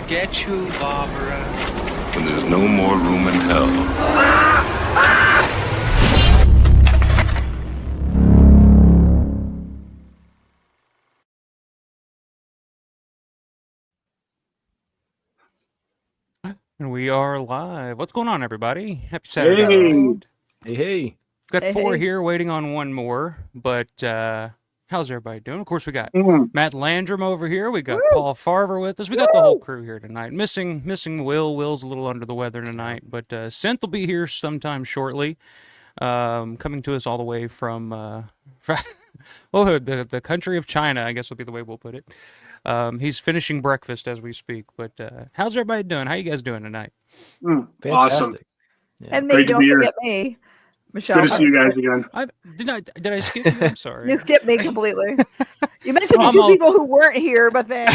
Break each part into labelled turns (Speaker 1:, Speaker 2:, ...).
Speaker 1: get you, Barbara.
Speaker 2: When there's no more room in hell.
Speaker 3: And we are live. What's going on, everybody? Happy Saturday night.
Speaker 4: Hey.
Speaker 3: Got four here waiting on one more, but how's everybody doing? Of course, we got Matt Landrum over here. We got Paul Farvour with us. We got the whole crew here tonight. Missing Will. Will's a little under the weather tonight, but Synth will be here sometime shortly. Coming to us all the way from the country of China, I guess would be the way we'll put it. He's finishing breakfast as we speak, but how's everybody doing? How you guys doing tonight?
Speaker 5: Awesome.
Speaker 6: Yeah. And me, don't forget me, Michelle.
Speaker 5: Good to see you guys again.
Speaker 3: Did I skip you? I'm sorry.
Speaker 6: You skipped me completely. You mentioned two people who weren't here, but then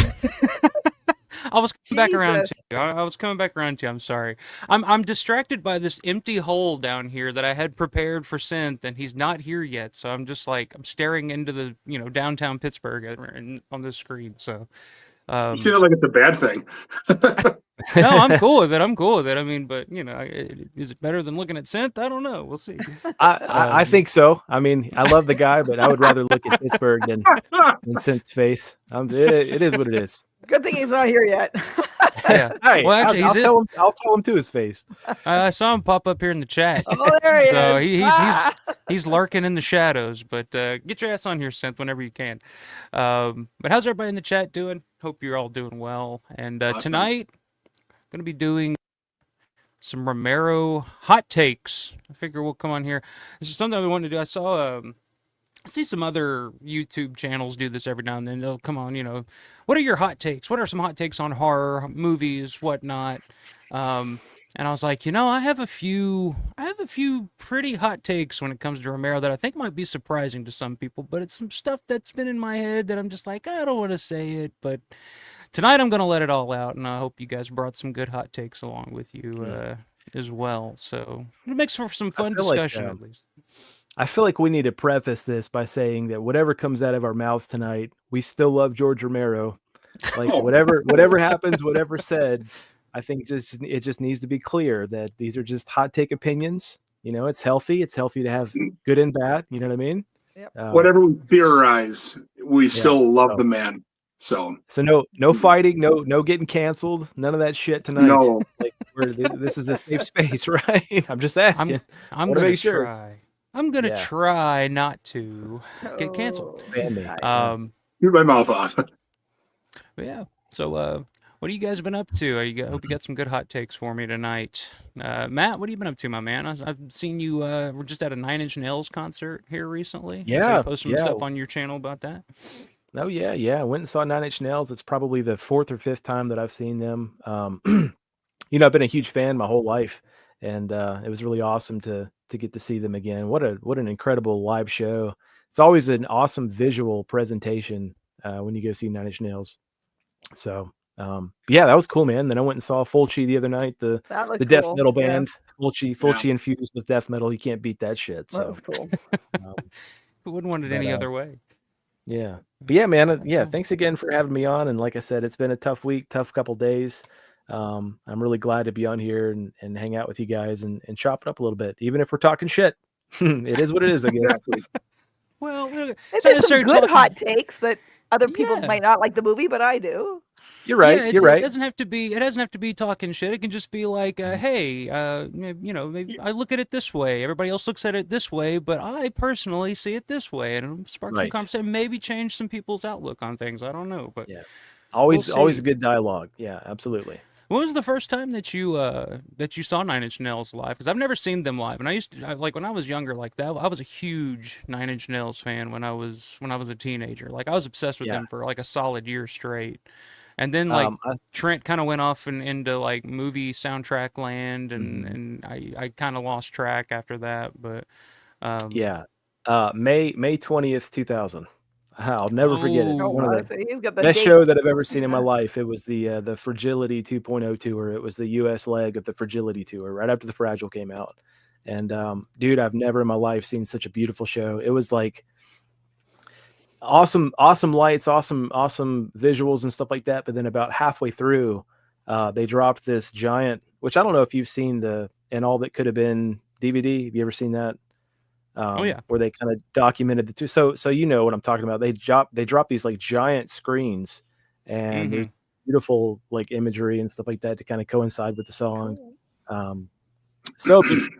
Speaker 3: I was coming back around to you. I was coming back around to you. I'm sorry. I'm distracted by this empty hole down here that I had prepared for Synth, and he's not here yet. So I'm just like I'm staring into the downtown Pittsburgh on this screen. So
Speaker 5: you feel like it's a bad thing.
Speaker 3: No, I'm cool with it. I mean, but is it better than looking at Synth? I don't know. We'll see.
Speaker 4: I think so. I mean, I love the guy, but I would rather look at Pittsburgh than Synth's face. It is what it is.
Speaker 6: Good thing he's not here yet.
Speaker 3: Yeah.
Speaker 4: Hey, well, actually, I'll tell him to his face.
Speaker 3: I saw him pop up here in the chat.
Speaker 6: Oh, there he is.
Speaker 3: So he's lurking in the shadows. But get your ass on here, Synth, whenever you can. But how's everybody in the chat doing? Hope you're all doing well. And awesome. Tonight, going to be doing some Romero hot takes. I figure we'll come on here. This is something we wanted to do. I see some other YouTube channels do this every now and then. They'll come on, what are your hot takes? What are some hot takes on horror movies, whatnot? And I was like, I have a few pretty hot takes when it comes to Romero that I think might be surprising to some people, but it's some stuff that's been in my head that I'm just like, I don't want to say it, but tonight I'm going to let it all out, and I hope you guys brought some good hot takes along with you as well. So it makes for some fun discussion, at least.
Speaker 4: I feel like we need to preface this by saying that whatever comes out of our mouths tonight, we still love George Romero. Like whatever happens, whatever said, I think it just needs to be clear that these are just hot take opinions. It's healthy. It's healthy to have good and bad. You know what I mean?
Speaker 6: Yep.
Speaker 5: Whatever we theorize, we still love the man. So
Speaker 4: no fighting, no getting canceled, none of that shit tonight.
Speaker 5: No,
Speaker 4: this is a safe space, right? I'm just asking.
Speaker 3: I'm gonna make sure. I'm going to try not to get canceled.
Speaker 5: Keep my mouth off.
Speaker 3: Yeah. So what have you guys been up to? Hope you got some good hot takes for me tonight. Matt, what have you been up to, my man? I've seen you we're just at a 9 Inch Nails concert here recently.
Speaker 4: Yeah.
Speaker 3: You post some stuff on your channel about that.
Speaker 4: Oh, yeah. I went and saw 9 Inch Nails. It's probably the 4th or 5th time that I've seen them. I've been a huge fan my whole life, and it was really awesome to get to see them again. What an incredible live show. It's always an awesome visual presentation when you go see 9 Inch Nails. So that was cool, man. Then I went and saw Fulci the other night, the death metal band. Fulci infused with death metal. You can't beat that shit. So
Speaker 6: that was cool.
Speaker 3: Who wouldn't want it any other way?
Speaker 4: Yeah. But yeah, man. Thanks again for having me on. And like I said, it's been a tough week, tough couple days. I'm really glad to be on here and hang out with you guys and chop it up a little bit, even if we're talking shit. It is what it is, I guess.
Speaker 3: Well,
Speaker 6: there's some good hot takes that other people might not like the movie, but I do.
Speaker 4: You're right. You're right.
Speaker 3: It doesn't have to be talking shit. It can just be like, hey, maybe I look at it this way. Everybody else looks at it this way, but I personally see it this way, and it'll spark some conversation. Maybe change some people's outlook on things. I don't know, but
Speaker 4: always a good dialogue. Yeah, absolutely.
Speaker 3: When was the first time that you saw 9 Inch Nails live? Because I've never seen them live, and when I was younger like that, I was a huge 9 Inch Nails fan when I was a teenager. Like I was obsessed with them for like a solid year straight, and then Trent kind of went off into like movie soundtrack land, and I kind of lost track after that. But
Speaker 4: May 20th, 2000. I'll never forget it. One of
Speaker 6: the
Speaker 4: best show that I've ever seen in my life. It was the Fragility 2.0 tour. It was the U.S. leg of the Fragility tour, right after the Fragile came out. And dude, I've never in my life seen such a beautiful show. It was like awesome lights, awesome visuals and stuff like that. But then about halfway through, they dropped this giant, which I don't know if you've seen the And All That Could Have Been DVD. Have you ever seen that?
Speaker 3: Oh yeah.
Speaker 4: Where they kind of documented the two. So you know what I'm talking about. They drop these like giant screens, and there's beautiful like imagery and stuff like that to kind of coincide with the songs. So beautiful.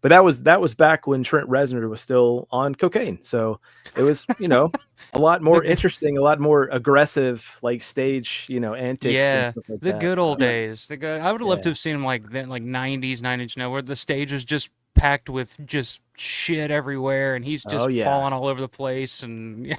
Speaker 4: But that was back when Trent Reznor was still on cocaine. So it was, a lot more interesting, a lot more aggressive, like stage, antics.
Speaker 3: Yeah,
Speaker 4: and stuff like
Speaker 3: the
Speaker 4: that.
Speaker 3: good
Speaker 4: So,
Speaker 3: old days. I would have loved to have seen him like then, like '90s Nine Inch Nails, where the stage was just packed with just shit everywhere, and he's just falling all over the place, and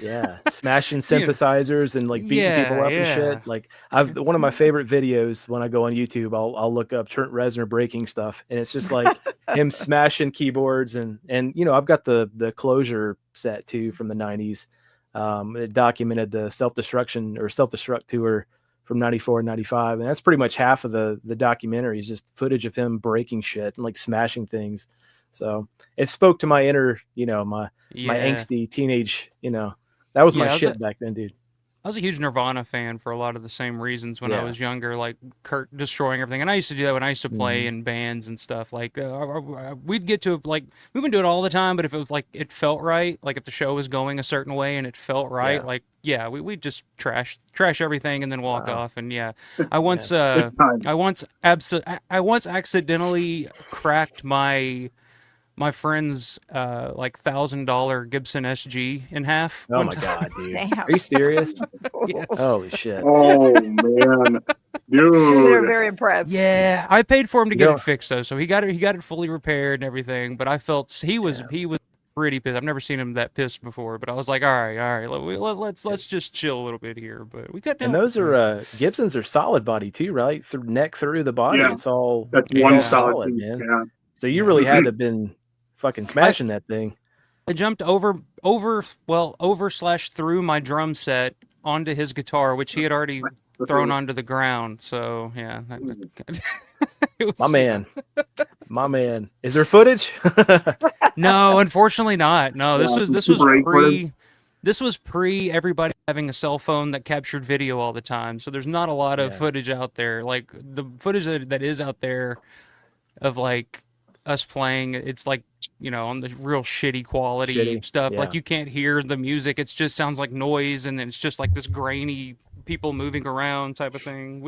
Speaker 4: smashing synthesizers and like beating people up and shit. Like one of my favorite videos when I go on YouTube, I'll look up Trent Reznor breaking stuff, and it's just like him smashing keyboards and I've got the Closure set too from the '90s. It documented the self-destruct tour from 94 and 95, and that's pretty much half of the documentary is just footage of him breaking shit and like smashing things. So it spoke to my inner, my angsty teenage, that was my shit back then, dude.
Speaker 3: I was a huge Nirvana fan for a lot of the same reasons when I was younger, like Kurt destroying everything. And I used to do that when I used to play in bands and stuff. Like we'd get to we wouldn't do it all the time, but if it was like it felt right, like if the show was going a certain way and it felt right, we'd just trash everything and then walk off. And I once accidentally cracked my friend's like $1,000 Gibson SG in half.
Speaker 4: Oh my god, dude! Are you serious?
Speaker 3: Yes.
Speaker 4: Holy shit!
Speaker 5: Oh man, dude!
Speaker 6: They're very impressed.
Speaker 3: Yeah, I paid for him to get it fixed though, so he got it fully repaired and everything. But I felt he was pretty pissed. I've never seen him that pissed before. But I was like, all right, let's just chill a little bit here. But we got down.
Speaker 4: And those are Gibsons are solid body too, right? Neck through the body.
Speaker 5: Yeah.
Speaker 4: It's all
Speaker 5: one
Speaker 4: solid, man. Yeah. So you really had to have been fucking smashing that thing.
Speaker 3: I jumped over / through my drum set onto his guitar, which he had already thrown onto the ground. So yeah,
Speaker 4: my man. Is there footage?
Speaker 3: No, unfortunately not. No, this was pre everybody having a cell phone that captured video all the time. So there's not a lot of footage out there. Like the footage that is out there of like us playing, it's like on the real shitty quality stuff. Like you can't hear the music, it just sounds like noise, and then it's just like this grainy people moving around type of thing.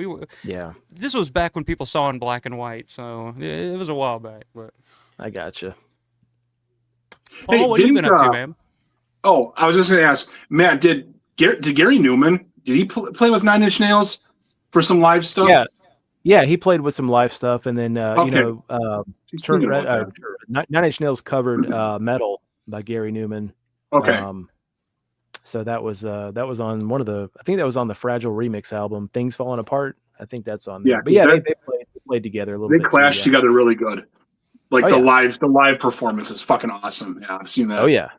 Speaker 3: This was back when people saw in black and white, so it was a while back. But
Speaker 4: I gotcha.
Speaker 3: Paul, what have you been up to, man?
Speaker 5: Oh, I was just gonna ask Matt, did Gary Newman play with Nine Inch Nails for some live stuff?
Speaker 4: Yeah, he played with some live stuff, and then Nine Inch Nails covered "Metal" by Gary Newman.
Speaker 5: Okay.
Speaker 4: So that was on one of the, I think that was on the Fragile remix album, "Things Falling Apart." I think that's on there. But they played together a little bit.
Speaker 5: They clashed together really good. Like the live performance is fucking awesome. Yeah, I've seen that.
Speaker 4: Oh yeah.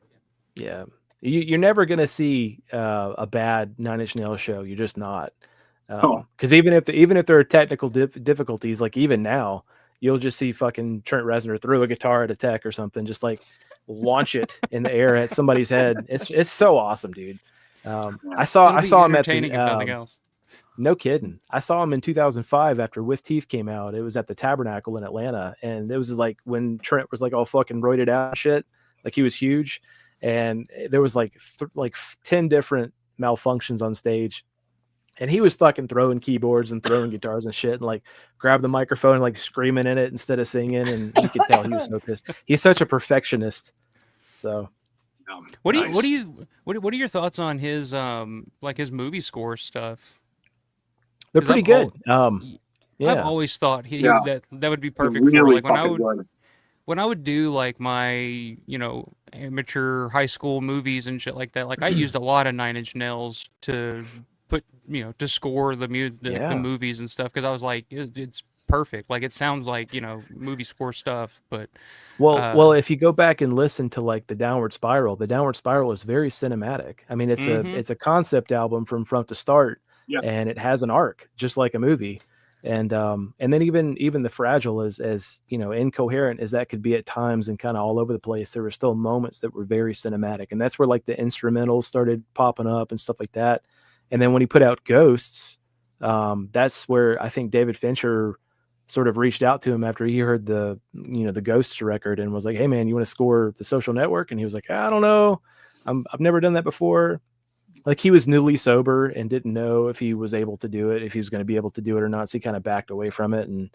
Speaker 4: You're never gonna see a bad Nine Inch Nails show. You're just not. Because even if there are technical difficulties, like even now, you'll just see fucking Trent Reznor throw a guitar at a tech or something, just like launch it in the air at somebody's head. It's so awesome, dude. I saw him at the,
Speaker 3: nothing else.
Speaker 4: No kidding. I saw him in 2005 after With Teeth came out. It was at the Tabernacle in Atlanta, and it was like when Trent was like all fucking roided out and shit, like he was huge, and there was like 10 different malfunctions on stage. And he was fucking throwing keyboards and throwing guitars and shit, and like grab the microphone and like screaming in it instead of singing. And you could tell he was so pissed. He's such a perfectionist. So,
Speaker 3: what are your thoughts on his like his movie score stuff?
Speaker 4: They're pretty good.
Speaker 3: I've always thought that would be perfect
Speaker 5: really
Speaker 3: for like when I would do like my amateur high school movies and shit like that. Like I used a lot of Nine Inch Nails to put to score the movies and stuff, because I was like it's perfect, like it sounds like movie score stuff. But
Speaker 4: well if you go back and listen to like the Downward Spiral is very cinematic. I mean it's a concept album from front to start, and it has an arc just like a movie. And then even the Fragile, as incoherent as that could be at times and kind of all over the place, there were still moments that were very cinematic, and that's where like the instrumentals started popping up and stuff like that. And then when he put out Ghosts, That's where I think David Fincher sort of reached out to him after he heard the Ghosts record and was like, "Hey man, you want to score The Social Network?" And he was like, "I don't know. I've never done that before." Like he was newly sober and didn't know if he was able to do it, if he was going to be able to do it or not. So he kind of backed away from it and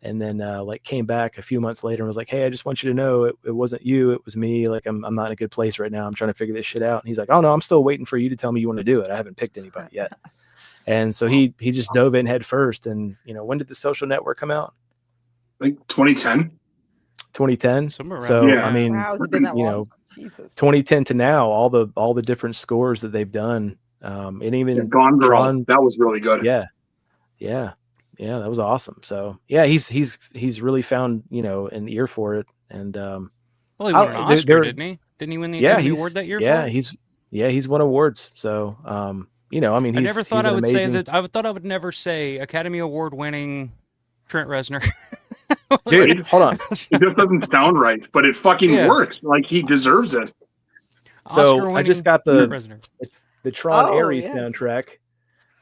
Speaker 4: then like came back a few months later and was like, "Hey, I just want you to know it wasn't you, it was me. Like I'm not in a good place right now. I'm trying to figure this shit out." And he's like, "Oh no, I'm still waiting for you to tell me you want to do it. I haven't picked anybody yet." And so he just dove in head first. And when did The Social Network come out?
Speaker 5: Like 2010.
Speaker 4: 2010.
Speaker 3: Somewhere around
Speaker 4: So
Speaker 3: there.
Speaker 4: I mean,
Speaker 6: Wow, has it been that long? Jesus.
Speaker 4: 2010 to now, all the different scores that they've done, and even
Speaker 5: Gone Girl.
Speaker 4: Tron,
Speaker 5: That was really good.
Speaker 4: yeah, that was awesome. So yeah, he's really found an ear for it, and
Speaker 3: Well, he won an Oscar, didn't he? Didn't he win the Academy Award that year?
Speaker 4: Yeah,
Speaker 3: for it?
Speaker 4: he's won awards. So I mean,
Speaker 3: I never thought
Speaker 4: he's
Speaker 3: I would
Speaker 4: amazing...
Speaker 3: say that. I thought I would never say Academy Award winning Trent Reznor.
Speaker 4: Dude, hold on.
Speaker 5: It just doesn't sound right, but it fucking works. Like he deserves it.
Speaker 4: So I just got the Tron Ares
Speaker 6: yes.
Speaker 4: soundtrack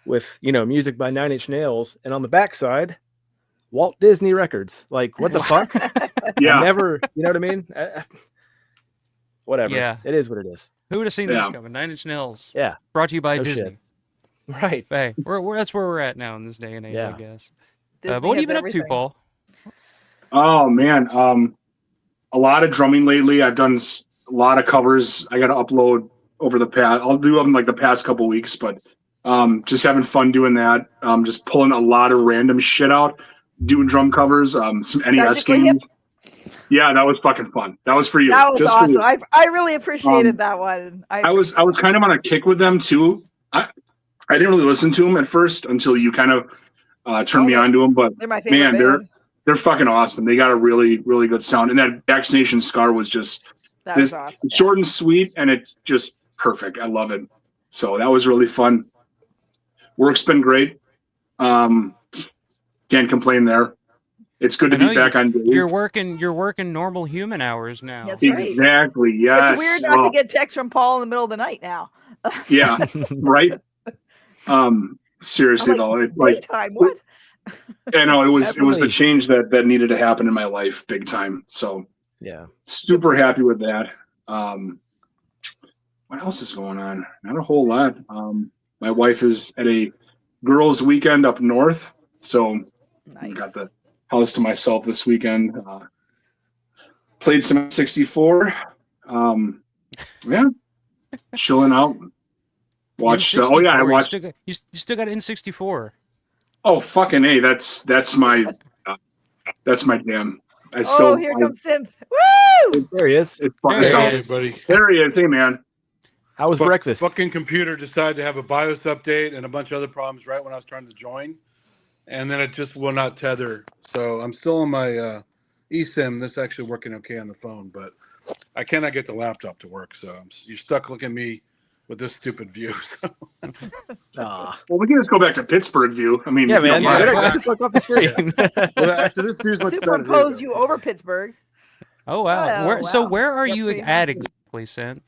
Speaker 4: with music by Nine Inch Nails, and on the backside, Walt Disney Records. Like what the fuck?
Speaker 5: Yeah,
Speaker 4: I never. You know what I mean? Whatever.
Speaker 3: Yeah,
Speaker 4: it is what it is.
Speaker 3: Who would have seen that coming? Nine Inch Nails.
Speaker 4: Yeah.
Speaker 3: Brought to you by
Speaker 4: No
Speaker 3: Disney.
Speaker 4: shit. Right.
Speaker 3: Hey, that's where we're at now in this day and age,
Speaker 4: Yeah.
Speaker 3: I guess.
Speaker 6: Disney
Speaker 3: But what have you
Speaker 6: has
Speaker 3: been
Speaker 6: everything.
Speaker 3: up to, Paul?
Speaker 5: Oh man, a lot of drumming lately. I've done a lot of covers. I got to upload over the past. I'll do them like the past couple weeks, but just having fun doing that. Just pulling a lot of random shit out, doing drum covers. Some NES
Speaker 6: Magically
Speaker 5: games. Yeah, that was fucking fun. That was for you.
Speaker 6: That was
Speaker 5: Just for
Speaker 6: awesome.
Speaker 5: you.
Speaker 6: I really appreciated that one.
Speaker 5: I was kind of on a kick with them too. I didn't really listen to them at first until you kind of turned me on to them. But
Speaker 6: they're my favorite
Speaker 5: man,
Speaker 6: band.
Speaker 5: they're fucking awesome. They got a really, really good sound. And that Vaccination Scar was just
Speaker 6: Awesome.
Speaker 5: short and sweet, and it's just perfect. I love it. So that was really fun. Work's been great. Can't complain there. It's good to be back on days.
Speaker 3: You're working normal human hours now.
Speaker 6: That's right.
Speaker 5: Exactly. Yes.
Speaker 6: It's weird not to get texts from Paul in the middle of the night now.
Speaker 5: Yeah. Right. Seriously though,
Speaker 6: daytime. What?
Speaker 5: I know it was the change that needed to happen in my life, big time. So
Speaker 4: yeah,
Speaker 5: super happy with that. What else is going on? Not a whole lot. My wife is at a girls' weekend up north, so
Speaker 6: nice.
Speaker 5: Got the house to myself this weekend. Played some 64. Yeah, chilling out. Watched. I watched.
Speaker 3: You still got N64.
Speaker 5: Oh fucking A! That's my jam.
Speaker 6: Here comes Synth. Woo!
Speaker 4: There he is.
Speaker 5: It's fucking
Speaker 1: hey, buddy.
Speaker 5: There he is. Hey man.
Speaker 4: How was breakfast?
Speaker 1: Fucking computer decided to have a BIOS update and a bunch of other problems right when I was trying to join, and then it just will not tether. So I'm still on my eSIM. This is actually working okay on the phone, but I cannot get the laptop to work. So you're stuck looking at me with this stupid view.
Speaker 5: Well, we can just go back to Pittsburgh view. I mean,
Speaker 4: yeah, man. Get the fuck off the screen.
Speaker 1: Well, actually, this view's much better.
Speaker 6: Superimpose you over Pittsburgh.
Speaker 3: Oh wow.
Speaker 6: Oh,
Speaker 3: So
Speaker 6: wow.
Speaker 3: where are
Speaker 6: That's
Speaker 3: you
Speaker 6: pretty
Speaker 3: at
Speaker 6: nice.
Speaker 3: exactly, Synth?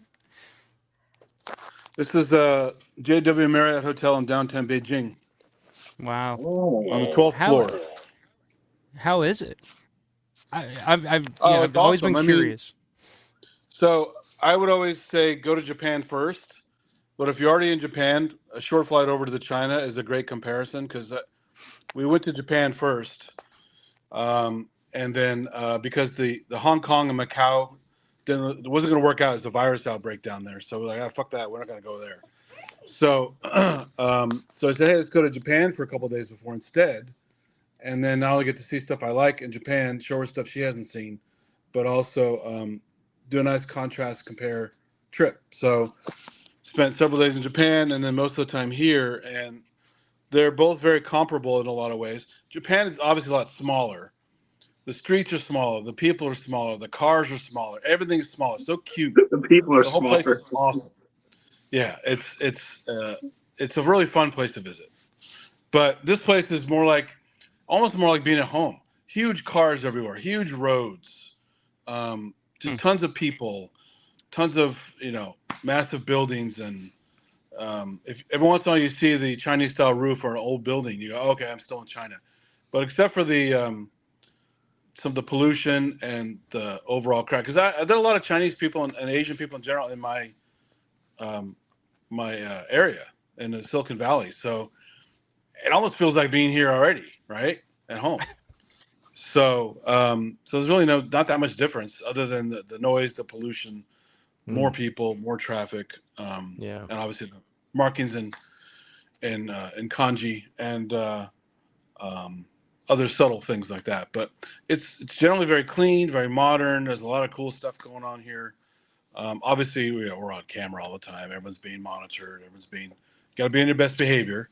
Speaker 1: This is JW Marriott Hotel in downtown Beijing.
Speaker 3: Wow.
Speaker 1: On the 12th floor.
Speaker 3: How is it? I've
Speaker 1: it's
Speaker 3: always
Speaker 1: awesome.
Speaker 3: been curious.
Speaker 1: So I would always say go to Japan first. But if you're already in Japan, a short flight over to the China is a great comparison because we went to Japan first. And then because the Hong Kong and Macau it wasn't going to work out as a virus outbreak down there. So we're like, fuck that. We're not going to go there. So so I said, hey, let's go to Japan for a couple of days before instead. And then not only get to see stuff I like in Japan, show her stuff she hasn't seen, but also do a nice contrast compare trip. So spent several days in Japan and then most of the time here. And they're both very comparable in a lot of ways. Japan is obviously a lot smaller. The streets are smaller. The people are smaller. The cars are smaller. Everything is smaller. So cute.
Speaker 5: The people are
Speaker 1: the whole
Speaker 5: smaller.
Speaker 1: place is awesome. Yeah, it's a really fun place to visit. But this place is almost more like being at home. Huge cars everywhere. Huge roads. Just tons of people. Tons of massive buildings and if every once in a while you see the Chinese style roof or an old building, you go, okay, I'm still in China. But except for the some of the pollution and the overall crowd, because there are a lot of Chinese people and Asian people in general in my area in the Silicon Valley, so it almost feels like being here already, right, at home. So so there's really not that much difference other than the noise, the pollution, more people, more traffic, and obviously the markings in kanji and other subtle things like that. But it's generally very clean, very modern. There's a lot of cool stuff going on here. Obviously, we're on camera all the time. Everyone's being monitored. Got to be in your best behavior.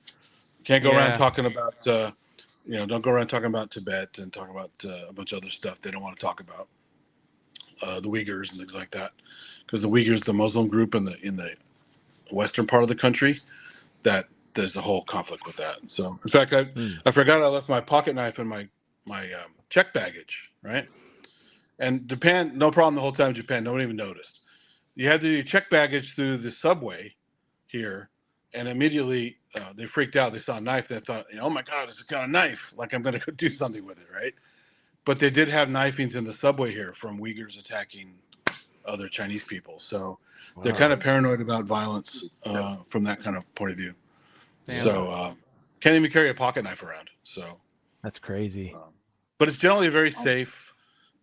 Speaker 1: Can't go around talking about, don't go around talking about Tibet and talk about a bunch of other stuff they don't want to talk about. The Uyghurs and things like that, because the Uyghurs, the Muslim group in the western part of the country, that there's a whole conflict with that. So, in fact, I forgot I left my pocket knife in my check baggage, right? And Japan, no problem the whole time in Japan, no one even noticed. You had to do check baggage through the subway here, and immediately they freaked out. They saw a knife. They thought, oh my God, it's got a knife. Like I'm going to go do something with it, right? But they did have knifings in the subway here from Uyghurs attacking other Chinese people. So they're kind of paranoid about violence from that kind of point of view. Damn. So can't even carry a pocket knife around. So
Speaker 4: that's crazy.
Speaker 1: But it's generally very safe.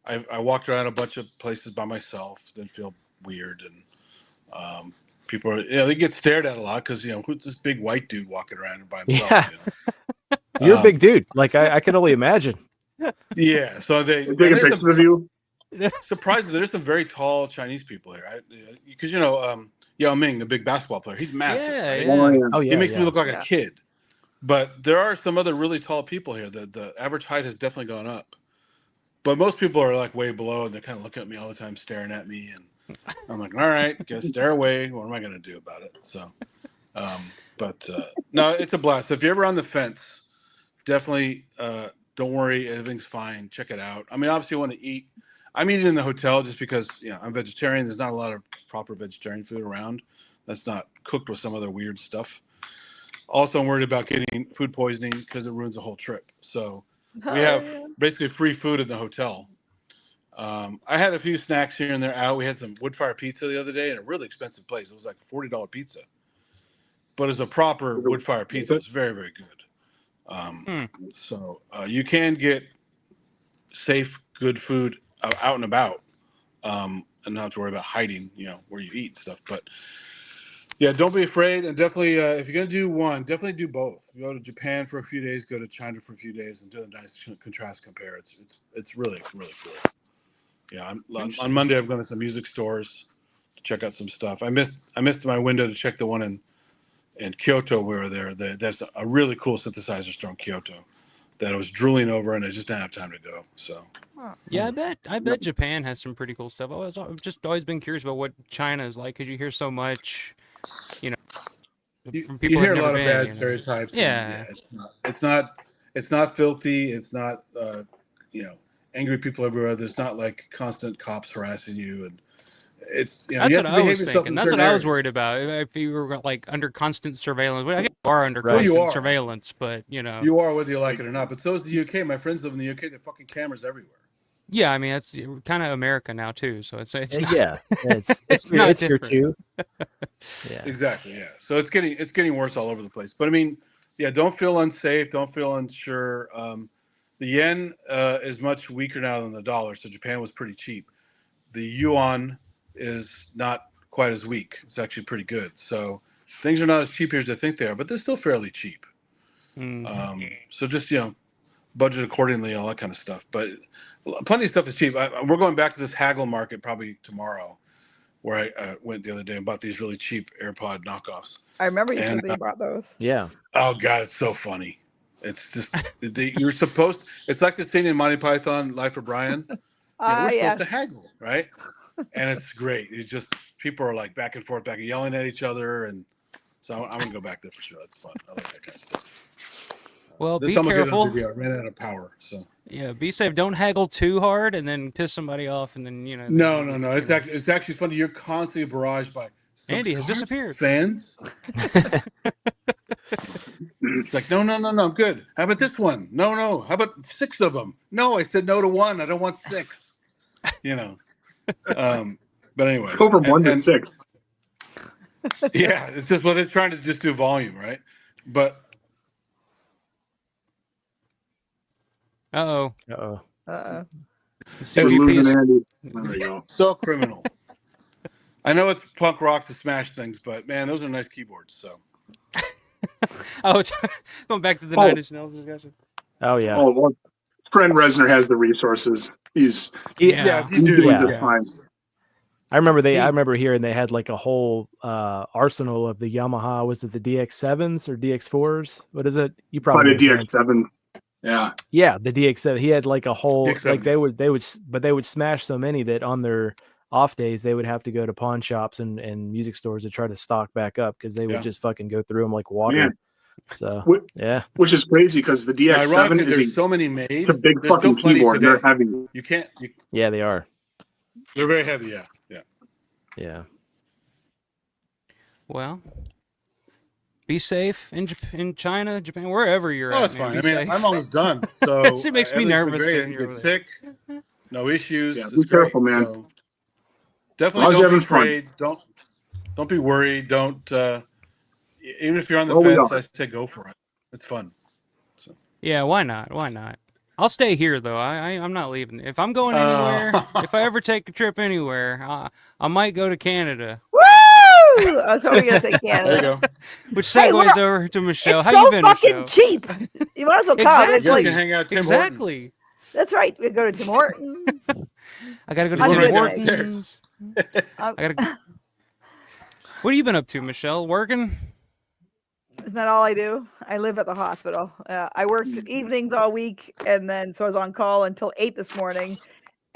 Speaker 1: I walked around a bunch of places by myself. Didn't feel weird, and people are, they get stared at a lot because who's this big white dude walking around by himself?
Speaker 4: Yeah. You're a big dude. Like I can only imagine.
Speaker 1: Yeah. So they
Speaker 5: take a picture of you.
Speaker 1: Surprisingly, there's some very tall Chinese people here, right? Because Yao Ming, the big basketball player, he's massive.
Speaker 3: Yeah,
Speaker 1: right?
Speaker 3: yeah.
Speaker 4: Oh yeah.
Speaker 1: He makes me look like a kid. But there are some other really tall people here. The average height has definitely gone up. But most people are like way below, and they're kind of looking at me all the time, staring at me, and I'm like, all right, guess stare away. What am I going to do about it? So, no, it's a blast. If you're ever on the fence, definitely don't worry, everything's fine. Check it out. I mean, obviously, you want to eat. I'm eating in the hotel just because I'm vegetarian. There's not a lot of proper vegetarian food around that's not cooked with some other weird stuff. Also, I'm worried about getting food poisoning because it ruins the whole trip. So we have basically free food in the hotel. I had a few snacks here and there out. We had some wood fire pizza the other day in a really expensive place. It was like a $40 pizza. But as a proper wood fire pizza, it's very, very good. So you can get safe, good food out and about, and not have to worry about hiding, where you eat and stuff. But yeah, don't be afraid, and definitely, if you're gonna do one, definitely do both. Go to Japan for a few days, go to China for a few days, and do a nice contrast compare. It's really really cool. Yeah, on Monday I'm going to some music stores to check out some stuff. I missed my window to check the one in Kyoto. We were there. That's a really cool synthesizer store in Kyoto that I was drooling over, and I just didn't have time to go. So
Speaker 3: yeah, I bet Japan has some pretty cool stuff. I've just always been curious about what China is like because you hear so much, from people
Speaker 1: you hear
Speaker 3: who've
Speaker 1: a lot
Speaker 3: never
Speaker 1: of
Speaker 3: been,
Speaker 1: bad stereotypes.
Speaker 3: Yeah.
Speaker 1: It's not filthy. It's not angry people everywhere. There's not like constant cops harassing you, and it's
Speaker 3: that's what I was thinking. That's what I was worried about. If you were like under constant surveillance, well, I guess you are under constant surveillance, but
Speaker 1: you are whether you like it or not. But so is the UK. My friends live in the UK. They're fucking cameras everywhere.
Speaker 3: Yeah, I mean that's kind of America now too. So it's not,
Speaker 4: it's not here too.
Speaker 1: Yeah, exactly. Yeah, so it's getting worse all over the place. But I mean, yeah, don't feel unsafe. Don't feel unsure. The yen is much weaker now than the dollar. So Japan was pretty cheap. The yuan is not quite as weak. It's actually pretty good. So things are not as cheap here as I think they are, but they're still fairly cheap. So just budget accordingly, all that kind of stuff. But plenty of stuff is cheap. We're going back to this haggle market probably tomorrow, where I went the other day and bought these really cheap AirPod knockoffs.
Speaker 6: I remember you said that you brought those.
Speaker 4: Yeah.
Speaker 1: Oh God, it's so funny. It's just you're supposed. It's like the scene in Monty Python, Life of Brian. We're supposed to haggle, right? And it's great. It's just people are like back and forth, yelling at each other, and so I'm gonna go back there for sure. That's fun. I like that kind of stuff.
Speaker 3: Well, be careful.
Speaker 1: I ran out of power, so
Speaker 3: yeah, be safe. Don't haggle too hard, and then piss somebody off, and then
Speaker 1: No. It's actually funny. You're constantly barraged by
Speaker 3: Andy has
Speaker 1: cars?
Speaker 3: disappeared.
Speaker 1: Fans? It's like, no, I'm good. How about this one? No. How about 6 of them? No, I said no to 1. I don't want 6. You know. But anyway.
Speaker 5: Go from 1 to 6.
Speaker 1: Yeah, it's just, well, they're trying to just do volume, right? But.
Speaker 3: Uh-oh.
Speaker 4: Uh-oh.
Speaker 6: Uh-oh.
Speaker 3: The
Speaker 5: We're
Speaker 3: CGP
Speaker 5: losing
Speaker 3: is...
Speaker 5: Andy. There we go.
Speaker 1: So criminal. I know it's punk rock to smash things, but man, those are nice keyboards. So.
Speaker 3: Oh, it's going back to the 9 Inch Nails discussion.
Speaker 4: Oh yeah.
Speaker 5: Oh, well, Trent Reznor has the resources. He's
Speaker 3: Yeah.
Speaker 1: he's
Speaker 5: doing
Speaker 1: doing
Speaker 5: just fine.
Speaker 4: I remember hearing they had like a whole arsenal of the Yamaha. Was it the DX7s or DX4s? What is it? You probably
Speaker 5: Probably a DX7. Yeah.
Speaker 4: Yeah, the DX7. He had like a whole
Speaker 1: DX7.
Speaker 4: like they would smash so many that on their off days they would have to go to pawn shops and music stores to try to stock back up because they would just fucking go through them like water.
Speaker 5: Man.
Speaker 4: So
Speaker 5: yeah, which is crazy because the DX7 is
Speaker 1: there's so many made.
Speaker 5: It's a big
Speaker 1: There's
Speaker 5: fucking
Speaker 1: still plenty
Speaker 5: keyboard.
Speaker 1: today.
Speaker 5: They're heavy.
Speaker 1: You can't.
Speaker 4: yeah, they are.
Speaker 1: They're very heavy. Yeah.
Speaker 3: Well, be safe in China, Japan, wherever you're
Speaker 1: Oh,
Speaker 3: at.
Speaker 1: it's
Speaker 3: man.
Speaker 1: fine.
Speaker 3: Be
Speaker 1: I mean,
Speaker 3: safe.
Speaker 1: I'm almost done. So
Speaker 3: It makes me
Speaker 1: everything's been
Speaker 3: nervous
Speaker 1: great. I
Speaker 3: sitting
Speaker 1: didn't
Speaker 3: here
Speaker 1: get
Speaker 3: with
Speaker 1: sick. No issues.
Speaker 5: Yeah,
Speaker 1: It's
Speaker 5: be careful,
Speaker 1: great.
Speaker 5: man.
Speaker 1: So
Speaker 5: As
Speaker 1: definitely
Speaker 5: long as
Speaker 1: don't
Speaker 5: you're
Speaker 1: be
Speaker 5: having fun.
Speaker 1: afraid. Don't be worried. Don't even if you're on the
Speaker 5: Well, we
Speaker 1: fence,
Speaker 5: are.
Speaker 1: I say go for it. It's fun. So.
Speaker 3: Yeah, why not? Why not? I'll stay here though. I'm not leaving. If I'm going anywhere, if I ever take a trip anywhere, I might go to Canada.
Speaker 6: Woo! I was hoping you were going to say Canada.
Speaker 1: There you go.
Speaker 3: Which
Speaker 6: Hey,
Speaker 3: segues over to Michelle.
Speaker 6: It's
Speaker 3: How
Speaker 6: so
Speaker 3: you been,
Speaker 6: fucking
Speaker 3: Michelle?
Speaker 6: cheap. You might as well come.
Speaker 3: Exactly.
Speaker 6: It's
Speaker 1: You
Speaker 6: like,
Speaker 1: can hang out at Tim
Speaker 3: Exactly.
Speaker 6: that's right. We go to Tim Hortons.
Speaker 3: I gotta go to
Speaker 6: I'm
Speaker 3: Tim
Speaker 6: doing
Speaker 3: Hortons.
Speaker 6: Um,
Speaker 3: I gotta. What have you been up to, Michelle? Working?
Speaker 6: Isn't that all I do? I live at the hospital. I worked evenings all week, and then so I was on call until 8 this morning,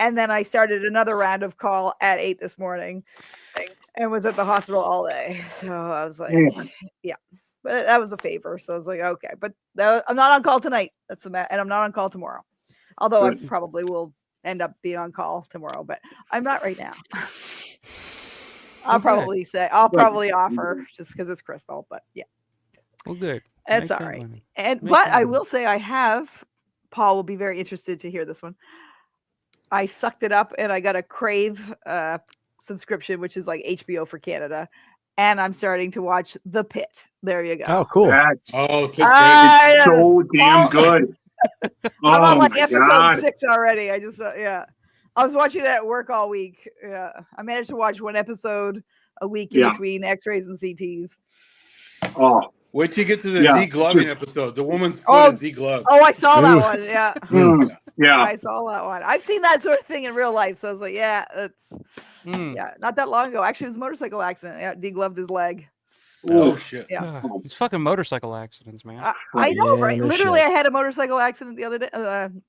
Speaker 6: and then I started another round of call at 8 this morning, and was at the hospital all day. So I was like, yeah, but that was a favor. So I was like, okay, but I'm not on call tonight. That's and I'm not on call tomorrow. Although I probably will end up being on call tomorrow, but I'm not right now. I'll probably offer just because it's Crystal, but yeah.
Speaker 3: Well, good.
Speaker 6: That's all right. But I will say Paul will be very interested to hear this one. I sucked it up and I got a Crave subscription, which is like HBO for Canada. And I'm starting to watch The Pit. There you go.
Speaker 4: Oh, cool.
Speaker 5: It's
Speaker 1: It's
Speaker 5: so damn good.
Speaker 6: I'm on like
Speaker 5: my
Speaker 6: episode
Speaker 5: God.
Speaker 6: 6 already. I just, I was watching it at work all week. Yeah. I managed to watch one episode a week in between X-rays and CTs.
Speaker 5: Oh.
Speaker 1: Wait till you get to the degloving episode. The woman's foot is degloved.
Speaker 6: Oh, I saw that one. Yeah.
Speaker 5: Yeah.
Speaker 6: I saw that one. I've seen that sort of thing in real life. So I was like, yeah, that's not that long ago. Actually, it was a motorcycle accident. Yeah, degloved his leg.
Speaker 1: Oh shit.
Speaker 6: Yeah.
Speaker 3: It's fucking motorcycle accidents, man.
Speaker 6: I know,
Speaker 4: Yeah,
Speaker 6: right?
Speaker 4: no
Speaker 6: Literally,
Speaker 4: shit.
Speaker 6: I had a motorcycle accident the other day.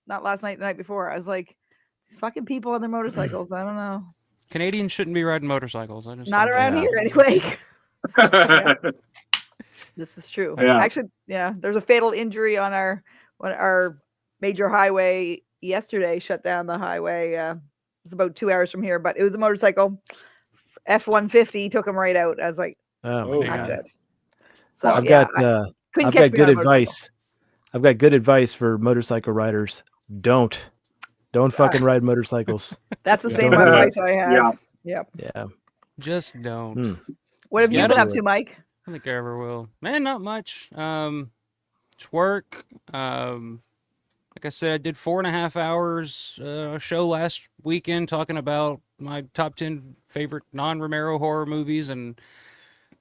Speaker 6: Not last night, the night before. I was like, these fucking people on their motorcycles. I don't know.
Speaker 3: Canadians shouldn't be riding motorcycles.
Speaker 6: Not around here anyway. This is true.
Speaker 5: Yeah.
Speaker 6: Actually, there's a fatal injury on our major highway yesterday. Shut down the highway. It's about 2 hours from here, but it was a motorcycle. F-150 took him right out. I was like,
Speaker 4: Oh,
Speaker 6: not
Speaker 3: God.
Speaker 6: good. So
Speaker 4: I've got
Speaker 6: couldn't
Speaker 4: I've
Speaker 6: catch
Speaker 4: got
Speaker 6: me
Speaker 4: good
Speaker 6: on a motorcycle.
Speaker 4: advice. I've got good advice for motorcycle riders. Don't fucking ride motorcycles.
Speaker 6: That's the
Speaker 4: Yeah.
Speaker 6: same advice I have.
Speaker 5: Yeah.
Speaker 6: Yep.
Speaker 4: Yeah.
Speaker 3: Just don't.
Speaker 6: What have you
Speaker 3: Yeah,
Speaker 6: been up
Speaker 4: don't
Speaker 6: to, Mike?
Speaker 3: I think I ever will. Man, not much. It's work. Like I said, I did 4.5 hours show last weekend talking about my top 10 favorite non-Romero horror movies, and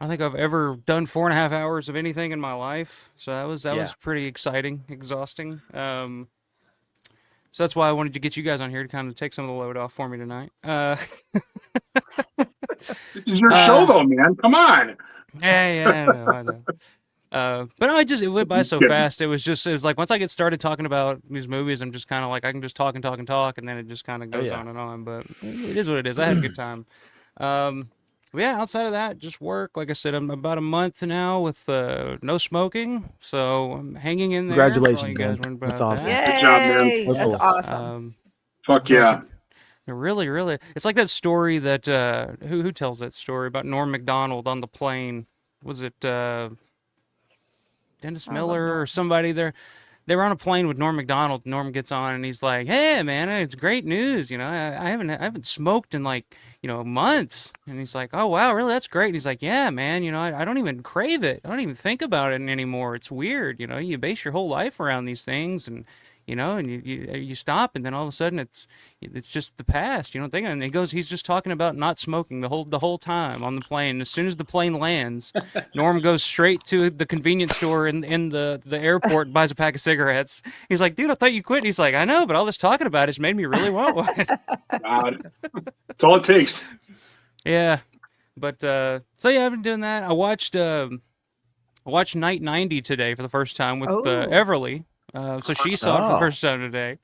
Speaker 3: I don't think I've ever done 4.5 hours of anything in my life. So that was pretty exciting, exhausting. So that's why I wanted to get you guys on here to kind of take some of the load off for me tonight.
Speaker 5: This is your show, though, man. Come on.
Speaker 3: Yeah, I know. But no, it went by so fast. It was like once I get started talking about these movies, I'm just kind of like I can just talk and talk and talk, and then it just kind of goes on and on. But it is what it is. I had a good time. But yeah, outside of that, just work. Like I said, I'm about a month now with no smoking, so I'm hanging in there.
Speaker 4: Congratulations,
Speaker 3: That's all you guys
Speaker 4: man.
Speaker 3: learned about
Speaker 4: That's awesome.
Speaker 6: Yay!
Speaker 5: Good job, man.
Speaker 6: That's awesome.
Speaker 5: Fuck yeah.
Speaker 3: It really, really. It's like that story that who tells that story about Norm Macdonald on the plane? Was it Dennis
Speaker 6: I love
Speaker 3: Miller or
Speaker 6: Norm.
Speaker 3: somebody there? They were on a plane with Norm Macdonald. Norm gets on and he's like, "Hey, man, it's great news. You know, I haven't smoked in like months." And he's like, "Oh wow, really? That's great." And he's like, "Yeah, man. You know, I don't even crave it. I don't even think about it anymore. It's weird. You know, you base your whole life around these things, and and you stop, and then all of a sudden it's just the past. You don't think." And he's just talking about not smoking the whole time on the plane. As soon as the plane lands, Norm goes straight to the convenience store in the airport and buys a pack of cigarettes. He's like, "Dude, I thought you quit." And he's like, "I know, but all this talking about it's made me really want one."
Speaker 5: God. That's all it takes.
Speaker 3: Yeah, but so yeah, I've been doing that. I watched Night 90 today for the first time with
Speaker 6: Oh.
Speaker 3: Everly. So she saw it for the
Speaker 4: Oh.
Speaker 3: first time today.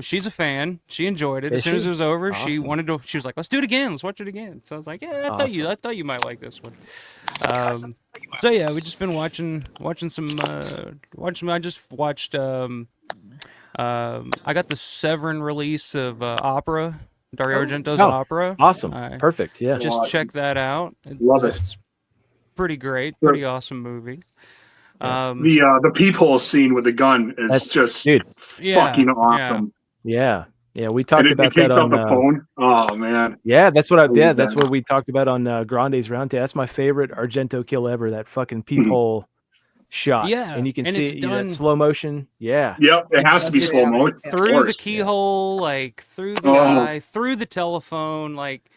Speaker 3: She's a fan. She enjoyed it. As
Speaker 4: Is
Speaker 3: soon as
Speaker 4: she?
Speaker 3: it was over, she
Speaker 4: Awesome.
Speaker 3: was like, "Let's do it again. Let's watch it again." So I was like, "Yeah, I thought you might like this one." So yeah, we just been watching some. I just watched. I got the Severin release of Opera, Dario
Speaker 6: Oh.
Speaker 3: Argento's
Speaker 4: Oh,
Speaker 3: Opera.
Speaker 4: Awesome.
Speaker 3: I
Speaker 4: Perfect. Yeah.
Speaker 3: just
Speaker 5: Awesome.
Speaker 3: check that out.
Speaker 5: Love it.
Speaker 3: It's pretty great. Pretty awesome movie.
Speaker 5: The peephole scene with the gun is
Speaker 4: That's
Speaker 5: just
Speaker 4: dude.
Speaker 3: Yeah,
Speaker 5: fucking awesome.
Speaker 4: Yeah. Yeah. We
Speaker 5: And
Speaker 4: talked
Speaker 5: it
Speaker 4: about
Speaker 5: takes
Speaker 4: that
Speaker 5: out
Speaker 4: on.
Speaker 5: the phone. Oh man.
Speaker 4: Yeah, that's what
Speaker 5: Believe
Speaker 4: that's
Speaker 5: that.
Speaker 4: what we talked about on Grande's Roundtable. That's my favorite Argento kill ever. That fucking peephole shot.
Speaker 3: Yeah,
Speaker 4: And you can
Speaker 3: and
Speaker 4: see
Speaker 3: it's
Speaker 4: that
Speaker 3: done-
Speaker 4: slow motion. Yeah.
Speaker 5: Yep, it
Speaker 3: It's-
Speaker 5: has to be
Speaker 6: it's-
Speaker 5: slow mo.
Speaker 6: yeah.
Speaker 3: through the keyhole, like through the
Speaker 5: Oh.
Speaker 3: eye, through the telephone, like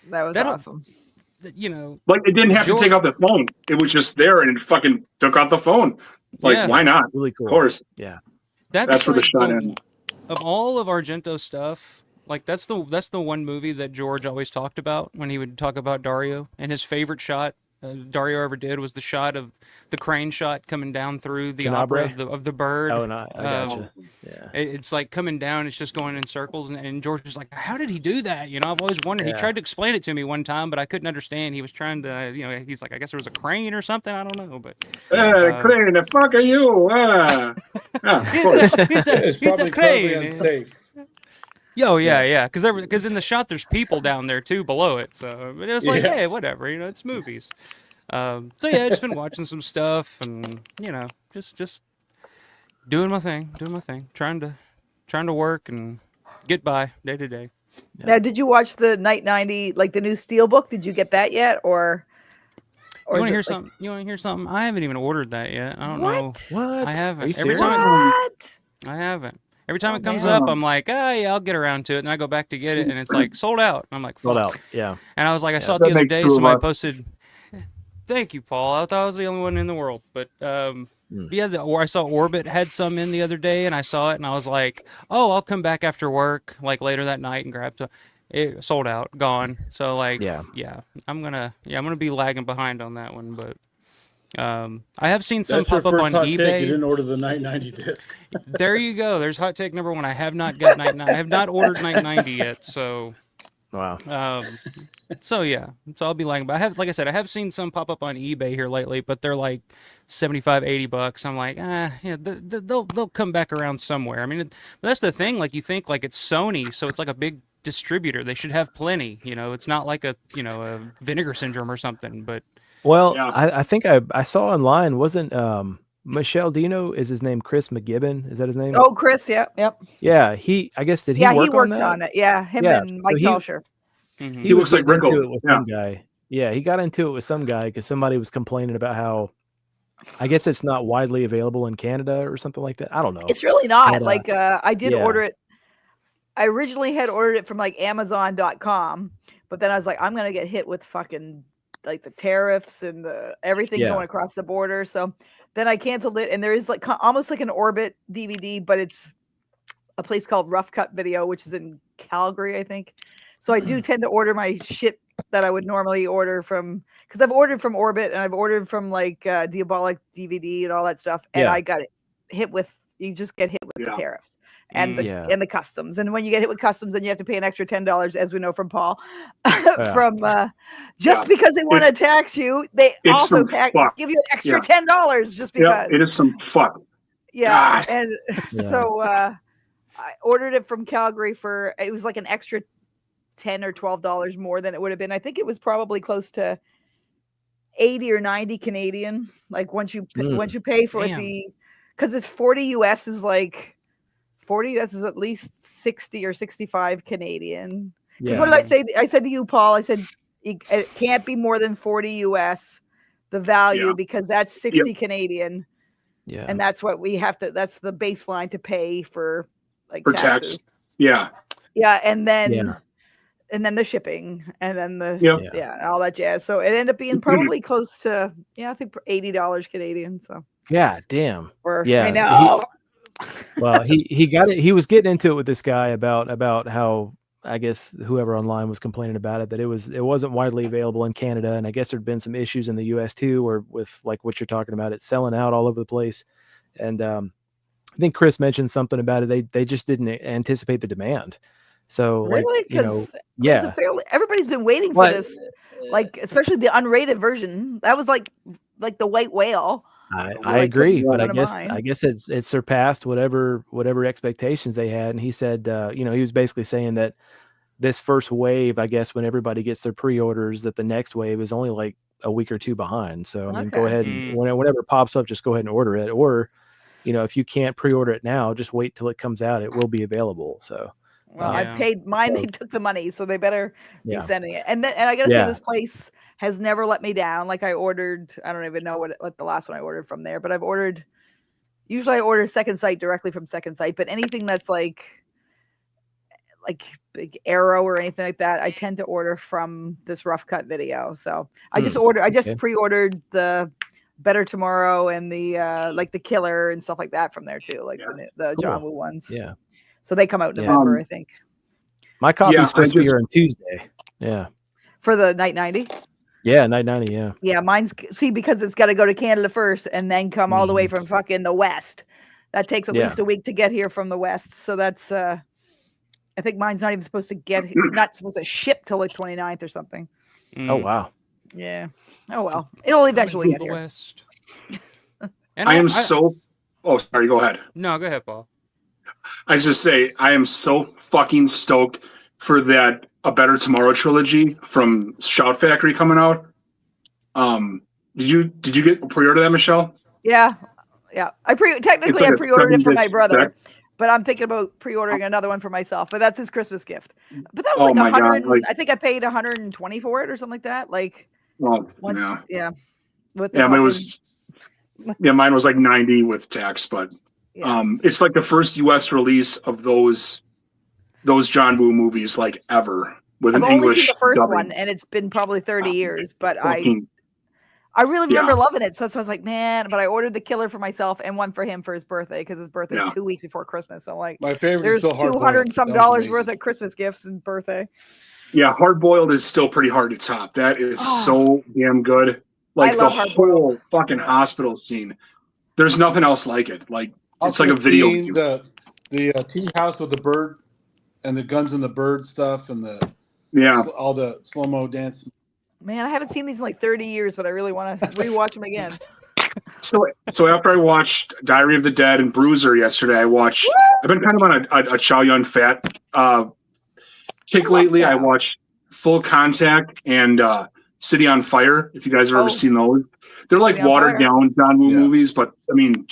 Speaker 6: That was
Speaker 3: That'll-
Speaker 6: awesome.
Speaker 5: Like it didn't have to take out the phone. It was just there and it fucking took out the phone. Like
Speaker 3: Yeah.
Speaker 5: why not?
Speaker 4: Really cool.
Speaker 5: Of course.
Speaker 4: Yeah.
Speaker 5: That's where the
Speaker 3: like
Speaker 5: shot ended.
Speaker 3: of all of Argento's stuff. Like that's the one movie that George always talked about when he would talk about Dario, and his favorite shot Dario ever did was the shot of the crane shot coming down through the opera of the bird.
Speaker 4: Oh, and I gotcha. Yeah.
Speaker 3: It's like coming down, it's just going in circles, and George was like, "How did he do that?" I've always wondered.
Speaker 4: Yeah.
Speaker 3: He tried to explain it to me one time, but I couldn't understand. He was trying to, he's like, "I guess there was a crane or something. I don't know." But
Speaker 5: Crane, the fuck are you? Yeah, of course.
Speaker 3: it's a crane.
Speaker 1: unsafe.
Speaker 3: Yeah, because in the shot there's people down there too below it, so but it was like,
Speaker 1: Yeah.
Speaker 3: hey, whatever, it's movies. So yeah, I just been watching some stuff, and just doing my thing, trying to work and get by day to day.
Speaker 6: Now, did you watch the Night 90, like the new Steelbook? Did you get that yet, or
Speaker 3: You want
Speaker 6: is
Speaker 3: to
Speaker 6: it
Speaker 3: hear
Speaker 6: like-
Speaker 3: something? You want to hear something? I haven't even ordered that yet. I don't know.
Speaker 4: What?
Speaker 3: I haven't.
Speaker 4: Are you
Speaker 3: Every
Speaker 4: serious?
Speaker 3: time
Speaker 6: What?
Speaker 3: I haven't. Every time
Speaker 6: Oh,
Speaker 3: it comes
Speaker 6: man.
Speaker 3: up, I'm like, yeah, I'll get around to it, and I go back to get it, and it's like sold out. And I'm like,
Speaker 4: Sold
Speaker 3: fuck.
Speaker 4: out. Yeah.
Speaker 3: And I was like, I saw it
Speaker 5: That
Speaker 3: the other
Speaker 5: makes
Speaker 3: day.
Speaker 5: two of
Speaker 3: Somebody
Speaker 5: us.
Speaker 3: posted. Thank you, Paul. I thought I was the only one in the world, but yeah, I saw Orbit had some in the other day, and I saw it, and I was like, oh, I'll come back after work, like later that night, and grab some. It sold out, gone. So like,
Speaker 4: Yeah.
Speaker 3: I'm gonna be lagging behind on that one, but I have seen some
Speaker 1: That's your
Speaker 3: pop up
Speaker 1: first
Speaker 3: on
Speaker 1: hot take. You
Speaker 3: eBay.
Speaker 1: didn't order the Night 90 disc.
Speaker 3: There you go. There's hot take number one. I have not got I have not ordered Night 90 yet, so.
Speaker 4: Wow.
Speaker 3: So yeah, so I'll be lying, but like I said, I have seen some pop up on eBay here lately, but they're like $75-$80. I'm like, yeah, they'll come back around somewhere. I mean, but that's the thing. Like you think like it's Sony, so it's like a big distributor. They should have plenty. It's not like a Vinegar Syndrome or something. But
Speaker 4: Well,
Speaker 5: Yeah.
Speaker 4: I think I saw online, wasn't Michelle Dino, is his name Chris McGibbon? Is that his name?
Speaker 6: Oh, Chris, yep.
Speaker 4: Yeah, I guess did he
Speaker 6: Yeah,
Speaker 4: work
Speaker 6: he worked
Speaker 4: on that?
Speaker 6: on it. Yeah, him
Speaker 4: Yeah,
Speaker 6: and
Speaker 4: so
Speaker 6: Mike
Speaker 4: he-
Speaker 6: Telscher.
Speaker 3: mhm.
Speaker 5: He looks like
Speaker 4: getting into
Speaker 5: Rickles,
Speaker 4: it with
Speaker 5: yeah.
Speaker 4: some guy. Yeah, he got into it with some guy because somebody was complaining about how I guess it's not widely available in Canada or something like that. I don't know.
Speaker 6: It's really not.
Speaker 4: But,
Speaker 6: Like I did
Speaker 4: yeah.
Speaker 6: order it. I originally had ordered it from like Amazon.com, but then I was like, I'm gonna get hit with fucking like the tariffs and the everything
Speaker 4: Yeah.
Speaker 6: going across the border. So then I canceled it, and there is like almost like an Orbit DVD, but it's a place called Rough Cut Video, which is in Calgary, I think. So I do tend to order my shit that I would normally order from, because I've ordered from Orbit and I've ordered from like Diabolic DVD and all that stuff, and
Speaker 4: Yeah.
Speaker 6: I got hit with. You just get hit with
Speaker 5: Yeah.
Speaker 6: the tariffs and the
Speaker 4: Yeah.
Speaker 6: and the customs, and when you get hit with customs, then you have to pay an extra $10, as we know from Paul, from just
Speaker 5: Yeah.
Speaker 6: because they want to tax you, they
Speaker 5: It's
Speaker 6: also
Speaker 5: some fuck.
Speaker 6: give you an extra
Speaker 5: Yeah.
Speaker 6: $10 just because.
Speaker 5: Yeah, it is some fuck.
Speaker 6: Yeah,
Speaker 5: God.
Speaker 6: and
Speaker 4: Yeah.
Speaker 6: so I ordered it from Calgary it was like an extra $10 or $12 more than it would have been. I think it was probably close to 80 or 90 Canadian. Like once you pay for
Speaker 3: Damn.
Speaker 6: because it's 40 US is like 40 US is at least 60 or 65 Canadian. Because what did I say? I said to you, Paul, I said it can't be more than 40 US the value because that's 60 Canadian.
Speaker 4: Yeah.
Speaker 6: And that's what we have to, that's the baseline to pay for like
Speaker 5: For
Speaker 6: taxes.
Speaker 5: tax. Yeah.
Speaker 6: Yeah. And then the shipping and then all that jazz. So it ended up being probably close to, I think $80 Canadian. So
Speaker 4: yeah, damn.
Speaker 6: I know.
Speaker 4: Well, he got it. He was getting into it with this guy about how, I guess whoever online was complaining about it, that it wasn't widely available in Canada, and I guess there'd been some issues in the US too, or with like what you're talking about, it's selling out all over the place. And I think Chris mentioned something about it. They just didn't anticipate the demand. So
Speaker 6: really, because everybody's been waiting for this, like especially the unrated version. That was like the white whale.
Speaker 4: I agree, but I guess it surpassed whatever expectations they had. And he said, he was basically saying that this first wave, I guess, when everybody gets their pre-orders, that the next wave is only like a week or two behind. So I mean, go ahead and whenever it pops up, just go ahead and order it. Or, if you can't pre-order it now, just wait till it comes out. It will be available. So.
Speaker 6: Well, I paid mine. They took the money, so they better be sending it. And I gotta say, this place has never let me down. Like I ordered, I don't even know what the last one I ordered from there, but usually I order Second Sight directly from Second Sight, but anything that's like Big Arrow or anything like that, I tend to order from this Rough Cut Video. So I just pre-ordered the Better Tomorrow and the like the Killer and stuff like that from there too, like the John Woo ones.
Speaker 4: Yeah.
Speaker 6: So they come out in November, I think.
Speaker 4: My copy's supposed to be here on Tuesday. Yeah.
Speaker 6: For the Night 90?
Speaker 4: Yeah, Night 90, yeah.
Speaker 6: Yeah, mine's, because it's got to go to Canada first and then come all the way from fucking the West. That takes at least a week to get here from the West. So that's, I think mine's not even supposed to ship till the 29th or something.
Speaker 4: Oh, wow.
Speaker 6: Yeah. Oh, well. It'll eventually get here.
Speaker 3: West.
Speaker 5: Oh, sorry, go ahead.
Speaker 3: No, go ahead, Paul.
Speaker 5: I just say I am so fucking stoked for that A Better Tomorrow trilogy from Shout Factory coming out. Did you get pre-order that, Michelle?
Speaker 6: Yeah. I pre-ordered it for my brother, but I'm thinking about pre-ordering another one for myself. But that's his Christmas gift. But that was like $100. I think I paid $120 for it or something like that. Like, mine
Speaker 5: was like 90 with tax, but. It's like the first U.S. release of those John Woo movies like ever with an English. I've only seen the first one,
Speaker 6: and it's been probably 30 years. But I really remember loving it. So I was like, man. But I ordered the Killer for myself and one for him for his birthday because his birthday is 2 weeks before Christmas. So I'm like,
Speaker 1: my favorite.
Speaker 6: There's $200 and some dollars worth of Christmas gifts and birthday.
Speaker 5: Yeah, Hard Boiled is still pretty hard to top. That is so damn good. Like the whole fucking hospital scene. There's nothing else like it. Like. It's like a video.
Speaker 1: The tea house with the bird and the guns and the bird stuff and all the slow-mo dance.
Speaker 6: Man, I haven't seen these in like 30 years, but I really want to rewatch them again.
Speaker 5: So after I watched Diary of the Dead and Bruiser yesterday, I've been kind of on a Chow Yun Fat kick lately. I watched Full Contact and City on Fire. If you guys have ever seen those, they're like watered down John Woo movies, but I mean,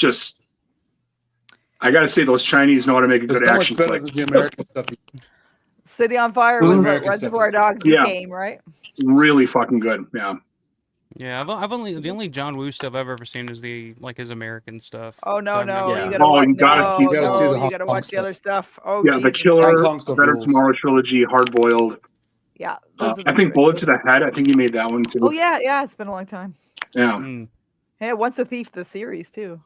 Speaker 5: I gotta say, those Chinese know how to make a good action flick.
Speaker 1: The American stuff.
Speaker 6: City on Fire was what Reservoir Dogs became, right?
Speaker 5: Really fucking good. Yeah.
Speaker 3: Yeah, the only John Woo stuff I've ever seen is his American stuff.
Speaker 6: Oh no,
Speaker 5: you
Speaker 6: gotta watch the other stuff. Oh
Speaker 5: yeah, The Killer, Better Tomorrow trilogy, Hard Boiled.
Speaker 6: Yeah,
Speaker 5: I think Bullet to the Head. I think he made that one too.
Speaker 6: Oh yeah, it's been a long time.
Speaker 5: Yeah.
Speaker 6: Yeah, Once a Thief, the series too.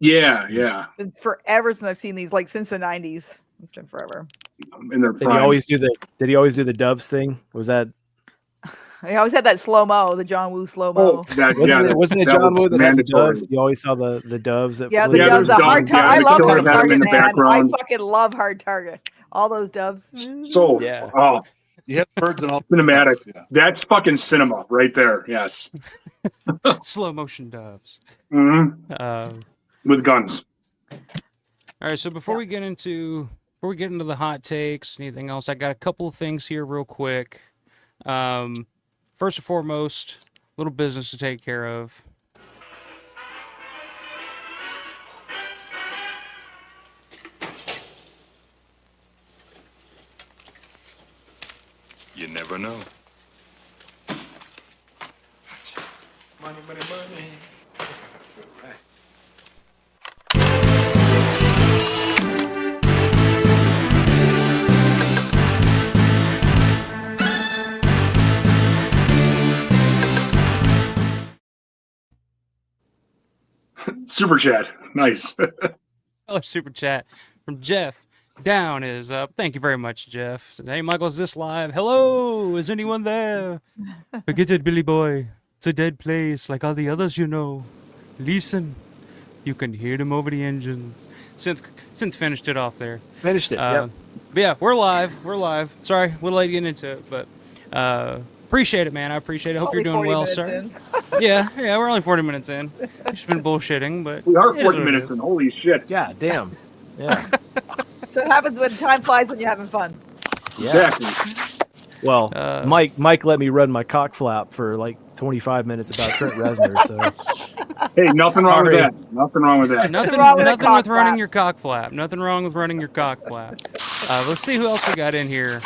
Speaker 5: Yeah.
Speaker 6: It's been forever since I've seen these, like since the 90s. It's been forever.
Speaker 5: In their
Speaker 4: prime. Did he always do the doves thing? Was that?
Speaker 6: I always had that slow-mo, the John Woo slow-mo.
Speaker 4: Wasn't it John Woo that had the doves? You always saw the doves that flew.
Speaker 6: The doves. I love Hard Target, man. I fucking love Hard Target. All those doves.
Speaker 5: So,
Speaker 1: you have birds and all.
Speaker 5: Cinematic. Yeah. That's fucking cinema right there. Yes.
Speaker 3: Slow motion doves.
Speaker 5: Mm-hmm. With guns.
Speaker 3: All right. So before we get into before we get into the hot takes, anything else, I got a couple of things here real quick. First and foremost, little business to take care of.
Speaker 2: You never know.
Speaker 7: Money, money, money.
Speaker 5: Super chat. Nice.
Speaker 3: $1 super chat from Jeff. Down is up. Thank you very much, Jeff. Said, hey, Michael, is this live? Hello, is anyone there? Forget it, Billy boy. It's a dead place, like all the others, you know. Listen, you can hear them over the engines. Since finished it off there.
Speaker 4: Finished it. Yep.
Speaker 3: But yeah, we're live. We're live. Sorry, a little late getting into it, but appreciate it, man. I appreciate it. Hope you're doing well, sir. Yeah, we're only 40 minutes in. We've just been bullshitting, but
Speaker 5: We are
Speaker 3: it is
Speaker 5: 40
Speaker 3: what it
Speaker 5: minutes
Speaker 3: is.
Speaker 5: in. Holy shit.
Speaker 4: Yeah. Damn. Yeah.
Speaker 6: So it happens when time flies when you're having fun.
Speaker 4: Yeah.
Speaker 5: Exactly.
Speaker 4: Well,
Speaker 3: Uh,
Speaker 4: Mike let me run my cock flap for like 25 minutes about Trent Reznor. So
Speaker 5: Hey, nothing wrong with
Speaker 4: Sorry.
Speaker 5: that. Nothing wrong with that.
Speaker 3: Nothing,
Speaker 6: wrong with a
Speaker 3: nothing
Speaker 6: cock
Speaker 3: with running
Speaker 6: flap.
Speaker 3: your cock flap. Nothing wrong with running your cock flap. Let's see who else we got in here.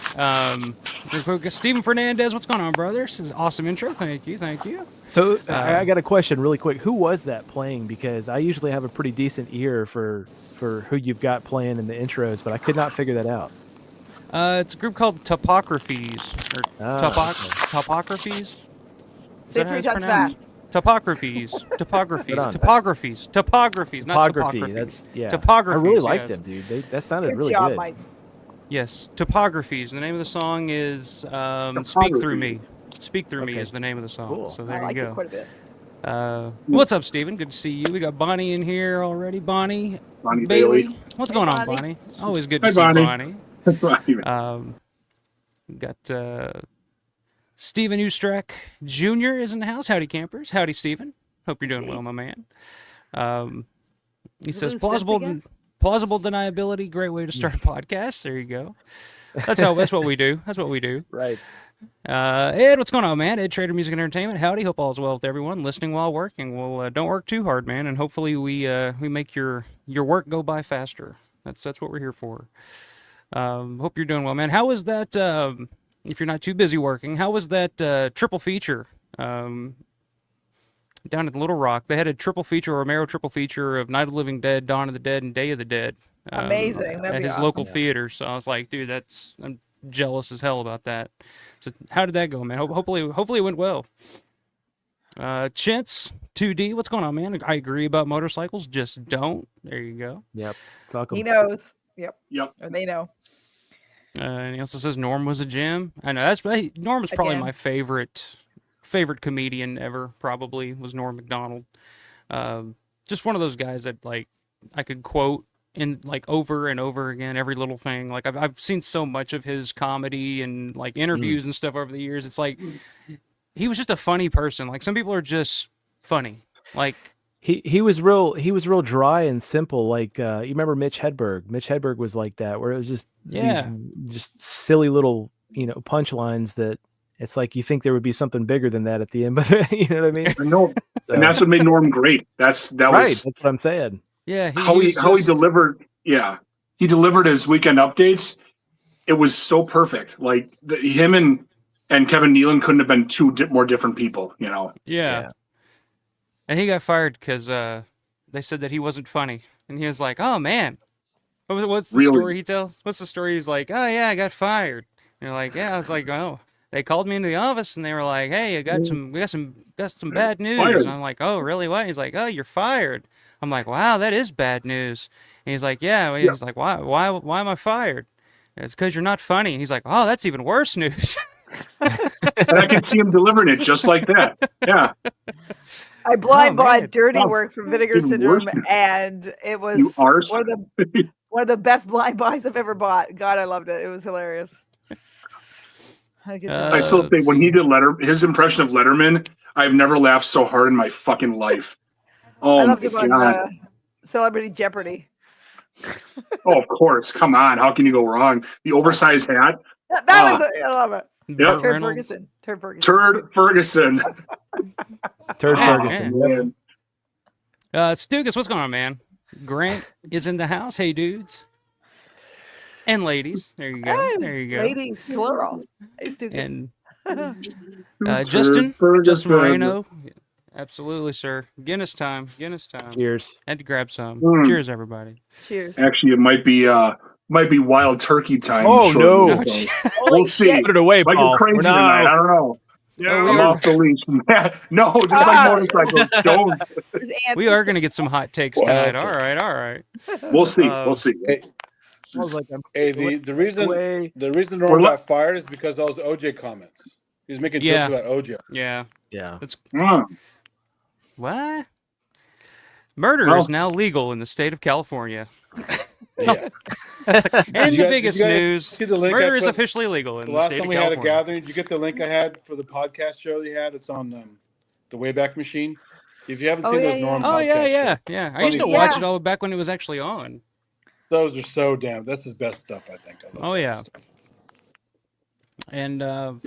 Speaker 3: Real quick, Steven Fernandez, what's going on, brother? This is an awesome intro. Thank you.
Speaker 4: So I got a question really quick. Who was that playing? Because I usually have a pretty decent ear for who you've got playing in the intros, but I could not figure that out.
Speaker 3: It's a group called Topographies. Or
Speaker 4: Ah,
Speaker 3: Topographies? Is
Speaker 6: Say
Speaker 3: that how
Speaker 6: 3
Speaker 3: it's
Speaker 6: times
Speaker 3: pronounced?
Speaker 6: fast.
Speaker 3: Topographies.
Speaker 4: Right on.
Speaker 3: Topographies, not
Speaker 4: Topography.
Speaker 3: topography.
Speaker 4: That's yeah.
Speaker 3: Topographies,
Speaker 4: I really liked
Speaker 3: yes.
Speaker 4: them, dude. That sounded
Speaker 6: Good
Speaker 4: really
Speaker 6: job,
Speaker 4: good.
Speaker 6: Mike.
Speaker 3: Yes, Topographies. The name of the song is Speak Through Me. Speak Through Me
Speaker 4: Okay.
Speaker 3: is the name of the song.
Speaker 4: Cool.
Speaker 3: So
Speaker 6: I
Speaker 3: there
Speaker 6: like
Speaker 3: you
Speaker 6: it
Speaker 3: go.
Speaker 6: quite a bit.
Speaker 3: What's up, Steven? Good to see you. We got Bonnie in here already. Bonnie
Speaker 5: Bonnie
Speaker 3: Bailey.
Speaker 5: Bailey.
Speaker 3: What's going on,
Speaker 6: Bonnie.
Speaker 3: Bonnie? Always good to
Speaker 5: Hi,
Speaker 3: see
Speaker 5: Bonnie.
Speaker 3: Bonnie. Got Steven Ustrek Jr. is in the house. Howdy, campers. Howdy, Steven. Hope you're doing well, my man. He says
Speaker 6: lose
Speaker 3: plausible
Speaker 6: again?
Speaker 3: deniability. Great way to start a podcast. There you go. That's what we do. That's what we do.
Speaker 4: Right.
Speaker 3: Ed, what's going on, man? Ed, Trader Music and Entertainment. Howdy. Hope all is well with everyone listening while working. Well, don't work too hard, man, and hopefully we make your work go by faster. That's what we're here for. Hope you're doing well, man. How was that? If you're not too busy working, how was that triple feature? Down at Little Rock, they had a triple feature, Romero triple feature of Night of the Living Dead, Dawn of the Dead, and Day of the Dead.
Speaker 6: Amazing. That'd
Speaker 3: At
Speaker 6: be
Speaker 3: his
Speaker 6: awesome.
Speaker 3: local theater. So I was like, dude, I'm jealous as hell about that. So how did that go, man? Hopefully it went well. Chintz 2D, what's going on, man? I agree about motorcycles, just don't. There you go.
Speaker 4: Yep. Fuck 'em.
Speaker 6: He knows. Yep.
Speaker 5: Yep.
Speaker 6: Or they know.
Speaker 3: And he also says Norm was a gem. I know Norm is probably
Speaker 6: Again.
Speaker 3: my favorite comedian ever. Probably was Norm Macdonald. Just one of those guys that like I could quote in like over and over again every little thing. Like I've seen so much of his comedy and like interviews and stuff over the years. It's like he was just a funny person. Like some people are just funny. Like
Speaker 4: He was real dry and simple. Like you remember Mitch Hedberg? Mitch Hedberg was like that, where it was just
Speaker 3: Yeah.
Speaker 4: these just silly little punchlines that it's like you think there would be something bigger than that at the end, but you know what I mean?
Speaker 5: I know.
Speaker 4: So,
Speaker 5: And that's what made Norm great. That
Speaker 4: right.
Speaker 5: was
Speaker 4: That's what I'm saying.
Speaker 3: yeah,
Speaker 5: how he delivered. Yeah, he delivered his weekend updates. It was so perfect. Like him and Kevin Nealon couldn't have been two more different people. You know.
Speaker 3: Yeah. And he got fired because they said that he wasn't funny. And he was like, oh, man. What's the
Speaker 5: Really?
Speaker 3: story he tells? What's the story? He's like, oh, yeah, I got fired. And they're like, yeah. I was like, oh. They called me into the office and they were like, hey, we got some bad news.
Speaker 5: Fired.
Speaker 3: And I'm like, oh, really? What? He's like, oh, you're fired. I'm like, wow, that is bad news. And he's like, yeah. He's like, why am I fired? It's because you're not funny. He's like, oh, that's even worse news.
Speaker 5: And I could see him delivering it just like that. Yeah.
Speaker 6: I blind
Speaker 3: man.
Speaker 6: bought Dirty
Speaker 5: Oh,
Speaker 6: Work from Vinegar
Speaker 5: even
Speaker 6: Syndrome,
Speaker 5: worse.
Speaker 6: and it was
Speaker 5: You arse.
Speaker 6: one of the best blind buys I've ever bought. God, I loved it. It was hilarious. Had a good time.
Speaker 5: I still
Speaker 3: let's
Speaker 5: think when
Speaker 3: see.
Speaker 5: he did his impression of Letterman, I've never laughed so hard in my fucking life.
Speaker 6: I
Speaker 5: Oh
Speaker 6: loved
Speaker 5: my
Speaker 6: him on
Speaker 5: god!
Speaker 6: Celebrity Jeopardy.
Speaker 5: Oh, of course. Come on. How can you go wrong? The oversized hat.
Speaker 6: That was I love it.
Speaker 5: Yep.
Speaker 3: Burt
Speaker 6: Turd
Speaker 3: Reynolds.
Speaker 6: Ferguson. Turd Ferguson.
Speaker 5: Turd Ferguson.
Speaker 4: Turd
Speaker 5: Oh,
Speaker 4: Ferguson. Yep.
Speaker 5: man.
Speaker 3: Stugas, what's going on, man? Grant is in the house. Hey, dudes. And ladies. There you go.
Speaker 6: Hey,
Speaker 3: There you go.
Speaker 6: ladies, plural. Hey, Stukas.
Speaker 3: And
Speaker 5: Turd
Speaker 3: Justin
Speaker 5: Ferguson.
Speaker 3: Moreno. Absolutely, sir. Guinness time. Guinness time.
Speaker 4: Cheers.
Speaker 3: Had to grab some.
Speaker 5: Mm.
Speaker 3: Cheers, everybody.
Speaker 6: Cheers.
Speaker 5: Actually, it might be wild turkey time.
Speaker 4: Oh,
Speaker 5: shortly,
Speaker 4: no.
Speaker 5: so
Speaker 6: Holy
Speaker 5: we'll see.
Speaker 6: shit.
Speaker 4: Put it away,
Speaker 5: Might get
Speaker 4: Paul.
Speaker 5: crazy tonight. I don't know.
Speaker 3: Oh,
Speaker 5: I'm off the leash. No, just like motorcycles. Don't.
Speaker 6: There's Anthony.
Speaker 3: We are going to get some hot takes tonight. All right, all right.
Speaker 5: We'll see. We'll see.
Speaker 1: Hey,
Speaker 4: I was like,
Speaker 1: hey, the reason
Speaker 4: away.
Speaker 1: Norm got fired is because of those OJ comments. He was making
Speaker 3: Yeah.
Speaker 1: jokes about OJ.
Speaker 3: Yeah.
Speaker 4: Yeah.
Speaker 3: That's
Speaker 5: Mm.
Speaker 3: what? Murder
Speaker 5: Well-
Speaker 3: is now legal in the state of California.
Speaker 1: Yeah.
Speaker 3: And
Speaker 1: Did
Speaker 3: the
Speaker 1: you guys-
Speaker 3: biggest
Speaker 1: did you guys
Speaker 3: news:
Speaker 1: see the link I
Speaker 3: murder is
Speaker 1: put-
Speaker 3: officially legal in
Speaker 1: The
Speaker 3: the
Speaker 1: last
Speaker 3: state
Speaker 1: time
Speaker 3: of
Speaker 1: we had a
Speaker 3: California.
Speaker 1: gathering, did you get the link I had for the podcast show you had? It's on the Wayback Machine. If you haven't
Speaker 6: Oh,
Speaker 1: seen
Speaker 6: yeah,
Speaker 1: those
Speaker 6: yeah.
Speaker 1: Norm
Speaker 3: Oh
Speaker 1: podcast
Speaker 3: yeah.
Speaker 1: shows,
Speaker 3: I used to
Speaker 1: Funny
Speaker 3: watch
Speaker 6: stuff.
Speaker 3: it all back when it was actually on.
Speaker 1: those are so damn. That's his best stuff, I think. I love
Speaker 3: Oh,
Speaker 1: that
Speaker 3: yeah.
Speaker 1: stuff.
Speaker 3: And all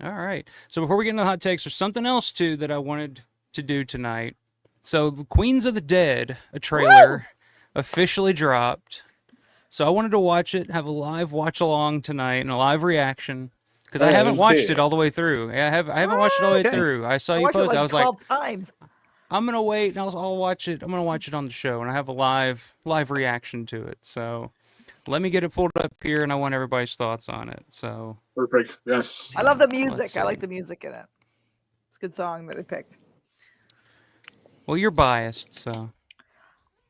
Speaker 3: right. So before we get into the hot takes, there's something else too that I wanted to do tonight. So the Queens of the Dead, a trailer, officially dropped. So I wanted to watch it, have a live watch along tonight, and a live reaction because
Speaker 1: Oh,
Speaker 3: I
Speaker 1: yeah, I
Speaker 3: haven't
Speaker 1: didn't
Speaker 3: watched
Speaker 1: see
Speaker 3: it
Speaker 1: it.
Speaker 3: all the way through. I haven't watched it all the way
Speaker 4: Okay.
Speaker 3: through. I saw
Speaker 6: I
Speaker 3: you
Speaker 6: watched it
Speaker 3: post.
Speaker 6: like
Speaker 3: I was like,
Speaker 6: 12 times.
Speaker 3: I'm gonna wait and I'll watch it. I'm gonna watch it on the show, and I have a live reaction to it. So let me get it pulled up here, and I want everybody's thoughts on it. So
Speaker 5: Perfect. Yes.
Speaker 6: I love the
Speaker 3: Let's
Speaker 6: music.
Speaker 3: see.
Speaker 6: I like the music in it. It's a good song that they picked.
Speaker 3: well, you're biased, so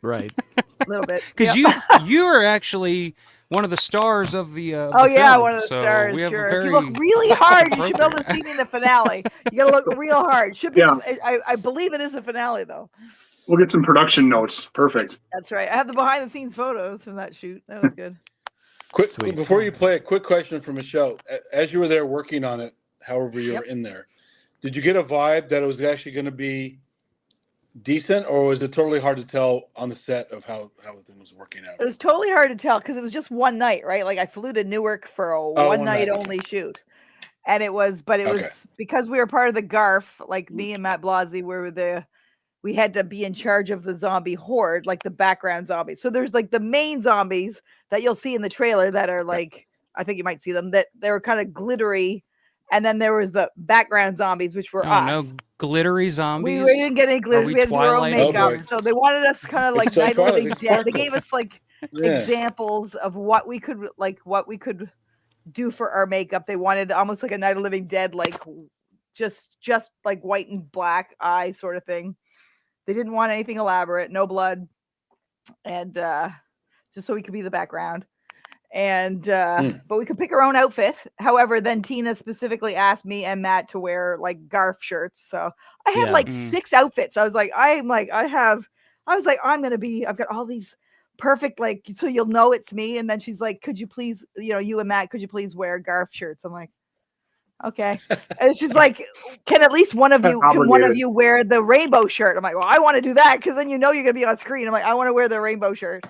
Speaker 4: Right.
Speaker 6: A little bit.
Speaker 3: because
Speaker 6: Yep.
Speaker 3: you are actually one of the stars of the.
Speaker 6: Oh
Speaker 3: the
Speaker 6: yeah,
Speaker 3: film,
Speaker 6: one of the
Speaker 3: so
Speaker 6: stars.
Speaker 3: we have a
Speaker 6: Sure. If
Speaker 3: very
Speaker 6: you look really hard, you should be able to
Speaker 3: appropriate-
Speaker 6: see me in the finale. You gotta look real hard. Should be.
Speaker 5: Yeah.
Speaker 6: I believe it is the finale though.
Speaker 5: We'll get some production notes. Perfect.
Speaker 6: That's right. I have the behind the scenes photos from that shoot. That was good.
Speaker 1: Quick,
Speaker 4: Sweet.
Speaker 1: before you play it, quick question for Michelle. As you were there working on it, however you
Speaker 6: Yep.
Speaker 1: were in there, did you get a vibe that it was actually going to be decent, or was it totally hard to tell on the set of how the thing was working out?
Speaker 6: It was totally hard to tell because it was just one night, right? Like I flew to Newark for a one
Speaker 1: one
Speaker 6: night
Speaker 1: night, okay.
Speaker 6: only shoot. And it was
Speaker 1: Okay.
Speaker 6: because we were part of the GARF, like me and Matt Blasi we had to be in charge of the zombie horde, like the background zombies. So there's like the main zombies that you'll see in the trailer that are like, I think you might see them, that they were kind of glittery. And then there was the background zombies, which were
Speaker 3: Oh
Speaker 6: us.
Speaker 3: no, glittery zombies.
Speaker 6: We didn't get any glitters.
Speaker 3: we
Speaker 6: We had to do our own
Speaker 3: Twilight?
Speaker 1: Oh,
Speaker 6: makeup.
Speaker 1: boy.
Speaker 6: So they wanted us kind of like
Speaker 1: It's like
Speaker 6: Night of the
Speaker 1: Twilight,
Speaker 6: Living
Speaker 1: it's
Speaker 6: Dead. They
Speaker 1: sparkles.
Speaker 6: gave us like
Speaker 1: Yeah.
Speaker 6: examples of what we could do for our makeup. They wanted almost like a Night of the Living Dead, like just like white and black eyes sort of thing. They didn't want anything elaborate, no blood, and just so we could be the background. And but we could pick our own outfit. However, then Tina specifically asked me and Matt to wear like Garf shirts. So I had
Speaker 4: Yeah.
Speaker 6: like
Speaker 3: Mm.
Speaker 6: 6 outfits. I was like, I've got all these perfect, like, so you'll know it's me. And then she's like, could you please, you and Matt, could you please wear Garf shirts? I'm like, okay. And she's like, can at least one of
Speaker 5: Obligated.
Speaker 6: you wear the rainbow shirt? I'm like, well, I want to do that because then you're gonna be on screen. I'm like, I want to wear the rainbow shirt.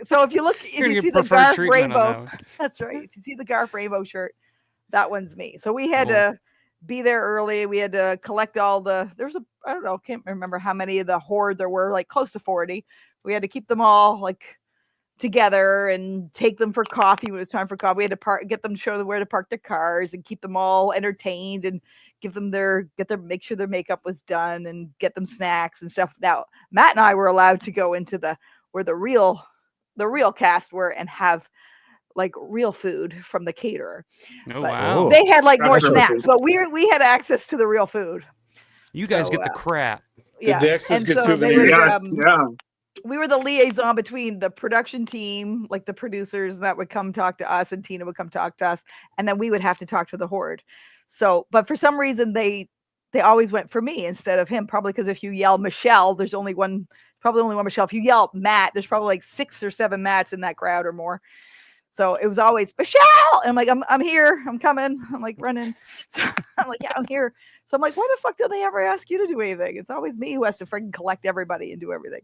Speaker 6: So if you look, if
Speaker 3: You're gonna
Speaker 6: you see
Speaker 3: get
Speaker 6: the
Speaker 3: preferred
Speaker 6: Garf
Speaker 3: treatment on
Speaker 6: rainbow,
Speaker 3: that one.
Speaker 6: that's right. If you see the Garf rainbow shirt, that one's me. So we had
Speaker 3: Cool.
Speaker 6: to be there early. We had to collect all I don't know, can't remember how many of the horde there were, like close to 40. We had to keep them all like together and take them for coffee when it was time for coffee. We had to get them, show them where to park their cars and keep them all entertained and give them make sure their makeup was done and get them snacks and stuff. Now, Matt and I were allowed to go into where the real cast were and have like real food from the caterer.
Speaker 3: Oh
Speaker 6: But
Speaker 3: wow!
Speaker 6: They had like more
Speaker 5: That's
Speaker 6: snacks,
Speaker 5: perfect.
Speaker 6: but we had access to the real food.
Speaker 3: You guys
Speaker 6: so,
Speaker 3: get the crap.
Speaker 6: Yeah.
Speaker 1: the extras
Speaker 6: And
Speaker 1: get
Speaker 6: so they
Speaker 1: souvenirs?
Speaker 6: would,
Speaker 5: Yeah.
Speaker 6: we were the liaison between the production team, like the producers that would come talk to us, and Tina would come talk to us, and then we would have to talk to the horde. So, but for some reason they always went for me instead of him, probably because if you yell Michelle, there's only one Michelle. If you yell Matt, there's probably like 6 or 7 Matts in that crowd or more. So it was always Michelle. And I'm like, I'm here. I'm coming. I'm like running. So I'm like, yeah, I'm here. So I'm like, why the fuck do they ever ask you to do anything? It's always me who has to freaking collect everybody and do everything.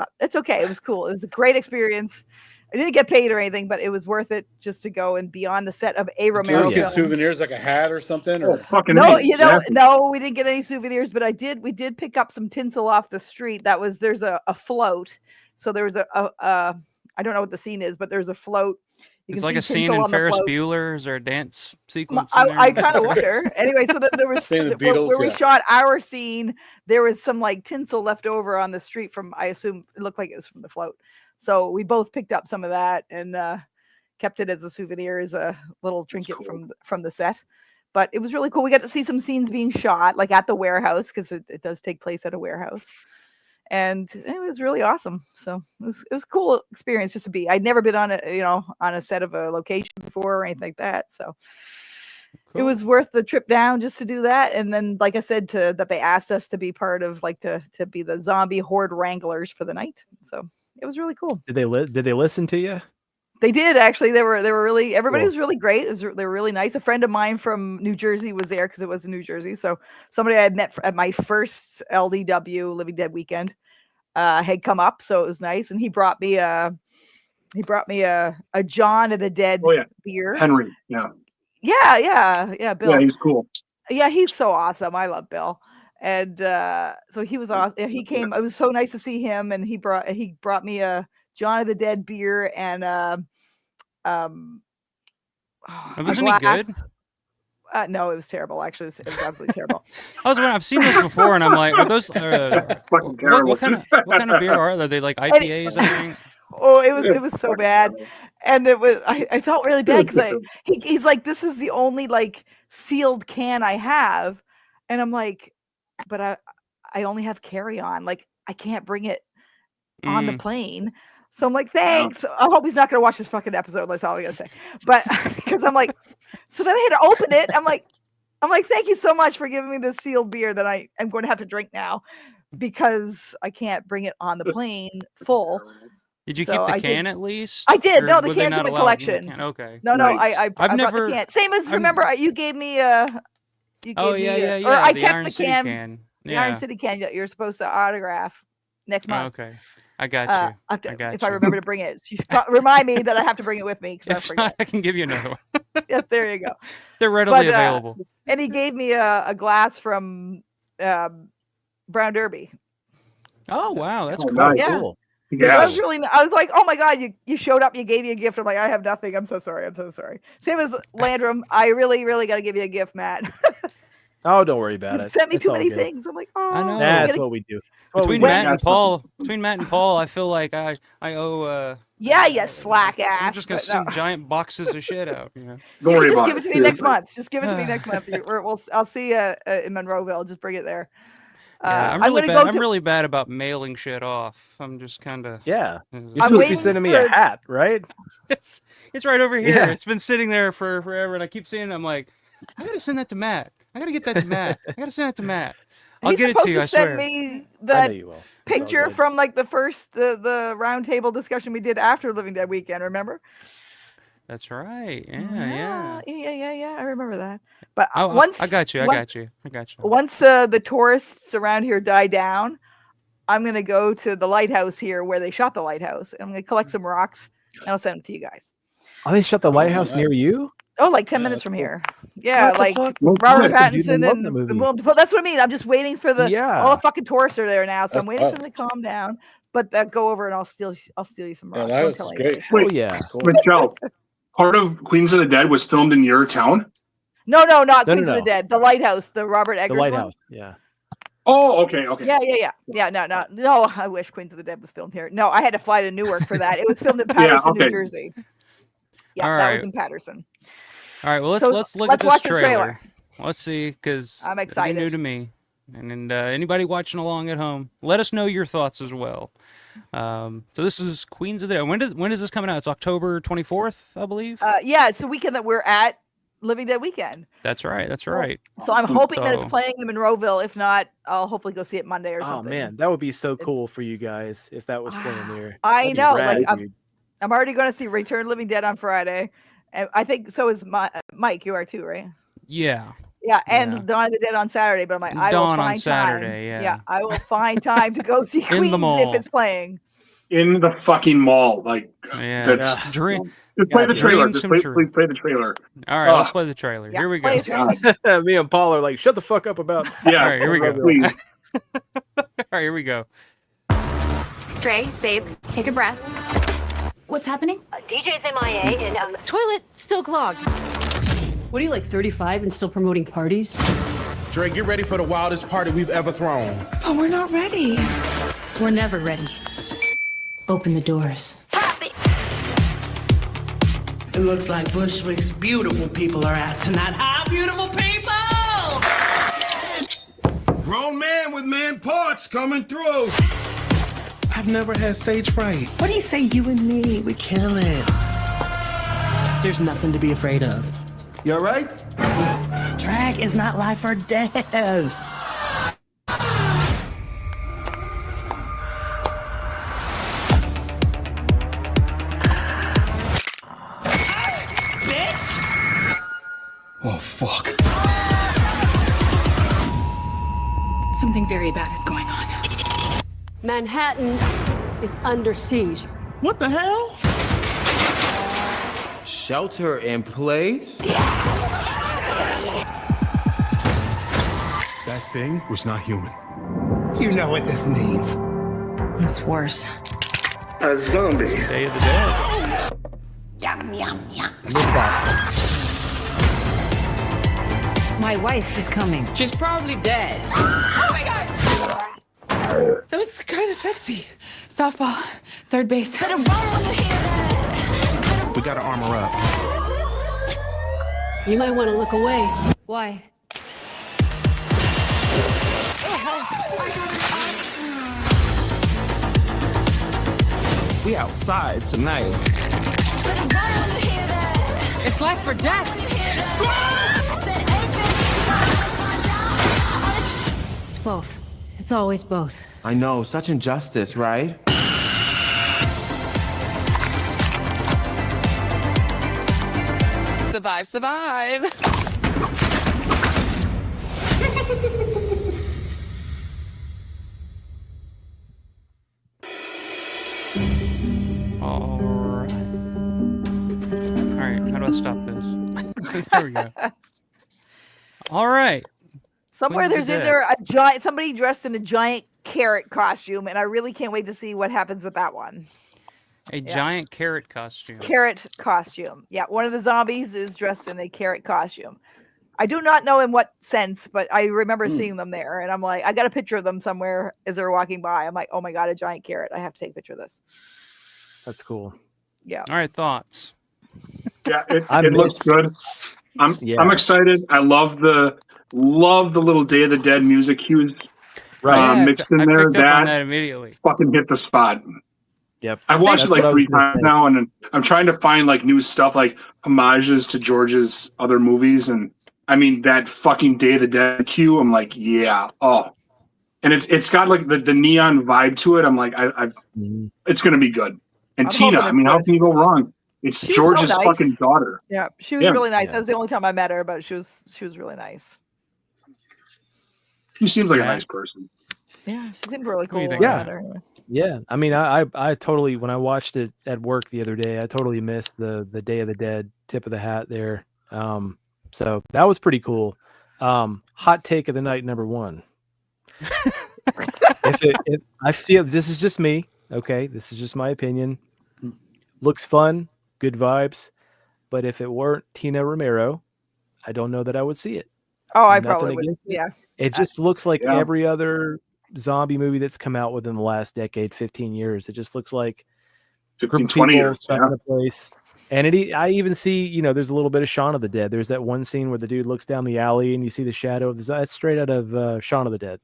Speaker 6: but it's okay. It was cool. It was a great experience. I didn't get paid or anything, but it was worth it just to go and be on the set of a
Speaker 1: Did you
Speaker 6: Romero
Speaker 1: guys get
Speaker 6: film.
Speaker 1: souvenirs like a hat or something?
Speaker 5: Oh,
Speaker 1: Or
Speaker 5: fucking
Speaker 6: No,
Speaker 5: A,
Speaker 6: you know,
Speaker 5: exactly.
Speaker 6: no, we didn't get any souvenirs, but we did pick up some tinsel off the street. There's a float. So there was I don't know what the scene is, but there's a float. You
Speaker 3: It's
Speaker 6: can
Speaker 3: like
Speaker 6: see
Speaker 3: a scene
Speaker 6: tinsel
Speaker 3: in
Speaker 6: on the
Speaker 3: Ferris
Speaker 6: float.
Speaker 3: Bueller. Is there a dance sequence in there?
Speaker 6: I kind of wonder. Anyway, so there was
Speaker 1: Saying the
Speaker 6: where
Speaker 1: Beatles,
Speaker 6: we
Speaker 1: yeah.
Speaker 6: shot our scene. There was some like tinsel left over on the street from. I assume it looked like it was from the float. So we both picked up some of that and kept it as a souvenir, as a little trinket
Speaker 5: cool.
Speaker 6: from the set. But it was really cool. We got to see some scenes being shot, like at the warehouse, because it does take place at a warehouse. And it was really awesome. So it was a cool experience just to be. I'd never been on a set of a location before or anything like that. So it was worth the trip down just to do that. And then, like I said, that they asked us to be part of, like, to be the zombie horde wranglers for the night. So it was really cool.
Speaker 4: Did they listen to you?
Speaker 6: They did, actually. They were really, everybody
Speaker 4: Cool.
Speaker 6: was really great. They were really nice. A friend of mine from New Jersey was there because it was in New Jersey. So somebody I had met at my first LDW Living Dead weekend had come up. So it was nice. And he brought me a John of the Dead beer.
Speaker 5: Henry, yeah.
Speaker 6: Yeah, Bill.
Speaker 5: Yeah, he's cool.
Speaker 6: Yeah, he's so awesome. I love Bill. And so he was awesome. He came. It was so nice to see him. And he brought me a John of the Dead beer and
Speaker 3: Was it any good?
Speaker 6: No, it was terrible. Actually, it was absolutely terrible.
Speaker 3: I was wondering, I've seen those before, and I'm like, are those
Speaker 5: Fucking terrible.
Speaker 3: what kind of beer are they? Are they like IPAs? I think.
Speaker 6: Oh, it was so bad, and I felt really bad because he's like, this is the only like sealed can I have, and I'm like, but I only have carry on, like I can't bring it on the plane. So I'm like, thanks. I hope he's not gonna watch this fucking episode. That's all I'm gonna say. But because I'm like, so then I had to open it. I'm like, thank you so much for giving me this sealed beer that I am going to have to drink now because I can't bring it on the plane full.
Speaker 3: Did you keep the can at least?
Speaker 6: I did.
Speaker 3: Or
Speaker 6: No, the
Speaker 3: were they
Speaker 6: can's
Speaker 3: not
Speaker 6: in the
Speaker 3: allowed in
Speaker 6: collection.
Speaker 3: can? Okay.
Speaker 6: No,
Speaker 5: Nice.
Speaker 6: I
Speaker 3: I've
Speaker 6: brought
Speaker 3: never-
Speaker 6: the can. Same as, remember, you gave me
Speaker 3: Oh
Speaker 6: yeah.
Speaker 3: yeah.
Speaker 6: Or I
Speaker 3: The
Speaker 6: kept
Speaker 3: Iron
Speaker 6: the
Speaker 3: City
Speaker 6: can.
Speaker 3: can.
Speaker 6: The
Speaker 3: Yeah.
Speaker 6: Iron City can that you're supposed to autograph next month.
Speaker 3: Okay. I got you.
Speaker 6: I have to-
Speaker 3: I got
Speaker 6: if
Speaker 3: you.
Speaker 6: I remember to bring it, you should remind me that I have to bring it with me because I
Speaker 3: If
Speaker 6: forget.
Speaker 3: not, I can give you another one.
Speaker 6: Yes, there you go.
Speaker 3: They're readily
Speaker 6: But,
Speaker 3: available.
Speaker 6: And he gave me a glass from Brown Derby.
Speaker 3: Oh wow, that's
Speaker 5: Oh,
Speaker 3: cool.
Speaker 5: nice.
Speaker 6: Yeah.
Speaker 4: Cool.
Speaker 6: I
Speaker 5: Yes.
Speaker 6: was like, oh my God, you showed up, you gave me a gift. I'm like, I have nothing. I'm so sorry. Same as Landrum. I really, really got to give you a gift, Matt.
Speaker 4: Oh, don't worry about
Speaker 6: You
Speaker 4: it.
Speaker 6: sent me
Speaker 4: It's
Speaker 6: too
Speaker 4: all
Speaker 6: many
Speaker 4: good.
Speaker 6: things. I'm like, oh,
Speaker 3: I know.
Speaker 4: That's what we do. That's what we
Speaker 3: Between
Speaker 4: do.
Speaker 3: Matt and
Speaker 5: That's
Speaker 3: Paul, I feel like I owe.
Speaker 6: yeah, you slack
Speaker 3: I'm
Speaker 6: ass.
Speaker 3: just gonna
Speaker 6: but
Speaker 3: send
Speaker 6: no.
Speaker 3: giant boxes of shit out. You know.
Speaker 5: Don't worry
Speaker 6: Just
Speaker 5: about
Speaker 6: give it to me
Speaker 5: dude.
Speaker 6: next month. Just give it to me next month. I'll see you in Monroeville. Just bring it there.
Speaker 3: Yeah, I'm really bad about mailing shit off. I'm just kind of.
Speaker 4: Yeah. You're
Speaker 6: I'm
Speaker 4: supposed to be
Speaker 6: waiting
Speaker 4: sending me
Speaker 6: for-
Speaker 4: a hat, right?
Speaker 3: It's right over here.
Speaker 4: Yeah.
Speaker 3: It's been sitting there for forever, and I keep seeing it. I'm like, I gotta send that to Matt. I gotta get that to Matt. I gotta send that to Matt. I'll
Speaker 6: He's
Speaker 3: get it to
Speaker 6: supposed
Speaker 3: you. I
Speaker 6: send
Speaker 3: swear.
Speaker 6: me
Speaker 4: I know
Speaker 6: that
Speaker 4: you will. It's all
Speaker 6: picture
Speaker 4: good.
Speaker 6: from like the first the roundtable discussion we did after Living Dead weekend. Remember?
Speaker 3: That's right. Yeah.
Speaker 6: Yeah. I remember that. But
Speaker 3: Oh,
Speaker 6: once
Speaker 3: I got you.
Speaker 6: once the tourists around here die down, I'm gonna go to the lighthouse here where they shot the lighthouse, and I'm gonna collect some rocks, and I'll send them to you guys.
Speaker 4: Oh, they shut the lighthouse
Speaker 1: nice.
Speaker 4: near you?
Speaker 6: Oh, like 10
Speaker 1: Yeah,
Speaker 6: minutes
Speaker 1: that's
Speaker 6: from
Speaker 1: cool.
Speaker 6: here. Yeah,
Speaker 4: What the
Speaker 6: like
Speaker 4: fuck?
Speaker 5: Well,
Speaker 6: Robert
Speaker 5: listen,
Speaker 4: dude, I
Speaker 6: Pattinson
Speaker 4: love
Speaker 6: and
Speaker 4: that movie.
Speaker 6: Willem Dafoe. That's what I mean. I'm just waiting for
Speaker 4: Yeah.
Speaker 6: all the fucking tourists are there now, so I'm
Speaker 1: That's
Speaker 6: waiting
Speaker 1: tough.
Speaker 6: for them to calm down. But go over and I'll steal you some
Speaker 1: Yeah,
Speaker 6: rocks.
Speaker 1: that
Speaker 6: Don't
Speaker 1: was
Speaker 6: tell
Speaker 1: great.
Speaker 6: anybody.
Speaker 4: Oh,
Speaker 5: Wait,
Speaker 4: yeah. Cool.
Speaker 5: Michelle, part of Queens of the Dead was filmed in your town?
Speaker 6: No, not
Speaker 4: No,
Speaker 6: Queens
Speaker 4: no,
Speaker 6: of the
Speaker 4: no.
Speaker 6: Dead. The lighthouse, the Robert
Speaker 4: The
Speaker 6: Eggers one.
Speaker 4: lighthouse. Yeah.
Speaker 5: Oh, okay.
Speaker 6: Yeah. No. I wish Queens of the Dead was filmed here. No, I had to fly to Newark for that. It was filmed in Patterson,
Speaker 5: okay.
Speaker 6: New Jersey. Yeah,
Speaker 3: All
Speaker 6: that
Speaker 3: right.
Speaker 6: was in Patterson.
Speaker 3: All right. Well, let's
Speaker 6: So,
Speaker 3: look
Speaker 6: let's
Speaker 3: at this
Speaker 6: watch the
Speaker 3: trailer.
Speaker 6: trailer.
Speaker 3: Let's see, because
Speaker 6: I'm
Speaker 3: new
Speaker 6: excited.
Speaker 3: to me, and anybody watching along at home, let us know your thoughts as well. So this is Queens of the Dead. When is this coming out? It's October 24th, I believe.
Speaker 6: Yeah, it's the weekend that we're at Living Dead weekend.
Speaker 3: That's right.
Speaker 6: So I'm hoping that it's
Speaker 3: So-
Speaker 6: playing in Monroeville. If not, I'll hopefully go see it Monday or
Speaker 4: Oh,
Speaker 6: something.
Speaker 4: man. That would be so cool for you guys if that was playing there.
Speaker 6: I
Speaker 4: That'd be
Speaker 6: know,
Speaker 4: rad,
Speaker 6: like,
Speaker 4: dude.
Speaker 6: I'm already going to see Return Living Dead on Friday. And I think so is Mike. You are too, right?
Speaker 3: Yeah.
Speaker 6: Yeah, and
Speaker 3: Yeah.
Speaker 6: Dawn of the Dead on Saturday. But I'm like, I will
Speaker 3: Dawn on
Speaker 6: find
Speaker 3: Saturday,
Speaker 6: time.
Speaker 3: yeah.
Speaker 6: I will find time to go see
Speaker 3: In the
Speaker 6: Queens
Speaker 3: mall.
Speaker 6: if it's playing.
Speaker 5: in the fucking mall. Like,
Speaker 3: Yeah.
Speaker 5: that's
Speaker 3: Dream.
Speaker 5: just play the trailer.
Speaker 3: dreams
Speaker 5: Just
Speaker 3: come
Speaker 5: play,
Speaker 3: true.
Speaker 5: please play the trailer.
Speaker 3: All right,
Speaker 5: Oh.
Speaker 3: let's play the trailer.
Speaker 6: Yeah,
Speaker 3: Here we
Speaker 6: play
Speaker 3: go.
Speaker 6: it.
Speaker 5: God.
Speaker 4: Me and Paul are like, shut the fuck up about.
Speaker 5: Yeah,
Speaker 3: All right, here we go.
Speaker 5: please.
Speaker 3: All right, here we go.
Speaker 8: Dre, babe, take a breath.
Speaker 9: What's happening?
Speaker 8: DJ's MIA and
Speaker 9: Toilet still clogged. What are you, like 35 and still promoting parties?
Speaker 10: Dre, get ready for the wildest party we've ever thrown.
Speaker 9: Oh, we're not ready. We're never ready. Open the doors.
Speaker 11: It looks like Bushwick's beautiful people are out tonight. Hi, beautiful people!
Speaker 10: Grown man with man parts coming through. I've never had stage fright.
Speaker 11: What do you say, you and me? We kill it. There's nothing to be afraid of.
Speaker 10: You all right?
Speaker 11: Drag is not life or death.
Speaker 10: Oh, fuck.
Speaker 9: Something very bad is going on.
Speaker 8: Manhattan is under siege.
Speaker 10: What the hell?
Speaker 12: Shelter in place?
Speaker 10: That thing was not human. You know what this means.
Speaker 9: It's worse.
Speaker 1: A zombie.
Speaker 3: Day of the Dead.
Speaker 11: Yum, yum, yum.
Speaker 9: My wife is coming.
Speaker 11: She's probably dead.
Speaker 9: Oh my God!
Speaker 11: That was kind of sexy.
Speaker 9: Softball, third base.
Speaker 10: We gotta armor up.
Speaker 8: You might want to look away.
Speaker 9: Why?
Speaker 12: We outside tonight.
Speaker 11: It's life or death.
Speaker 9: It's both. It's always both.
Speaker 12: I know, such injustice, right?
Speaker 11: Survive, survive.
Speaker 3: All right. All right, how do I stop this? There we go. All right.
Speaker 6: Somewhere
Speaker 3: Queens of
Speaker 6: there's
Speaker 3: the
Speaker 6: in
Speaker 3: Dead.
Speaker 6: there a giant somebody dressed in a giant carrot costume, and I really can't wait to see what happens with that one.
Speaker 3: A giant carrot costume.
Speaker 6: Carrot costume. Yeah, one of the zombies is dressed in a carrot costume. I do not know in what sense, but I remember seeing them there, and I'm like, I got a picture of them somewhere as they were walking by. I'm like, oh my god, a giant carrot! I have to take a picture of this.
Speaker 4: That's cool.
Speaker 6: Yeah.
Speaker 3: All right, thoughts.
Speaker 5: Yeah,
Speaker 4: I
Speaker 5: it looks
Speaker 4: missed-
Speaker 5: good. I'm excited. I love the little Day of the Dead music cues
Speaker 4: Right.
Speaker 5: mixed in
Speaker 3: I
Speaker 5: there.
Speaker 3: picked up on
Speaker 5: That
Speaker 3: that immediately.
Speaker 5: fucking hit the spot.
Speaker 4: Yep.
Speaker 5: I've watched it
Speaker 4: That's
Speaker 5: like
Speaker 4: what I was
Speaker 5: 3
Speaker 4: gonna
Speaker 5: times
Speaker 4: say.
Speaker 5: now, and I'm trying to find like new stuff, like homages to George's other movies. And I mean, that fucking Day of the Dead cue, I'm like, yeah, oh, and it's got like the neon vibe to it. I'm like, it's gonna be good. And
Speaker 6: I'm
Speaker 5: Tina,
Speaker 6: hoping
Speaker 5: I
Speaker 6: it's
Speaker 5: mean, how
Speaker 6: good.
Speaker 5: can you go wrong? It's
Speaker 6: She was so
Speaker 5: George's
Speaker 6: nice.
Speaker 5: fucking daughter.
Speaker 6: Yeah, she was
Speaker 5: Yeah.
Speaker 6: really nice.
Speaker 4: Yeah.
Speaker 6: That was the only time I met her, but she was really nice.
Speaker 5: She seems like
Speaker 3: Yeah.
Speaker 5: a nice person.
Speaker 6: Yeah, she seemed really
Speaker 3: What do you
Speaker 6: cool.
Speaker 3: think,
Speaker 6: when I
Speaker 4: Matt?
Speaker 6: met her anyway.
Speaker 4: Yeah, I mean, I totally, when I watched it at work the other day, I totally missed the Day of the Dead tip of the hat there. So that was pretty cool. Hot take of the night number 1. if I feel this is just me, okay, this is just my opinion. Looks fun, good vibes, but if it weren't Tina Romero, I don't know that I would see it.
Speaker 6: Oh, I
Speaker 4: Nothing
Speaker 6: probably would.
Speaker 4: against it.
Speaker 6: Yeah.
Speaker 4: It just looks like
Speaker 5: Yeah.
Speaker 4: every other zombie movie that's come out within the last decade, 15 years. It just looks like
Speaker 5: 15,
Speaker 4: group of
Speaker 5: 20
Speaker 4: people
Speaker 5: years.
Speaker 4: stuck
Speaker 5: Yeah.
Speaker 4: in a place. And I even see, there's a little bit of Shaun of the Dead. There's that one scene where the dude looks down the alley and you see the shadow of that's straight out of Shaun of the Dead.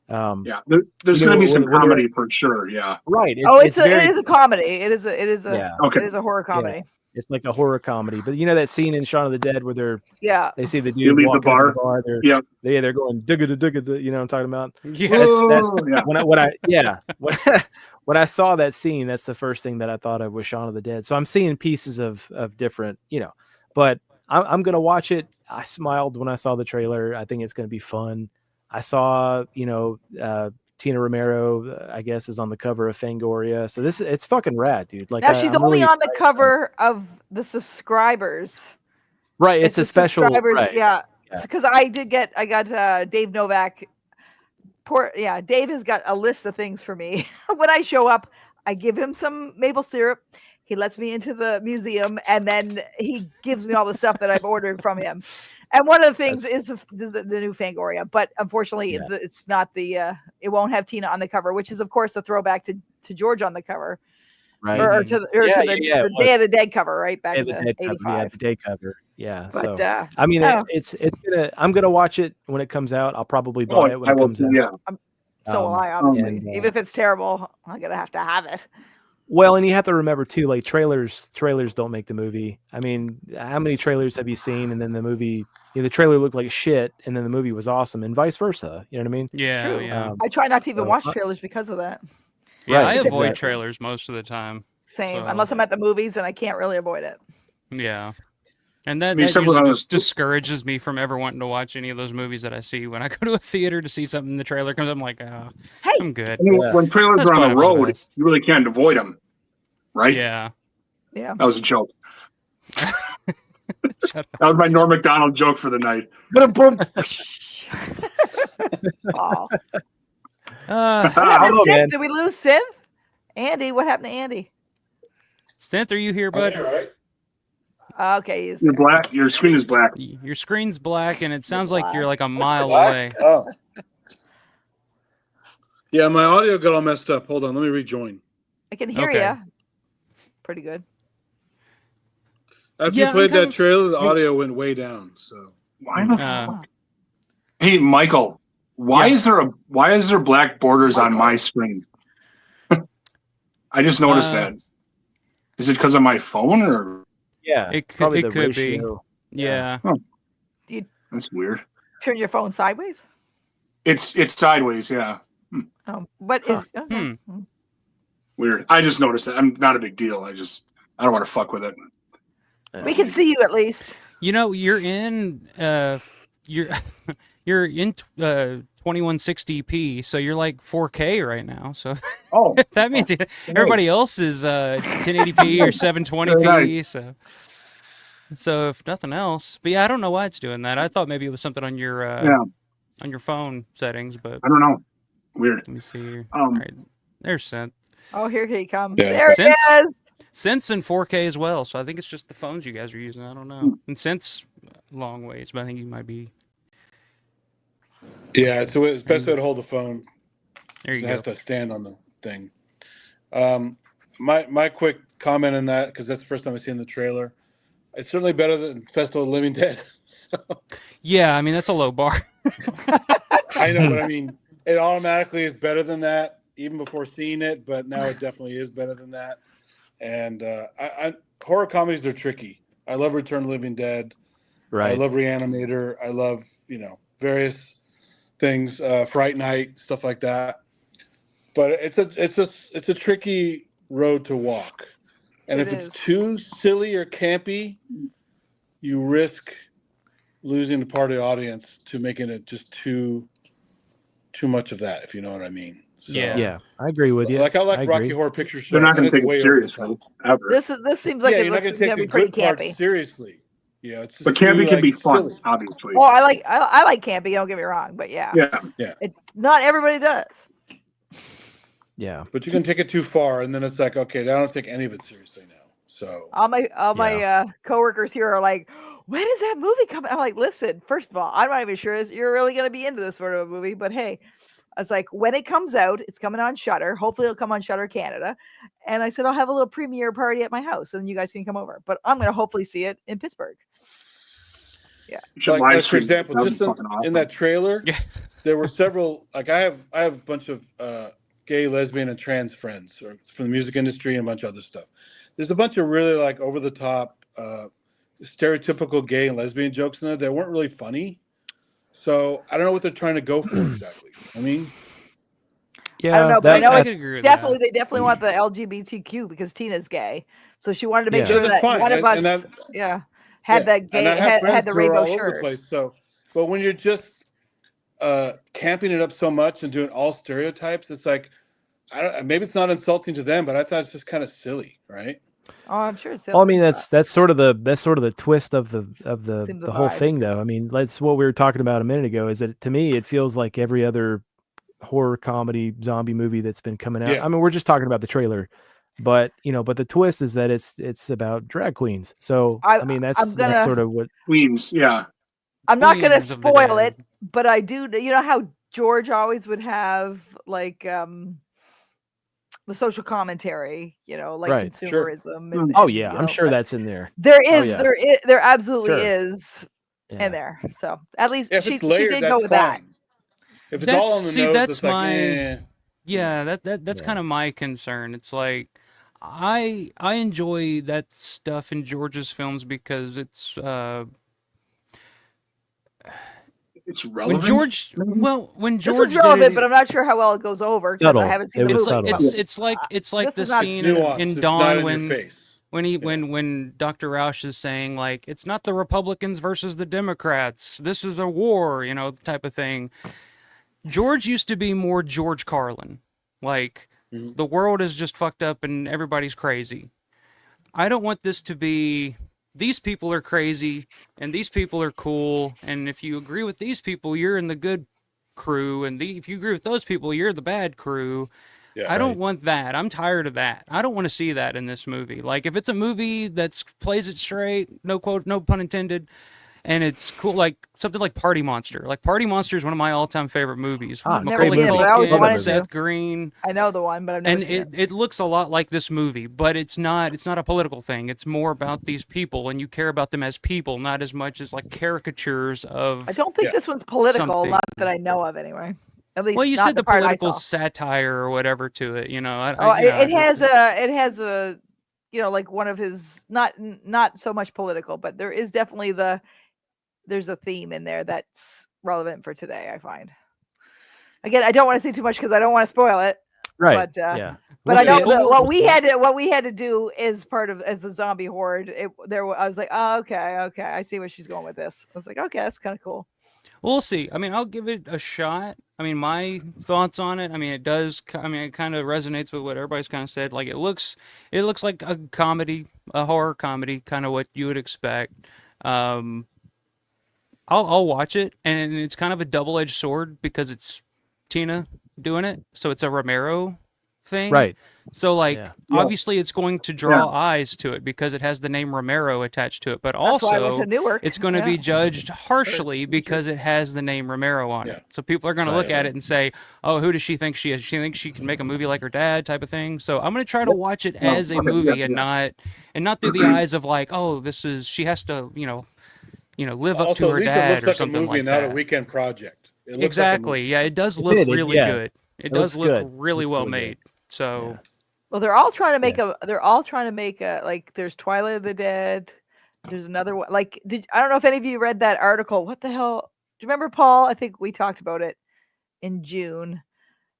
Speaker 5: Yeah, there's
Speaker 4: You
Speaker 5: going to
Speaker 4: know,
Speaker 5: be some
Speaker 4: when you're-
Speaker 5: comedy for sure. Yeah.
Speaker 4: Right.
Speaker 6: It
Speaker 4: very,
Speaker 6: is a comedy. It is a
Speaker 4: Yeah.
Speaker 5: Okay.
Speaker 6: it is a horror comedy.
Speaker 4: it's like a horror comedy. But you know that scene in Shaun of the Dead where
Speaker 6: Yeah.
Speaker 4: they see the
Speaker 5: You
Speaker 4: dude
Speaker 5: leave the
Speaker 4: walking out of
Speaker 5: bar.
Speaker 4: the bar.
Speaker 5: Yep.
Speaker 4: They're going digga, you know what I'm talking about?
Speaker 3: Yeah.
Speaker 4: That's
Speaker 5: Oh, yeah.
Speaker 4: when I saw that scene, that's the first thing that I thought of was Shaun of the Dead. So I'm seeing pieces of different, but I'm gonna watch it. I smiled when I saw the trailer. I think it's gonna be fun. I saw, Tina Romero, I guess, is on the cover of Fangoria. So it's fucking rad, dude. Like
Speaker 6: Now she's
Speaker 4: I'm
Speaker 6: only
Speaker 4: really
Speaker 6: on the cover of the subscribers.
Speaker 4: right. It's a
Speaker 6: the
Speaker 4: special,
Speaker 6: subscribers,
Speaker 4: right?
Speaker 6: yeah.
Speaker 4: Yeah.
Speaker 6: Because I got Dave Novak. Dave has got a list of things for me. When I show up, I give him some maple syrup. He lets me into the museum, and then he gives me all the stuff that I've ordered from him. And one of the things is the new Fangoria, but unfortunately, it's not the. It won't have Tina on the cover, which is of course the throwback to George on the cover,
Speaker 4: Right.
Speaker 6: or to the Day of the Dead cover, right back in the '85.
Speaker 4: The day cover. Yeah.
Speaker 6: But,
Speaker 4: so I mean, I'm gonna watch it when it comes out. I'll probably buy it when it comes out.
Speaker 5: Yeah.
Speaker 6: So will I, obviously. Even if it's terrible, I'm gonna have to have it.
Speaker 4: Well, and you have to remember too, like trailers don't make the movie. I mean, how many trailers have you seen, and then the movie, the trailer looked like shit, and then the movie was awesome, and vice versa. You know what I mean?
Speaker 3: Yeah,
Speaker 6: True.
Speaker 3: yeah.
Speaker 6: I try not to even watch trailers because of that.
Speaker 3: Yeah,
Speaker 4: Right,
Speaker 3: I avoid
Speaker 4: exactly.
Speaker 3: trailers most of the time.
Speaker 6: Same,
Speaker 3: so-
Speaker 6: unless I'm at the movies, and I can't really avoid it.
Speaker 3: Yeah. And that
Speaker 5: except
Speaker 3: usually
Speaker 5: when
Speaker 3: just discourages me from ever wanting to watch any of those movies that I see. When I go to a theater to see something, the trailer comes, I'm like,
Speaker 6: hey,
Speaker 3: I'm good.
Speaker 5: I mean, when trailers
Speaker 3: That's
Speaker 5: are on
Speaker 3: probably
Speaker 5: the
Speaker 3: for the
Speaker 5: road,
Speaker 3: best.
Speaker 5: you really can't avoid them, right?
Speaker 3: Yeah.
Speaker 6: Yeah.
Speaker 5: That was a joke.
Speaker 3: Shut
Speaker 5: That was my Norm Macdonald joke for the night.
Speaker 6: Boom.
Speaker 3: up.
Speaker 6: What happened
Speaker 4: I don't know,
Speaker 6: to Synth?
Speaker 4: man.
Speaker 6: Did we lose Synth? Andy, what happened to Andy?
Speaker 3: Synth, are you here, bud?
Speaker 1: Right?
Speaker 6: Okay, he's
Speaker 5: You're
Speaker 6: there.
Speaker 5: black. Your screen is black.
Speaker 3: Your screen's black, and it sounds like you're
Speaker 6: black.
Speaker 3: like a mile away.
Speaker 1: Oh. Yeah, my audio got all messed up. Hold on, let me rejoin.
Speaker 6: I can hear
Speaker 3: Okay.
Speaker 6: you. Pretty good.
Speaker 1: After
Speaker 3: Yeah,
Speaker 1: you
Speaker 3: I'm
Speaker 1: played
Speaker 3: kind
Speaker 1: that
Speaker 3: of-
Speaker 1: trailer, the audio went way down. So
Speaker 5: Why the
Speaker 3: Uh,
Speaker 5: fuck? Hey, Michael. Why
Speaker 3: Yeah.
Speaker 5: is there black borders on my screen? I just noticed that. Is it because of my phone or?
Speaker 4: Yeah,
Speaker 3: It could,
Speaker 4: probably
Speaker 3: it
Speaker 4: the
Speaker 3: could be.
Speaker 4: ratio.
Speaker 3: Yeah.
Speaker 5: That's weird.
Speaker 6: Turn your phone sideways.
Speaker 5: It's sideways. Yeah,
Speaker 6: Oh, what is? Okay.
Speaker 5: weird. I just noticed that. I'm not a big deal. I don't want to fuck with it.
Speaker 6: We can see you at least.
Speaker 3: You know, you're in you're in 2160p, so you're like 4K right now. So
Speaker 5: Oh,
Speaker 3: that means everybody else is 1080p or 720p. So if nothing else, but yeah, I don't know why it's doing that. I thought maybe it was something on your on your phone settings, but
Speaker 5: I don't know. Weird.
Speaker 3: let me see here.
Speaker 5: Um,
Speaker 3: All right, there's Synth.
Speaker 6: Oh, here he comes.
Speaker 1: Yeah.
Speaker 6: There he
Speaker 3: Synth's-
Speaker 6: is.
Speaker 3: Synth's in 4K as well, so I think it's just the phones you guys are using. I don't know. And Synth's long ways, but I think you might be.
Speaker 1: yeah, it's the best way to hold the phone.
Speaker 3: There you
Speaker 1: It has
Speaker 3: go.
Speaker 1: to stand on the thing. My quick comment on that, because that's the first time I've seen the trailer. It's certainly better than Festival of the Living Dead.
Speaker 3: Yeah, I mean that's a low bar.
Speaker 1: I know, but I mean, it automatically is better than that, even before seeing it. But now it definitely is better than that. And horror comedies are tricky. I love Return of the Living Dead. I
Speaker 4: Right.
Speaker 1: love Reanimator. I love various things, Fright Night, stuff like that. But it's a tricky road to walk. And
Speaker 6: It
Speaker 1: if
Speaker 6: is.
Speaker 1: it's too silly or campy, you risk losing the part of the audience to making it just too much of that, if you know what I mean. So,
Speaker 3: Yeah.
Speaker 4: Yeah, I agree with you.
Speaker 1: Like I like
Speaker 4: I
Speaker 1: Rocky
Speaker 4: agree.
Speaker 1: Horror Picture Show.
Speaker 5: they're not
Speaker 1: and
Speaker 5: going to
Speaker 1: it's
Speaker 5: take
Speaker 1: way
Speaker 5: it
Speaker 1: over the
Speaker 5: seriously
Speaker 1: top.
Speaker 5: ever.
Speaker 6: This seems like
Speaker 1: Yeah,
Speaker 6: it
Speaker 1: you're not
Speaker 6: looks
Speaker 1: going to take
Speaker 6: gonna
Speaker 1: the
Speaker 6: be pretty
Speaker 1: good parts
Speaker 6: campy.
Speaker 1: seriously. Yeah, it's just
Speaker 5: But campy
Speaker 1: too,
Speaker 5: can be
Speaker 1: like,
Speaker 5: fun,
Speaker 1: silly.
Speaker 5: obviously.
Speaker 6: Oh, I like campy. Don't get me wrong, but yeah,
Speaker 5: Yeah.
Speaker 6: not everybody does.
Speaker 4: Yeah.
Speaker 1: But you can take it too far, and then it's like, okay, I don't take any of it seriously now. So
Speaker 6: All my coworkers here are like, when is that movie coming? I'm like, listen, first of all, I'm not even sure you're really going to be into this sort of a movie, but hey, I was like, when it comes out, it's coming on Shudder. Hopefully it'll come on Shudder Canada. And I said, I'll have a little premiere party at my house and you guys can come over, but I'm going to hopefully see it in Pittsburgh. Yeah.
Speaker 5: You should live
Speaker 1: like for
Speaker 5: stream it.
Speaker 1: example,
Speaker 5: That'd
Speaker 1: just
Speaker 5: be
Speaker 1: in,
Speaker 5: fucking awesome.
Speaker 1: in that trailer,
Speaker 3: Yeah.
Speaker 1: there were several. Like I have a bunch of gay, lesbian, and trans friends from the music industry and a bunch of other stuff. There's a bunch of really like over the top, stereotypical gay and lesbian jokes in there that weren't really funny. So I don't know what they're trying to go for exactly. I mean,
Speaker 4: Yeah.
Speaker 6: I don't know, but I know
Speaker 3: I could agree with
Speaker 6: definitely
Speaker 3: that.
Speaker 6: they definitely want the LGBTQ because Tina's gay. So she wanted to make
Speaker 4: Yeah.
Speaker 6: sure
Speaker 1: Yeah, that's
Speaker 6: that
Speaker 1: fine.
Speaker 6: one of
Speaker 1: And-
Speaker 6: us
Speaker 1: and that-
Speaker 6: had
Speaker 1: yeah.
Speaker 6: the gay
Speaker 1: and I have
Speaker 6: had
Speaker 1: friends
Speaker 6: the
Speaker 1: who are
Speaker 6: rainbow
Speaker 1: all over the
Speaker 6: shirt.
Speaker 1: place. So, but when you're just camping it up so much and doing all stereotypes. It's like, maybe it's not insulting to them, but I thought it's just kind of silly, right?
Speaker 6: Oh, I'm sure it's silly.
Speaker 4: Well, I mean, that's sort of the twist of the whole
Speaker 6: vibe.
Speaker 4: thing, though. I mean, that's what we were talking about a minute ago. Is that to me, it feels like every other horror comedy zombie movie that's been coming out.
Speaker 1: Yeah.
Speaker 4: I mean, we're just talking about the trailer, but but the twist is that it's about drag queens. So I mean, that's sort of what
Speaker 5: queens. Yeah.
Speaker 6: I'm not going to
Speaker 3: Queens of the
Speaker 6: spoil
Speaker 3: Dead.
Speaker 6: it, but I do. You know how George always would have like the social commentary, like
Speaker 4: Right,
Speaker 1: sure.
Speaker 6: consumerism. And,
Speaker 4: oh yeah,
Speaker 6: you
Speaker 4: I'm
Speaker 6: know,
Speaker 4: sure that's in there.
Speaker 6: there
Speaker 4: Oh,
Speaker 6: is,
Speaker 4: yeah.
Speaker 6: there absolutely
Speaker 4: Sure.
Speaker 6: is
Speaker 4: Yeah.
Speaker 6: in there. So at least
Speaker 1: If
Speaker 6: she
Speaker 1: it's layered,
Speaker 6: did
Speaker 1: that's
Speaker 6: go with
Speaker 1: fine.
Speaker 6: that.
Speaker 1: If it's all on the nose,
Speaker 3: that's
Speaker 1: it's like,
Speaker 3: my yeah. That's
Speaker 4: Yeah.
Speaker 3: kind of my concern. It's like I enjoy that stuff in George's films because it's
Speaker 5: relevant.
Speaker 3: when George when
Speaker 6: This
Speaker 3: George
Speaker 6: was relevant,
Speaker 3: did
Speaker 6: but
Speaker 3: it,
Speaker 6: I'm not sure how well it goes over because I
Speaker 4: Subtle.
Speaker 6: haven't seen
Speaker 4: It
Speaker 6: the
Speaker 4: was
Speaker 6: movie.
Speaker 4: subtle.
Speaker 3: it's like
Speaker 6: this
Speaker 3: the
Speaker 6: is not
Speaker 3: scene
Speaker 1: nuanced.
Speaker 3: in
Speaker 1: It's not
Speaker 3: Dawn
Speaker 1: in your
Speaker 3: when
Speaker 1: face.
Speaker 3: when Dr. Roush is saying like it's not the Republicans versus the Democrats, this is a war, type of thing. George used to be more George Carlin, like the world is just fucked up and everybody's crazy. I don't want this to be these people are crazy and these people are cool, and if you agree with these people you're in the good crew, and if you agree with those people you're the bad crew.
Speaker 1: Yeah.
Speaker 3: I don't want that. I'm tired of that. I don't want to see that in this movie. Like if it's a movie that's plays it straight, no pun intended, and it's cool, like something like Party Monster. Like Party Monster is one of my all-time favorite movies.
Speaker 6: I've never
Speaker 3: Macaulay
Speaker 6: seen it, but I always
Speaker 3: Culkin,
Speaker 6: wanted to.
Speaker 3: Seth Green,
Speaker 6: I know the one, but I've never
Speaker 3: and
Speaker 6: seen it.
Speaker 3: it looks a lot like this movie, but it's not a political thing. It's more about these people, and you care about them as people, not as much as like caricatures of.
Speaker 6: I don't think this one's political,
Speaker 3: something.
Speaker 6: not that I know of anyway. At least
Speaker 3: Well, you
Speaker 6: not
Speaker 3: said the
Speaker 6: part I
Speaker 3: political
Speaker 6: saw.
Speaker 3: satire or whatever to it,
Speaker 6: It has a like one of his not so much political, but there is definitely there's a theme in there that's relevant for today, I find. Again, I don't want to say too much because I don't want to spoil it.
Speaker 4: Right.
Speaker 6: But
Speaker 4: yeah.
Speaker 6: but
Speaker 4: We'll
Speaker 6: I know
Speaker 4: see it.
Speaker 6: that what we had to do is part of as the zombie horde. I was like, oh, okay, I see where she's going with this. I was like, okay, that's kind of cool.
Speaker 3: We'll see. I mean, I'll give it a shot. I mean, my thoughts on it. I mean, it does. I mean, it kind of resonates with what everybody's kind of said. Like, it looks like a comedy, a horror comedy, kind of what you would expect. I'll watch it, and it's kind of a double-edged sword because it's Tina doing it, so it's a Romero thing.
Speaker 4: Right.
Speaker 3: So, like,
Speaker 4: Yeah.
Speaker 3: obviously, it's going to draw eyes to it because it has the name Romero attached to it. But
Speaker 6: That's why I went
Speaker 3: also,
Speaker 6: to Newark.
Speaker 3: it's going to be judged harshly because it has the name Romero on it. So people are going to look at it and say, "Oh, who does she think she is? She thinks she can make a movie like her dad," type of thing. So I'm going to try to watch it as a movie and not through the eyes of like, "Oh, this is she has to live up
Speaker 1: Also,
Speaker 3: to her
Speaker 1: at least
Speaker 3: dad
Speaker 1: it looks
Speaker 3: or
Speaker 1: like
Speaker 3: something
Speaker 1: a movie
Speaker 3: like
Speaker 1: and not
Speaker 3: that."
Speaker 1: a weekend project. It looks
Speaker 3: Exactly. Yeah, it does look really good. It does look really well made. So.
Speaker 6: Well, they're all trying to make like there's Twilight of the Dead. There's another one. Like, I don't know if any of you read that article. What the hell? Do you remember, Paul? I think we talked about it in June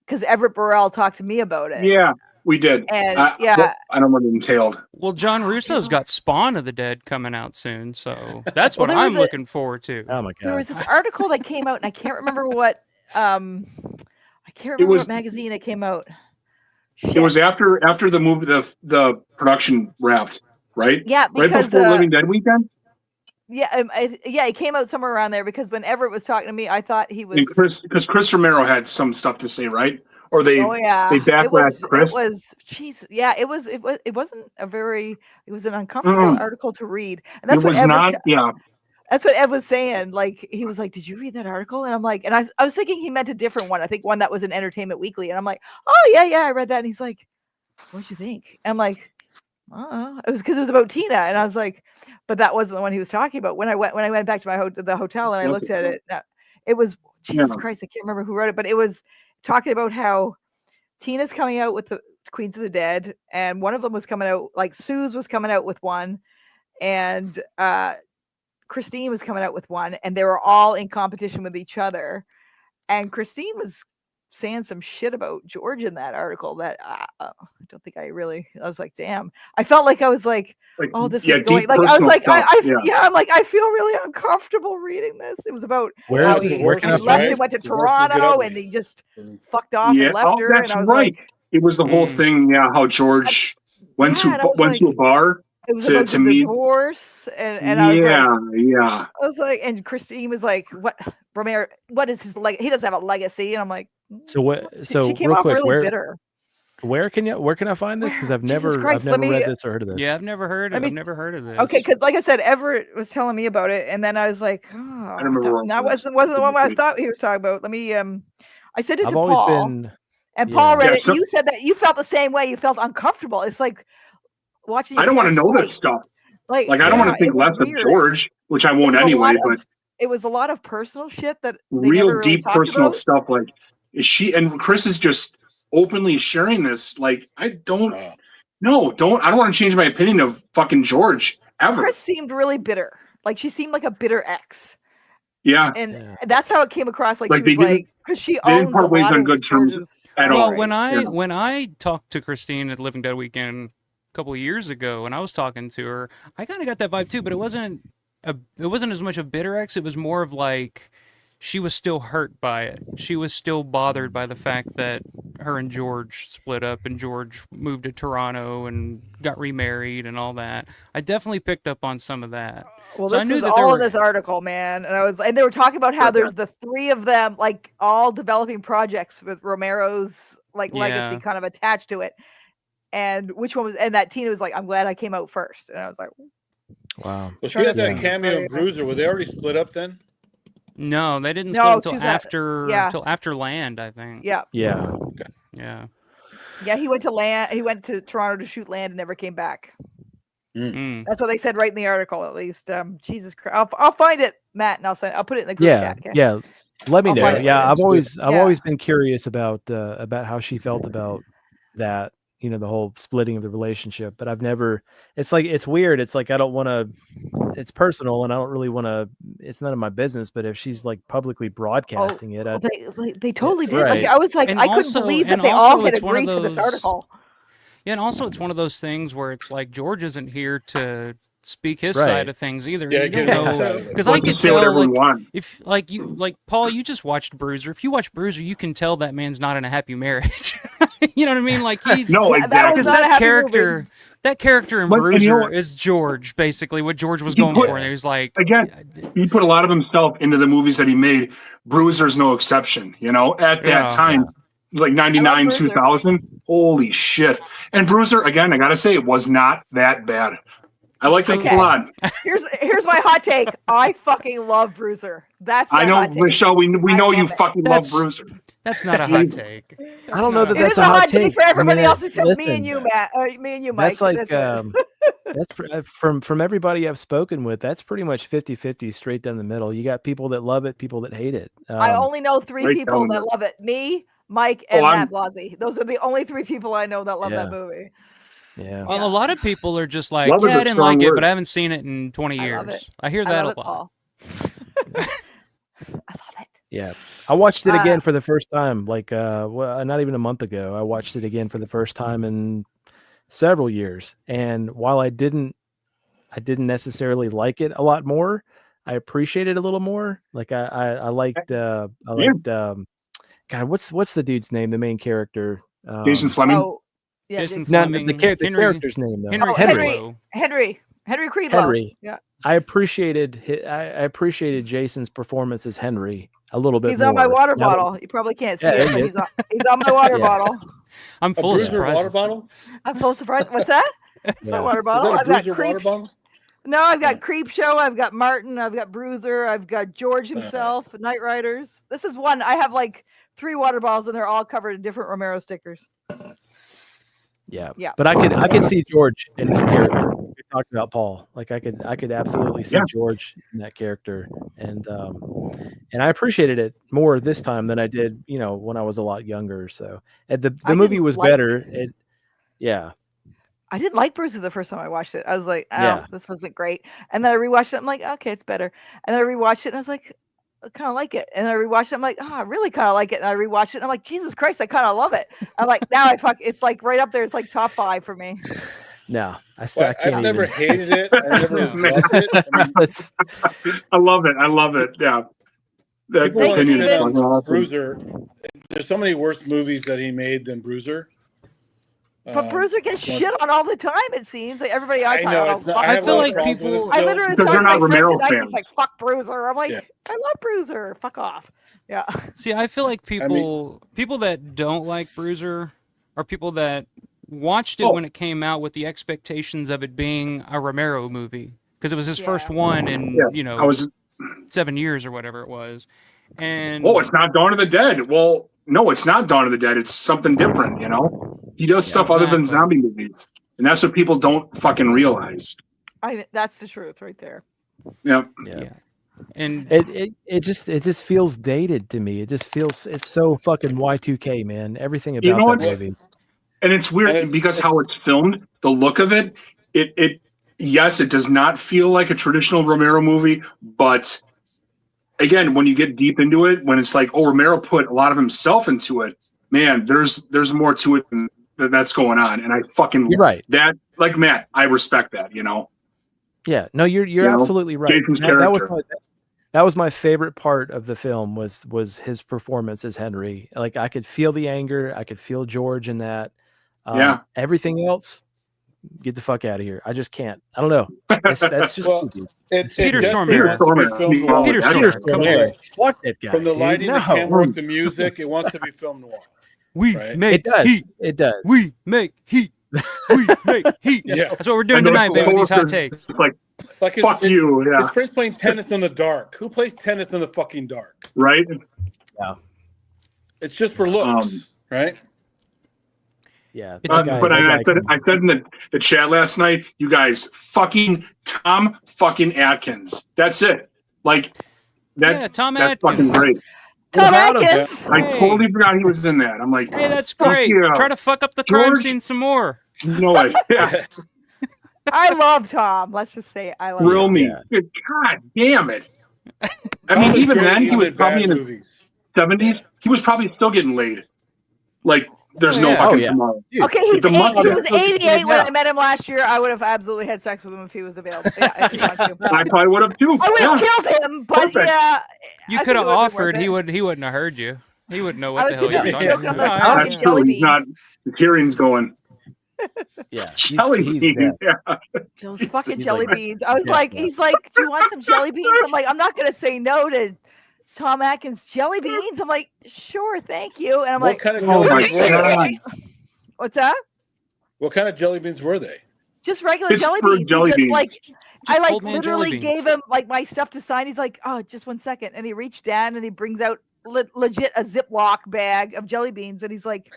Speaker 6: because Everett Burrell talked to me about it.
Speaker 5: Yeah, we did.
Speaker 6: And
Speaker 5: I don't know what it entailed.
Speaker 3: Well, John Russo's got Spawn of the Dead coming out soon, so that's what
Speaker 6: there
Speaker 3: I'm
Speaker 6: was
Speaker 3: looking forward to.
Speaker 4: Oh my god!
Speaker 6: There was this article that came out, and I can't remember what what magazine it came out.
Speaker 5: It was after the movie, the production wrapped, right?
Speaker 6: Yeah,
Speaker 5: right before Living Dead weekend.
Speaker 6: Yeah, it came out somewhere around there because when Everett was talking to me, I thought he was
Speaker 5: Because Chris Romero had some stuff to say, right? Or they backlashed Chris.
Speaker 6: It was jeez, yeah, it wasn't it was an uncomfortable article to read, and that's what Everett, that's what Ed was saying. Like, he was like, "Did you read that article?" And I'm like, and I was thinking he meant a different one. I think one that was in Entertainment Weekly. And I'm like, "Oh yeah, I read that." And he's like, "What'd you think?" And I'm like, it was because it was about Tina. And I was like, but that wasn't the one he was talking about. When I went back to the hotel and I looked at it, it was Jesus Christ. I can't remember who wrote it, but it was talking about how Tina's coming out with the Queens of the Dead, and one of them was coming out, like Sue's was coming out with one, and Christine was coming out with one, and they were all in competition with each other. And Christine was saying some shit about George in that article that I don't think I was like, damn. I felt like I was like, oh, this is going like I was like, I'm like, I feel really uncomfortable reading this. It was about
Speaker 4: Where
Speaker 6: he
Speaker 4: can I
Speaker 6: left
Speaker 4: find
Speaker 6: and
Speaker 4: it?
Speaker 6: went to Toronto and he just fucked off and left her.
Speaker 5: That's
Speaker 6: and I was
Speaker 5: right.
Speaker 6: like,
Speaker 5: It was the whole thing. Yeah, how George went to a bar
Speaker 6: it was about
Speaker 5: to
Speaker 6: the
Speaker 5: meet.
Speaker 6: divorce, and I was like,
Speaker 5: I
Speaker 6: was like, and Christine was like, "What, Romero? What is his he doesn't have a legacy." And I'm like,
Speaker 4: So what? So
Speaker 6: she came
Speaker 4: real
Speaker 6: off
Speaker 4: quick,
Speaker 6: really bitter.
Speaker 4: where can I find this? Because I've never
Speaker 6: Christ,
Speaker 4: read this or heard of this.
Speaker 3: Yeah, I've never heard of this.
Speaker 6: Okay, because like I said, Everett was telling me about it, and then I was like, oh,
Speaker 5: I remember
Speaker 6: that wasn't the one I thought he was talking about. Let me I sent it
Speaker 4: I've
Speaker 6: to
Speaker 4: always
Speaker 6: Paul,
Speaker 4: been,
Speaker 6: and Paul read
Speaker 5: Yeah,
Speaker 6: it. You said that you felt the same way. You felt uncomfortable. It's like watching.
Speaker 5: I don't want to know this stuff. Like I don't want to think less of George, which I won't anyway. But
Speaker 6: it was a lot of personal shit that
Speaker 5: real deep personal stuff. Like is she and Chris is just openly sharing this. Like I don't. No, I don't want to change my opinion of fucking George ever.
Speaker 6: Chris seemed really bitter. Like she seemed like a bitter ex.
Speaker 5: Yeah.
Speaker 6: And that's how it came across. Like she was like, because she
Speaker 5: they didn't
Speaker 6: owns
Speaker 5: part
Speaker 6: a
Speaker 5: ways
Speaker 6: lot
Speaker 5: on
Speaker 6: of
Speaker 5: good terms at
Speaker 3: well,
Speaker 5: all.
Speaker 3: when I talked to Christine at Living Dead Weekend a couple of years ago, when I was talking to her, I kind of got that vibe too. But it wasn't as much a bitter ex. It was more of like she was still hurt by it. She was still bothered by the fact that her and George split up and George moved to Toronto and got remarried and all that. I definitely picked up on some of that.
Speaker 6: Well,
Speaker 3: so
Speaker 6: this
Speaker 3: I knew
Speaker 6: was
Speaker 3: that
Speaker 6: all in this article, man. And they were talking about how there's the three of them, like all developing projects with Romero's legacy kind of attached to it. And which one was, and that Tina was like, I'm glad I came out first. And I was like,
Speaker 4: wow.
Speaker 1: Well, she had that cameo in Bruiser. Were they already split up then?
Speaker 3: No, they didn't split until after Land, I think.
Speaker 6: Yeah.
Speaker 4: Yeah.
Speaker 1: Okay.
Speaker 3: Yeah.
Speaker 6: Yeah, he went to Toronto to shoot Land and never came back. That's what they said right in the article, at least. Jesus Christ. I'll find it, Matt, and I'll put it in the group chat. Okay?
Speaker 4: Yeah. Let me know. Yeah, I've always been curious about how she felt about that, the whole splitting of the relationship, but I've never, it's weird. It's like, I don't want to, it's personal and I don't really want to, it's none of my business, but if she's like publicly broadcasting it,
Speaker 6: they totally did.
Speaker 4: Right.
Speaker 6: Like, I was like,
Speaker 3: And
Speaker 6: I
Speaker 3: also-
Speaker 6: couldn't believe that
Speaker 3: and
Speaker 6: they
Speaker 3: also
Speaker 6: all had
Speaker 3: it's one of
Speaker 6: agreed to this
Speaker 3: those-
Speaker 6: article.
Speaker 3: Yeah, and also it's one of those things where it's like George isn't here to speak his
Speaker 4: Right.
Speaker 3: side of things either.
Speaker 1: Yeah,
Speaker 3: You don't
Speaker 1: get
Speaker 3: know,
Speaker 1: his side.
Speaker 3: because
Speaker 5: Well,
Speaker 3: I
Speaker 5: you
Speaker 3: could
Speaker 5: say
Speaker 3: tell,
Speaker 5: whatever you
Speaker 3: like,
Speaker 5: want.
Speaker 3: if like Paul, you just watched Bruiser. If you watch Bruiser, you can tell that man's not in a happy marriage. You know what I mean? Like he's
Speaker 5: No, exactly.
Speaker 3: because
Speaker 6: not a happy movie.
Speaker 3: that character in
Speaker 5: But- and
Speaker 3: Bruiser
Speaker 5: you know what?
Speaker 3: is George, basically what George was
Speaker 5: He
Speaker 3: going
Speaker 5: put-
Speaker 3: for, and he was like,
Speaker 5: Again, he put a lot of himself into the movies that he made. Bruiser's no exception. At that
Speaker 3: Yeah.
Speaker 5: time, like 99,
Speaker 6: Bruiser.
Speaker 5: 2000. Holy shit! And Bruiser, again, I gotta say, it was not that bad. I like that
Speaker 6: Okay.
Speaker 5: a lot.
Speaker 6: Here's my hot take. I fucking love Bruiser. That's my
Speaker 5: I know,
Speaker 6: hot take.
Speaker 5: Michelle. We know
Speaker 6: love
Speaker 5: you
Speaker 6: it.
Speaker 5: fucking love Bruiser.
Speaker 3: that's not a hot take.
Speaker 4: I don't know that
Speaker 6: It
Speaker 4: that's
Speaker 6: is
Speaker 4: a hot take
Speaker 6: for everybody
Speaker 4: I mean,
Speaker 6: else except me
Speaker 4: listen,
Speaker 6: and you, Matt. Me and you, Mike.
Speaker 4: That's like
Speaker 6: it.
Speaker 4: from everybody I've spoken with, that's pretty much 50-50 straight down the middle. You got people that love it, people that hate it.
Speaker 6: I only know three
Speaker 5: right
Speaker 6: people
Speaker 5: down
Speaker 6: that
Speaker 5: the-
Speaker 6: love it. Me, Mike, and
Speaker 5: I'm-
Speaker 6: Matt Blasey. Those are the only three people I know that love that movie.
Speaker 4: Yeah.
Speaker 3: Well, a lot of people are just like,
Speaker 5: Love is
Speaker 3: yeah,
Speaker 5: a
Speaker 3: I didn't
Speaker 5: strong
Speaker 3: like it,
Speaker 5: word.
Speaker 3: but I haven't seen it in 20
Speaker 6: I love
Speaker 3: years.
Speaker 6: it.
Speaker 3: I hear
Speaker 6: I
Speaker 3: that
Speaker 6: love
Speaker 3: a
Speaker 6: it,
Speaker 3: lot.
Speaker 6: Paul. I love it.
Speaker 4: Yeah. I watched it again for the first time, like not even a month ago. I watched it again for the first time in several years. And while I didn't necessarily like it a lot more, I appreciate it a little more. Like I liked God, what's the dude's name, the main character?
Speaker 5: Jason Fleming.
Speaker 6: Oh, yeah.
Speaker 3: Jason
Speaker 4: No,
Speaker 3: Fleming,
Speaker 4: the character's name though.
Speaker 3: Henry.
Speaker 6: Henry Creedlow.
Speaker 4: Henry.
Speaker 6: Yeah.
Speaker 4: I appreciated Jason's performance as Henry a little bit
Speaker 6: He's
Speaker 4: more.
Speaker 6: on my water
Speaker 4: Now that-
Speaker 6: bottle. You probably can't see
Speaker 4: Yeah,
Speaker 6: it,
Speaker 4: he
Speaker 6: but
Speaker 4: is.
Speaker 6: he's on my water
Speaker 4: Yeah.
Speaker 6: bottle.
Speaker 3: I'm
Speaker 1: A
Speaker 3: full of
Speaker 1: Bruiser
Speaker 3: surprises.
Speaker 1: water bottle?
Speaker 6: I'm full surprised. What's that? It's my
Speaker 4: Yeah.
Speaker 6: water
Speaker 1: Is
Speaker 6: bottle.
Speaker 1: that a
Speaker 6: I've got
Speaker 1: Bruiser water
Speaker 6: Creep.
Speaker 1: bottle?
Speaker 6: No, I've got Creep Show. I've got Martin. I've got Bruiser. I've got George himself. Night Riders. This is one. I have like 3 water bottles, and they're all covered in different Romero stickers.
Speaker 4: Yeah.
Speaker 6: Yeah.
Speaker 4: But I could see George in that character. We talked about Paul. Like I could absolutely see George in that character. And I appreciated it more this time than I did, when I was a lot younger. So the movie was better.
Speaker 6: I didn't like Bruiser the first time I watched it. I was like, oh,
Speaker 4: Yeah.
Speaker 6: this wasn't great. And then I rewatched it. I'm like, okay, it's better. And then I rewatched it and I was like, kind of like it. And I rewatched it. I'm like, oh, I really kind of like it. And I rewatched it. And I'm like, Jesus Christ, I kind of love it. I'm like, now it's like right up there. It's like top 5 for me.
Speaker 4: No, I
Speaker 1: Well,
Speaker 4: can't
Speaker 1: I've never
Speaker 4: even.
Speaker 1: hated it. I never loved it. I mean,
Speaker 5: I love it. I love it. Yeah. That
Speaker 1: people want to
Speaker 5: opinion
Speaker 1: shit
Speaker 5: is
Speaker 1: on
Speaker 5: fucking awesome.
Speaker 1: Bruiser. There's so many worse movies that he made than Bruiser.
Speaker 6: But Bruiser gets shit on all the time. It seems like everybody.
Speaker 1: I know. It's not, I
Speaker 3: I
Speaker 1: have
Speaker 3: feel
Speaker 1: a lot
Speaker 3: like
Speaker 1: of problems with it
Speaker 3: people-
Speaker 6: I
Speaker 1: still.
Speaker 6: literally
Speaker 5: Because
Speaker 6: talked
Speaker 5: they're
Speaker 6: to my
Speaker 5: not
Speaker 6: friend
Speaker 5: Romero
Speaker 6: tonight.
Speaker 5: fans.
Speaker 6: He's like, "Fuck Bruiser." I'm like,
Speaker 1: Yeah.
Speaker 6: I love Bruiser. Fuck off. Yeah.
Speaker 3: See, I feel like people that don't like Bruiser are people that watched it when it came out with the expectations of it being a Romero movie because it was his first one in
Speaker 5: Yes,
Speaker 3: 7 years or whatever it was. And
Speaker 5: oh, it's not Dawn of the Dead. Well, no, it's not Dawn of the Dead. It's something different, you know? He does stuff other than zombie movies. And that's what people don't fucking realize.
Speaker 6: That's the truth right there.
Speaker 5: Yep.
Speaker 3: Yeah. And
Speaker 4: it just feels dated to me. It just feels it's so fucking Y2K, man. Everything about
Speaker 5: You know
Speaker 4: that
Speaker 5: what?
Speaker 4: movie.
Speaker 5: And it's weird because how it's filmed, the look of it, yes, it does not feel like a traditional Romero movie, but again, when you get deep into it, when it's like, oh, Romero put a lot of himself into it, man, there's more to it than that's going on. And I fucking
Speaker 4: You're right.
Speaker 5: That, like Matt, I respect that, you know.
Speaker 4: Yeah, no, you're
Speaker 5: You know,
Speaker 4: absolutely right.
Speaker 5: Jason's
Speaker 4: That was my favorite part of the film was his performance as Henry. Like I could feel the anger, I could feel George in that.
Speaker 5: Yeah.
Speaker 4: Everything else, get the fuck out of here. I just can't. I don't know. That's just
Speaker 1: It's
Speaker 3: Peter
Speaker 1: desperately
Speaker 3: Stormare.
Speaker 1: wants to be filmed noir.
Speaker 3: Peter Stormare. Come on.
Speaker 4: Fuck that guy.
Speaker 1: From the
Speaker 4: dude.
Speaker 1: lighting, the
Speaker 4: No.
Speaker 1: camera work, the music, it wants to be filmed noir.
Speaker 3: We
Speaker 1: Right?
Speaker 3: make
Speaker 4: It does.
Speaker 3: heat.
Speaker 4: It does.
Speaker 3: We make heat. We make heat.
Speaker 1: Yeah.
Speaker 3: That's what we're doing
Speaker 5: And those
Speaker 3: tonight, baby. These hot
Speaker 5: coworkers,
Speaker 3: takes.
Speaker 5: It's like,
Speaker 1: Like
Speaker 5: fuck you, yeah.
Speaker 1: Is Prince playing tennis in the dark? Who plays tennis in the fucking dark?
Speaker 5: right?
Speaker 4: Yeah.
Speaker 1: It's just for looks, right?
Speaker 4: Yeah.
Speaker 3: It's a guy-
Speaker 5: But I
Speaker 4: that guy
Speaker 5: said in the chat last night, you guys, fucking Tom fucking Atkins. That's it. Like that.
Speaker 3: Yeah, Tom
Speaker 5: that's
Speaker 3: Atkins.
Speaker 5: fucking great.
Speaker 6: Tom
Speaker 4: Without him,
Speaker 6: Atkins.
Speaker 5: I
Speaker 3: Hey.
Speaker 5: totally forgot he was in that. I'm like,
Speaker 3: Hey, that's
Speaker 5: fuck
Speaker 3: great.
Speaker 5: you.
Speaker 3: Try to fuck up the crime
Speaker 5: George?
Speaker 3: scene some more.
Speaker 5: No way. Yeah,
Speaker 6: I love Tom. Let's just say I love
Speaker 5: thrill
Speaker 6: him.
Speaker 5: me. God damn it. I mean, even then, he was probably in his
Speaker 1: movies.
Speaker 5: 70s. He was probably still getting laid. Like, there's no
Speaker 3: Yeah.
Speaker 5: fucking
Speaker 4: Oh, yeah.
Speaker 5: tomorrow.
Speaker 4: Dude,
Speaker 6: Okay,
Speaker 5: With the
Speaker 6: he was
Speaker 5: mustache.
Speaker 6: 88 when I met him last year. I would have absolutely had sex with him if he was available. Yeah, if he wanted to.
Speaker 5: I probably would have too.
Speaker 6: I would have
Speaker 5: Yeah.
Speaker 6: killed him, but
Speaker 5: Perfect.
Speaker 6: yeah.
Speaker 3: You
Speaker 6: I
Speaker 3: could
Speaker 6: think
Speaker 3: have
Speaker 6: it would've been
Speaker 3: offered.
Speaker 6: worth it.
Speaker 3: He wouldn't have heard you. He wouldn't know
Speaker 6: I
Speaker 3: what the
Speaker 6: was
Speaker 3: hell you're
Speaker 6: just
Speaker 3: talking
Speaker 6: joking. I'm
Speaker 3: about.
Speaker 6: like,
Speaker 3: No,
Speaker 6: fucking
Speaker 5: That's
Speaker 6: jelly
Speaker 5: true.
Speaker 6: beans.
Speaker 5: He's not. His hearing's going.
Speaker 4: Yeah.
Speaker 5: Jelly
Speaker 4: He's
Speaker 5: beans.
Speaker 4: dead.
Speaker 5: Yeah.
Speaker 6: Those fucking
Speaker 4: He's
Speaker 6: jelly
Speaker 4: like-
Speaker 6: beans. I was
Speaker 4: Yeah,
Speaker 6: like,
Speaker 4: yeah.
Speaker 6: he's like, do you want some jelly beans? I'm like, I'm not gonna say no to Tom Atkins jelly beans. I'm like, sure, thank you. And I'm
Speaker 1: What
Speaker 6: like,
Speaker 1: kind of
Speaker 5: Oh
Speaker 1: jelly
Speaker 5: my
Speaker 1: beans were they?
Speaker 5: God.
Speaker 6: what's that?
Speaker 1: What kind of jelly beans were they?
Speaker 6: Just regular jelly
Speaker 5: Pittsburgh
Speaker 6: beans.
Speaker 5: jelly
Speaker 6: He just
Speaker 5: beans.
Speaker 6: like I like
Speaker 3: old man
Speaker 6: literally
Speaker 3: jelly beans.
Speaker 6: gave him like my stuff to sign. He's like, oh, just 1 second, and he reached down and he brings out legit a Ziploc bag of jelly beans, and he's like,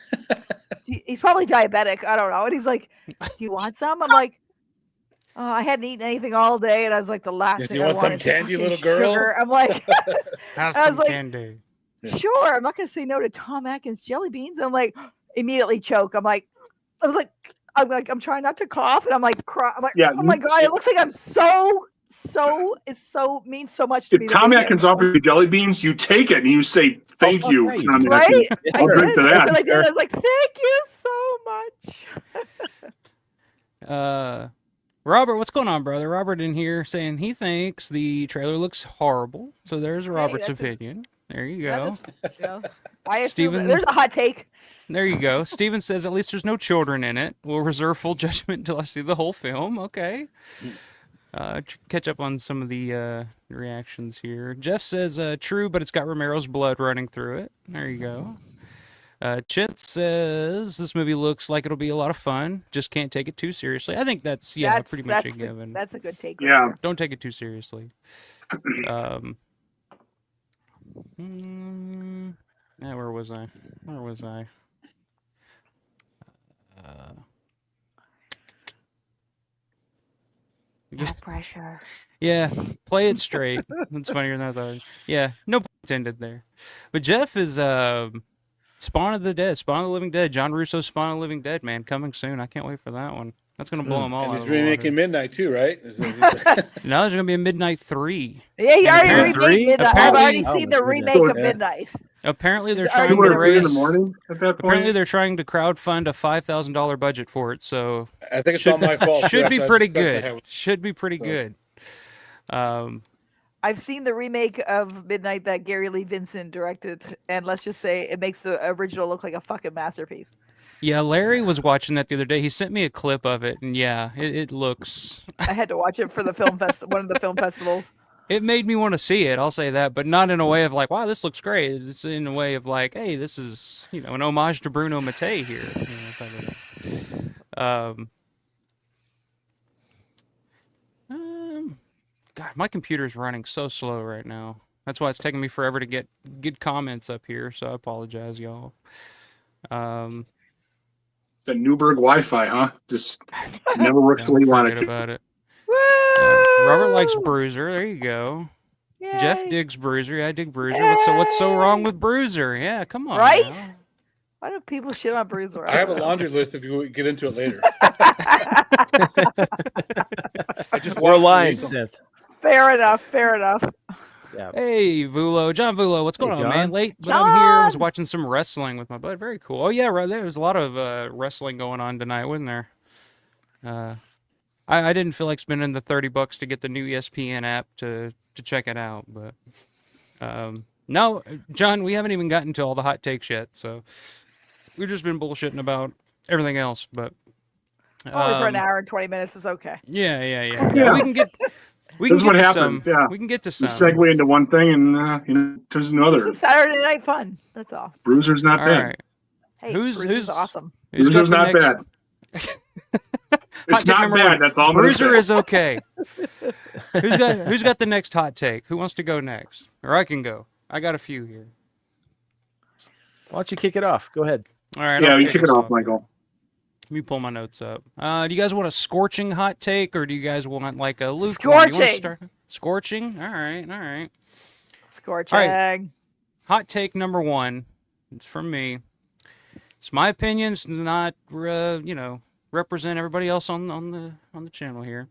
Speaker 6: he's probably diabetic. I don't know. And he's like, do you want some? I'm like, oh, I hadn't eaten anything all day, and I was like, the last
Speaker 1: Yes,
Speaker 6: thing
Speaker 1: you
Speaker 6: I
Speaker 1: want some
Speaker 6: wanted is
Speaker 1: candy,
Speaker 6: fucking
Speaker 1: little girl?
Speaker 6: sugar. I'm like,
Speaker 3: Have
Speaker 6: I was
Speaker 3: some
Speaker 6: like,
Speaker 3: candy.
Speaker 6: sure. I'm not gonna say no to Tom Atkins jelly beans. I'm like, immediately choke. I'm like, I'm trying not to cough, and I'm like, I'm like,
Speaker 5: Yeah,
Speaker 6: oh my god, it looks like I'm means so much to me.
Speaker 5: If
Speaker 6: to
Speaker 5: Tom
Speaker 6: be
Speaker 5: Atkins
Speaker 6: here.
Speaker 5: offers you jelly beans, you take it and you say thank
Speaker 4: fuck
Speaker 5: you.
Speaker 4: right.
Speaker 5: Tom
Speaker 6: Right?
Speaker 5: Atkins.
Speaker 6: I
Speaker 5: I'll drink
Speaker 6: did.
Speaker 5: to
Speaker 6: That's
Speaker 5: that.
Speaker 6: what I did. I was like, thank you so much.
Speaker 3: Robert, what's going on, brother? Robert in here saying he thinks the trailer looks horrible. So there's Robert's
Speaker 6: that's
Speaker 3: opinion. There you
Speaker 6: That
Speaker 3: go.
Speaker 6: is- yeah. I assume
Speaker 3: Steven-
Speaker 6: there's a hot take.
Speaker 3: There you go. Steven says at least there's no children in it. We'll reserve full judgment until I see the whole film. Okay. Catch up on some of the reactions here. Jeff says true, but it's got Romero's blood running through it. There you go. Chit says this movie looks like it'll be a lot of fun. Just can't take it too seriously. I think that's pretty much a given.
Speaker 6: That's a good take.
Speaker 5: Yeah.
Speaker 3: Don't take it too seriously. Where was I?
Speaker 6: No pressure.
Speaker 3: Yeah, play it straight. That's funnier than I thought. Yeah, no pun intended there. But Jeff is Spawn of the Living Dead. John Russo's Spawn of the Living Dead, man, coming soon. I can't wait for that one. That's gonna blow them all
Speaker 1: And
Speaker 3: out
Speaker 1: he's
Speaker 3: of the water.
Speaker 1: remaking Midnight too, right?
Speaker 3: No, there's gonna be a Midnight 3.
Speaker 6: Yeah, he
Speaker 3: And
Speaker 6: already
Speaker 3: apparently-
Speaker 6: remade Midnight. I've
Speaker 3: apparently-
Speaker 6: already
Speaker 4: Oh,
Speaker 6: seen
Speaker 4: my
Speaker 6: the
Speaker 4: goodness.
Speaker 6: remake of
Speaker 5: Yeah.
Speaker 6: Midnight.
Speaker 3: Apparently, they're
Speaker 6: There's
Speaker 3: trying
Speaker 6: already
Speaker 3: to
Speaker 6: been a
Speaker 5: 3 in the
Speaker 3: raise.
Speaker 5: morning at that point.
Speaker 3: Apparently, they're trying to crowdfund a $5,000 budget for it. So
Speaker 1: I think it's all my fault.
Speaker 3: should be pretty
Speaker 1: That's my
Speaker 3: good.
Speaker 1: head.
Speaker 3: Should be pretty good.
Speaker 6: I've seen the remake of Midnight that Gary Lee Vincent directed, and let's just say it makes the original look like a fucking masterpiece.
Speaker 3: Yeah, Larry was watching that the other day. He sent me a clip of it, and yeah, it looks.
Speaker 6: I had to watch it for the film one of the film festivals.
Speaker 3: It made me want to see it. I'll say that, but not in a way of like, wow, this looks great. It's in a way of like, hey, this is an homage to Bruno Mattei here. Type of thing. God, my computer's running so slow right now. That's why it's taking me forever to get good comments up here. So I apologize, y'all.
Speaker 5: The Newberg Wi-Fi, huh? Just never works the way you want it
Speaker 3: Forget
Speaker 5: to.
Speaker 3: about it.
Speaker 6: Woo!
Speaker 3: Robert likes Bruiser. There you go.
Speaker 6: Yay.
Speaker 3: Jeff digs Bruiser. I dig Bruiser. What's so wrong with Bruiser? Yeah, come on.
Speaker 6: Right?
Speaker 3: now.
Speaker 6: Why do people shit on Bruiser?
Speaker 1: I have a laundry list if you get into it later. I just
Speaker 4: We're
Speaker 1: watched
Speaker 4: lying,
Speaker 1: it.
Speaker 4: Seth.
Speaker 6: Fair enough. Fair enough.
Speaker 4: Yeah.
Speaker 3: Hey, Vulo. John Vulo, what's going
Speaker 4: Hey,
Speaker 3: on, man?
Speaker 4: John.
Speaker 3: Late, but I'm here. I was
Speaker 6: John!
Speaker 3: watching some wrestling with my bud. Very cool. Oh, yeah, right there. There was a lot of wrestling going on tonight, wasn't there? I didn't feel like spending the $30 to get the new ESPN app to check it out, but no, John, we haven't even gotten to all the hot takes yet, so we've just been bullshitting about everything else, but
Speaker 6: Only for an hour and 20 minutes is okay.
Speaker 3: yeah.
Speaker 5: Yeah.
Speaker 3: We can get
Speaker 5: This is what
Speaker 3: to
Speaker 5: happened.
Speaker 3: some.
Speaker 5: Yeah.
Speaker 3: We can get to
Speaker 5: You
Speaker 3: some.
Speaker 5: segue into one thing and there's another.
Speaker 6: It's Saturday night fun. That's all.
Speaker 5: Bruiser's not
Speaker 3: All
Speaker 5: bad.
Speaker 3: right.
Speaker 6: Hey,
Speaker 3: Who's
Speaker 6: Bruiser's awesome.
Speaker 3: who's
Speaker 5: Bruiser's
Speaker 3: got
Speaker 5: not
Speaker 3: the
Speaker 5: bad.
Speaker 3: next-
Speaker 5: It's
Speaker 3: take
Speaker 5: not
Speaker 3: number
Speaker 5: bad.
Speaker 3: one.
Speaker 5: That's all I'm gonna
Speaker 3: Bruiser
Speaker 5: say.
Speaker 3: is okay. Who's got the next hot take? Who wants to go next? Or I can go. I got a few here.
Speaker 4: Why don't you kick it off? Go ahead.
Speaker 3: All right.
Speaker 5: Yeah,
Speaker 3: I'll
Speaker 5: you kick
Speaker 3: us
Speaker 5: it off, Michael.
Speaker 3: Let me pull my notes up. Do you guys want a scorching hot take, or do you guys want like a lukewarm?
Speaker 6: Scorching.
Speaker 3: Scorching. All right.
Speaker 6: Scorching.
Speaker 3: All right. Hot take number one. It's from me. It's my opinion. It's not, represent everybody else on the channel here.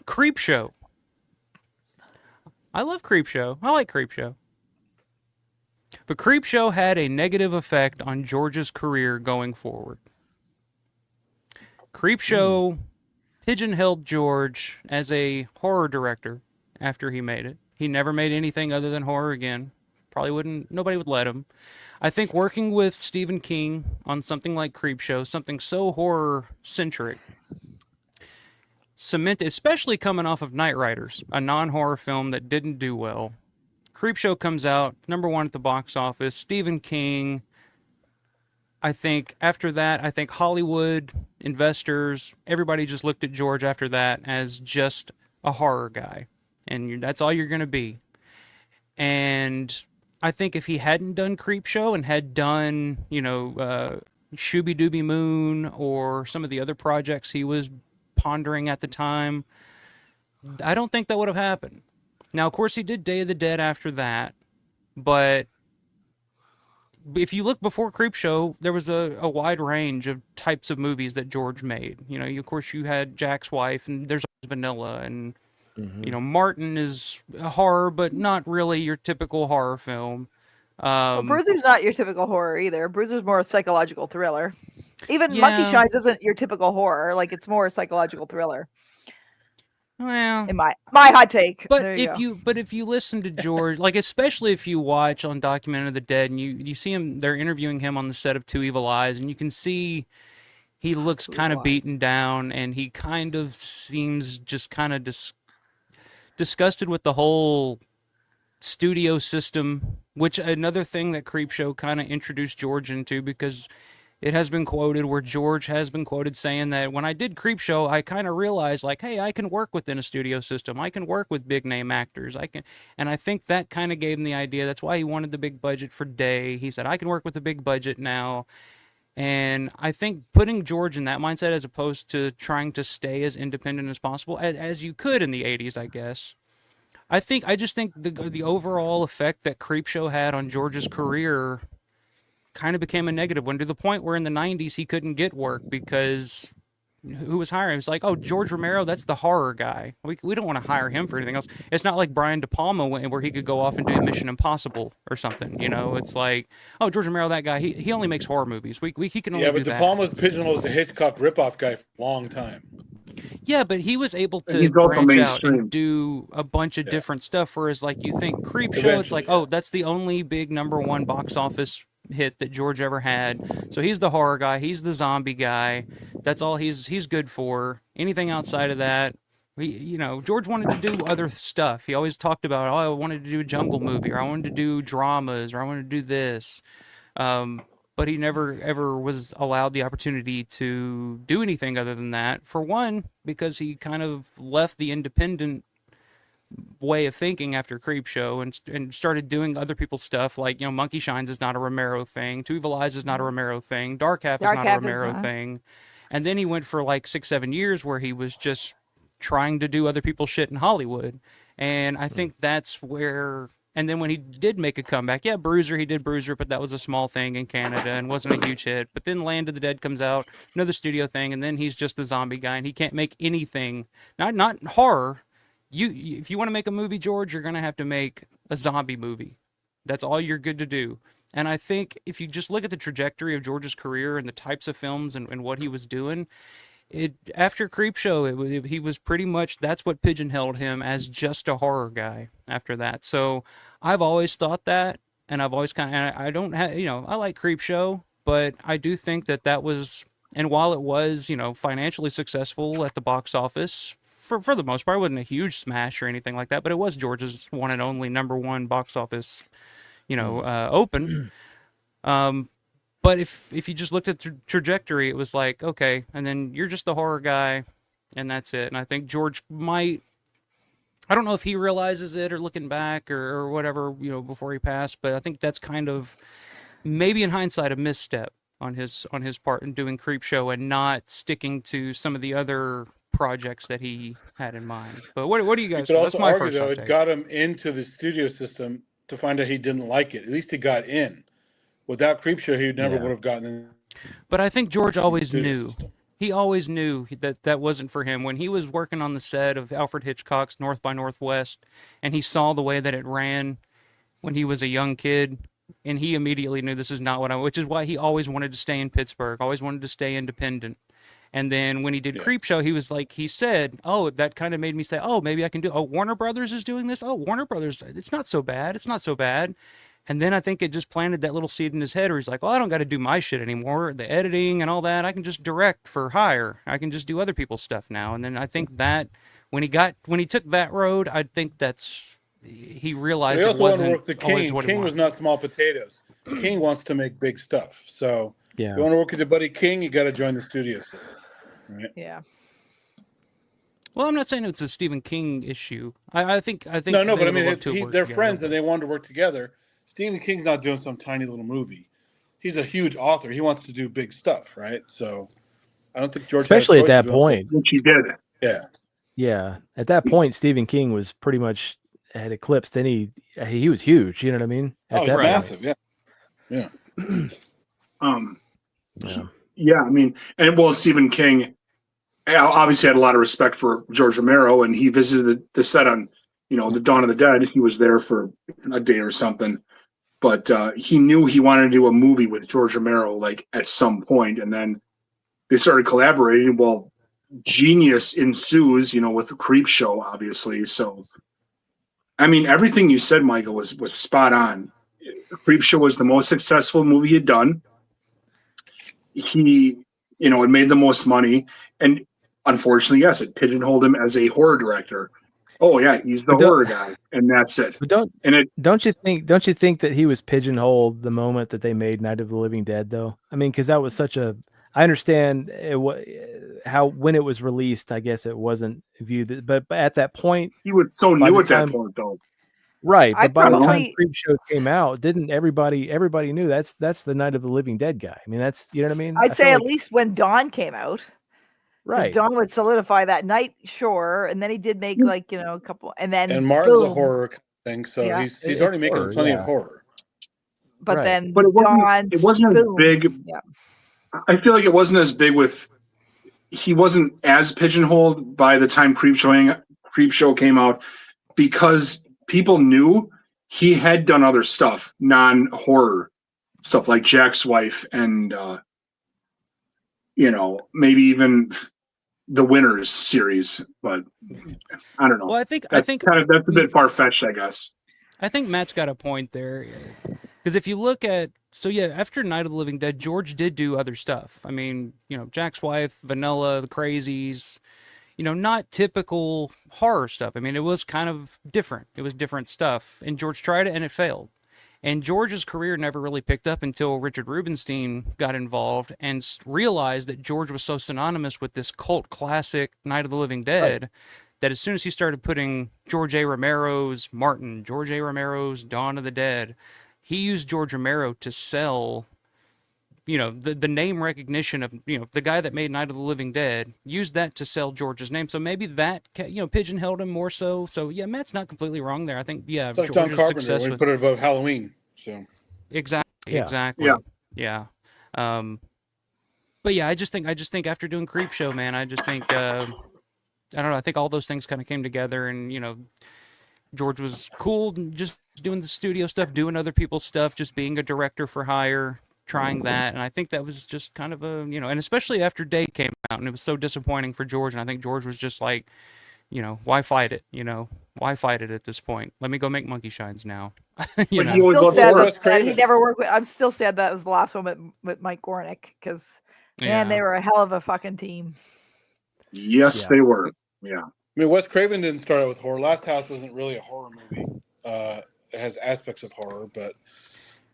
Speaker 3: Creep Show. I love Creep Show. I like Creep Show. But Creep Show had a negative effect on George's career going forward. Creep Show pigeonholed George as a horror director after he made it. He never made anything other than horror again. Nobody would let him. I think working with Stephen King on something like Creep Show, something so horror-centric, especially coming off of Night Riders, a non-horror film that didn't do well. Creep Show comes out, number one at the box office. Stephen King. I think after that, Hollywood, investors, everybody just looked at George after that as just a horror guy. And that's all you're going to be. And I think if he hadn't done Creep Show and had done, Shooby Dooby Moon or some of the other projects he was pondering at the time, I don't think that would have happened. Now, of course, he did Day of the Dead after that, but if you look before Creep Show, there was a wide range of types of movies that George made. Of course, you had Jack's Wife, and there's Vanilla, and Martin is a horror, but not really your typical horror film.
Speaker 6: Bruiser's not your typical horror either. Bruiser's more a psychological thriller. Even
Speaker 3: Yeah.
Speaker 6: Monkey Shines isn't your typical horror. Like, it's more a psychological thriller.
Speaker 3: Well,
Speaker 6: In my hot take.
Speaker 3: But
Speaker 6: There
Speaker 3: if you listen to George, like especially if you watch on Document of the Dead and you see him, they're interviewing him on the set of Two Evil Eyes, and you can see he looks kind of beaten down, and he kind of seems just kind of disgusted with the whole studio system, which another thing that Creep Show kind of introduced George into, because it has been quoted where George has been quoted saying that when I did Creep Show, I kind of realized like, hey, I can work within a studio system. I can work with big name actors. And I think that kind of gave him the idea. That's why he wanted the big budget for Day. He said, I can work with a big budget now. And I think putting George in that mindset as opposed to trying to stay as independent as possible, as you could in the 80s, I guess. I just think the overall effect that Creep Show had on George's career kind of became a negative one, to the point where in the 90s he couldn't get work because who was hiring. It's like, oh, George Romero, that's the horror guy. We don't want to hire him for anything else. It's not like Brian De Palma where he could go off and do Mission Impossible or something. You know, it's like, oh, George Romero, that guy, he only makes horror movies. He can only do
Speaker 1: but De
Speaker 3: that.
Speaker 1: Palma was pigeonholed as a Hitchcock ripoff guy for a long time.
Speaker 3: Yeah, but he was able to
Speaker 5: He's also
Speaker 3: branch out
Speaker 5: mainstream.
Speaker 3: and do a bunch of different stuff. Whereas, like, you think Creepshow, it's like, oh, that's the only big #1 box office hit that George ever had. So he's the horror guy. He's the zombie guy. That's all he's good for. Anything outside of that, George wanted to do other stuff. He always talked about, oh, I wanted to do a jungle movie, or I wanted to do dramas, or I wanted to do this. But he never ever was allowed the opportunity to do anything other than that. For one, because he kind of left the independent way of thinking after Creepshow and started doing other people's stuff. Like, Monkey Shines is not a Romero thing. Two Evil Eyes is not a Romero thing. Dark Half is not a Romero thing. And then he went for like 6-7 years where he was just trying to do other people's shit in Hollywood. And I think that's where... And then when he did make a comeback, Bruiser, he did Bruiser, but that was a small thing in Canada and wasn't a huge hit. But then Land of the Dead comes out, another studio thing, and then he's just the zombie guy, and he can't make anything, not horror. If you want to make a movie, George, you're going to have to make a zombie movie. That's all you're good to do. And I think if you just look at the trajectory of George's career and the types of films and what he was doing, after Creepshow, he was pretty much, that's what pigeonholed him as just a horror guy after that. So I've always thought that, and I've always I don't have, I like Creepshow, but I do think that was, and while it was, financially successful at the box office, for the most part, it wasn't a huge smash or anything like that, but it was George's one and only #1 box office, open. But if you just looked at the trajectory, it was like, okay, and then you're just the horror guy, and that's it. And I think George might, I don't know if he realizes it or looking back or whatever, before he passed, but I think that's kind of, maybe in hindsight, a misstep on his part in doing Creepshow and not sticking to some of the other projects that he had in mind. But what do you guys think?
Speaker 1: That's my first though, it got him into the studio system to find out he didn't like it. At least he got in. Without Creepshow, he never would have gotten in.
Speaker 3: But I think George always knew. He always knew that wasn't for him. When he was working on the set of Alfred Hitchcock's North by Northwest, and he saw the way that it ran when he was a young kid, and he immediately knew this is not what which is why he always wanted to stay in Pittsburgh, always wanted to stay independent. And then when he did Creepshow, he was like, he said, oh, that kind of made me say, oh, maybe I can do, oh, Warner Brothers is doing this? Oh, Warner Brothers, it's not so bad. It's not so bad. And then I think it just planted that little seed in his head where he's like, well, I don't got to do my shit anymore. The editing and all that, I can just direct for hire. I can just do other people's stuff now. And then I think that when he took that road, I think he realized
Speaker 1: it wasn't
Speaker 3: work
Speaker 1: the King. King was not small potatoes. King wants to make big stuff. So if you want to work with your buddy King, you got to join the studio system. Right?
Speaker 6: Yeah.
Speaker 3: Well, I'm not saying it's a Stephen King issue. I think
Speaker 1: no, but I mean, they're friends and they wanted to work together. Stephen King's not doing some tiny little movie. He's a huge author. He wants to do big stuff, right? So I don't think George,
Speaker 4: especially at that point,
Speaker 5: which he did.
Speaker 4: Yeah. At that point, Stephen King was pretty much had eclipsed any. He was huge. You know what I mean?
Speaker 1: At that massive. Yeah.
Speaker 5: Yeah. I mean, and Stephen King obviously had a lot of respect for George Romero, and he visited the set on, the Dawn of the Dead. He was there for a day or something. But he knew he wanted to do a movie with George Romero, like at some point, and then they started collaborating. Well, genius ensues, with the Creepshow, obviously. So, I mean, everything you said, Michael, was spot on. Creepshow was the most successful movie he'd done. He, it made the most money, and unfortunately, yes, it pigeonholed him as a horror director. Oh yeah, he's the horror guy, and that's it.
Speaker 4: But don't you think that he was pigeonholed the moment that they made Night of the Living Dead, though? I mean, because that was such a. I understand how when it was released, I guess it wasn't viewed, but at that point,
Speaker 5: he was so new at that point, though.
Speaker 4: Right, but by the time Creepshow came out, didn't everybody knew that's the Night of the Living Dead guy? I mean, that's what I mean.
Speaker 6: I'd say at least when Dawn came out.
Speaker 4: Right.
Speaker 6: Dawn would solidify that night, sure, and then he did make a couple, and
Speaker 1: Martin's a horror thing, so he's already making plenty of horror.
Speaker 6: But
Speaker 5: it wasn't as big. Yeah. I feel like it wasn't as big with he wasn't as pigeonholed by the time Creepshow came out because people knew he had done other stuff, non-horror stuff like Jack's Wife and maybe even the Winners series, but I don't know.
Speaker 3: Well, I think
Speaker 5: That's a bit far-fetched, I guess.
Speaker 3: I think Matt's got a point there, because if you look at after Night of the Living Dead, George did do other stuff. I mean, Jack's Wife, Vanilla, The Crazies, not typical horror stuff. I mean, it was kind of different. It was different stuff, and George tried it and it failed. And George's career never really picked up until Richard Rubenstein got involved and realized that George was so synonymous with this cult classic Night of the Living Dead that as soon as he started putting George A. Romero's Martin, George A. Romero's Dawn of the Dead, he used George Romero to sell, the name recognition of, the guy that made Night of the Living Dead, used that to sell George's name. So maybe that, pigeonholed him more so. So, yeah, Matt's not completely wrong there. I think, yeah,
Speaker 1: it's like John Carpenter when he put it above Halloween. So
Speaker 3: Exactly. Yeah. But yeah, I just think after doing Creepshow, man, I just think, I don't know, I think all those things kind of came together, and, George was cool just doing the studio stuff, doing other people's stuff, just being a director for hire, trying that. And I think that was just kind of a, and especially after Day came out and it was so disappointing for George. And I think George was just like, why fight it? Why fight it at this point? Let me go make Monkey Shines now.
Speaker 6: He still sad that he never worked with. I'm still sad that was the last one with Mike Gornick, because man, they were a hell of a fucking team.
Speaker 5: Yes, they were. Yeah.
Speaker 1: I mean, Wes Craven didn't start out with horror. Last House isn't really a horror movie. It has aspects of horror, but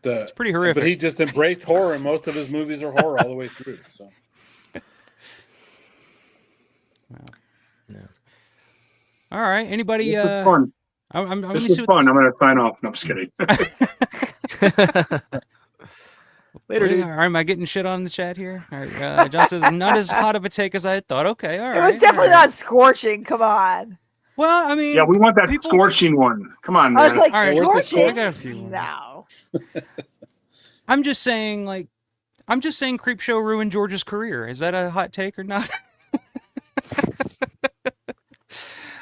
Speaker 1: it's
Speaker 3: pretty horrific.
Speaker 1: But he just embraced horror, and most of his movies are horror all the way through. So.
Speaker 3: Yeah. All right. Anybody?
Speaker 5: This is fun. This is fun. I'm going to sign off. No, I'm just kidding.
Speaker 3: Later, dude. Am I getting shit on the chat here? All right, John says, not as hot of a take as I had thought. Okay, all right.
Speaker 6: It was definitely not scorching. Come on.
Speaker 3: Well, I mean...
Speaker 5: Yeah, we want that scorching one. Come on, man.
Speaker 6: I was like,
Speaker 3: all right,
Speaker 6: scorching?
Speaker 3: I got a few.
Speaker 6: No.
Speaker 3: I'm just saying Creepshow ruined George's career. Is that a hot take or not?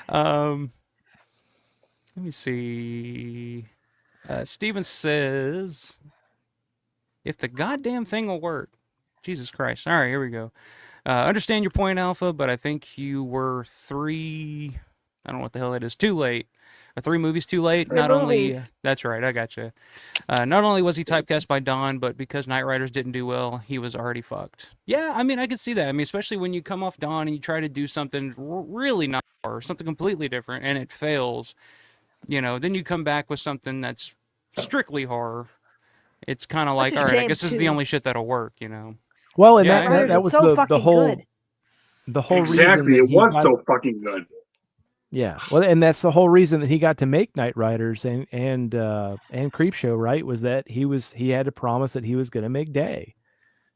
Speaker 3: Let me see. Steven says... If the goddamn thing will work. Jesus Christ. All right, here we go. Understand your point, Alpha, but I think you were I don't know what the hell that is, too late. 3 movies too late. That's right, I gotcha. Not only was he typecast by Dawn, but because Night Riders didn't do well, he was already fucked. Yeah, I mean, I can see that. I mean, especially when you come off Dawn and you try to do something really not horror, something completely different, and it fails, then you come back with something that's strictly horror. It's kind of like, all right, I guess this is the only shit that'll work,
Speaker 4: Well, and that was
Speaker 6: so
Speaker 4: the whole
Speaker 6: good.
Speaker 4: The whole
Speaker 5: exactly
Speaker 4: reason
Speaker 5: it was so fucking good.
Speaker 4: Yeah, well, and that's the whole reason that he got to make Night Riders and Creepshow, right? Was that he had to promise that he was going to make Day.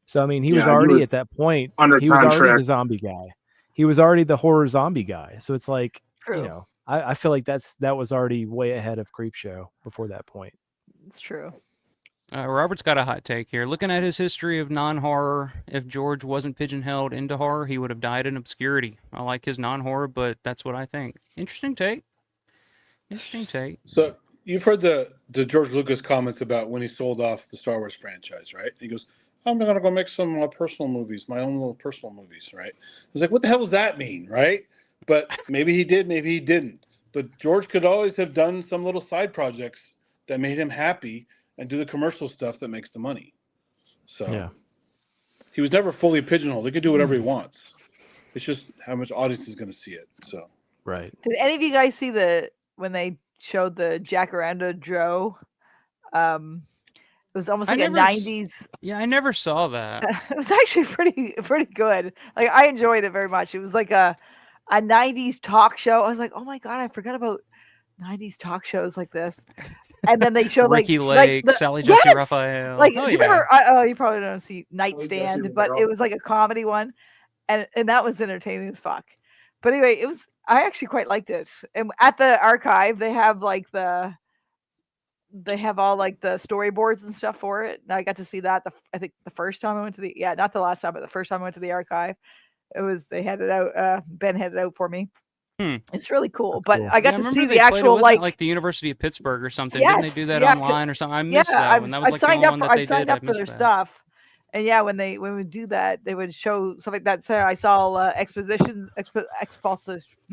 Speaker 4: So I mean, he was already at that point. He was already the zombie guy. He was already the horror zombie guy. So it's like, I feel like that was already way ahead of Creepshow before that point.
Speaker 6: It's true.
Speaker 3: Robert's got a hot take here. Looking at his history of non-horror, if George wasn't pigeonholed into horror, he would have died in obscurity. I like his non-horror, but that's what I think. Interesting take.
Speaker 1: So you've heard the George Lucas comments about when he sold off the Star Wars franchise, right? He goes, I'm going to go make some personal movies, my own little personal movies, right? It's like, what the hell does that mean, right? But maybe he did, maybe he didn't. But George could always have done some little side projects that made him happy and do the commercial stuff that makes the money. So he was never fully pigeonholed. He could do whatever he wants. It's just how much audience is going to see it. So
Speaker 4: right.
Speaker 6: Did any of you guys see when they showed the Jacaranda Joe? It was almost like a 90s.
Speaker 3: Yeah, I never saw that.
Speaker 6: It was actually pretty good. Like, I enjoyed it very much. It was like a 90s talk show. I was like, oh my God, I forgot about 90s talk shows like this. And then they showed
Speaker 3: Ricky Lake, Sally Jesse Raphael.
Speaker 6: Like, do you remember? You probably don't see Nightstand, but it was like a comedy one, and that was entertaining as fuck. But anyway, I actually quite liked it. And at the archive, they have all like the storyboards and stuff for it. And I got to see that. I think the first time I went to not the last time, but the first time I went to the archive. They had it out. Ben had it out for me. It's really cool.
Speaker 4: That's
Speaker 6: But
Speaker 4: cool.
Speaker 6: I got
Speaker 3: I
Speaker 6: to
Speaker 3: remember
Speaker 6: see
Speaker 3: they
Speaker 6: the
Speaker 3: played it.
Speaker 6: actual
Speaker 3: Wasn't it like the University of Pittsburgh or something? Didn't they do that online or something? I missed that one. That was like the only one that they did.
Speaker 6: signed
Speaker 3: I
Speaker 6: up for
Speaker 3: missed
Speaker 6: their
Speaker 3: that.
Speaker 6: stuff. And yeah, when we do that, they would show something like that. So I saw expulsion.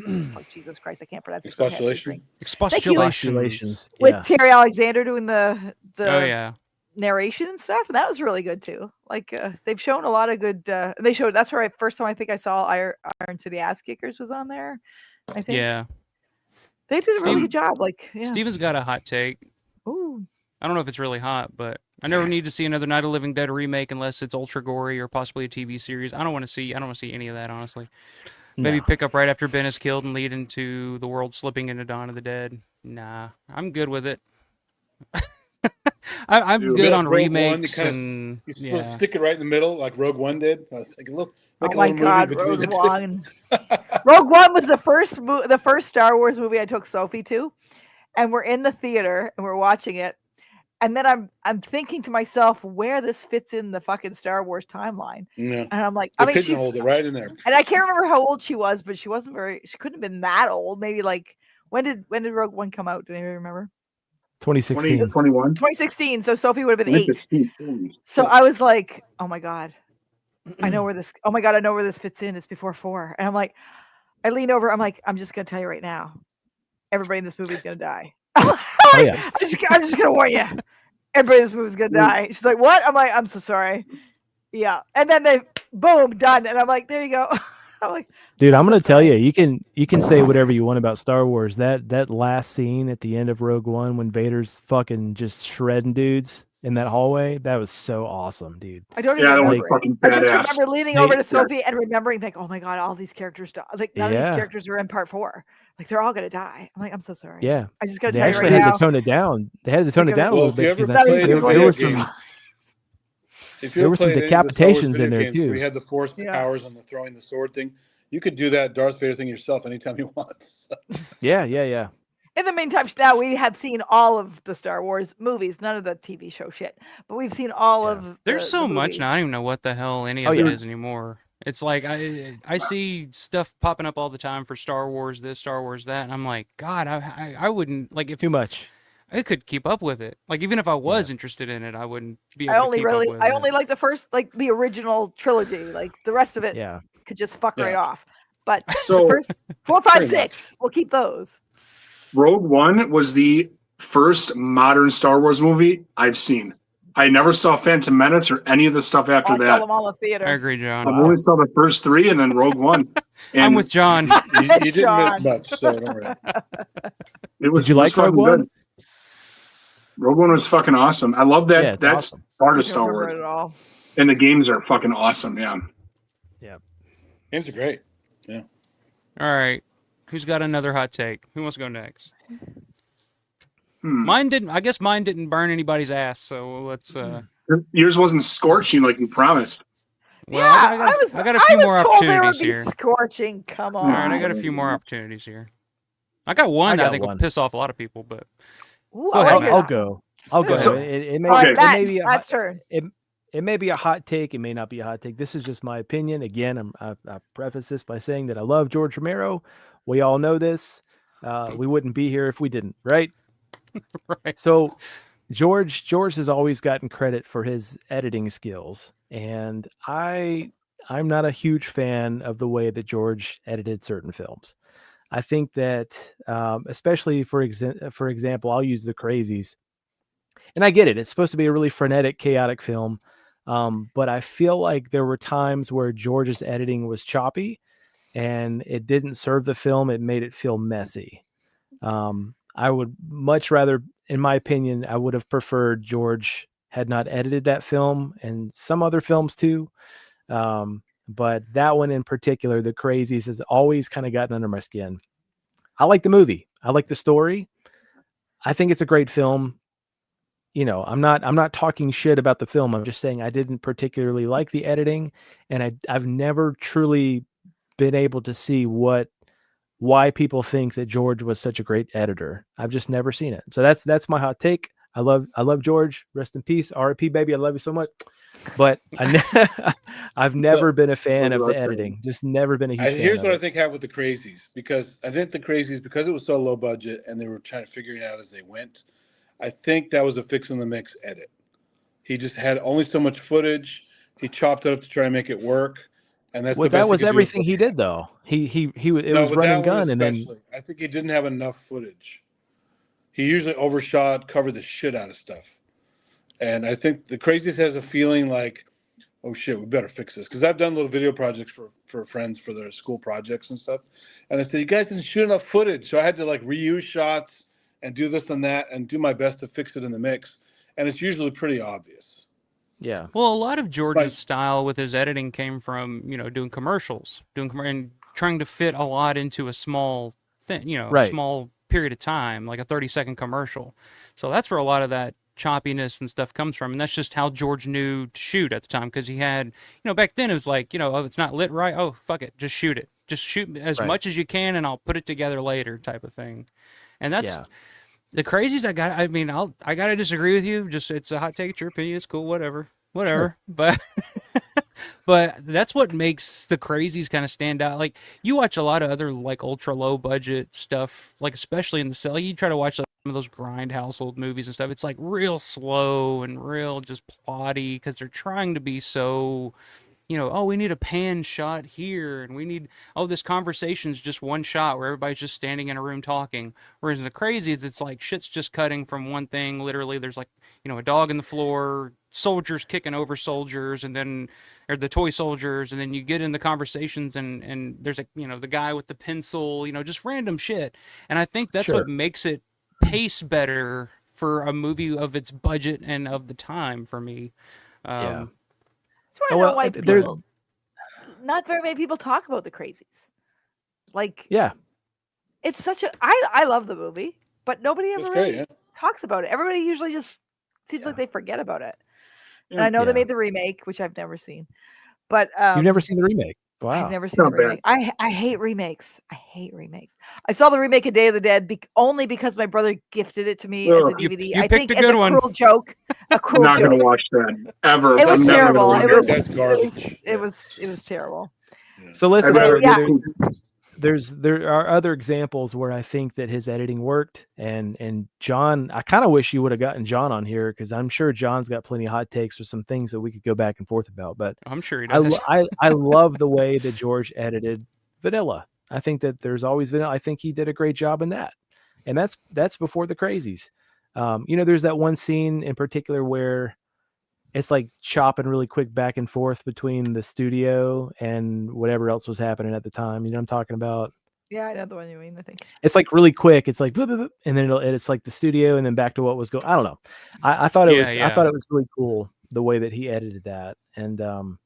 Speaker 6: Oh, Jesus Christ, I can't pronounce it. from my head.
Speaker 1: Expostulation.
Speaker 3: Expostulations.
Speaker 6: With Terry Alexander doing the
Speaker 3: Oh yeah.
Speaker 6: narration and stuff, and that was really good too. Like they've shown a lot of good. They showed that's where first time I think I saw Iron City Ass Kickers was on there. I think.
Speaker 3: Yeah.
Speaker 6: They did a really good job. Like
Speaker 3: Steven's got a hot take.
Speaker 6: Ooh.
Speaker 3: I don't know if it's really hot, but I never need to see another Night of the Living Dead remake unless it's ultra gory or possibly a TV series. I don't want to see any of that, honestly. Maybe pick up right after Ben is killed and lead into the world slipping into Dawn of the Dead. Nah, I'm good with it. I'm good on remakes and
Speaker 1: you're supposed to stick it right in the middle, like Rogue One did. Like, look,
Speaker 6: oh my God, Rogue One! Rogue One was the first Star Wars movie I took Sophie to, and we're in the theater and we're watching it, and then I'm thinking to myself where this fits in the fucking Star Wars timeline.
Speaker 1: Yeah.
Speaker 6: And I'm like,
Speaker 1: they pigeonholed it right in there.
Speaker 6: And I can't remember how old she was, but she couldn't have been that old. Maybe like when did Rogue One come out? Do anybody remember?
Speaker 4: 2016.
Speaker 6: 2016. So Sophie would have been 8. So I was like, oh my God. I know where this fits in. It's before 4. And I'm like, I lean over. I'm like, I'm just going to tell you right now. Everybody in this movie is going to die. I'm just going to warn you. Everybody in this movie is going to die. She's like, what? I'm like, I'm so sorry. Yeah. And then boom, done. And I'm like, there you go. I'm like,
Speaker 4: dude, I'm going to tell you, you can say whatever you want about Star Wars. That last scene at the end of Rogue One when Vader's fucking just shredding dudes in that hallway, that was so awesome, dude.
Speaker 6: I don't even remember. I just remember leaning over to Sophie and remembering, like, oh my God, all these characters die. Like, none of these characters are in part 4. Like, they're all going to die. I'm like, I'm so sorry.
Speaker 4: Yeah.
Speaker 6: I just got to
Speaker 4: they
Speaker 6: tell you right
Speaker 4: actually
Speaker 6: now.
Speaker 4: had to tone it down. They had to tone it down a little bit.
Speaker 1: If
Speaker 4: There were some decapitations in there too.
Speaker 1: We had the force powers on the throwing the sword thing. You could do that Darth Vader thing yourself anytime you want.
Speaker 4: Yeah.
Speaker 6: In the meantime, now we have seen all of the Star Wars movies, none of the TV show shit, but we've seen all of.
Speaker 3: There's so much now. I don't even know what the hell any of it is anymore. It's like I see stuff popping up all the time for Star Wars this, Star Wars that, and I'm like, God, I wouldn't like if
Speaker 4: too much.
Speaker 3: I could keep up with it. Like even if I was interested in it, I wouldn't be able to keep up with it.
Speaker 6: I only like the first, like the original trilogy. Like the rest of it, could just fuck right off. But
Speaker 5: So
Speaker 6: the first 4, 5, 6, we'll keep those.
Speaker 5: Rogue One was the first modern Star Wars movie I've seen. I never saw Phantom Menace or any of the stuff after that.
Speaker 6: I saw them all in the theater.
Speaker 3: I agree, John.
Speaker 5: I only saw the first 3 and then Rogue One. And
Speaker 3: I'm with John.
Speaker 1: You didn't miss much, so don't worry.
Speaker 4: Did you like Rogue One?
Speaker 5: Rogue One was fucking awesome. I love that.
Speaker 4: Yeah,
Speaker 5: that's
Speaker 4: awesome.
Speaker 5: part of Star Wars. And the games are fucking awesome. Yeah.
Speaker 1: Games are great. Yeah.
Speaker 3: All right. Who's got another hot take? Who wants to go next? Mine didn't. I guess mine didn't burn anybody's ass. So let's.
Speaker 5: Yours wasn't scorching like you promised.
Speaker 3: Well, I got a few more opportunities here.
Speaker 6: Scorching. Come on.
Speaker 3: All right, I got a few more opportunities here. I got one that I think will piss off a lot of people, but.
Speaker 6: Ooh,
Speaker 4: I'll go.
Speaker 5: So,
Speaker 4: it may be a
Speaker 6: Matt's turn.
Speaker 4: It may be a hot take. It may not be a hot take. This is just my opinion. Again, I preface this by saying that I love George Romero. We all know this. We wouldn't be here if we didn't, right?
Speaker 3: Right.
Speaker 4: So George has always gotten credit for his editing skills, and I'm not a huge fan of the way that George edited certain films. I think that, especially for example, I'll use The Crazies, and I get it. It's supposed to be a really frenetic, chaotic film, but I feel like there were times where George's editing was choppy, and it didn't serve the film. It made it feel messy. I would much rather, in my opinion, I would have preferred George had not edited that film, and some other films too. But that one in particular, The Crazies, has always kind of gotten under my skin. I like the movie. I like the story. I think it's a great film. You know, I'm not talking shit about the film. I'm just saying I didn't particularly like the editing, and I've never truly been able to see why people think that George was such a great editor. I've just never seen it. So that's my hot take. I love George. Rest in peace. R.I.P. baby. I love you so much. But I've never been a fan of the editing. Just never been a huge fan.
Speaker 1: Here's
Speaker 4: of
Speaker 1: what
Speaker 4: it.
Speaker 1: I think happened with the Crazies, because I think the Crazies, because it was so low budget and they were trying to figure it out as they went, I think that was a fix in the mix edit. He just had only so much footage. He chopped it up to try and make it work, and that's the best
Speaker 4: that was
Speaker 1: he could
Speaker 4: everything
Speaker 1: do.
Speaker 4: he did though. It was
Speaker 1: but
Speaker 4: run
Speaker 1: that
Speaker 4: and gun,
Speaker 1: one
Speaker 4: and then
Speaker 1: especially, I think he didn't have enough footage. He usually overshot, covered the shit out of stuff, and I think the Crazies has a feeling like, oh shit, we better fix this. Because I've done little video projects for friends for their school projects and stuff. And I said, you guys didn't shoot enough footage. So I had to like reuse shots and do this and that and do my best to fix it in the mix. And it's usually pretty obvious.
Speaker 4: yeah.
Speaker 3: Well, a lot of George's style with his editing came from, doing commercials, and trying to fit a lot into a small thing,
Speaker 4: Right.
Speaker 3: small period of time, like a 30-second commercial. So that's where a lot of that choppiness and stuff comes from, and that's just how George knew to shoot at the time, because he had, back then it was like, oh, it's not lit right, oh, fuck it, just shoot it, just shoot as much as you can, and I'll put it together later, type of thing. And that's the Crazies. I gotta disagree with you. Just, it's a hot take, it's your opinion, it's cool, whatever. Sure. But but that's what makes the Crazies kind of stand out. Like, you watch a lot of other like ultra low budget stuff, like especially in the cell. You try to watch like some of those grind household movies and stuff. It's like real slow and real just plotty, because they're trying to be so, oh, we need a pan shot here, and we need, oh, this conversation's just one shot where everybody's just standing in a room talking. Whereas in the Crazies, it's like shit's just cutting from one thing. Literally, there's like, a dog in the floor, soldiers kicking over soldiers, and then, or the toy soldiers, and then you get in the conversations, and there's like, the guy with the pencil, just random shit. And I think that's what makes it pace better for a movie of its budget and of the time for me.
Speaker 6: That's why I know why not very many people talk about the Crazies. Like, it's such a. I love the movie, but nobody ever really talks about it. Everybody usually just seems like they forget about it. And I know they made the remake, which I've never seen. But
Speaker 4: you've never seen the remake? Wow,
Speaker 6: I've never seen the remake. I hate remakes. I hate remakes. I saw the remake of Day of the Dead only because my brother gifted it to me as a DVD.
Speaker 3: You picked a good one.
Speaker 6: Cruel joke. A cruel
Speaker 5: Not
Speaker 6: joke.
Speaker 5: gonna watch that ever.
Speaker 6: It was terrible.
Speaker 1: That's garbage.
Speaker 6: It was terrible.
Speaker 4: So listen, there are other examples where I think that his editing worked, and John, I kind of wish you would have gotten John on here, because I'm sure John's got plenty of hot takes for some things that we could go back and forth about. But
Speaker 3: I'm sure he does.
Speaker 4: I love the way that George edited Vanilla. I think that there's always Vanilla. I think he did a great job in that, and that's before the Crazies. There's that one scene in particular where it's like chopping really quick back and forth between the studio and whatever else was happening at the time. You know what I'm talking about?
Speaker 6: Yeah, I know the one you mean, I think.
Speaker 4: It's like really quick. It's like, blah, blah, blah, and then it's like the studio and then back to what was going. I don't know. I thought it was. I thought it was really cool the way that he edited that. And well,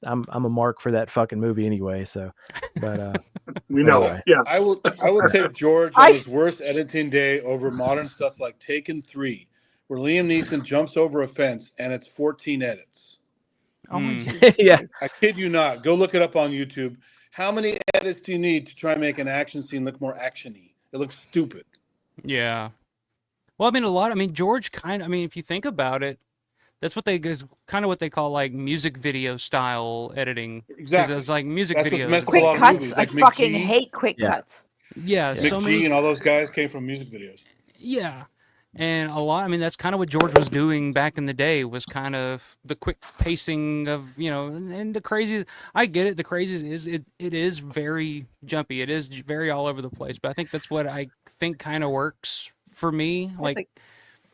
Speaker 4: I'm a mark for that fucking movie anyway. So, but
Speaker 5: we know.
Speaker 4: Anyway.
Speaker 5: Yeah,
Speaker 1: I will take George on his worst editing day over modern stuff like Taken 3. Where Liam Neeson jumps over a fence and it's 14 edits.
Speaker 6: Oh my Jesus.
Speaker 4: Yeah.
Speaker 1: I kid you not. Go look it up on YouTube. How many edits do you need to try and make an action scene look more action-y? It looks stupid.
Speaker 3: Yeah. Well, George if you think about it, that's what kind of what they call like music video style editing.
Speaker 1: Exactly.
Speaker 3: It's like music videos.
Speaker 1: That's
Speaker 6: Quick
Speaker 1: a lot of
Speaker 6: cuts.
Speaker 1: movies. Like
Speaker 6: I fucking hate quick cuts.
Speaker 3: Yeah. So
Speaker 1: McGee and all those guys came from music videos.
Speaker 3: Yeah. And a lot, that's kind of what George was doing back in the day, was kind of the quick pacing of, and the Crazies. I get it. The Crazies it is very jumpy. It is very all over the place. But I think that's what I think kind of works for me. Like,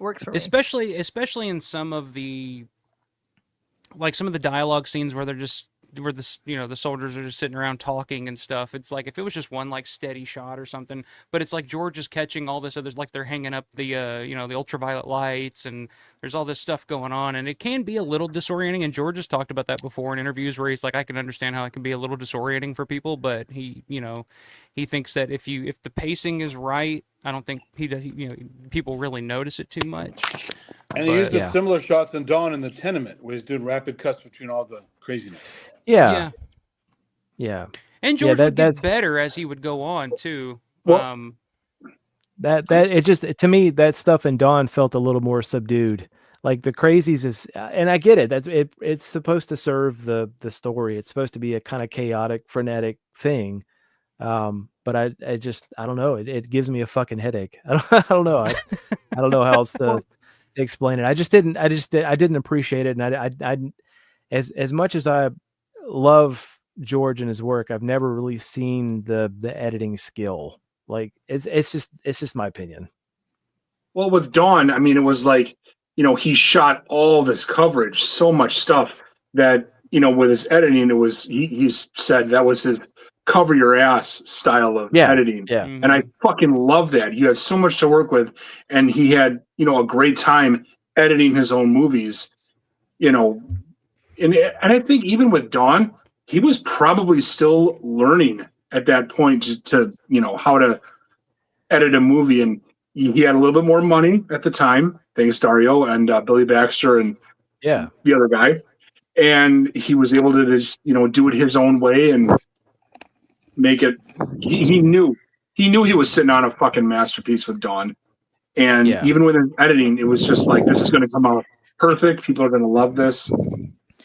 Speaker 6: works for me.
Speaker 3: Especially in some of the dialogue scenes where the soldiers are just sitting around talking and stuff. It's like if it was just one like steady shot or something, but it's like George is catching all this other, like they're hanging up the the ultraviolet lights, and there's all this stuff going on, and it can be a little disorienting. And George has talked about that before in interviews where he's like, I can understand how it can be a little disorienting for people, but he thinks that if the pacing is right, I don't think people really notice it too much.
Speaker 1: And he used the similar shots in Dawn in the Tenement, where he's doing rapid cuts between all the craziness.
Speaker 4: Yeah.
Speaker 3: And George would get better as he would go on too.
Speaker 5: Well,
Speaker 4: That it just to me that stuff in Dawn felt a little more subdued. Like the crazies is, and I get it. It's supposed to serve the story. It's supposed to be a kind of chaotic, frenetic thing. But I don't know. It gives me a fucking headache. I don't know. I don't know how else to explain it. I didn't appreciate it, and I as much as I love George and his work, I've never really seen the editing skill. Like it's just my opinion.
Speaker 5: Well, with Dawn, I mean, it was like, he shot all this coverage, so much stuff that, with his editing, it was, he said that was his cover your ass style of editing.
Speaker 4: Yeah.
Speaker 5: And I fucking love that. You had so much to work with, and he had, a great time editing his own movies, and I think even with Dawn, he was probably still learning at that point to how to edit a movie, and he had a little bit more money at the time, thanks Dario and Billy Baxter and the other guy, and he was able to just do it his own way and make it. He knew he was sitting on a fucking masterpiece with Dawn, and even with his editing, it was just like, this is going to come out perfect. People are going to love this.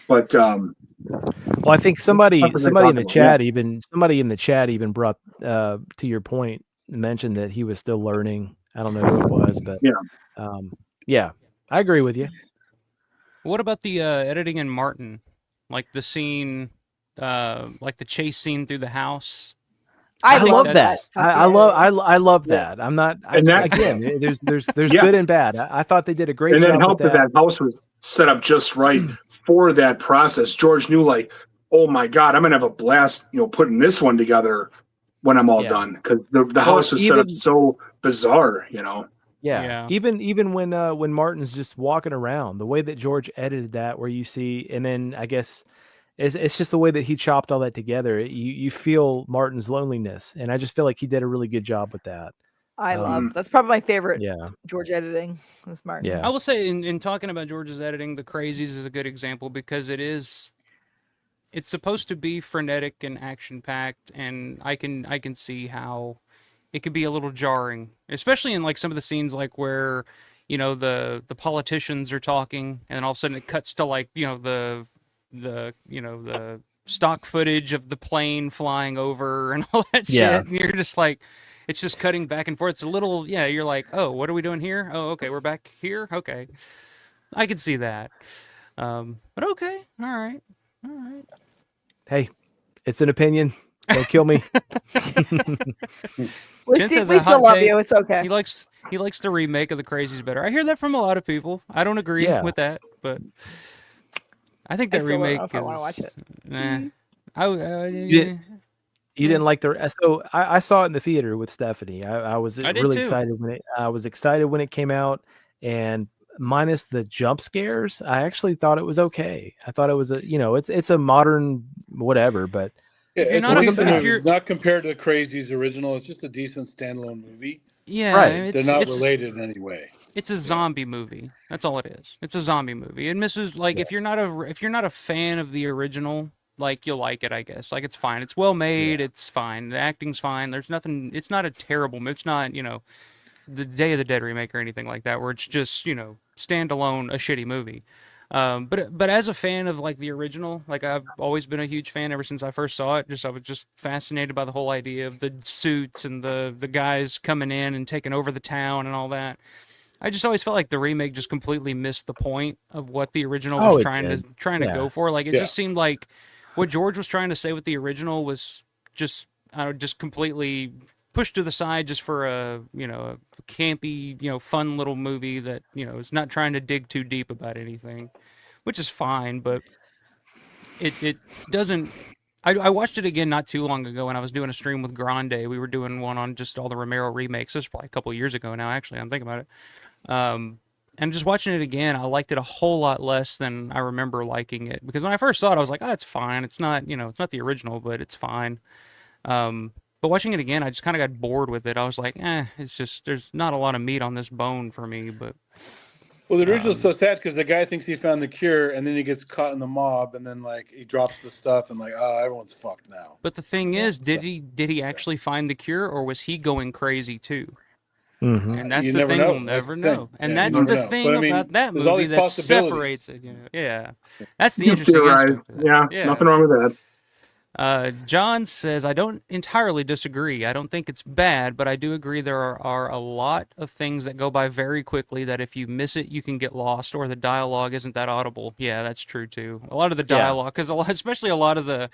Speaker 5: But
Speaker 4: well, I think somebody in the chat even brought to your point, mentioned that he was still learning. I don't know who it was, but yeah, I agree with you.
Speaker 3: What about the editing in Martin, like the scene, like the chase scene through the house?
Speaker 4: I love that. I love that. I'm not. Again, there's good and bad. I thought they did a great job.
Speaker 5: And that helped that house was set up just right for that process. George knew, like, oh my God, I'm gonna have a blast, putting this one together when I'm all done, because the house was set up so bizarre,
Speaker 4: Yeah. Even when Martin's just walking around, the way that George edited that, where you see, and then I guess. It's just the way that he chopped all that together. You feel Martin's loneliness, and I just feel like he did a really good job with that.
Speaker 6: I love that's probably my favorite.
Speaker 4: Yeah,
Speaker 6: George editing is Martin.
Speaker 4: Yeah,
Speaker 3: I will say in talking about George's editing, The Crazies is a good example because it's supposed to be frenetic and action packed, and I can see how it could be a little jarring, especially in like some of the scenes like where the politicians are talking, and then all of a sudden it cuts to like the stock footage of the plane flying over and all that shit. And you're just like, it's just cutting back and forth. It's a little, you're like, oh, what are we doing here? Oh, okay, we're back here. Okay. I could see that. But okay. All right.
Speaker 4: Hey, it's an opinion. Don't kill me.
Speaker 6: We still love you. It's okay.
Speaker 3: He likes the remake of The Crazies better. I hear that from a lot of people. I don't agree with that, but I think that remake is.
Speaker 6: I want to watch it.
Speaker 4: You didn't like the. So I saw it in the theater with Stephanie. I was really excited when it came out, and minus the jump scares, I actually thought it was okay. I thought it was it's a modern whatever, but
Speaker 1: it's not compared to the Crazies original. It's just a decent standalone movie.
Speaker 3: Yeah,
Speaker 1: right. They're not related in any way.
Speaker 3: It's a zombie movie. That's all it is. It's a zombie movie. And if you're not a fan of the original, like, you'll like it, I guess. Like, it's fine. It's well made. It's fine. The acting's fine. There's nothing. It's not a terrible. It's not the Day of the Dead remake or anything like that, where it's just standalone a shitty movie. But as a fan of like the original, like, I've always been a huge fan ever since I first saw it. I was just fascinated by the whole idea of the suits and the guys coming in and taking over the town and all that. I just always felt like the remake just completely missed the point of what the original was trying to go for. Like, it just seemed like what George was trying to say with the original was just completely pushed to the side just for a campy, fun little movie that, is not trying to dig too deep about anything, which is fine, but it doesn't. I watched it again not too long ago when I was doing a stream with Grande. We were doing one on just all the Romero remakes. This was probably a couple years ago now, actually. I'm thinking about it. And just watching it again, I liked it a whole lot less than I remember liking it. Because when I first saw it, I was like, oh, it's fine. It's not, it's not the original, but it's fine. But watching it again, I just kind of got bored with it. I was like, it's just, there's not a lot of meat on this bone for me. But
Speaker 1: well, the original's so sad because the guy thinks he found the cure, and then he gets caught in the mob, and then like he drops the stuff, and like, everyone's fucked now.
Speaker 3: But the thing is, did he actually find the cure, or was he going crazy too? And that's
Speaker 1: You
Speaker 3: the
Speaker 1: never
Speaker 3: thing
Speaker 1: know.
Speaker 3: we'll
Speaker 1: That's
Speaker 3: never
Speaker 1: the
Speaker 3: know.
Speaker 1: thing.
Speaker 3: And
Speaker 1: Yeah, you
Speaker 3: that's
Speaker 1: never
Speaker 3: the
Speaker 1: know.
Speaker 3: thing
Speaker 1: But, I mean,
Speaker 3: about that
Speaker 1: there's all
Speaker 3: movie
Speaker 1: these
Speaker 3: that
Speaker 1: possibilities.
Speaker 3: separates it. Yeah. That's the
Speaker 5: You're
Speaker 3: interesting
Speaker 5: right.
Speaker 3: aspect of that.
Speaker 5: Yeah, nothing wrong with that.
Speaker 3: John says, I don't entirely disagree. I don't think it's bad, but I do agree there are a lot of things that go by very quickly that if you miss it, you can get lost, or the dialogue isn't that audible. Yeah, that's true too. A lot of the dialogue, because especially a lot of the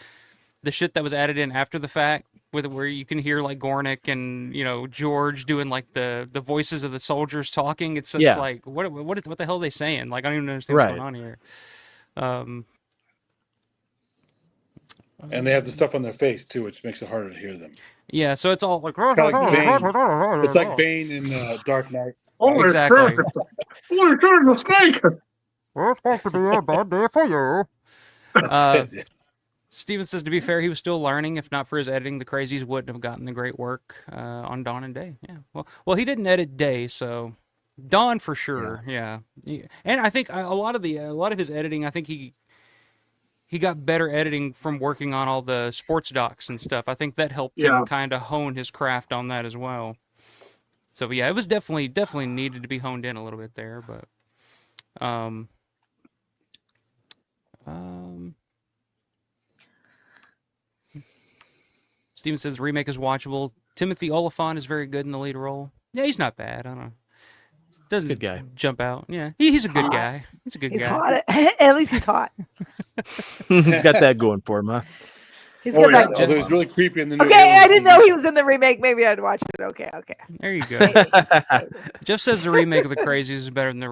Speaker 3: shit that was added in after the fact, where you can hear like Gornick and George doing like the voices of the soldiers talking. It's like what the hell are they saying? Like I don't even understand what's going on here.
Speaker 1: And they have the stuff on their face too, which makes it harder to hear them.
Speaker 3: Yeah, so it's all like
Speaker 1: Bane. It's like Bane in Dark Knight.
Speaker 3: Exactly.
Speaker 5: Holy shit, the snake!
Speaker 3: It's supposed to be a bad day for you. Steven says, to be fair, he was still learning. If not for his editing, the Crazies wouldn't have gotten the great work on Dawn and Day. Yeah. Well, he didn't edit Day, so Dawn for sure. Yeah. And I think a lot of his editing, I think he got better editing from working on all the sports docs and stuff. I think that helped him kind of hone his craft on that as well. So yeah, it was definitely needed to be honed in a little bit there, but Steven says the remake is watchable. Timothy Oliphant is very good in the lead role. Yeah, he's not bad. I don't know. Doesn't
Speaker 4: good guy.
Speaker 3: Jump out. Yeah, he's a good guy. He's a good guy.
Speaker 6: Hot. At least he's hot.
Speaker 4: He's got that going for him, huh?
Speaker 1: Although he's really creepy in the new.
Speaker 6: Okay, I didn't know he was in the remake. Maybe I'd watch it. Okay.
Speaker 3: There you go. Jeff says the remake of the Crazies is better than the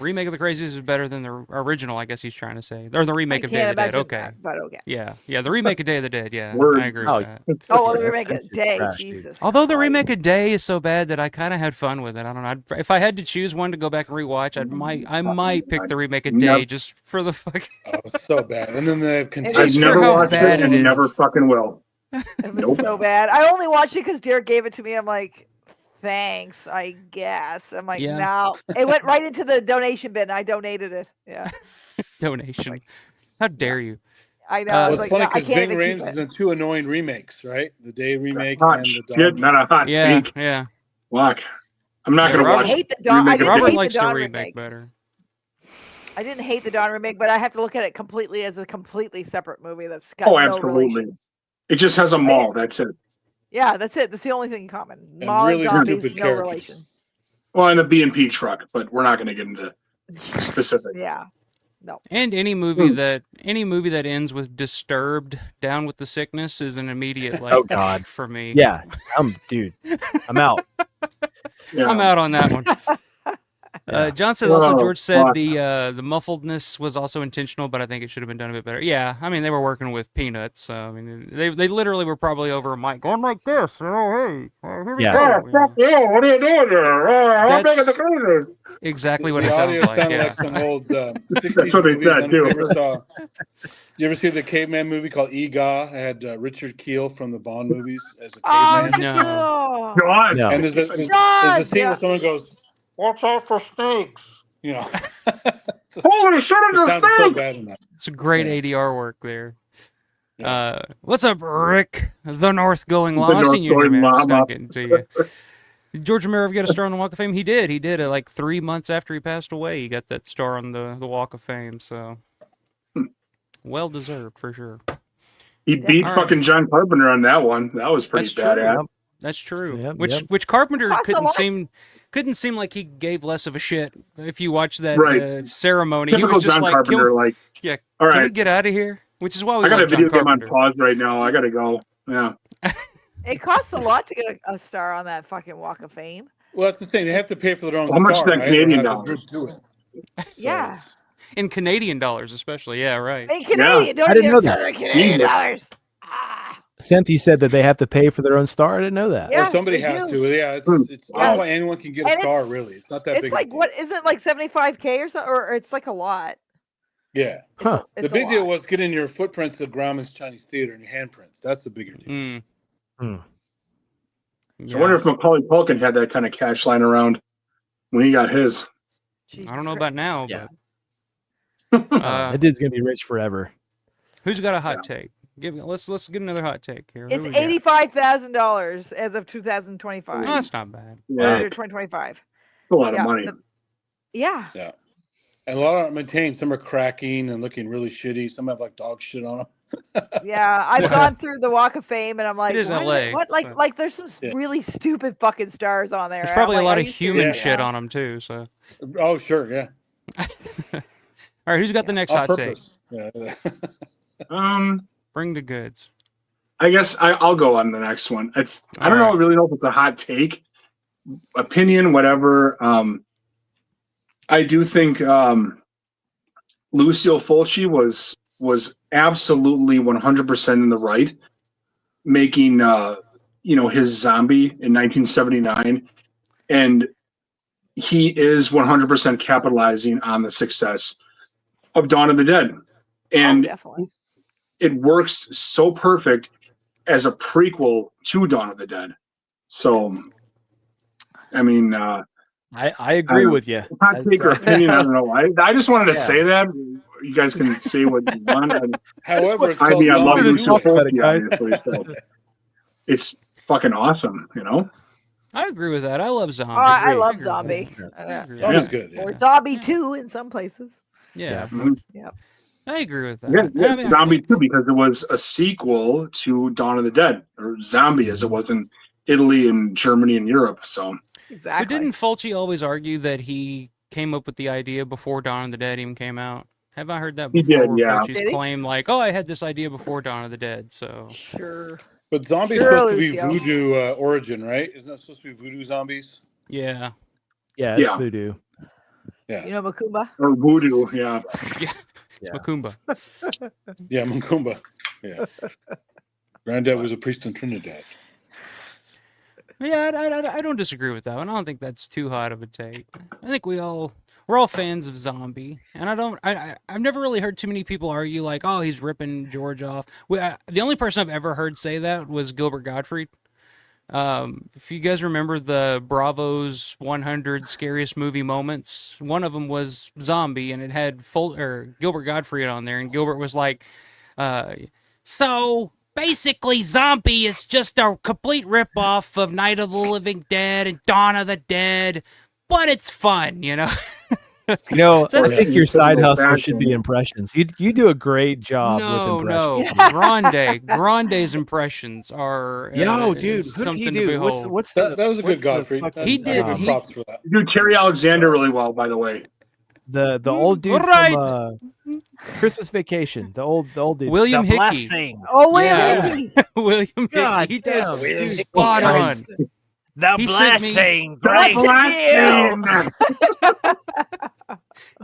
Speaker 3: remake of the Crazies is better than the original. I guess he's trying to say, or the remake of Day of the Dead. Okay,
Speaker 6: but okay.
Speaker 3: Yeah, the remake of Day of the Dead. Yeah, I agree with that.
Speaker 6: The remake of Day. Jesus.
Speaker 3: Although the remake of Day is so bad that I kind of had fun with it. I don't know. If I had to choose one to go back and rewatch, I might pick the remake of Day just for the fucking.
Speaker 1: Oh, it's so bad. And then they have
Speaker 5: I've never watched it, and never fucking will.
Speaker 6: It was so bad. I only watched it because Derek gave it to me. I'm like, thanks, I guess. I'm like, no. It went right into the donation bin. I donated it. Yeah.
Speaker 3: Donation. How dare you?
Speaker 6: I know.
Speaker 1: It's funny because Ving Rhames is in two annoying remakes, right? The Day remake and the Dawn.
Speaker 5: Not a hot take.
Speaker 3: Yeah.
Speaker 5: Look, I'm not going to watch.
Speaker 6: I hate the Dawn.
Speaker 3: Robert likes the remake better.
Speaker 6: I didn't hate the Dawn remake, but I have to look at it completely as a completely separate movie that's got
Speaker 5: no
Speaker 6: absolutely.
Speaker 5: Relation. It just has a mall. That's it.
Speaker 6: Yeah, that's it. That's the only thing in common.
Speaker 1: And
Speaker 6: Mall
Speaker 1: really
Speaker 6: and zombies,
Speaker 1: stupid
Speaker 6: no
Speaker 1: characters.
Speaker 6: relation.
Speaker 5: Well, and the B&P truck, but we're not going to get into specific.
Speaker 6: Yeah. No.
Speaker 3: And any movie that ends with disturbed, down with the sickness is an immediate like.
Speaker 4: Oh God,
Speaker 3: for me.
Speaker 4: Yeah, dude, I'm out.
Speaker 3: I'm out on that one. John says also George said the muffledness was also intentional, but I think it should have been done a bit better. Yeah, I mean they were working with peanuts, so I mean they literally were probably over a mic going like this, hey, here we go.
Speaker 5: Fuck you! What are you doing there? I'm
Speaker 3: That's
Speaker 5: making the crazy.
Speaker 3: Exactly what
Speaker 1: The
Speaker 3: it sounds
Speaker 1: audio
Speaker 3: like.
Speaker 1: sounded
Speaker 3: Yeah.
Speaker 1: like some old 60s
Speaker 5: That's what they
Speaker 1: movies. I
Speaker 5: said,
Speaker 1: don't know if
Speaker 5: too.
Speaker 1: you ever see the caveman movie called Ega? It had Richard Keel from the Bond movies as a
Speaker 6: Oh,
Speaker 1: caveman.
Speaker 3: No.
Speaker 5: Joyce.
Speaker 1: And there's the scene where someone goes, "Watch out for snakes." You know.
Speaker 5: Holy shit!
Speaker 1: It
Speaker 5: It's a
Speaker 1: sounds so
Speaker 5: snake.
Speaker 1: bad in that.
Speaker 3: It's a great ADR work there. What's up, Rick? The North Going Law. I seen you,
Speaker 5: North Going
Speaker 3: man. Just
Speaker 5: Llama.
Speaker 3: not getting to you. George Romero got a star on the Walk of Fame. He did. He did it like 3 months after he passed away. He got that star on the Walk of Fame. So well deserved for sure.
Speaker 5: He beat fucking John Carpenter on that one. That was pretty badass.
Speaker 3: That's true.
Speaker 4: Yep,
Speaker 3: Which Carpenter
Speaker 6: Cost a
Speaker 3: couldn't seem like he gave less of a shit. If you watch that
Speaker 5: Right.
Speaker 3: ceremony, he
Speaker 5: Typical
Speaker 3: was just
Speaker 5: John
Speaker 3: like,
Speaker 5: Carpenter.
Speaker 3: "Can
Speaker 5: all
Speaker 3: we
Speaker 5: right,
Speaker 3: get out of here?" Which is why we
Speaker 5: I got a
Speaker 3: love John
Speaker 5: video game on
Speaker 3: Carpenter.
Speaker 5: pause right now. I got to go. Yeah.
Speaker 6: It costs a lot to get a star on that fucking Walk of Fame.
Speaker 1: Well, that's the thing. They have to pay for their own
Speaker 5: How much is
Speaker 1: star,
Speaker 5: that
Speaker 1: right?
Speaker 5: Canadian
Speaker 1: Or have a
Speaker 5: dollars?
Speaker 1: group do it.
Speaker 6: Yeah.
Speaker 3: In Canadian dollars, especially. Yeah, right.
Speaker 6: Hey, Canadian, don't
Speaker 4: I didn't
Speaker 6: get
Speaker 4: know
Speaker 6: started
Speaker 4: that.
Speaker 6: on Canadian
Speaker 5: Genius.
Speaker 6: dollars.
Speaker 4: Cynthia said that they have to pay for their own star. I didn't know that.
Speaker 6: Yeah,
Speaker 1: Or somebody
Speaker 6: they
Speaker 1: has
Speaker 6: do.
Speaker 1: to. Yeah, it's
Speaker 6: Yeah.
Speaker 1: not why anyone can get a
Speaker 6: And
Speaker 1: star,
Speaker 6: it's-
Speaker 1: really. It's not that
Speaker 6: It's
Speaker 1: big.
Speaker 6: like
Speaker 1: a deal.
Speaker 6: what isn't it like 75K or something, or it's like a lot.
Speaker 1: Yeah.
Speaker 4: Huh.
Speaker 1: The big deal was getting your footprints of Grauman's Chinese Theater and your handprints. That's the bigger deal.
Speaker 3: Mm.
Speaker 4: Hmm.
Speaker 5: I wonder if Macaulay Culkin had that kind of cash line around when he got his.
Speaker 3: I don't know about now,
Speaker 4: Yeah.
Speaker 3: but
Speaker 4: That dude's gonna be rich forever.
Speaker 3: who's got a hot take? Let's get another hot take here.
Speaker 6: It's $85,000 as of 2025.
Speaker 3: Oh, that's not bad.
Speaker 5: Yeah.
Speaker 6: 2025.
Speaker 5: A lot of money.
Speaker 6: Yeah.
Speaker 1: Yeah. And a lot aren't maintained. Some are cracking and looking really shitty. Some have like dog shit on them.
Speaker 6: Yeah, I've gone through the Walk of Fame, and I'm like,
Speaker 3: It is LA,
Speaker 6: what? Like, there's some really stupid fucking stars on there.
Speaker 3: There's probably a lot of human
Speaker 6: serious?
Speaker 3: shit on them too. So.
Speaker 1: Oh sure, yeah.
Speaker 3: All right, who's got the next hot take?
Speaker 1: Yeah.
Speaker 3: Bring the goods.
Speaker 5: I guess I'll go on the next one. I don't really know if it's a hot take, opinion, whatever. I do think Lucio Fulci was absolutely 100% in the right, making his Zombie in 1979, and he is 100% capitalizing on the success of Dawn of the Dead, and it works so perfect as a prequel to Dawn of the Dead. So, I mean,
Speaker 4: I agree with you.
Speaker 5: Hot take or opinion, I don't know. I just wanted to say that. You guys can say what you want.
Speaker 1: However, it's
Speaker 5: I love Lucio Fulci,
Speaker 4: guys.
Speaker 5: obviously. So it's fucking awesome,
Speaker 3: I agree with that. I love Zombie.
Speaker 6: Oh, I love Zombie.
Speaker 1: Zombie's good. Yeah.
Speaker 6: Or Zombie 2 in some places.
Speaker 3: Yeah.
Speaker 6: Yeah.
Speaker 3: I agree with that.
Speaker 5: Yeah, Zombie 2 because it was a sequel to Dawn of the Dead, or Zombie as it was in Italy and Germany and Europe. So
Speaker 6: exactly.
Speaker 3: But didn't Fulci always argue that he came up with the idea before Dawn of the Dead even came out? Have I heard that before?
Speaker 5: He did, yeah.
Speaker 3: Fulci's claim like, I had this idea before Dawn of the Dead. So
Speaker 6: sure.
Speaker 1: But zombies supposed to be voodoo origin, right? Isn't that supposed to be voodoo zombies?
Speaker 3: Yeah.
Speaker 4: Yeah, it's voodoo.
Speaker 1: Yeah.
Speaker 6: You know Macumba?
Speaker 5: Or voodoo, yeah.
Speaker 3: It's Macumba.
Speaker 1: Yeah, Macumba. Yeah. Granddad was a priest in Trinidad.
Speaker 3: Yeah, I don't disagree with that one. I don't think that's too hot of a take. I think we're all fans of Zombie, and I've never really heard too many people argue like, oh, he's ripping George off. The only person I've ever heard say that was Gilbert Gottfried. If you guys remember the Bravo's 100 scariest movie moments, one of them was Zombie, and it had Gilbert Gottfried on there, and Gilbert was like, so basically Zombie is just a complete ripoff of Night of the Living Dead and Dawn of the Dead, but it's fun,
Speaker 4: I think your side hustle should be impressions. You do a great job with impressions.
Speaker 3: Grande's impressions are
Speaker 4: dude, who did he do?
Speaker 3: Behold.
Speaker 4: What's
Speaker 1: that was a good Godfrey.
Speaker 3: He did.
Speaker 1: Props for that.
Speaker 5: You do Terry Alexander really well, by the way.
Speaker 4: The old dude from Christmas Vacation. The old dude.
Speaker 3: William
Speaker 4: the
Speaker 3: Hickey.
Speaker 4: Blessing.
Speaker 6: Oh, William Hickey.
Speaker 3: William
Speaker 4: God
Speaker 3: Hickey. He
Speaker 4: damn,
Speaker 3: does spot on.
Speaker 4: The
Speaker 3: He
Speaker 4: Blessing.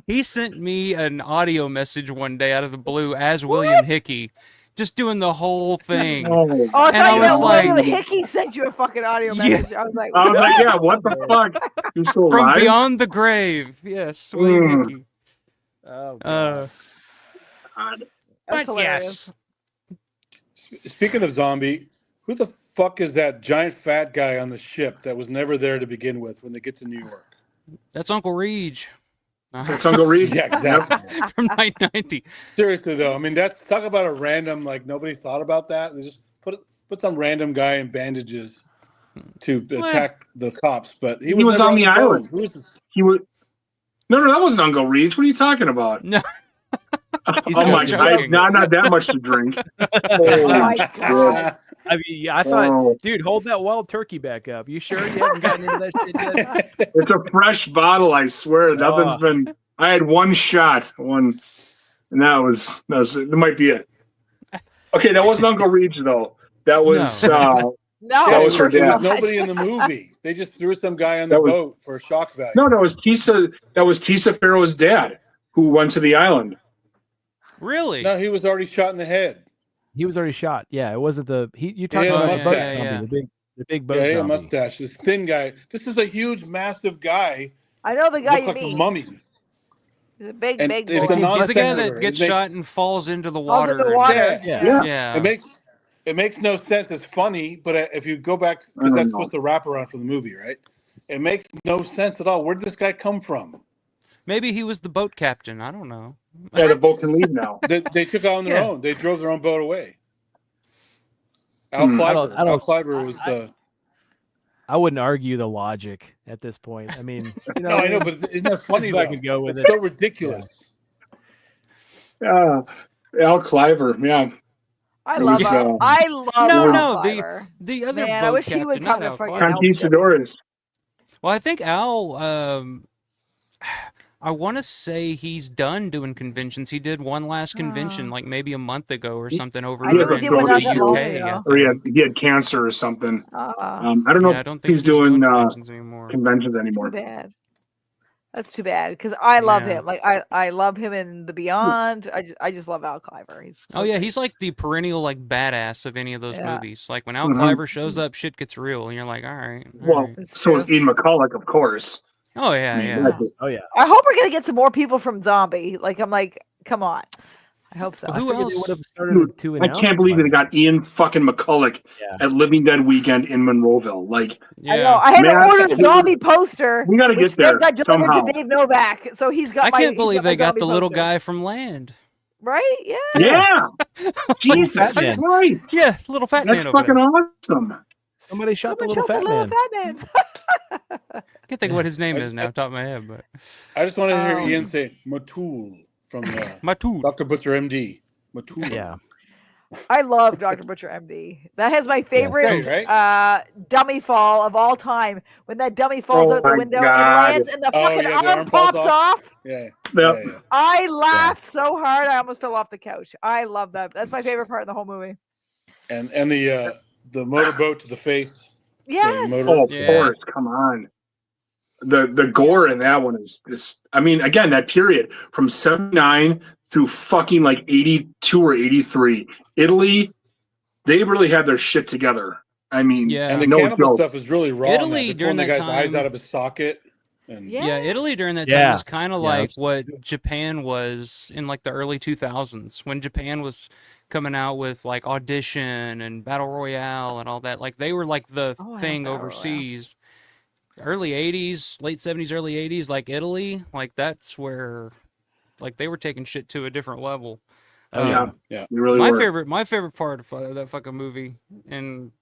Speaker 3: He sent me an audio message one day out of the blue as William Hickey, just doing the whole thing.
Speaker 6: Oh, I
Speaker 3: And
Speaker 6: thought
Speaker 3: I
Speaker 6: you
Speaker 3: was
Speaker 6: meant
Speaker 3: like-
Speaker 6: William Hickey sent you a fucking audio message. I was like,
Speaker 5: yeah, what the fuck? You're still
Speaker 3: From
Speaker 5: alive?
Speaker 3: beyond the grave. Yes, William Hickey.
Speaker 4: Oh, God.
Speaker 6: That's
Speaker 3: But
Speaker 6: hilarious.
Speaker 3: yes.
Speaker 1: Speaking of zombie, who the fuck is that giant fat guy on the ship that was never there to begin with when they get to New York?
Speaker 3: That's Uncle Reg.
Speaker 5: That's Uncle Reed.
Speaker 1: Yeah, exactly.
Speaker 3: From 1990.
Speaker 1: Seriously though, I mean talk about a random nobody thought about that. They just put some random guy in bandages to attack the cops, but he was never
Speaker 5: on the
Speaker 1: boat.
Speaker 5: island.
Speaker 1: Who is this?
Speaker 5: He was. No, that wasn't Uncle Reach. What are you talking about?
Speaker 3: No.
Speaker 5: Oh my God! Not that much to drink.
Speaker 6: Oh my God.
Speaker 4: I mean, I thought, dude, hold that wild turkey back up. You sure you haven't gotten into that shit yet?
Speaker 5: It's a fresh bottle, I swear. Nothing's been. I had one shot, and that might be it. Okay, that wasn't Uncle Reach though. That was
Speaker 6: No,
Speaker 5: that was her
Speaker 1: There was
Speaker 5: dad.
Speaker 1: nobody in the movie. They just threw some guy on the boat for shock value.
Speaker 5: No, that was Tisa. That was Tisa Farrow's dad who went to the island.
Speaker 3: Really?
Speaker 1: No, he was already shot in the head.
Speaker 4: He was already shot. Yeah, it wasn't you talking
Speaker 1: Yeah,
Speaker 4: about the boat
Speaker 1: mustache.
Speaker 4: zombie, the big boat
Speaker 1: Yeah,
Speaker 4: zombie.
Speaker 1: mustache. This thin guy. This is a huge, massive guy.
Speaker 6: I know the guy
Speaker 1: Looks
Speaker 6: you
Speaker 1: like
Speaker 6: mean.
Speaker 1: a mummy.
Speaker 6: He's a big,
Speaker 1: And
Speaker 6: big
Speaker 1: it's
Speaker 6: boy.
Speaker 1: a
Speaker 3: He's the guy
Speaker 1: non-senator.
Speaker 3: that gets
Speaker 1: It makes-
Speaker 3: shot and falls into the
Speaker 6: Falls in
Speaker 3: water.
Speaker 6: the water.
Speaker 1: Yeah.
Speaker 3: Yeah.
Speaker 1: It makes no sense. It's funny, but if you go back, because that's supposed to wrap around for the movie, right? It makes no sense at all. Where did this guy come from?
Speaker 3: Maybe he was the boat captain. I don't know.
Speaker 5: Yeah, the boat can leave now.
Speaker 1: They took on their own. They drove their own boat away. Al
Speaker 4: I
Speaker 1: Cliver.
Speaker 4: don't.
Speaker 1: Al Cliver was the.
Speaker 4: I wouldn't argue the logic at this point. I mean, you know,
Speaker 1: No,
Speaker 4: what
Speaker 1: I know,
Speaker 4: mean?
Speaker 1: but isn't that funny
Speaker 4: If
Speaker 1: though?
Speaker 4: I could go with
Speaker 1: It's
Speaker 4: it.
Speaker 1: so ridiculous.
Speaker 5: Al Cliver, yeah.
Speaker 6: I
Speaker 5: It
Speaker 6: love
Speaker 5: was,
Speaker 6: Al. I love
Speaker 3: No,
Speaker 6: Al
Speaker 3: no,
Speaker 6: Cliver.
Speaker 3: the other
Speaker 6: Man, I
Speaker 3: boat
Speaker 6: wish he
Speaker 3: captain,
Speaker 6: would
Speaker 3: not
Speaker 6: come to
Speaker 3: Al
Speaker 6: fucking
Speaker 3: Cliver.
Speaker 6: help me.
Speaker 5: Conquistadores.
Speaker 3: Well, I think Al. I want to say he's done doing conventions. He did one last convention, like maybe a month ago or something, over
Speaker 6: I knew
Speaker 3: in
Speaker 6: he did one
Speaker 3: the
Speaker 6: not that long
Speaker 3: UK.
Speaker 6: ago.
Speaker 5: Or he had cancer or something. I don't know
Speaker 3: Yeah, I
Speaker 5: if
Speaker 3: don't think
Speaker 5: he's doing
Speaker 3: conventions anymore.
Speaker 5: conventions
Speaker 6: Too
Speaker 5: anymore.
Speaker 6: bad. That's too bad because I love
Speaker 3: Yeah.
Speaker 6: him. Like I love him in The Beyond. I just love Al Cliver. He's so
Speaker 3: Oh yeah,
Speaker 6: great.
Speaker 3: he's like the perennial like badass of any of those
Speaker 6: Yeah.
Speaker 3: movies. Like when Al Cliver shows up, shit gets real, and you're like, all right.
Speaker 5: Well, so is Ian McCulloch, of course.
Speaker 3: Oh yeah,
Speaker 5: I mean,
Speaker 3: yeah.
Speaker 5: that is-
Speaker 4: Oh yeah.
Speaker 6: I hope we're gonna get some more people from Zombie. Like I'm like, come on. I hope so.
Speaker 3: Well,
Speaker 4: I
Speaker 3: who
Speaker 4: figured
Speaker 3: else?
Speaker 4: they would have started
Speaker 5: Dude,
Speaker 4: to
Speaker 5: I
Speaker 4: announce
Speaker 5: can't believe they got Ian fucking McCulloch at Living Dead Weekend in Monroeville. Like,
Speaker 6: I know. I had to
Speaker 5: man,
Speaker 6: order a zombie poster.
Speaker 5: we gotta
Speaker 6: which
Speaker 5: get there
Speaker 6: then got delivered
Speaker 5: somehow.
Speaker 6: to Dave Novak, so he's got
Speaker 3: I
Speaker 6: my.
Speaker 3: can't
Speaker 6: he's
Speaker 3: believe
Speaker 6: got my
Speaker 3: they got
Speaker 6: zombie
Speaker 3: the little
Speaker 6: poster.
Speaker 3: guy from Land.
Speaker 6: Right? Yeah.
Speaker 5: Yeah. Jesus,
Speaker 4: fat man.
Speaker 5: that's right.
Speaker 3: Yeah, little fat
Speaker 5: That's
Speaker 3: man over
Speaker 5: fucking
Speaker 3: there.
Speaker 5: awesome.
Speaker 4: Somebody shot the
Speaker 6: Someone
Speaker 4: little
Speaker 6: shot
Speaker 4: fat
Speaker 6: the
Speaker 4: man.
Speaker 6: little fat man.
Speaker 3: I can't think of what his name is now, top of my head, but
Speaker 1: I just want to hear Ian say Matul from
Speaker 3: Matul.
Speaker 1: Dr. Butcher MD. Matul.
Speaker 4: Yeah.
Speaker 6: I love Dr. Butcher MD. That has my favorite
Speaker 1: great,
Speaker 6: dummy fall of all time. When that dummy falls
Speaker 5: Oh
Speaker 6: out the
Speaker 5: my
Speaker 6: window
Speaker 5: God.
Speaker 6: and lands and the fucking
Speaker 1: yeah, the
Speaker 6: arm
Speaker 1: arm falls
Speaker 6: pops off.
Speaker 1: Yeah.
Speaker 5: Yep.
Speaker 1: Yeah.
Speaker 6: I laughed so hard I almost fell off the couch. I love that. That's my favorite part of the whole movie.
Speaker 1: And the motorboat to the face.
Speaker 6: Yes.
Speaker 5: Oh, of course. Come on. The gore in that one is just, I mean, again, that period from 79 through fucking like 82 or 83. Italy, they really had their shit together. I mean,
Speaker 1: And the
Speaker 5: no
Speaker 1: cannibal
Speaker 5: joke.
Speaker 1: stuff is really raw.
Speaker 3: Italy
Speaker 1: They're
Speaker 3: during
Speaker 1: pulling the
Speaker 3: that
Speaker 1: guy's eyes
Speaker 3: time-
Speaker 1: out of his socket. And
Speaker 3: yeah, Italy during that time
Speaker 4: Yeah.
Speaker 3: was kind of
Speaker 4: Yeah,
Speaker 3: like
Speaker 4: that's-
Speaker 3: what Japan was in like the early 2000s when Japan was coming out with like Audition and Battle Royale and all that. Like they were like the thing
Speaker 6: Battle Royale.
Speaker 3: overseas. Early 80s, late 70s, early 80s, like Italy, like that's where like they were taking shit to a different level.
Speaker 4: Oh yeah.
Speaker 1: Yeah.
Speaker 5: They really
Speaker 3: my
Speaker 5: were.
Speaker 3: favorite part of that fucking movie, and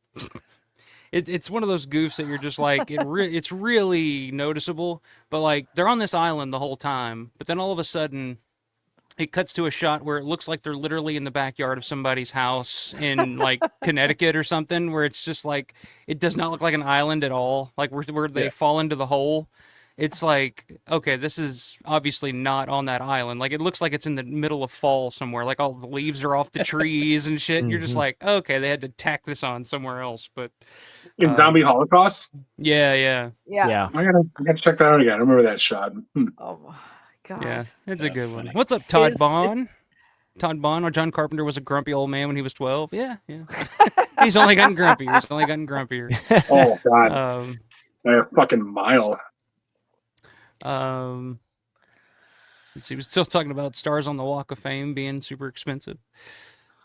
Speaker 3: it's one of those goofs that you're just like it's really noticeable. But like they're on this island the whole time, but then all of a sudden it cuts to a shot where it looks like they're literally in the backyard of somebody's house in like Connecticut or something, where it's just like it does not look like an island at all. Like where they fall into the hole. It's like, okay, this is obviously not on that island. Like, it looks like it's in the middle of fall somewhere. Like, all the leaves are off the trees and shit. And you're just like, okay, they had to tack this on somewhere else. But
Speaker 5: In Zombie Holocaust?
Speaker 3: yeah.
Speaker 6: Yeah.
Speaker 5: I gotta check that out again. I remember that shot.
Speaker 6: Oh my God.
Speaker 3: Yeah, it's a good one. What's up, Todd Bond? Todd Bond, or John Carpenter was a grumpy old man when he was 12. Yeah. He's only gotten grumpier. He's only gotten grumpier.
Speaker 5: Oh, God. By a fucking mile.
Speaker 3: Let's see, we're still talking about stars on the Walk of Fame being super expensive.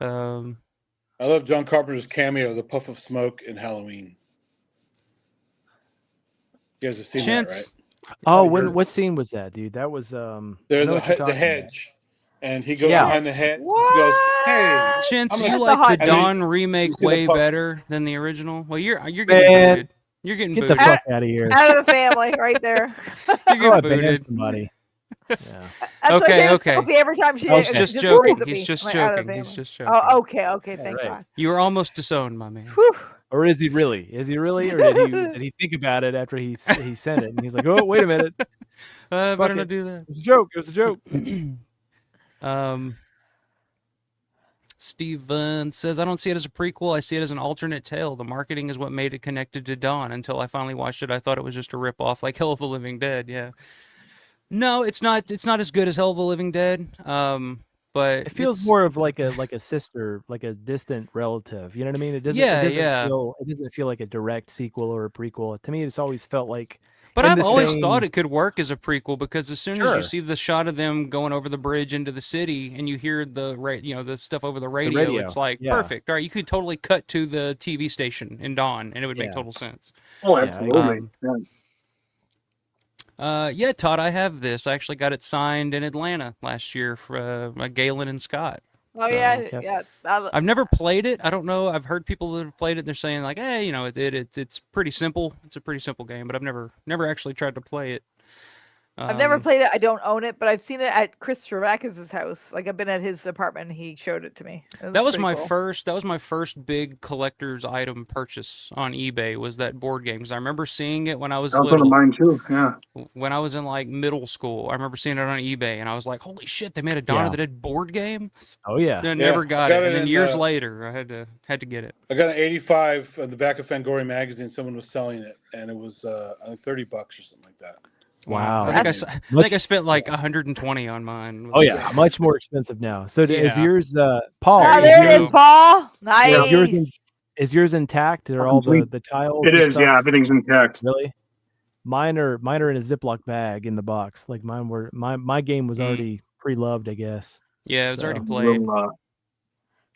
Speaker 1: I love John Carpenter's cameo, the puff of smoke in Halloween. You guys have seen that, right?
Speaker 4: Oh, what scene was that, dude? That was
Speaker 1: There's the hedge, and he goes behind the hedge. He goes, "Hey,
Speaker 3: Chintz,
Speaker 1: I'm
Speaker 3: you
Speaker 1: gonna-"
Speaker 3: like the
Speaker 1: And then
Speaker 3: Dawn remake
Speaker 1: you see the
Speaker 3: way
Speaker 1: puff.
Speaker 3: better than the original. Well, you're getting
Speaker 4: Man,
Speaker 3: booted. You're getting
Speaker 4: get
Speaker 3: booted.
Speaker 4: the fuck out of here.
Speaker 6: Out of the family, right there.
Speaker 3: You're
Speaker 4: Oh, I
Speaker 3: getting
Speaker 4: banned
Speaker 3: booted.
Speaker 4: somebody. Yeah.
Speaker 6: That's what
Speaker 3: Okay,
Speaker 6: I
Speaker 3: okay.
Speaker 6: Sophie every time she
Speaker 3: I was
Speaker 6: it
Speaker 3: just
Speaker 6: looks
Speaker 3: joking.
Speaker 6: at me,
Speaker 3: He's just
Speaker 6: like, out of the
Speaker 3: joking. He's
Speaker 6: family.
Speaker 3: just joking.
Speaker 6: Oh, okay, thank
Speaker 4: right.
Speaker 6: God.
Speaker 3: You were almost disowned, my man.
Speaker 6: Whew.
Speaker 4: Or is he really? Is he really? Or did he think about it after he sent it? And he's like, oh, wait a minute.
Speaker 3: Better
Speaker 4: Fuck
Speaker 3: not
Speaker 4: it.
Speaker 3: do that.
Speaker 4: It's a joke. It was a joke.
Speaker 3: Steve Vaughn says, I don't see it as a prequel. I see it as an alternate tale. The marketing is what made it connected to Dawn. Until I finally watched it, I thought it was just a ripoff, like Hell of the Living Dead. Yeah. No, it's not. It's not as good as Hell of the Living Dead. But
Speaker 4: It feels more of like a sister, like a distant relative. You know what I mean? It doesn't.
Speaker 3: Yeah,
Speaker 4: it doesn't
Speaker 3: yeah.
Speaker 4: Feel, it doesn't feel like a direct sequel or a prequel. To me, it's always felt like.
Speaker 3: But
Speaker 4: in
Speaker 3: I've
Speaker 4: the
Speaker 3: always
Speaker 4: same-
Speaker 3: thought it could work as a prequel, because as soon as
Speaker 4: Sure.
Speaker 3: you see the shot of them going over the bridge into the city and you hear the stuff over the radio, it's like
Speaker 4: yeah.
Speaker 3: perfect. All right, you could totally cut to the TV station in Dawn and it would make
Speaker 4: Yeah.
Speaker 3: total sense.
Speaker 5: Oh, absolutely.
Speaker 3: Yeah, Todd, I have this. I actually got it signed in Atlanta last year for Galen and Scott.
Speaker 6: Oh
Speaker 3: So,
Speaker 6: yeah,
Speaker 4: Yep.
Speaker 6: yeah.
Speaker 3: I've never played it. I don't know. I've heard people that have played it. They're saying like, hey, it's pretty simple. It's a pretty simple game, but I've never actually tried to play it.
Speaker 6: I've never played it. I don't own it, but I've seen it at Chris Trebek's house. Like I've been at his apartment and he showed it to me.
Speaker 3: That was
Speaker 6: pretty
Speaker 3: my
Speaker 6: cool.
Speaker 3: first. That was my first big collector's item purchase on eBay. Was that board game? Because I remember seeing it when I was
Speaker 5: That was one of
Speaker 3: little.
Speaker 5: mine too. Yeah.
Speaker 3: When I was in like middle school, I remember seeing it on eBay, and I was like, "Holy shit! They made a Dawn of the Dead board game."
Speaker 4: Oh yeah.
Speaker 3: I never got it, and then
Speaker 1: in,
Speaker 3: years later, I had to get it.
Speaker 1: I got an 85 on the back of Fangoria magazine. Someone was selling it, and it was I think $30 or something like that.
Speaker 4: Wow.
Speaker 3: I think I spent like 120 on mine.
Speaker 4: Oh yeah, much more expensive now. So is
Speaker 3: Yeah.
Speaker 4: yours, Paul?
Speaker 6: Oh,
Speaker 3: There
Speaker 6: there
Speaker 3: you
Speaker 6: it
Speaker 3: go.
Speaker 6: is, Paul. Nice.
Speaker 4: Is yours intact? Are all the tiles?
Speaker 5: It
Speaker 4: and
Speaker 5: is.
Speaker 4: stuff?
Speaker 5: Yeah, everything's intact.
Speaker 4: Really? Mine are in a Ziploc bag in the box. Like mine were. My game was already pre-loved, I guess.
Speaker 3: Yeah, it was already
Speaker 4: So-
Speaker 3: played.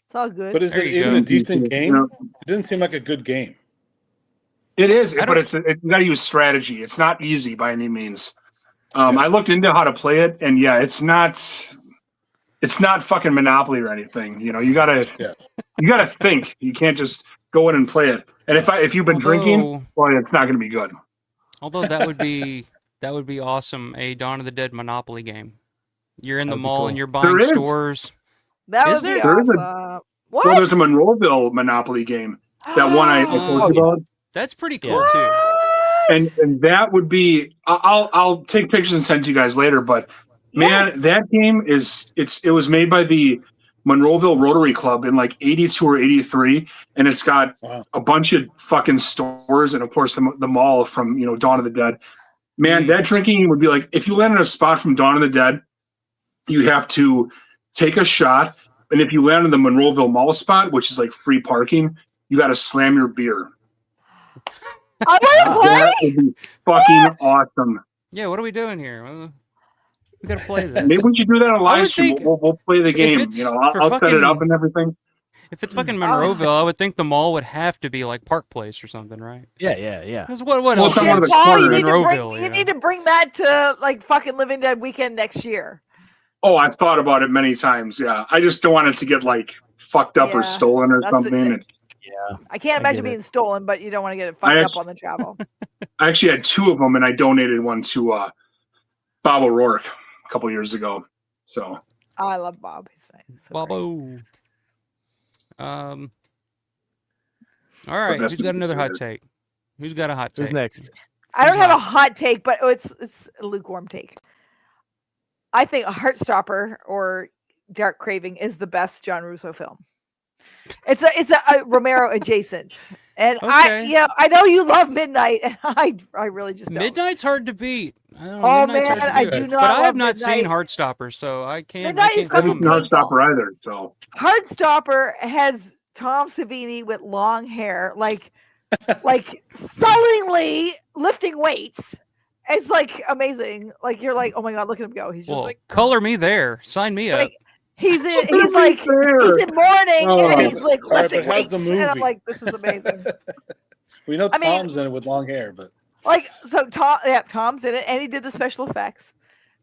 Speaker 6: It's all good.
Speaker 1: But is
Speaker 3: There
Speaker 1: it
Speaker 3: you
Speaker 1: even
Speaker 3: go.
Speaker 1: a decent game?
Speaker 5: Yeah.
Speaker 1: It didn't seem like a good game.
Speaker 5: It is,
Speaker 3: I
Speaker 5: but
Speaker 3: don't-
Speaker 5: you got to use strategy. It's not easy by any means. I looked into how to play it, and yeah, it's not fucking Monopoly or anything. You know, you gotta think. You can't just go in and play it. And if you've been drinking, well, it's not going to be good.
Speaker 3: Although that would be awesome. A Dawn of the Dead Monopoly game. You're in the
Speaker 4: That'd be
Speaker 3: mall
Speaker 4: cool.
Speaker 3: and you're buying
Speaker 5: There is.
Speaker 3: stores.
Speaker 6: That
Speaker 3: Is
Speaker 6: would be
Speaker 3: there?
Speaker 5: There is
Speaker 6: awesome. What?
Speaker 5: Well, there's a Monroeville Monopoly game. That one I told you about.
Speaker 3: That's pretty cool too.
Speaker 5: And that would be I'll take pictures and send to you guys later, but man, that game it was made by the Monroeville Rotary Club in like 82 or 83, and it's got a bunch of fucking stores and of course the mall from Dawn of the Dead. Man, that drinking would be like if you land in a spot from Dawn of the Dead, you have to take a shot, and if you land in the Monroeville Mall spot, which is like free parking, you got to slam your beer.
Speaker 6: I want to play.
Speaker 5: That would be fucking awesome.
Speaker 3: Yeah, what are we doing here? We gotta play this.
Speaker 5: Maybe we should do that on
Speaker 3: I would
Speaker 5: live stream.
Speaker 3: think
Speaker 5: We'll play the
Speaker 3: if
Speaker 5: game.
Speaker 3: it's
Speaker 5: I'll
Speaker 3: for
Speaker 5: set it up
Speaker 3: fucking-
Speaker 5: and everything.
Speaker 3: If it's fucking Monroeville, I would think the mall would have to be like Park Place or something, right?
Speaker 4: Yeah.
Speaker 3: Because what
Speaker 5: Well,
Speaker 3: else?
Speaker 5: it's on one of
Speaker 3: is
Speaker 5: the
Speaker 6: Paul, you
Speaker 5: corners.
Speaker 6: need, to bring,
Speaker 3: Monroeville,
Speaker 6: you need to bring that to like fucking Living Dead weekend next year.
Speaker 5: Oh, I've thought about it many times. Yeah, I just don't want it to get like fucked up or
Speaker 6: Yeah,
Speaker 5: stolen or
Speaker 6: that's
Speaker 5: something.
Speaker 6: the-
Speaker 4: Yeah.
Speaker 6: I can't
Speaker 4: I
Speaker 6: imagine
Speaker 4: get it.
Speaker 6: being stolen, but you don't want to get it fucked up on the travel.
Speaker 5: I actually had two of them, and I donated one to Bob O'Rourke a couple years ago. So
Speaker 6: Oh, I love Bob. He's nice. He's so great.
Speaker 3: Bobbo. All right,
Speaker 5: best
Speaker 3: who's got
Speaker 5: of
Speaker 3: another
Speaker 5: the
Speaker 3: hot take? Who's got a hot take?
Speaker 4: Who's next?
Speaker 6: I don't
Speaker 3: Who's
Speaker 6: have a
Speaker 3: hot?
Speaker 6: hot take, but it's a lukewarm take. I think a Heartstopper or Dark Craving is the best John Russo film. It's a Romero adjacent, and
Speaker 3: Okay.
Speaker 6: I know you love Midnight, and I really just don't.
Speaker 3: Midnight's hard to beat. I don't know,
Speaker 6: Oh,
Speaker 3: Midnight's hard
Speaker 6: man,
Speaker 3: to
Speaker 6: I
Speaker 3: beat.
Speaker 6: do not
Speaker 3: But I have
Speaker 6: love
Speaker 3: not seen
Speaker 6: Midnight.
Speaker 3: Heartstopper, so I can't.
Speaker 6: Midnight is
Speaker 5: I didn't
Speaker 6: fucking
Speaker 5: Heartstopper either. So
Speaker 6: Heartstopper has Tom Savini with long hair, like sullenly lifting weights. It's like amazing. Like you're like, oh my god, look at him go. He's just
Speaker 3: Well,
Speaker 6: like
Speaker 3: color me there. Sign me up.
Speaker 6: he's in he's like he's in mourning and he's like
Speaker 1: All right,
Speaker 6: lifting
Speaker 1: but how's
Speaker 6: weights.
Speaker 1: the
Speaker 6: And I'm
Speaker 1: movie?
Speaker 6: like, this is amazing.
Speaker 1: We know
Speaker 6: I mean-
Speaker 1: Tom's in it with long hair, but
Speaker 6: Like so Tom's in it and he did the special effects.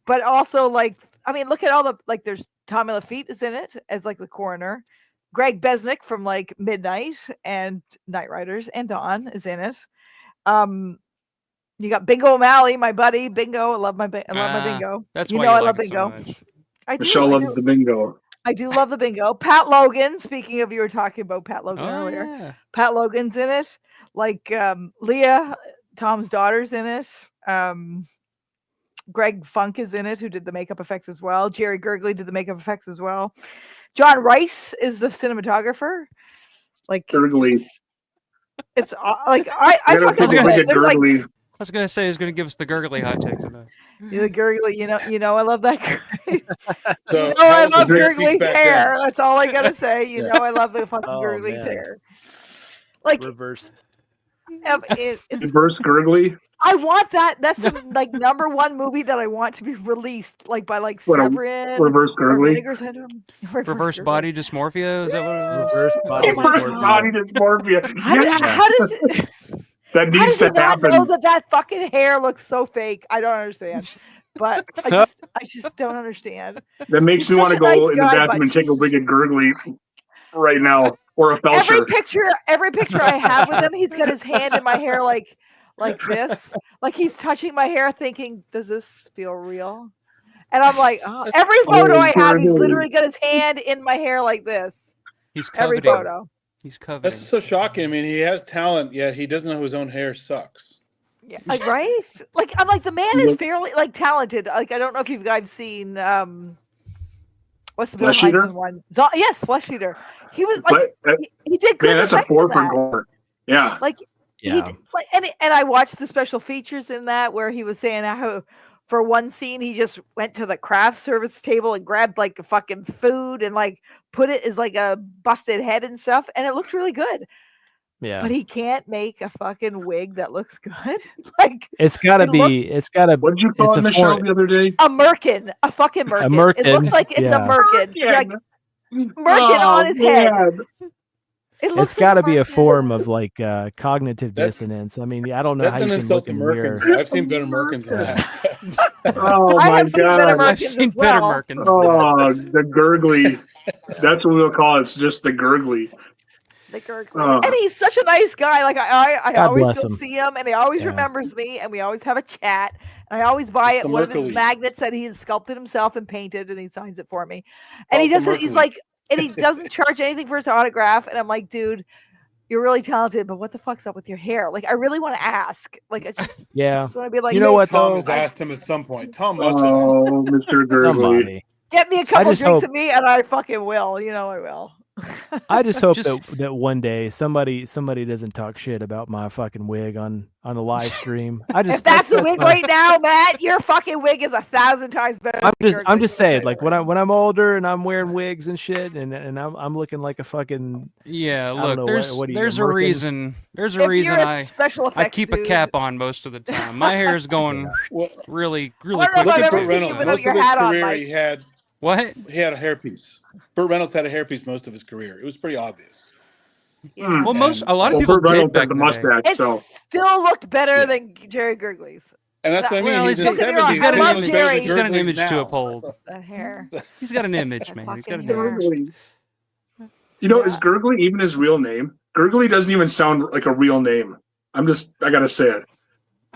Speaker 6: But also like I mean look at all the like there's Tommy Lafitte is in it as like the coroner. Greg Besnick from like Midnight and Night Riders and Dawn is in it. You got Bingo O'Malley, my buddy. Bingo, I love my Bingo.
Speaker 3: That's
Speaker 6: you
Speaker 3: why
Speaker 6: know
Speaker 3: you
Speaker 6: I
Speaker 3: like
Speaker 6: love
Speaker 3: it so
Speaker 6: Bingo.
Speaker 3: much.
Speaker 6: I do.
Speaker 5: Michelle
Speaker 6: I
Speaker 5: loves
Speaker 6: do.
Speaker 5: the bingo.
Speaker 6: I do love the Bingo. Pat Logan. Speaking of, you were talking about Pat Logan
Speaker 3: Oh,
Speaker 6: earlier.
Speaker 3: yeah.
Speaker 6: Pat Logan's in it. Like Leah, Tom's daughter's in it. Greg Funk is in it, who did the makeup effects as well. Jerry Gergley did the makeup effects as well. John Rice is the cinematographer. Like
Speaker 5: Gurgly.
Speaker 6: it's like I
Speaker 5: You gotta
Speaker 6: fucking
Speaker 5: take a
Speaker 6: love
Speaker 5: look
Speaker 6: it.
Speaker 5: at
Speaker 6: There's like
Speaker 5: Gurgly.
Speaker 3: I was gonna say he's gonna give us the gurgly hot take tonight.
Speaker 6: the Gurgley, you know I love that.
Speaker 1: so
Speaker 6: You know I
Speaker 1: how's the
Speaker 6: love
Speaker 1: great
Speaker 6: Gurgley's
Speaker 1: feedback
Speaker 6: hair.
Speaker 1: then?
Speaker 6: That's all I gotta say. You
Speaker 1: Yeah.
Speaker 6: know I love the fucking
Speaker 4: Oh,
Speaker 6: Gurgley's
Speaker 4: man.
Speaker 6: hair. Like
Speaker 4: Reversed.
Speaker 6: it's
Speaker 5: Reverse Gurgly.
Speaker 6: I want that. That's the like number one movie that I want to be released, like by like
Speaker 5: What, a
Speaker 6: Severin.
Speaker 5: Reverse
Speaker 6: or
Speaker 5: Gurgly.
Speaker 6: Vinegar Syndrome.
Speaker 3: Reverse
Speaker 6: Gurgly.
Speaker 3: body dysmorphia? Is that what it was?
Speaker 4: Reverse body.
Speaker 6: Oh my
Speaker 5: Reverse
Speaker 4: dysmorphia.
Speaker 5: body dysmorphia.
Speaker 6: How,
Speaker 5: Yes!
Speaker 6: how does it?
Speaker 5: That
Speaker 6: How
Speaker 5: needs
Speaker 6: does he
Speaker 5: to
Speaker 6: not know
Speaker 5: happen.
Speaker 6: that fucking hair looks so fake? I don't understand. but I just don't understand.
Speaker 5: That makes me want to go in the bathroom and take a wig at Gurgley right now, or a Felcher.
Speaker 6: Every picture I have with him, he's got his hand in my hair like this, like he's touching my hair, thinking, "Does this feel real?" And I'm like, oh. Every photo I have, he's literally got his hand in my hair like this.
Speaker 3: He's coveting.
Speaker 6: Every photo.
Speaker 3: He's coveting.
Speaker 1: That's so shocking. I mean, he has talent, yet he doesn't know his own hair sucks.
Speaker 6: Yeah, right? Like, I'm like, the man is fairly talented. Like, I don't know if you guys seen what's the Bill Heinzen one? Yes, Flesh Eater. He was like, he did good.
Speaker 5: Man, that's a 4 for gore. Yeah.
Speaker 6: Like, yeah. And I watched the special features in that where he was saying how for one scene he just went to the craft service table and grabbed like a fucking food and like put it as like a busted head and stuff, and it looked really good.
Speaker 4: Yeah.
Speaker 6: But he can't make a fucking wig that looks good. Like,
Speaker 4: it's gotta be. What
Speaker 5: did you call it, Michelle, the other day?
Speaker 6: A merkin, a fucking merkin.
Speaker 4: A merkin.
Speaker 6: It looks like it's a merkin. Like, merkin on his head.
Speaker 4: It's got to be a form of like cognitive dissonance. I mean, I don't know how you can look in the mirror.
Speaker 1: I've seen better merkins than that.
Speaker 5: Oh my god!
Speaker 3: I've seen better merkins.
Speaker 5: Oh, the Gurgley. That's what we'll call it. It's just the Gurgley.
Speaker 6: The Gurgley. And he's such a nice guy. Like I always go
Speaker 4: him.
Speaker 6: see him, and he always remembers me, and we always have a chat. And I always buy it one of his magnets that he has sculpted himself and painted, and he signs it for me. And he doesn't. He's like. And he doesn't charge anything for his autograph. And I'm like, dude, you're really talented, but what the fuck's up with your hair? Like, I really want to ask. Like, I just want to be like,
Speaker 4: you know what?
Speaker 1: Tom has asked him at some point. Tom must have.
Speaker 5: Oh, Mr. Gurgley.
Speaker 6: Get me a couple drinks of me, and I fucking will. You know I will.
Speaker 4: I just hope that one day somebody doesn't talk shit about my fucking wig on the live stream.
Speaker 6: If that's the wig right now, Matt, your fucking wig is 1,000 times better.
Speaker 4: I'm just saying, like when I'm older and I'm wearing wigs and shit, and I'm looking like a fucking
Speaker 3: Look, there's a reason. There's a reason I keep a cap on most of the time. My hair is going really quick.
Speaker 1: Look at Burt Reynolds. Most of his career, he had
Speaker 3: what?
Speaker 1: He had a hairpiece. Burt Reynolds had a hairpiece most of his career. It was pretty obvious.
Speaker 6: Yeah.
Speaker 3: Well, a lot of people did back
Speaker 5: the mustache.
Speaker 6: It still looked better than Jerry Gurgley's.
Speaker 1: And that's what I mean.
Speaker 3: Well, he's got an image to uphold.
Speaker 6: That hair.
Speaker 3: He's got an image, man. He's got an image.
Speaker 5: You know, is Gurgley even his real name? Gurgley doesn't even sound like a real name. I gotta say it.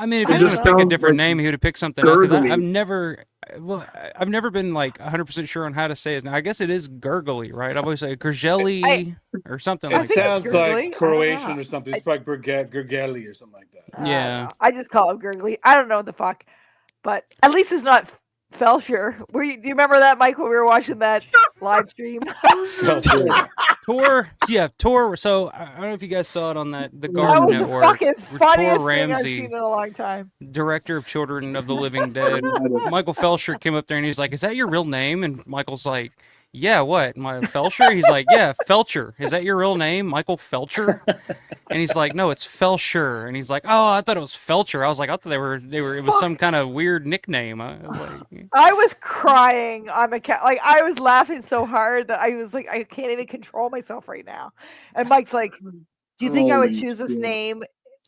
Speaker 3: I mean, if he was going to pick a different name, he would have picked something else. I've never been like 100% sure on how to say his name. I guess it is Gurgley, right? I always say Gurgeli or something like that.
Speaker 1: It sounds like Croatian or something. It's like Gurgeli or something like that.
Speaker 3: Yeah.
Speaker 6: I just call him Gurgley. I don't know what the fuck, but at least it's not Felcher. Do you remember that, Mike, when we were watching that live stream?
Speaker 3: Tor. So I don't know if you guys saw it on the Garden Network.
Speaker 6: That was the fucking funniest
Speaker 3: Tor
Speaker 6: thing I've
Speaker 3: Ramsey,
Speaker 6: seen in a long time.
Speaker 3: Director of Children of the Living Dead. Michael Felcher came up there and he's like, "Is that your real name?" And Michael's like, "Yeah, what? My Felcher?" He's like, "Yeah, Felcher. Is that your real name, Michael Felcher?" And he's like, "No, it's Felcher." And he's like, "Oh, I thought it was Felcher." I was like, "I thought they were. It was some kind of weird nickname."
Speaker 6: I was crying on the couch. Like, I was laughing so hard that I was like, I can't even control myself right now. And Mike's like, "Do you think I would choose this name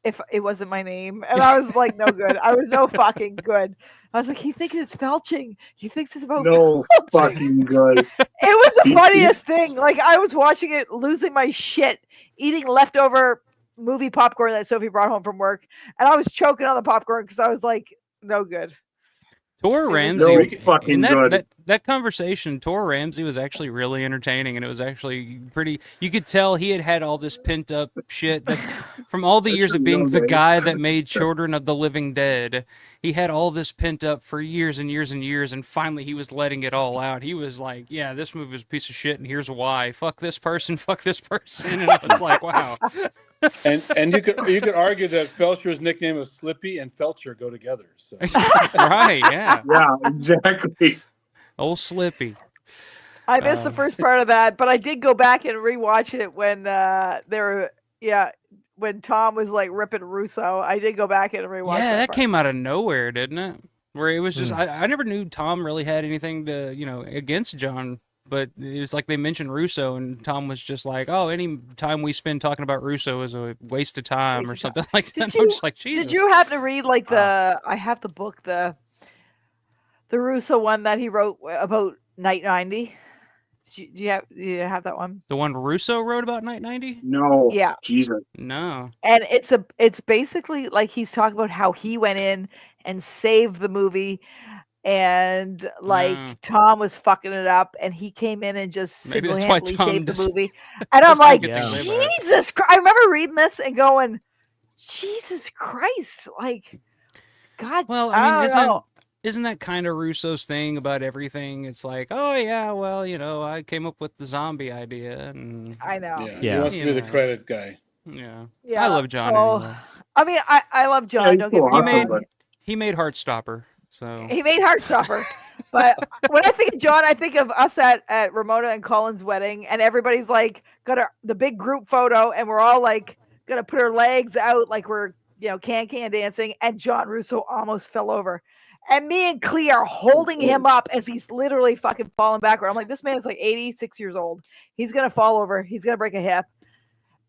Speaker 6: if it wasn't my name?" And I was like, "No good. I was no fucking good." I was like, he thinks it's felching. He thinks it's about
Speaker 5: no
Speaker 6: felching.
Speaker 5: Fucking good.
Speaker 6: It was the funniest thing. Like, I was watching it, losing my shit, eating leftover movie popcorn that Sophie brought home from work, and I was choking on the popcorn because I was like, no good.
Speaker 3: Tor Ramsey, in that conversation, Tor Ramsey was actually really entertaining, and it was actually pretty. You could tell he had all this pent up shit that, from all the years of being the guy that made Children of the Living Dead. He had all this pent up for years and years and years, and finally he was letting it all out. He was like, "Yeah, this movie is a piece of shit, and here's why. Fuck this person, fuck this person." And I was like, "Wow."
Speaker 1: And you could argue that Felcher's nickname of Slippy and Felcher go together. So.
Speaker 3: Right? Yeah.
Speaker 5: Yeah. Exactly.
Speaker 3: Old Slippy.
Speaker 6: I missed the first part of that, but I did go back and rewatch it when when Tom was like ripping Russo. I did go back and rewatch.
Speaker 3: Yeah, that came out of nowhere, didn't it? Where it was just I never knew Tom really had anything to against John. But it was like they mentioned Russo, and Tom was just like, "Oh, any time we spend talking about Russo is a waste of time," or something like that. I'm just like, Jesus.
Speaker 6: Did you happen to read like I have the book, The Russo one that he wrote about Night 90. Do you have that one?
Speaker 3: The one Russo wrote about Night 90?
Speaker 5: No.
Speaker 6: Yeah.
Speaker 5: Jesus.
Speaker 3: No.
Speaker 6: And it's basically like he's talking about how he went in and saved the movie, and like Tom was fucking it up, and he came in and just
Speaker 3: Maybe that's why
Speaker 6: single-handedly
Speaker 3: Tom
Speaker 6: saved the
Speaker 3: does-
Speaker 6: movie. And I'm like,
Speaker 3: get to live
Speaker 6: Jesus Christ! I remember reading this and going, Jesus Christ! Like, God.
Speaker 3: Well, I mean, isn't that kind of Russo's thing about everything? It's like, oh yeah, well, I came up with the zombie idea, and
Speaker 6: I know.
Speaker 1: Yeah, he wants to be the credit guy.
Speaker 3: Yeah,
Speaker 6: Yeah.
Speaker 3: I love John
Speaker 6: Oh,
Speaker 3: anyway.
Speaker 6: I mean, I love John. Don't get me wrong.
Speaker 3: He made Heartstopper, so
Speaker 6: He made Heartstopper. But when I think of John, I think of us at Ramona and Colin's wedding, and everybody's like got the big group photo, and we're all like gonna put our legs out like we're can dancing, and John Russo almost fell over. And me and Clea are holding him up as he's literally fucking falling backward. I'm like, this man is like 86 years old. He's gonna fall over. He's gonna break a hip.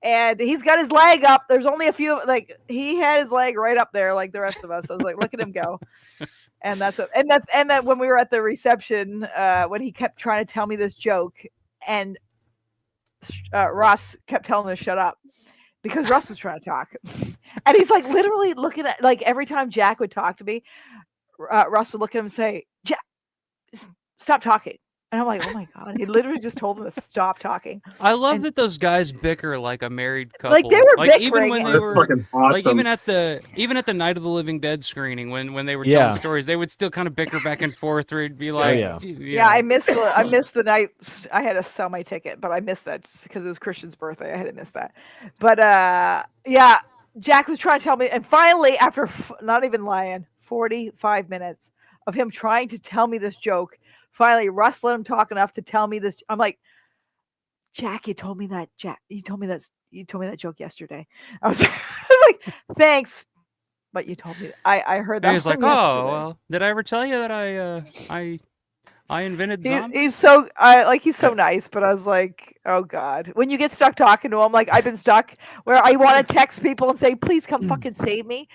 Speaker 6: And he's got his leg up. There's only a few, like he had his leg right up there, like the rest of us. I was like, look at him go. And that's what, and that when we were at the reception, when he kept trying to tell me this joke, and Russ kept telling him to shut up because Russ was trying to talk, and he's like literally looking at, like every time Jack would talk to me, Russ would look at him and say, Jack, stop talking. And I'm like, oh my God, he literally just told him to stop talking.
Speaker 3: I love that those guys bicker like a married couple.
Speaker 6: Like, they were
Speaker 3: even when they
Speaker 5: That's
Speaker 3: were
Speaker 5: fucking awesome.
Speaker 3: like even at the Night of the Living Dead screening when they were
Speaker 4: Yeah.
Speaker 3: telling stories, they would still kind of bicker back and forth, or it'd be like,
Speaker 4: yeah.
Speaker 6: Yeah, I missed the night. I had to sell my ticket, but I missed that because it was Christian's birthday. I had to miss that. But yeah, Jack was trying to tell me, and finally, after not even lying, 45 minutes of him trying to tell me this joke, finally Russ let him talk enough to tell me this. I'm like, Jack, you told me that. Jack, you told me that joke yesterday. I was like, thanks. But you told me. I heard that.
Speaker 3: He was like,
Speaker 6: one
Speaker 3: oh,
Speaker 6: yesterday.
Speaker 3: well, did I ever tell you that I invented zombies?
Speaker 6: He's so he's so nice, but I was like, oh God. When you get stuck talking to him, like I've been stuck where I want to text people and say, please come fucking save me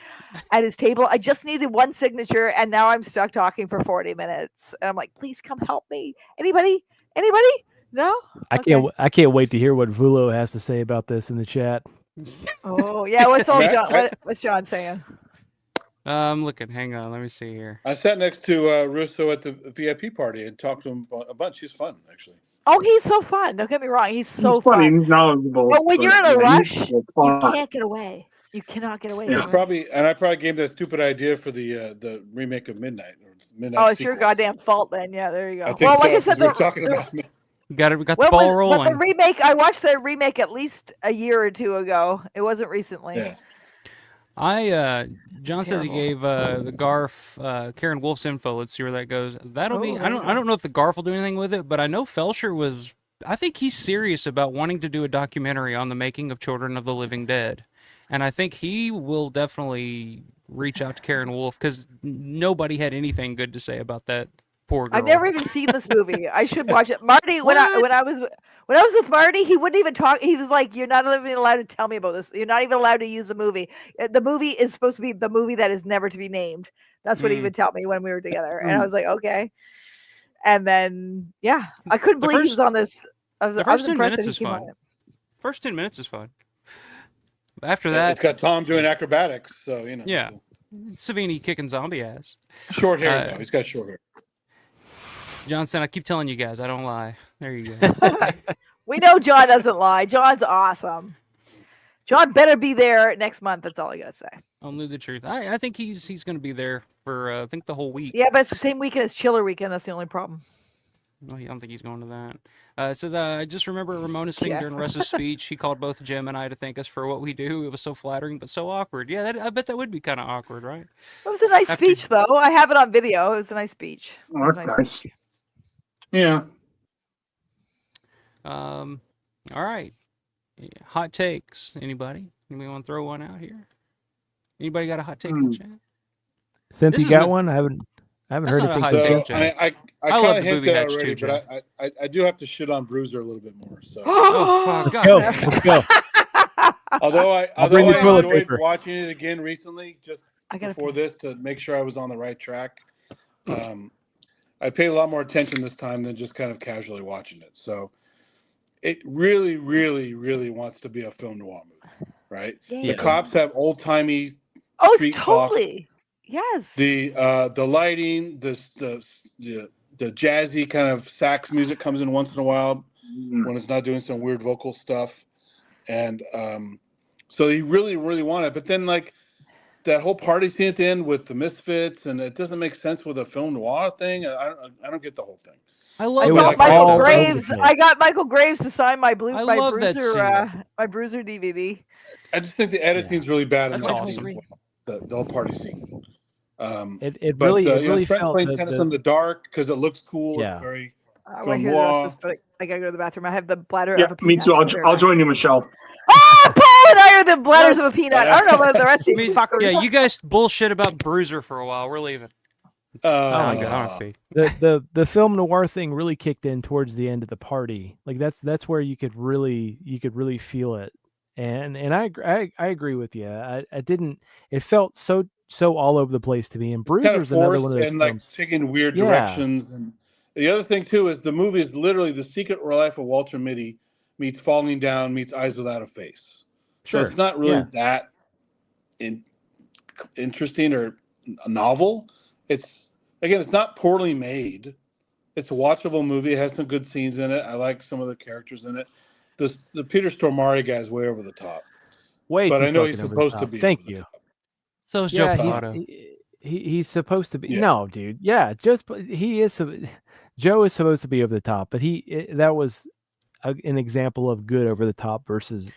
Speaker 6: at his table. I just needed one signature, and now I'm stuck talking for 40 minutes. And I'm like, please come help me. Anybody? No?
Speaker 4: I can't wait to hear what Vulo has to say about this in the chat.
Speaker 6: Oh yeah, what's John saying?
Speaker 3: I'm looking. Hang on, let me see here.
Speaker 1: I sat next to Russo at the VIP party and talked to him a bunch. He's fun, actually.
Speaker 6: Oh, he's so fun. Don't get me wrong. He's so
Speaker 5: He's funny.
Speaker 6: fun.
Speaker 5: He's knowledgeable.
Speaker 6: But when you're in a
Speaker 5: yeah,
Speaker 6: rush,
Speaker 5: he's
Speaker 6: you
Speaker 5: fun.
Speaker 6: can't get away. You cannot get away.
Speaker 5: Yeah.
Speaker 6: from it.
Speaker 1: I probably gave that stupid idea for the remake of Midnight. Or Midnight
Speaker 6: Oh, it's your
Speaker 1: sequels.
Speaker 6: goddamn fault then. Yeah, there you go.
Speaker 1: I think
Speaker 6: Well, like
Speaker 1: so,
Speaker 6: I said,
Speaker 1: 'cause we were talking about
Speaker 3: We got the ball
Speaker 6: But
Speaker 3: rolling.
Speaker 6: the remake, I watched the remake at least a year or two ago. It wasn't recently.
Speaker 1: Yeah.
Speaker 3: John says he
Speaker 6: Terrible.
Speaker 3: gave the Garf Karen Wolf's info. Let's see where that goes. That'll be.
Speaker 6: Oh,
Speaker 3: I don't know if the Garf will do anything with it, but I know Felsher was. I think he's serious about wanting to do a documentary on the making of Children of the Living Dead, and I think he will definitely reach out to Karen Wolf because nobody had anything good to say about that poor girl.
Speaker 6: I've never even seen this movie. I should watch it. Marty, when I was with Marty, he wouldn't even talk. He was like, "You're not even allowed to tell me about this. You're not even allowed to use the movie. The movie is supposed to be the movie that is never to be named." That's what he would tell me when we were together, and I was like, "Okay." And then, yeah, I couldn't believe he was on this.
Speaker 3: The first 10 minutes is fun. First 10 minutes is fun. After that,
Speaker 1: it's got Tom doing acrobatics, so you know.
Speaker 3: Yeah, Savini kicking zombie ass.
Speaker 1: Short hair though. He's got short hair.
Speaker 3: Johnson, I keep telling you guys, I don't lie. There you go.
Speaker 6: We know John doesn't lie. John's awesome. John better be there next month. That's all I gotta say.
Speaker 3: Only the truth. I think he's going to be there for I think the whole week.
Speaker 6: Yeah, but it's the same weekend as Chiller Weekend. That's the only problem.
Speaker 3: Well, I don't think he's going to that. So I just remember Ramona's thing during Russ's speech. He called both Jim and I to thank us for what we do. It was so flattering, but so awkward. Yeah, I bet that would be kind of awkward, right?
Speaker 6: It was a nice speech, though. I have it on video. It was a nice speech.
Speaker 5: Oh, that's nice. Yeah.
Speaker 3: All right. Hot takes. Anybody want to throw one out here? Anybody got a hot take in the chat?
Speaker 4: Cynthia, you got one? I haven't heard anything.
Speaker 1: So I kind of hinted at already, but I do have to shit on Bruiser a little bit more. So.
Speaker 3: Oh fuck!
Speaker 4: Let's go.
Speaker 1: Although I enjoyed watching it again recently, just before this, to make sure I was on the right track. I paid a lot more attention this time than just kind of casually watching it. So it really, really, really wants to be a film noir movie, right?
Speaker 6: Yeah.
Speaker 1: The cops have old timey
Speaker 6: Oh,
Speaker 1: street talk.
Speaker 6: totally. Yes.
Speaker 1: The lighting, the jazzy kind of sax music comes in once in a while when it's not doing some weird vocal stuff, and so he really, really wanted it. But then like that whole party scene at the end with the Misfits, and it doesn't make sense with a film noir thing. I don't get the whole thing.
Speaker 3: I love
Speaker 6: got
Speaker 3: that.
Speaker 6: Michael Graves. I got Michael Graves to sign my
Speaker 3: I love that scene.
Speaker 6: my Bruiser DVD.
Speaker 1: I just think the editing's really bad.
Speaker 3: That's
Speaker 1: in
Speaker 3: awesome.
Speaker 1: The whole party scene.
Speaker 4: It really
Speaker 1: Friends
Speaker 4: felt
Speaker 1: playing tennis in the dark because it looks cool.
Speaker 4: Yeah.
Speaker 1: It's very
Speaker 6: I want to hear the rest of this, but I gotta go to the bathroom. I have the bladder
Speaker 5: Yeah,
Speaker 6: of a
Speaker 5: me
Speaker 6: peanut.
Speaker 5: too. I'll join you, Michelle.
Speaker 6: Oh, Paul and I are the bladders of a peanut. I don't know about the rest of you fuckers.
Speaker 3: Yeah, you guys bullshit about Bruiser for a while. We're leaving. Oh my god, I don't be.
Speaker 4: The film noir thing really kicked in towards the end of the party. Like that's where you could really feel it. And I agree with you. I didn't. It felt so all over the place to me. And Bruiser's another one of those
Speaker 1: and
Speaker 4: films.
Speaker 1: like taking weird directions. And the other thing too is the movie is literally The Secret Life of Walter Mitty meets Falling Down meets Eyes Without a Face. So it's not really that interesting or novel. It's not poorly made. It's a watchable movie. It has some good scenes in it. I like some of the characters in it. The Peter Stormare guy is way over the top. But I know he's supposed to be.
Speaker 4: Thank you.
Speaker 3: So is Joe Pilato.
Speaker 4: He's supposed to be. Yeah. No, dude. Yeah, he is. Joe is supposed to be over the top, but that was an example of good over the top versus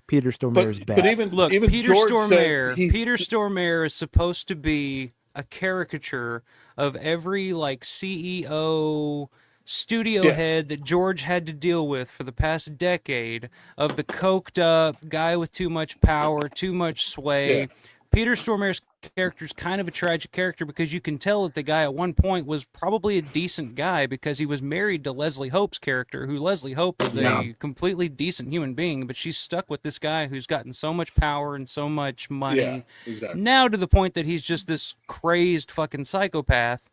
Speaker 4: Peter Stormare's bad.
Speaker 1: But even
Speaker 3: Peter
Speaker 1: George
Speaker 3: Stormare.
Speaker 1: says
Speaker 3: Peter Stormare is supposed to be a caricature of every like CEO studio head that George had to deal with for the past decade, of the coked up guy with too much power, too much sway.
Speaker 1: Yeah.
Speaker 3: Peter Stormare's character is kind of a tragic character because you can tell that the guy at one point was probably a decent guy because he was married to Leslie Hope's character, who Leslie Hope is a completely decent human being, but she's stuck with this guy who's gotten so much power and so much money.
Speaker 1: Yeah, exactly.
Speaker 3: Now to the point that he's just this crazed fucking psychopath.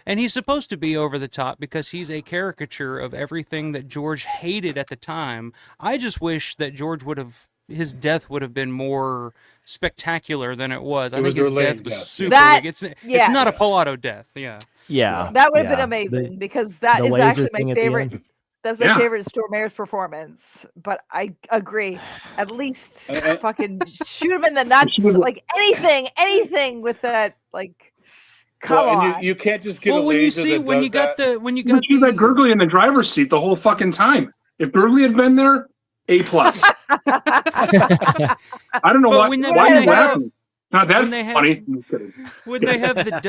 Speaker 3: And he's supposed to be over the top because he's a caricature of everything that George hated at the time. I just wish that his death would have been more spectacular than it was. I think his death was super weak. It's not a Pilato death. Yeah.
Speaker 6: That would have been amazing because that is actually my favorite. That's my favorite Stormare's performance. But I agree. At least fucking shoot him in the nuts. Like anything with that. Like, come on.
Speaker 1: And you can't just get
Speaker 3: when you got
Speaker 5: that Gurgley in the driver's seat the whole fucking time. If Gurgley had been there, A+. I don't know why are you laughing? Not that funny.
Speaker 3: When they have the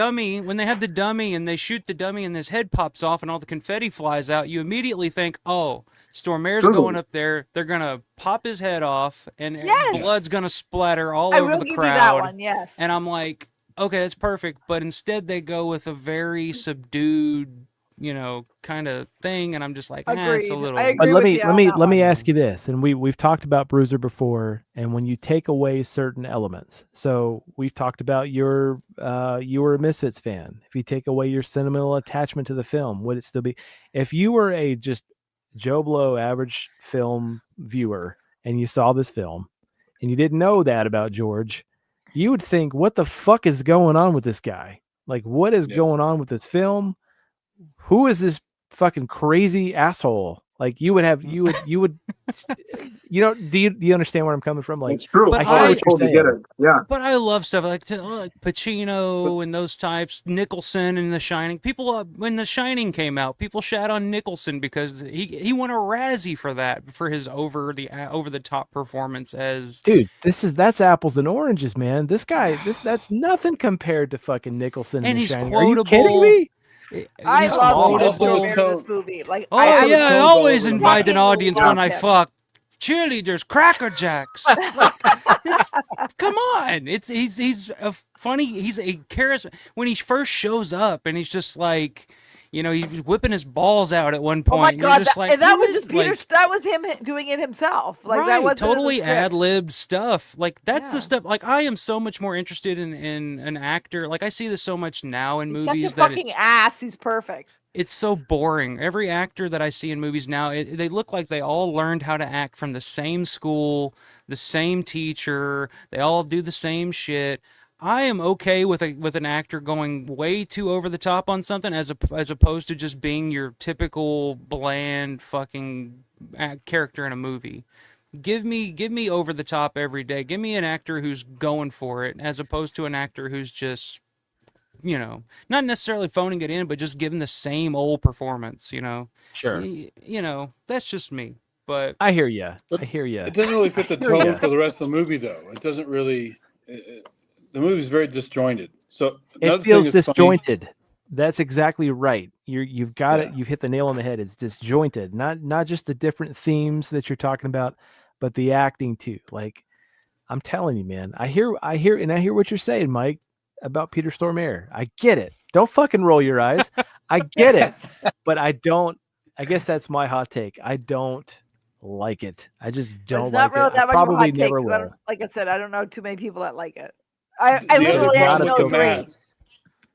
Speaker 3: dummy and they shoot the dummy and his head pops off and all the confetti flies out, you immediately think, oh, Stormare's going up there. They're gonna pop his head off and blood's gonna splatter all over the crowd.
Speaker 6: That one, yes.
Speaker 3: And I'm like, okay, that's perfect. But instead they go with a very subdued, kind of thing, and I'm just like, it's a little.
Speaker 4: But let me ask you this, and we've talked about Bruiser before, and when you take away certain elements, so we've talked about you were a Misfits fan. If you take away your sentimental attachment to the film, would it still be? If you were a just Joe Blow average film viewer and you saw this film and you didn't know that about George, you would think, what the fuck is going on with this guy? Like, what is going on with this film? Who is this fucking crazy asshole? Like, do you understand where I'm coming from? Like,
Speaker 5: it's true.
Speaker 3: But
Speaker 5: I totally get it. Yeah.
Speaker 3: But I love stuff like Pacino and those types, Nicholson and The Shining. People, when The Shining came out, people shat on Nicholson because he won a Razzie for that, for his over the top performance as.
Speaker 4: Dude, that's apples and oranges, man. This guy, that's nothing compared to fucking Nicholson
Speaker 3: and
Speaker 4: The
Speaker 3: he's
Speaker 4: Shining.
Speaker 3: quotable.
Speaker 4: Are you kidding me?
Speaker 6: I love this movie. Like,
Speaker 3: I always invite an audience when I fuck. Cheerleaders, Cracker Jacks. Come on! He's a funny. He's a charisma. When he first shows up, and he's just like, You know, he's whipping his balls out at one
Speaker 6: Oh my
Speaker 3: point. And you're
Speaker 6: God,
Speaker 3: just like,
Speaker 6: that
Speaker 3: who
Speaker 6: was
Speaker 3: is,
Speaker 6: just Peter.
Speaker 3: like,
Speaker 6: That was him doing it himself. Like
Speaker 3: right,
Speaker 6: that wasn't
Speaker 3: totally
Speaker 6: in the script.
Speaker 3: ad-lib stuff. Like that's the
Speaker 6: Yeah.
Speaker 3: stuff. Like I am so much more interested in an actor. Like I see this so much now in
Speaker 6: He's
Speaker 3: movies
Speaker 6: such a
Speaker 3: that
Speaker 6: fucking ass. He's perfect.
Speaker 3: it's so boring. Every actor that I see in movies now, they look like they all learned how to act from the same school, the same teacher. They all do the same shit. I am okay with an actor going way too over the top on something as opposed to just being your typical bland fucking character in a movie. Give me over the top every day. Give me an actor who's going for it as opposed to an actor who's just, you know, not necessarily phoning it in, but just giving the same old performance, you know.
Speaker 4: Sure.
Speaker 3: You know, that's just me. But
Speaker 4: I hear you. I hear you.
Speaker 1: It doesn't really fit the tone for the rest of the movie, though. It doesn't really. The movie's very disjointed. So
Speaker 4: It feels disjointed. That's exactly right. You've got it. You've hit the nail on the head. It's disjointed. Not just the different themes that you're talking about, but the acting too. Like I'm telling you, man. I hear what you're saying, Mike, about Peter Stormare. I get it. Don't fucking roll your eyes. I get it, but I don't. I guess that's my hot take. I don't like it. I just don't
Speaker 6: It's
Speaker 4: like
Speaker 6: not really
Speaker 4: it.
Speaker 6: that
Speaker 4: I
Speaker 6: much of a
Speaker 4: probably
Speaker 6: hot take,
Speaker 4: never
Speaker 6: 'cause I
Speaker 4: will.
Speaker 6: don't, like I said, I don't know too many people that like it. I
Speaker 1: The other
Speaker 6: literally
Speaker 1: problem
Speaker 6: know
Speaker 1: with the
Speaker 6: 3.
Speaker 1: mask,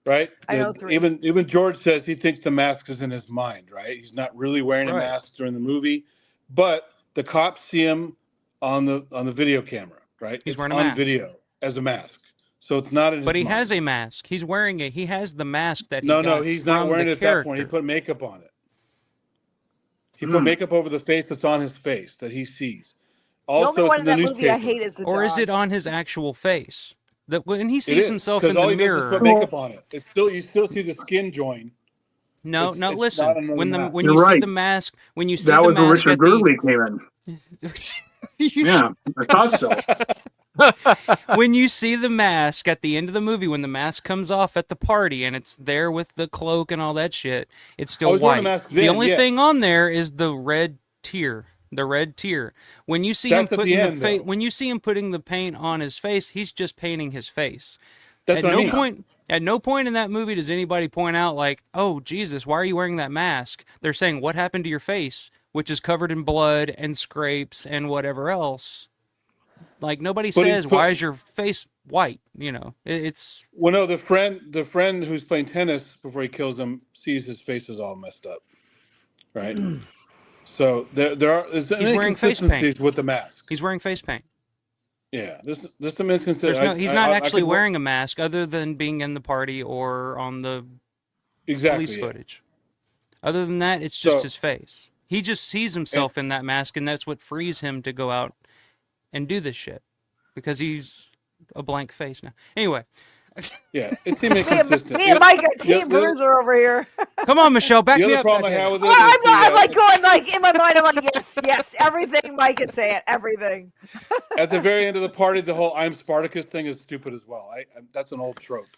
Speaker 1: right?
Speaker 6: I know 3.
Speaker 1: Even George says he thinks the mask is in his mind, right? He's not really wearing a
Speaker 3: Right.
Speaker 1: mask during the movie, but the cops see him on the video camera, right?
Speaker 3: He's
Speaker 1: it's
Speaker 3: wearing a
Speaker 1: on
Speaker 3: mask.
Speaker 1: video as a mask, so it's not in his
Speaker 3: But he
Speaker 1: mind.
Speaker 3: has a mask. He's wearing it. He has the mask that he
Speaker 1: No,
Speaker 3: got
Speaker 1: he's
Speaker 3: from
Speaker 1: not wearing
Speaker 3: the
Speaker 1: it at
Speaker 3: character.
Speaker 1: that point. He put makeup on it. He put makeup over the face that's on his face that he sees.
Speaker 6: The only
Speaker 1: Also,
Speaker 6: one
Speaker 1: it's
Speaker 6: in
Speaker 1: in the
Speaker 6: that movie I
Speaker 1: newspaper.
Speaker 6: hate is the
Speaker 3: Or is
Speaker 6: dog.
Speaker 3: it on his actual face? That when he
Speaker 1: It
Speaker 3: sees
Speaker 1: is,
Speaker 3: himself
Speaker 1: 'cause
Speaker 3: in
Speaker 1: all
Speaker 3: the
Speaker 1: he does is
Speaker 3: mirror.
Speaker 1: put makeup on it. It's still you still see the skin join.
Speaker 3: No,
Speaker 1: It's
Speaker 3: no.
Speaker 1: not
Speaker 3: Listen,
Speaker 1: another
Speaker 3: when
Speaker 1: mask.
Speaker 3: when
Speaker 5: You're
Speaker 3: you see
Speaker 5: right.
Speaker 3: the mask, when you see
Speaker 5: That
Speaker 3: the
Speaker 5: was where
Speaker 3: mask
Speaker 5: Richard
Speaker 3: at the
Speaker 5: Gurley came in. Yeah, I thought so.
Speaker 3: when you see the mask at the end of the movie, when the mask comes off at the party and it's there with the cloak and all that shit, it's still
Speaker 1: he's wearing
Speaker 3: white.
Speaker 1: the mask
Speaker 3: The
Speaker 1: then,
Speaker 3: only
Speaker 1: yes.
Speaker 3: thing on there is the red tear. The red tear. When you see
Speaker 1: That's
Speaker 3: him
Speaker 1: at the
Speaker 3: putting
Speaker 1: end, though.
Speaker 3: when you see him putting the paint on his face, he's just painting his face.
Speaker 1: That's
Speaker 3: At
Speaker 1: what I
Speaker 3: no
Speaker 1: mean.
Speaker 3: point in that movie does anybody point out like, "Oh Jesus, why are you wearing that mask?" They're saying, "What happened to your face, which is covered in blood and scrapes and whatever else?" Like nobody
Speaker 1: But he's
Speaker 3: says, "Why is your face white?" You know, it's
Speaker 1: Well, no, the friend who's playing tennis before he kills him sees his face is all messed up, right? So there's
Speaker 3: He's wearing face paint.
Speaker 1: inconsistencies with the mask.
Speaker 3: He's wearing face paint.
Speaker 1: Yeah, there's some inconsistencies.
Speaker 3: He's not actually wearing a mask other than being in the party or on the police footage. Other than that, it's just his face. He just sees himself in that mask, and that's what frees him to go out and do this shit because he's a blank face now. Anyway.
Speaker 1: Yeah, it seemed inconsistent.
Speaker 6: Me and Mike are team bruiser over here.
Speaker 3: Come on, Michelle, back
Speaker 1: The
Speaker 3: me
Speaker 1: other
Speaker 3: up.
Speaker 1: problem I have with it
Speaker 6: I'm like going like in my mind. I'm like yes, everything Mike is saying, everything.
Speaker 1: at the very end of the party, the whole "I'm Spartacus" thing is stupid as well. That's an old trope.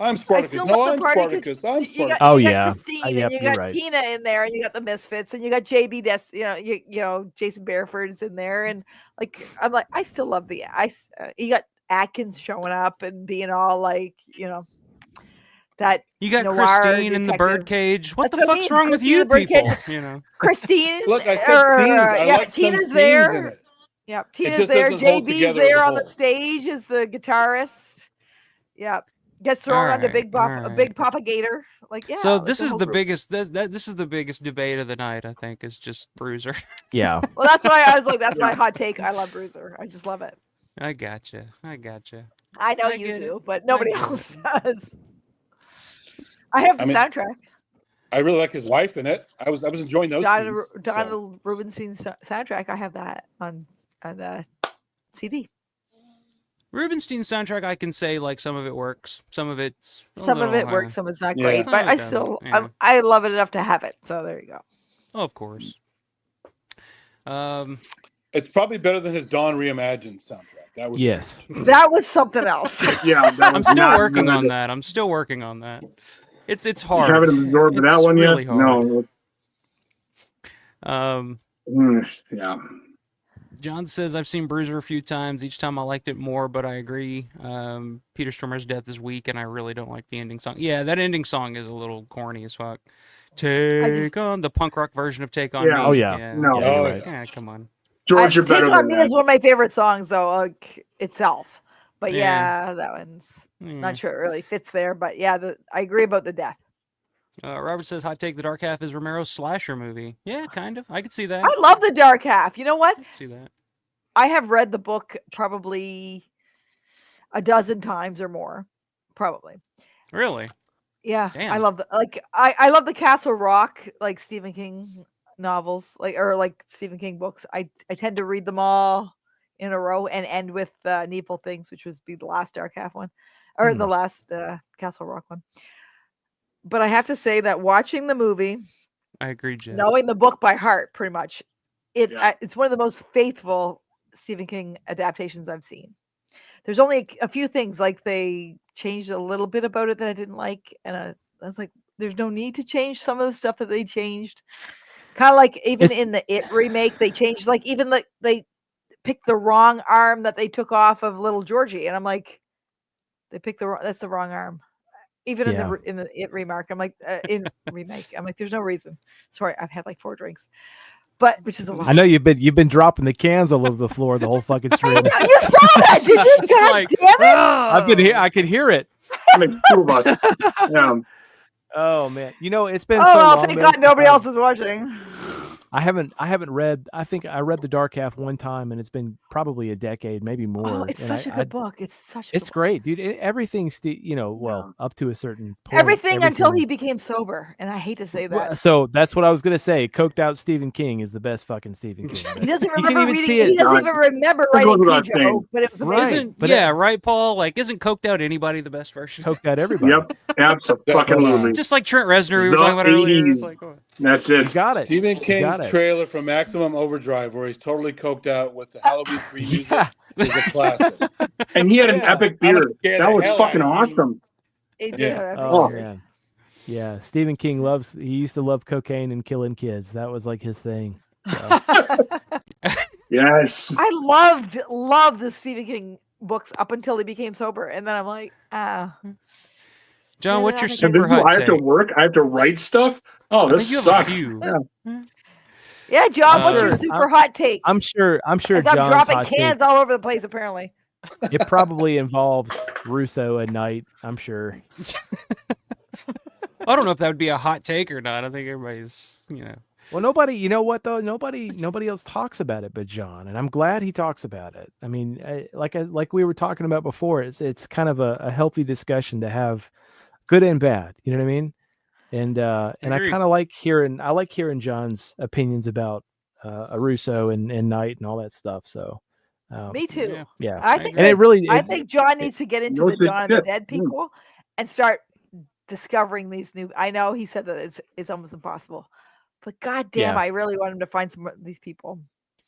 Speaker 1: I'm Spartacus. No, I'm Spartacus. I'm Spartacus.
Speaker 4: Oh,
Speaker 6: you
Speaker 4: yeah.
Speaker 6: got Christine,
Speaker 4: Yep,
Speaker 6: and you
Speaker 4: you're
Speaker 6: got
Speaker 4: right.
Speaker 6: Tina in there, and you got the Misfits, and you got JB. You know Jason Bareford's in there, and like I'm like I still love you got Atkins showing up and being all like that.
Speaker 3: You got
Speaker 6: noir
Speaker 3: Christine in the
Speaker 6: detective.
Speaker 3: birdcage. What
Speaker 6: That's
Speaker 3: the
Speaker 6: what I
Speaker 3: fuck's
Speaker 6: mean,
Speaker 3: wrong with
Speaker 6: Christine
Speaker 3: you
Speaker 6: in the
Speaker 3: people?
Speaker 6: birdcage.
Speaker 3: You know.
Speaker 6: Christine's
Speaker 1: Look, I said scenes. I like some
Speaker 6: Tina's
Speaker 1: scenes
Speaker 6: there.
Speaker 1: in it.
Speaker 6: Yeah,
Speaker 1: It
Speaker 6: Tina's
Speaker 1: just
Speaker 6: there.
Speaker 1: doesn't hold
Speaker 6: JB's
Speaker 1: together as
Speaker 6: there
Speaker 1: a
Speaker 6: on the
Speaker 1: whole.
Speaker 6: stage as the guitarist. Yeah, gets thrown onto
Speaker 3: Alright,
Speaker 6: Big
Speaker 3: alright.
Speaker 6: Propagator. Like yeah.
Speaker 3: So
Speaker 6: like
Speaker 3: this is
Speaker 6: whole
Speaker 3: the
Speaker 6: group.
Speaker 3: biggest. This is the biggest debate of the night. I think is just Bruiser.
Speaker 4: Yeah.
Speaker 6: Well, that's why I was like, that's my hot take. I love Bruiser. I just love it.
Speaker 3: I gotcha.
Speaker 6: I know
Speaker 3: I
Speaker 6: you
Speaker 3: get
Speaker 6: do,
Speaker 3: it.
Speaker 6: but nobody
Speaker 3: I get
Speaker 6: else does. I have the soundtrack.
Speaker 1: I really like his wife in it. I was enjoying those scenes.
Speaker 6: Donald Rubinstein's soundtrack. I have that on CD.
Speaker 3: Rubinstein's soundtrack, I can say like some of it works, some of it's
Speaker 6: Some of it works, some of it's not great, but I still I love it enough to have it. So there you go.
Speaker 3: Oh, of course.
Speaker 1: It's probably better than his Dawn Reimagined soundtrack. That was
Speaker 4: Yes.
Speaker 6: That was something else.
Speaker 5: Yeah, that
Speaker 3: I'm
Speaker 5: was
Speaker 3: still
Speaker 5: not
Speaker 3: working
Speaker 5: good.
Speaker 3: on that. I'm still working on that. It's
Speaker 5: You
Speaker 3: hard.
Speaker 5: haven't absorbed
Speaker 3: It's
Speaker 5: that one
Speaker 3: really
Speaker 5: yet?
Speaker 3: hard.
Speaker 5: No.
Speaker 3: Um.
Speaker 5: Yeah.
Speaker 3: John says I've seen Bruiser a few times. Each time I liked it more, but I agree. Peter Stormare's death is weak, and I really don't like the ending song. Yeah, that ending song is a little corny as fuck. Take on the punk rock version of "Take on Me."
Speaker 4: Oh yeah.
Speaker 5: No.
Speaker 3: yeah,
Speaker 4: Oh,
Speaker 3: you're
Speaker 4: yeah.
Speaker 3: like, yeah, come on.
Speaker 5: George, you're
Speaker 6: Take
Speaker 5: better
Speaker 6: on
Speaker 5: than
Speaker 6: Me
Speaker 5: that.
Speaker 6: is one of my favorite songs, though, like itself. But
Speaker 3: Yeah.
Speaker 6: yeah, that one's
Speaker 3: Yeah.
Speaker 6: not sure it really fits there. But yeah, I agree about the death.
Speaker 3: Robert says, "Hot take: The Dark Half is Romero's slasher movie." Yeah, kind of. I could see that.
Speaker 6: I love the Dark Half. You know what?
Speaker 3: I could see that.
Speaker 6: I have read the book probably a dozen times or more, probably.
Speaker 3: Really?
Speaker 6: Yeah, I
Speaker 3: Damn.
Speaker 6: love I love the Castle Rock like Stephen King novels, like Stephen King books. I tend to read them all in a row and end with Needful Things, which was be the last Dark Half one, or the last Castle Rock one. But I have to say that watching the movie,
Speaker 3: I agree, Jeff.
Speaker 6: knowing the book by heart, pretty much,
Speaker 5: Yeah.
Speaker 6: it's one of the most faithful Stephen King adaptations I've seen. There's only a few things like they changed a little bit about it that I didn't like, and I was like, there's no need to change some of the stuff that they changed. Kind of like even in the It remake, they changed like even like they picked the wrong arm that they took off of little Georgie, and I'm like, they picked that's the wrong arm. Even in the It remark, I'm like in remake, I'm like, there's no reason. Sorry, I've had like 4 drinks, but which is a lot.
Speaker 4: I know you've been dropping the cans all over the floor the whole fucking stream.
Speaker 6: You saw that, did you?
Speaker 3: It's
Speaker 6: God
Speaker 3: like,
Speaker 6: damn it!
Speaker 4: I could hear it.
Speaker 5: I mean, 2 of us. Yeah.
Speaker 4: Oh man, it's been
Speaker 6: Oh,
Speaker 4: so
Speaker 6: well,
Speaker 4: long.
Speaker 6: thank
Speaker 4: though,
Speaker 6: God nobody
Speaker 4: since
Speaker 6: else is watching.
Speaker 4: I haven't read. I think I read The Dark Half one time, and it's been probably a decade, maybe more.
Speaker 6: Oh, it's
Speaker 4: and
Speaker 6: such a good book. It's such a
Speaker 4: It's
Speaker 6: good
Speaker 4: great, dude. Everything's well up to a certain
Speaker 6: book.
Speaker 4: point.
Speaker 6: Everything until he became sober, and I hate to say that.
Speaker 4: So that's what I was gonna say. Coked out Stephen King is the best fucking Stephen King.
Speaker 6: He doesn't
Speaker 4: You can
Speaker 6: remember
Speaker 4: even
Speaker 6: reading.
Speaker 4: see it.
Speaker 6: He doesn't even remember
Speaker 5: That goes
Speaker 6: writing
Speaker 5: without
Speaker 6: Cujo,
Speaker 5: saying.
Speaker 6: but it was amazing.
Speaker 3: Isn't right, Paul? Like, isn't coked out anybody the best version?
Speaker 4: Coked out everybody.
Speaker 5: Yep. Absolutely.
Speaker 3: Just like Trent Reznor, we were
Speaker 5: The
Speaker 3: talking about earlier. It's
Speaker 5: 80s.
Speaker 3: like, oh.
Speaker 5: That's it.
Speaker 4: You got it.
Speaker 1: Stephen
Speaker 4: You
Speaker 1: King's
Speaker 4: got it.
Speaker 1: trailer from Maximum Overdrive, where he's totally coked out with the Halloween 3 music, is a classic.
Speaker 5: And he had an epic beard.
Speaker 1: scared
Speaker 5: That
Speaker 1: the
Speaker 5: was
Speaker 1: hell
Speaker 5: fucking
Speaker 1: out of me.
Speaker 5: awesome.
Speaker 1: Yeah.
Speaker 4: Oh man. Yeah, Stephen King he used to love cocaine and killing kids. That was like his thing. So.
Speaker 5: Yes.
Speaker 6: I loved the Stephen King books up until he became sober, and then I'm like,
Speaker 3: John, what's your
Speaker 6: I
Speaker 3: super
Speaker 5: I
Speaker 3: hot
Speaker 5: have to
Speaker 3: take?
Speaker 5: work. I have to write stuff. Oh,
Speaker 3: I
Speaker 5: this
Speaker 3: think you have a
Speaker 5: sucks.
Speaker 3: few.
Speaker 5: Yeah.
Speaker 6: Yeah, John, what's your
Speaker 4: Sure.
Speaker 6: super hot take?
Speaker 4: I'm sure
Speaker 6: As I'm
Speaker 4: John's
Speaker 6: dropping
Speaker 4: hot
Speaker 6: cans
Speaker 4: take,
Speaker 6: all over the place, apparently.
Speaker 4: it probably involves Russo at night. I'm sure.
Speaker 3: I don't know if that would be a hot take or not. I think everybody's,
Speaker 4: Well, nobody. You know what though? Nobody else talks about it but John, and I'm glad he talks about it. I mean, like we were talking about before, it's kind of a healthy discussion to have, good and bad. You know what I mean? And I
Speaker 3: Agreed.
Speaker 4: kind of like hearing John's opinions about Russo and Knight and all that stuff. So
Speaker 6: Me too.
Speaker 3: Yeah.
Speaker 4: yeah,
Speaker 6: I think
Speaker 4: and it really.
Speaker 6: I think John needs to get into
Speaker 5: No
Speaker 6: the Dawn of the
Speaker 5: shit.
Speaker 6: Dead people and start discovering these new. I know he said that it's almost impossible, but goddamn,
Speaker 4: Yeah.
Speaker 6: I really want him to find some of these people.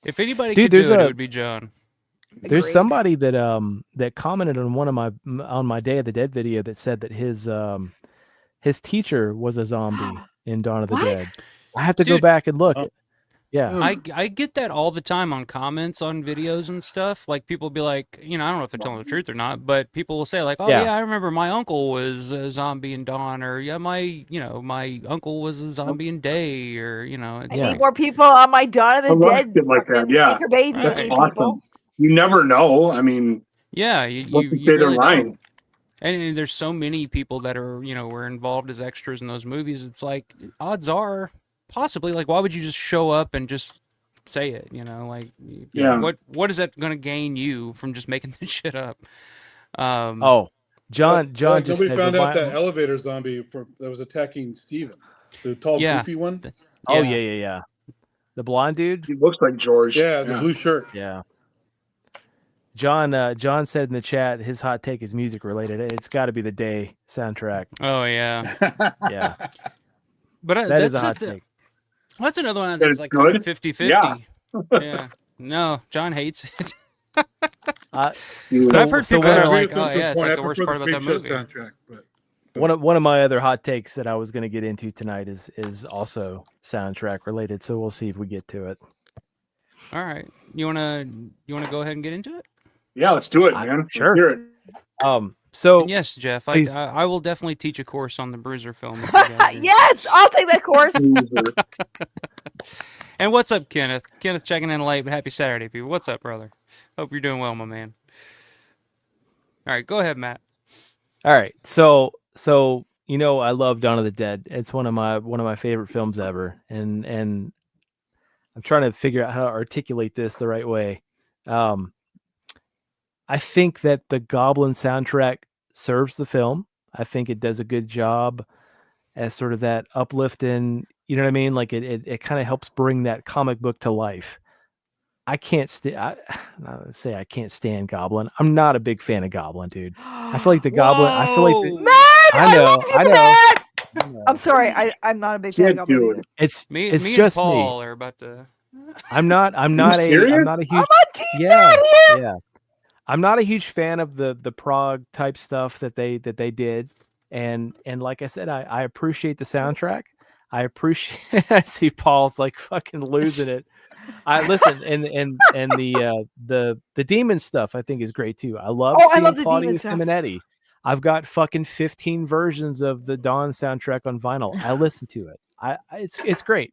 Speaker 3: If anybody
Speaker 4: Dude,
Speaker 3: could do
Speaker 4: there's
Speaker 3: it, it
Speaker 4: a-
Speaker 3: would be John.
Speaker 4: There's
Speaker 6: Agreed.
Speaker 4: somebody that commented on on my Day of the Dead video that said that his teacher was a zombie in Dawn of the
Speaker 6: What?
Speaker 4: Dead. I have to go
Speaker 3: Dude.
Speaker 4: back and look.
Speaker 1: Oh.
Speaker 4: Yeah.
Speaker 3: I get that all the time on comments on videos and stuff. Like people be like, I don't know if they're telling the truth or not, but people will say like, oh
Speaker 4: Yeah.
Speaker 3: yeah, I remember my uncle was a zombie in Dawn, or yeah, my uncle was a zombie in Day, or
Speaker 6: I
Speaker 3: it's
Speaker 4: Yeah.
Speaker 6: need more people on my Dawn of
Speaker 5: I
Speaker 6: the
Speaker 5: love
Speaker 6: Dead
Speaker 5: shit like that.
Speaker 6: fucking
Speaker 5: Yeah.
Speaker 6: Anchor Bay
Speaker 3: That's
Speaker 6: TV
Speaker 5: Awesome.
Speaker 6: people.
Speaker 5: You never know. I mean,
Speaker 3: yeah,
Speaker 5: what
Speaker 3: you
Speaker 5: to say they're
Speaker 3: really
Speaker 5: lying.
Speaker 3: don't. And there's so many people that are, were involved as extras in those movies. It's like odds are possibly like, why would you just show up and just say it?
Speaker 5: Yeah.
Speaker 3: What is that going to gain you from just making this shit up?
Speaker 4: Oh, John
Speaker 1: Like,
Speaker 4: just
Speaker 1: nobody
Speaker 4: said
Speaker 1: found
Speaker 4: the
Speaker 1: out
Speaker 4: vi-
Speaker 1: that elevator zombie that was attacking Steven, the tall,
Speaker 3: Yeah.
Speaker 1: goofy one.
Speaker 4: Oh yeah. The blonde dude.
Speaker 5: He looks like George.
Speaker 1: Yeah, the blue shirt.
Speaker 4: Yeah. John said in the chat his hot take is music related. It's got to be the Day soundtrack.
Speaker 3: Oh yeah,
Speaker 4: Yeah,
Speaker 3: but
Speaker 4: that
Speaker 3: that's
Speaker 4: is a hot
Speaker 3: it.
Speaker 4: take.
Speaker 3: That's another one
Speaker 5: That
Speaker 3: that's
Speaker 5: it's
Speaker 3: like kind
Speaker 5: good?
Speaker 3: of 50-50.
Speaker 5: Yeah.
Speaker 3: Yeah. No, John hates it.
Speaker 5: You-
Speaker 3: But I've heard
Speaker 4: so
Speaker 3: people that
Speaker 1: I
Speaker 3: are
Speaker 1: agree
Speaker 3: like,
Speaker 1: with them
Speaker 3: oh
Speaker 1: to a
Speaker 3: yeah, it's
Speaker 1: point.
Speaker 3: like
Speaker 1: I
Speaker 3: the worst
Speaker 1: prefer
Speaker 3: part about that
Speaker 1: Creepshow
Speaker 3: movie.
Speaker 1: soundtrack, but
Speaker 4: One of my other hot takes that I was going to get into tonight is also soundtrack related. So we'll see if we get to it.
Speaker 3: All right. You wanna go ahead and get into it?
Speaker 5: Yeah, let's do it, man.
Speaker 4: Sure.
Speaker 5: Let's hear it.
Speaker 4: So
Speaker 3: And yes, Jeff,
Speaker 4: please.
Speaker 3: I will definitely teach a course on the Bruiser film. If you guys are...
Speaker 6: Yes, I'll take that course.
Speaker 3: And what's up, Kenneth? Kenneth checking in late, but happy Saturday, people. What's up, brother? Hope you're doing well, my man. All right, go ahead, Matt.
Speaker 4: All right. So I love Dawn of the Dead. It's one of my favorite films ever. And I'm trying to figure out how to articulate this the right way. I think that the Goblin soundtrack serves the film. I think it does a good job as sort of that uplifting, you know what I mean? Like it kind of helps bring that comic book to life. I can't say I can't stand Goblin. I'm not a big fan of Goblin, dude. I feel like the Goblin. I feel like
Speaker 6: I know.
Speaker 4: I know.
Speaker 6: I'm sorry. I'm not a big fan of Goblin either.
Speaker 4: It's
Speaker 3: me
Speaker 4: just
Speaker 3: and Paul
Speaker 4: me.
Speaker 3: are about to.
Speaker 4: I'm not a huge
Speaker 6: I'm on team Matt here.
Speaker 4: yeah. I'm not a huge fan of the prog type stuff that they did. And like I said, I appreciate the soundtrack. I appreciate I see Paul's like fucking losing it. I listen and the demon stuff I think is great too. I love seeing Claudio Simonetti. I've got fucking 15 versions of the Dawn soundtrack on vinyl. I listen to it. It's great.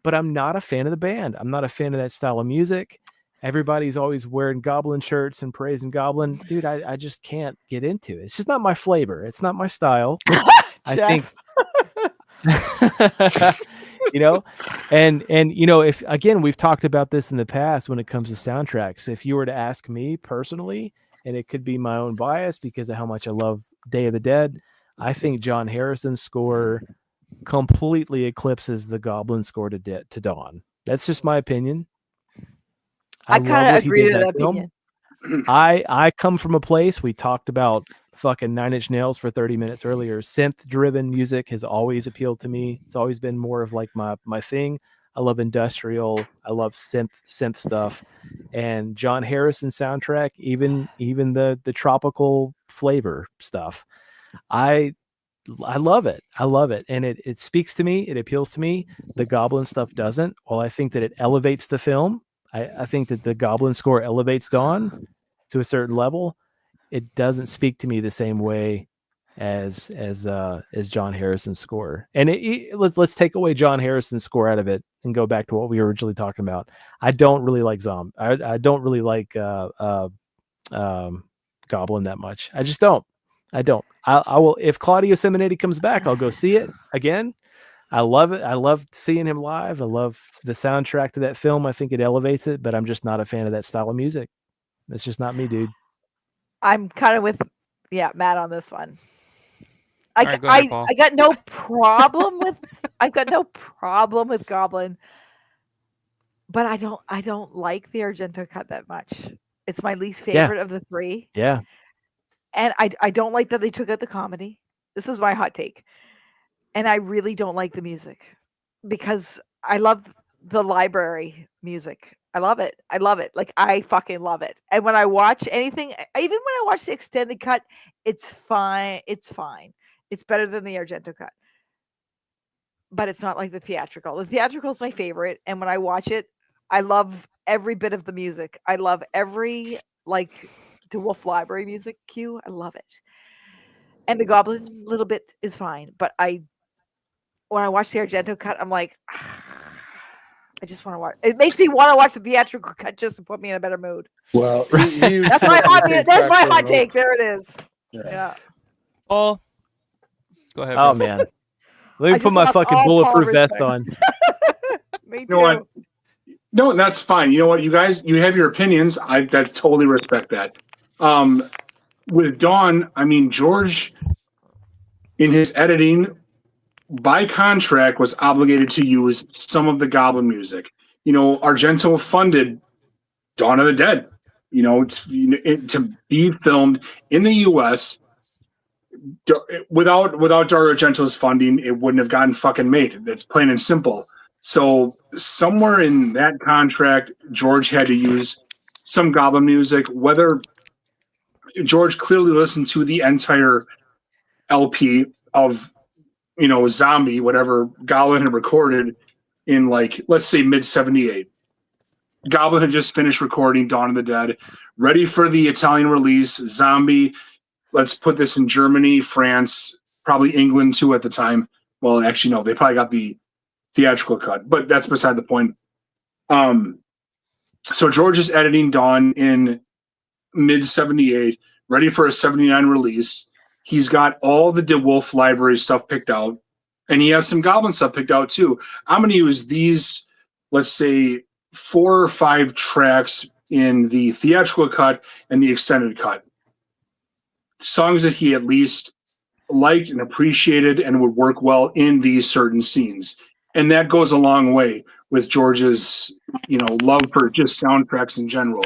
Speaker 4: But I'm not a fan of the band. I'm not a fan of that style of music. Everybody's always wearing Goblin shirts and praising Goblin. Dude, I just can't get into it. It's just not my flavor. It's not my style. I think and if again, we've talked about this in the past when it comes to soundtracks. If you were to ask me personally, and it could be my own bias because of how much I love Day of the Dead, I think John Harrison's score completely eclipses the Goblin score to Dawn. That's just my opinion.
Speaker 6: I kind of agree with that opinion.
Speaker 4: I come from a place, we talked about fucking Nine Inch Nails for 30 minutes earlier. Synth driven music has always appealed to me. It's always been more of like my thing. I love industrial. I love synth stuff. And John Harrison soundtrack, even the tropical flavor stuff. I love it. I love it. And it speaks to me. It appeals to me. The Goblin stuff doesn't. Well, I think that it elevates the film. I think that the Goblin score elevates Dawn to a certain level. It doesn't speak to me the same way as John Harrison's score. And let's take away John Harrison's score out of it and go back to what we were originally talking about. I don't really like I don't really like Goblin that much. I just don't. I don't. I will, if Claudio Simonetti comes back, I'll go see it again. I love it. I love seeing him live. I love the soundtrack to that film. I think it elevates it, but I'm just not a fan of that style of music. That's just not me, dude.
Speaker 6: I'm kind of with Matt on this one. I got no problem with Goblin, but I don't like the Argento cut that much. It's my least favorite of the three.
Speaker 4: Yeah.
Speaker 6: And I don't like that they took out the comedy. This is my hot take. And I really don't like the music because I love the library music. I love it. I love it. Like, I fucking love it. And when I watch anything, even when I watch the extended cut, it's fine. It's fine. It's better than the Argento cut. But it's not like the theatrical. The theatrical is my favorite. And when I watch it, I love every bit of the music. I love every, like, the Wolf Library music cue. I love it. And the Goblin little bit is fine. But when I watch the Argento cut, I'm like, I just want to watch. It makes me want to watch the theatrical cut just to put me in a better mood.
Speaker 1: Well,
Speaker 6: that's my hot take. There it is. Yeah.
Speaker 3: Paul, go ahead.
Speaker 4: Oh man, let me put my fucking bulletproof vest on.
Speaker 6: Me too.
Speaker 5: You know what? No, that's fine. You know what, you guys, you have your opinions. I totally respect that. With Dawn, I mean, George, in his editing, by contract, was obligated to use some of the Goblin music. You know, Argento funded Dawn of the Dead, you know, to be filmed in the U.S. Without Dario Argento's funding, it wouldn't have gotten fucking made. That's plain and simple. So somewhere in that contract, George had to use some Goblin music. Whether George clearly listened to the entire LP of, you know, Zombie, whatever Goblin had recorded in, like, let's say mid-'78. Goblin had just finished recording Dawn of the Dead, ready for the Italian release. Zombie, let's put this in Germany, France, probably England too at the time. Well, actually, no, they probably got the theatrical cut, but that's beside the point. So George is editing Dawn in mid 78, ready for a 79 release. He's got all the DeWolf library stuff picked out, and he has some Goblin stuff picked out too. I'm going to use these, let's say, 4 or 5 tracks in the theatrical cut and the extended cut. Songs that he at least liked and appreciated and would work well in these certain scenes. And that goes a long way with George's, love for just soundtracks in general.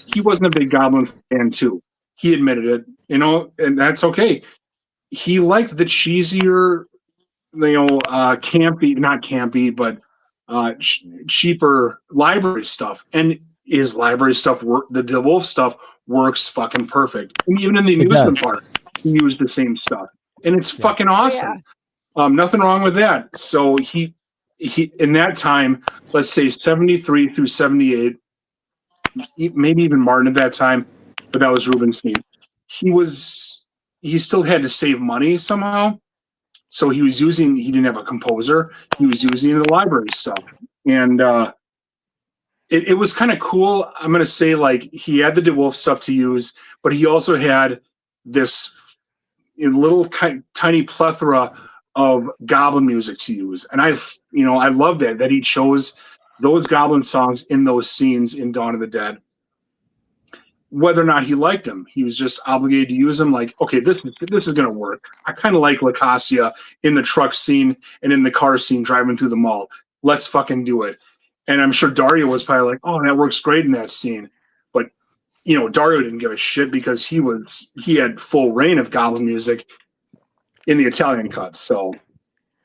Speaker 5: He wasn't a big Goblin fan too. He admitted it, and that's okay. He liked the cheesier, campy, not campy, but cheaper library stuff. And his library stuff, the DeWolf stuff, works fucking perfect. And even in the amusement park, he used the same stuff. And it's fucking awesome. Yeah. Nothing wrong with that. So he in that time, let's say 73 through 78, maybe even Martin at that time, but that was Rubinstein. He still had to save money somehow. So he didn't have a composer. He was using the library stuff. And it was kind of cool. I'm going to say, like, he had the DeWolf stuff to use, but he also had this little tiny plethora of Goblin music to use. And I love that he chose those Goblin songs in those scenes in Dawn of the Dead. Whether or not he liked them, he was just obligated to use them. Like, okay, this is going to work. I kind of like Lacasia in the truck scene and in the car scene driving through the mall. Let's fucking do it. And I'm sure Dario was probably like, oh, that works great in that scene. But, Dario didn't give a shit because he had full reign of Goblin music in the Italian cut. So,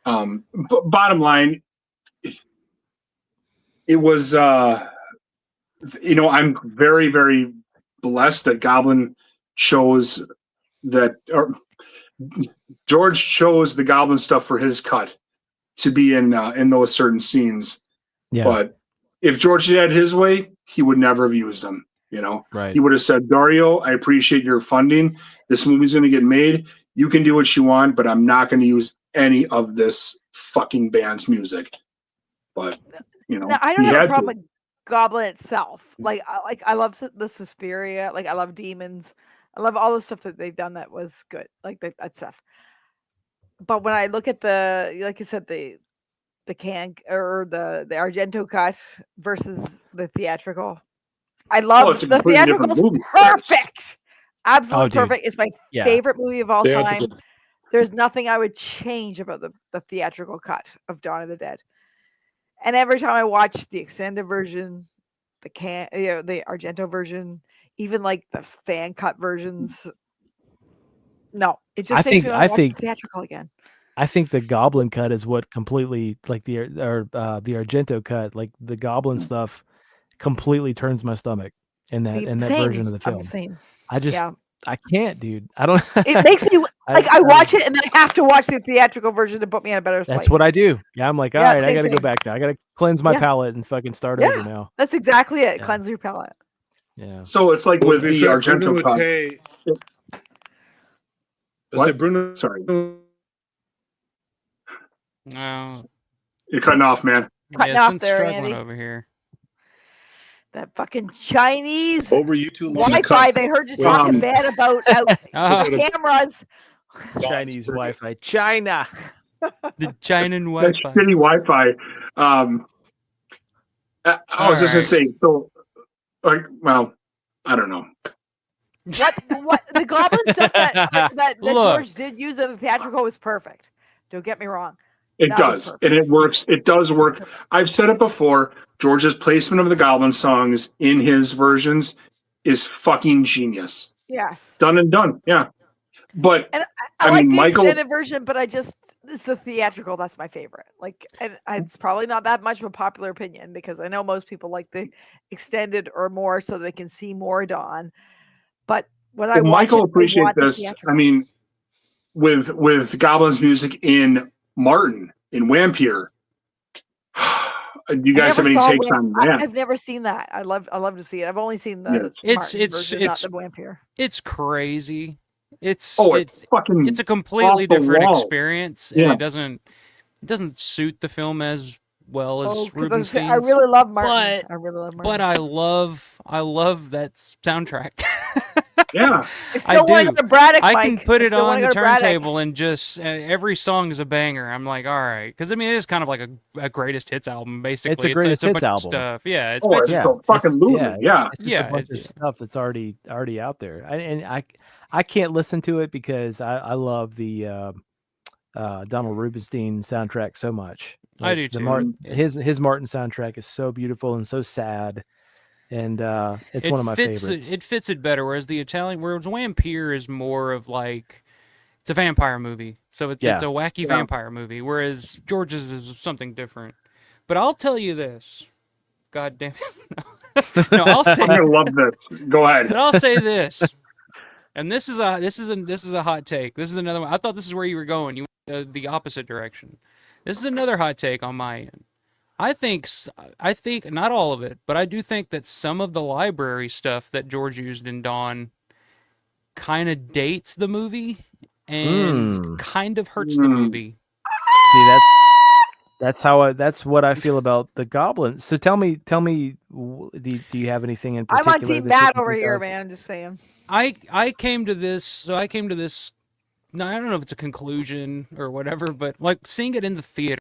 Speaker 5: bottom line, it was, I'm very, very blessed that George chose the Goblin stuff for his cut to be in those certain scenes. Yeah. But if George had his way, he would never have used them. Right. He would have said, Dario, I appreciate your funding. This movie's going to get made. You can do what you want, but I'm not going to use any of this fucking band's music. But
Speaker 6: now, I don't have a problem with Goblin itself. Like I love the Suspiria. Like, I love Demons. I love all the stuff that they've done that was good. Like that stuff. But when I look at like you said, the Argento cut versus the theatrical, I love the theatrical. Perfect. Absolutely perfect. It's my favorite movie of all time. There's nothing I would change about the theatrical cut of Dawn of the Dead. And every time I watch the extended version, the Argento version, even like the fan cut versions, no, it just makes me want to watch the theatrical again.
Speaker 4: I think the Goblin cut is what completely, like the Argento cut, like the Goblin stuff, completely turns my stomach in that version of the film.
Speaker 6: Same.
Speaker 4: I can't, dude. I don't.
Speaker 6: It makes me like I watch it and then I have to watch the theatrical version to put me in a better place.
Speaker 4: That's what I do. Yeah, I'm like, all right, I got to go back now. I got to cleanse my palate and fucking start over now.
Speaker 6: That's exactly it. Cleanse your palate.
Speaker 4: Yeah.
Speaker 5: So it's like with the Argento cut. What? Bruno? Sorry.
Speaker 3: No.
Speaker 5: You're cutting off, man.
Speaker 6: Cutting off there,
Speaker 3: Andy. Over here.
Speaker 6: That fucking Chinese
Speaker 1: over YouTube
Speaker 6: Wi-Fi. They heard you talking bad about cameras.
Speaker 4: Chinese Wi-Fi. China.
Speaker 3: The China Wi-Fi.
Speaker 5: That's shitty Wi-Fi. I was just gonna say. So, well, I don't know.
Speaker 6: What the Goblin stuff that George did use in the theatrical was perfect. Don't get me wrong.
Speaker 5: It does, and it works. It does work. I've said it before. George's placement of the Goblin songs in his versions is fucking genius.
Speaker 6: Yes.
Speaker 5: Done and done. Yeah. But
Speaker 6: and I like the extended version, but it's the theatrical. That's my favorite. Like, and it's probably not that much of a popular opinion because I know most people like the extended or more so they can see more Dawn. But when I watch
Speaker 5: Michael appreciate this. I mean, with Goblin's music in Martin, in Vampire, Do you guys have any takes on that?
Speaker 6: I've never seen that. I love to see it. I've only seen the
Speaker 3: Yes.
Speaker 6: Martin version, not the vampire.
Speaker 3: It's crazy. It's
Speaker 5: fucking
Speaker 3: it's a completely different
Speaker 5: wall.
Speaker 3: experience, and it doesn't suit the film as well as Rubenstein's.
Speaker 6: I really love Martin. I really love Martin.
Speaker 3: But I love that soundtrack.
Speaker 5: Yeah,
Speaker 3: I do. I
Speaker 6: Mike.
Speaker 3: can put it
Speaker 6: still
Speaker 3: on
Speaker 6: wanna
Speaker 3: the
Speaker 6: go to Braddock.
Speaker 3: turntable and just every song is a banger. I'm like, all right, because I mean, it is kind of like a greatest hits album, basically.
Speaker 4: It's a greatest
Speaker 3: bunch
Speaker 4: hits
Speaker 3: of
Speaker 4: album.
Speaker 3: stuff. Yeah, it's
Speaker 5: it's
Speaker 3: basically
Speaker 5: so fucking moving. Yeah,
Speaker 4: it's just a bunch of stuff that's already out there. I can't listen to it because I love the Donald Rubinstein soundtrack so much.
Speaker 3: I do too.
Speaker 4: His Martin soundtrack is so beautiful and so sad, and it's one of my favorites.
Speaker 3: It fits it better. Whereas whereas Vampire is more of like it's a vampire movie, so it's a wacky vampire movie. Whereas George's is something different. But I'll tell you this, God damn it, no, I'll say
Speaker 5: I love this. Go ahead.
Speaker 3: But I'll say this. And this is a hot take. This is another one. I thought this is where you were going. You went the opposite direction. This is another hot take on my end. I think not all of it, but I do think that some of the library stuff that George used in Dawn kind of dates the movie and kind of hurts the movie.
Speaker 4: See, that's what I feel about the Goblin. So tell me, do you have anything in particular?
Speaker 6: I'm on Team Matt over here, man. I'm just saying.
Speaker 3: I came to this. No, I don't know if it's a conclusion or whatever, but like seeing it in the theater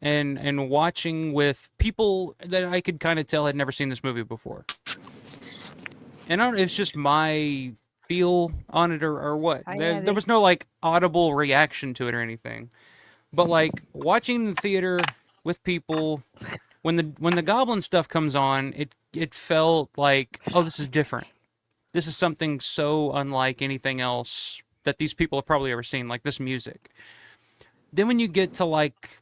Speaker 3: and watching with people that I could kind of tell had never seen this movie before. And I don't know, it's just my feel on it or what. There was no like audible reaction to it or anything. But like watching in the theater with people, when the Goblin stuff comes on, it felt like, oh, this is different. This is something so unlike anything else that these people have probably ever seen, like this music. Then when you get to like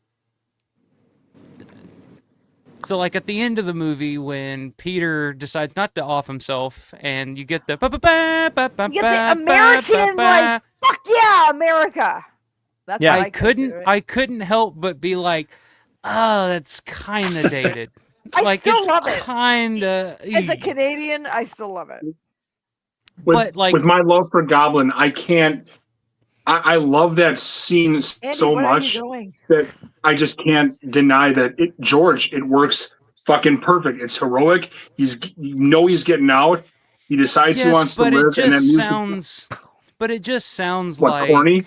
Speaker 3: at the end of the movie when Peter decides not to off himself and you get the
Speaker 6: American like fuck yeah, America. That's what
Speaker 3: I couldn't help but be like, oh, that's kind of dated.
Speaker 6: I still love it.
Speaker 3: Kinda.
Speaker 6: As a Canadian, I still love it.
Speaker 5: With my love for Goblin, I can't. I love that scene so much that I just can't deny that George. It works fucking perfect. It's heroic. He's getting out. He decides he wants to live, and
Speaker 3: But it just sounds
Speaker 5: what,
Speaker 3: like
Speaker 5: corny?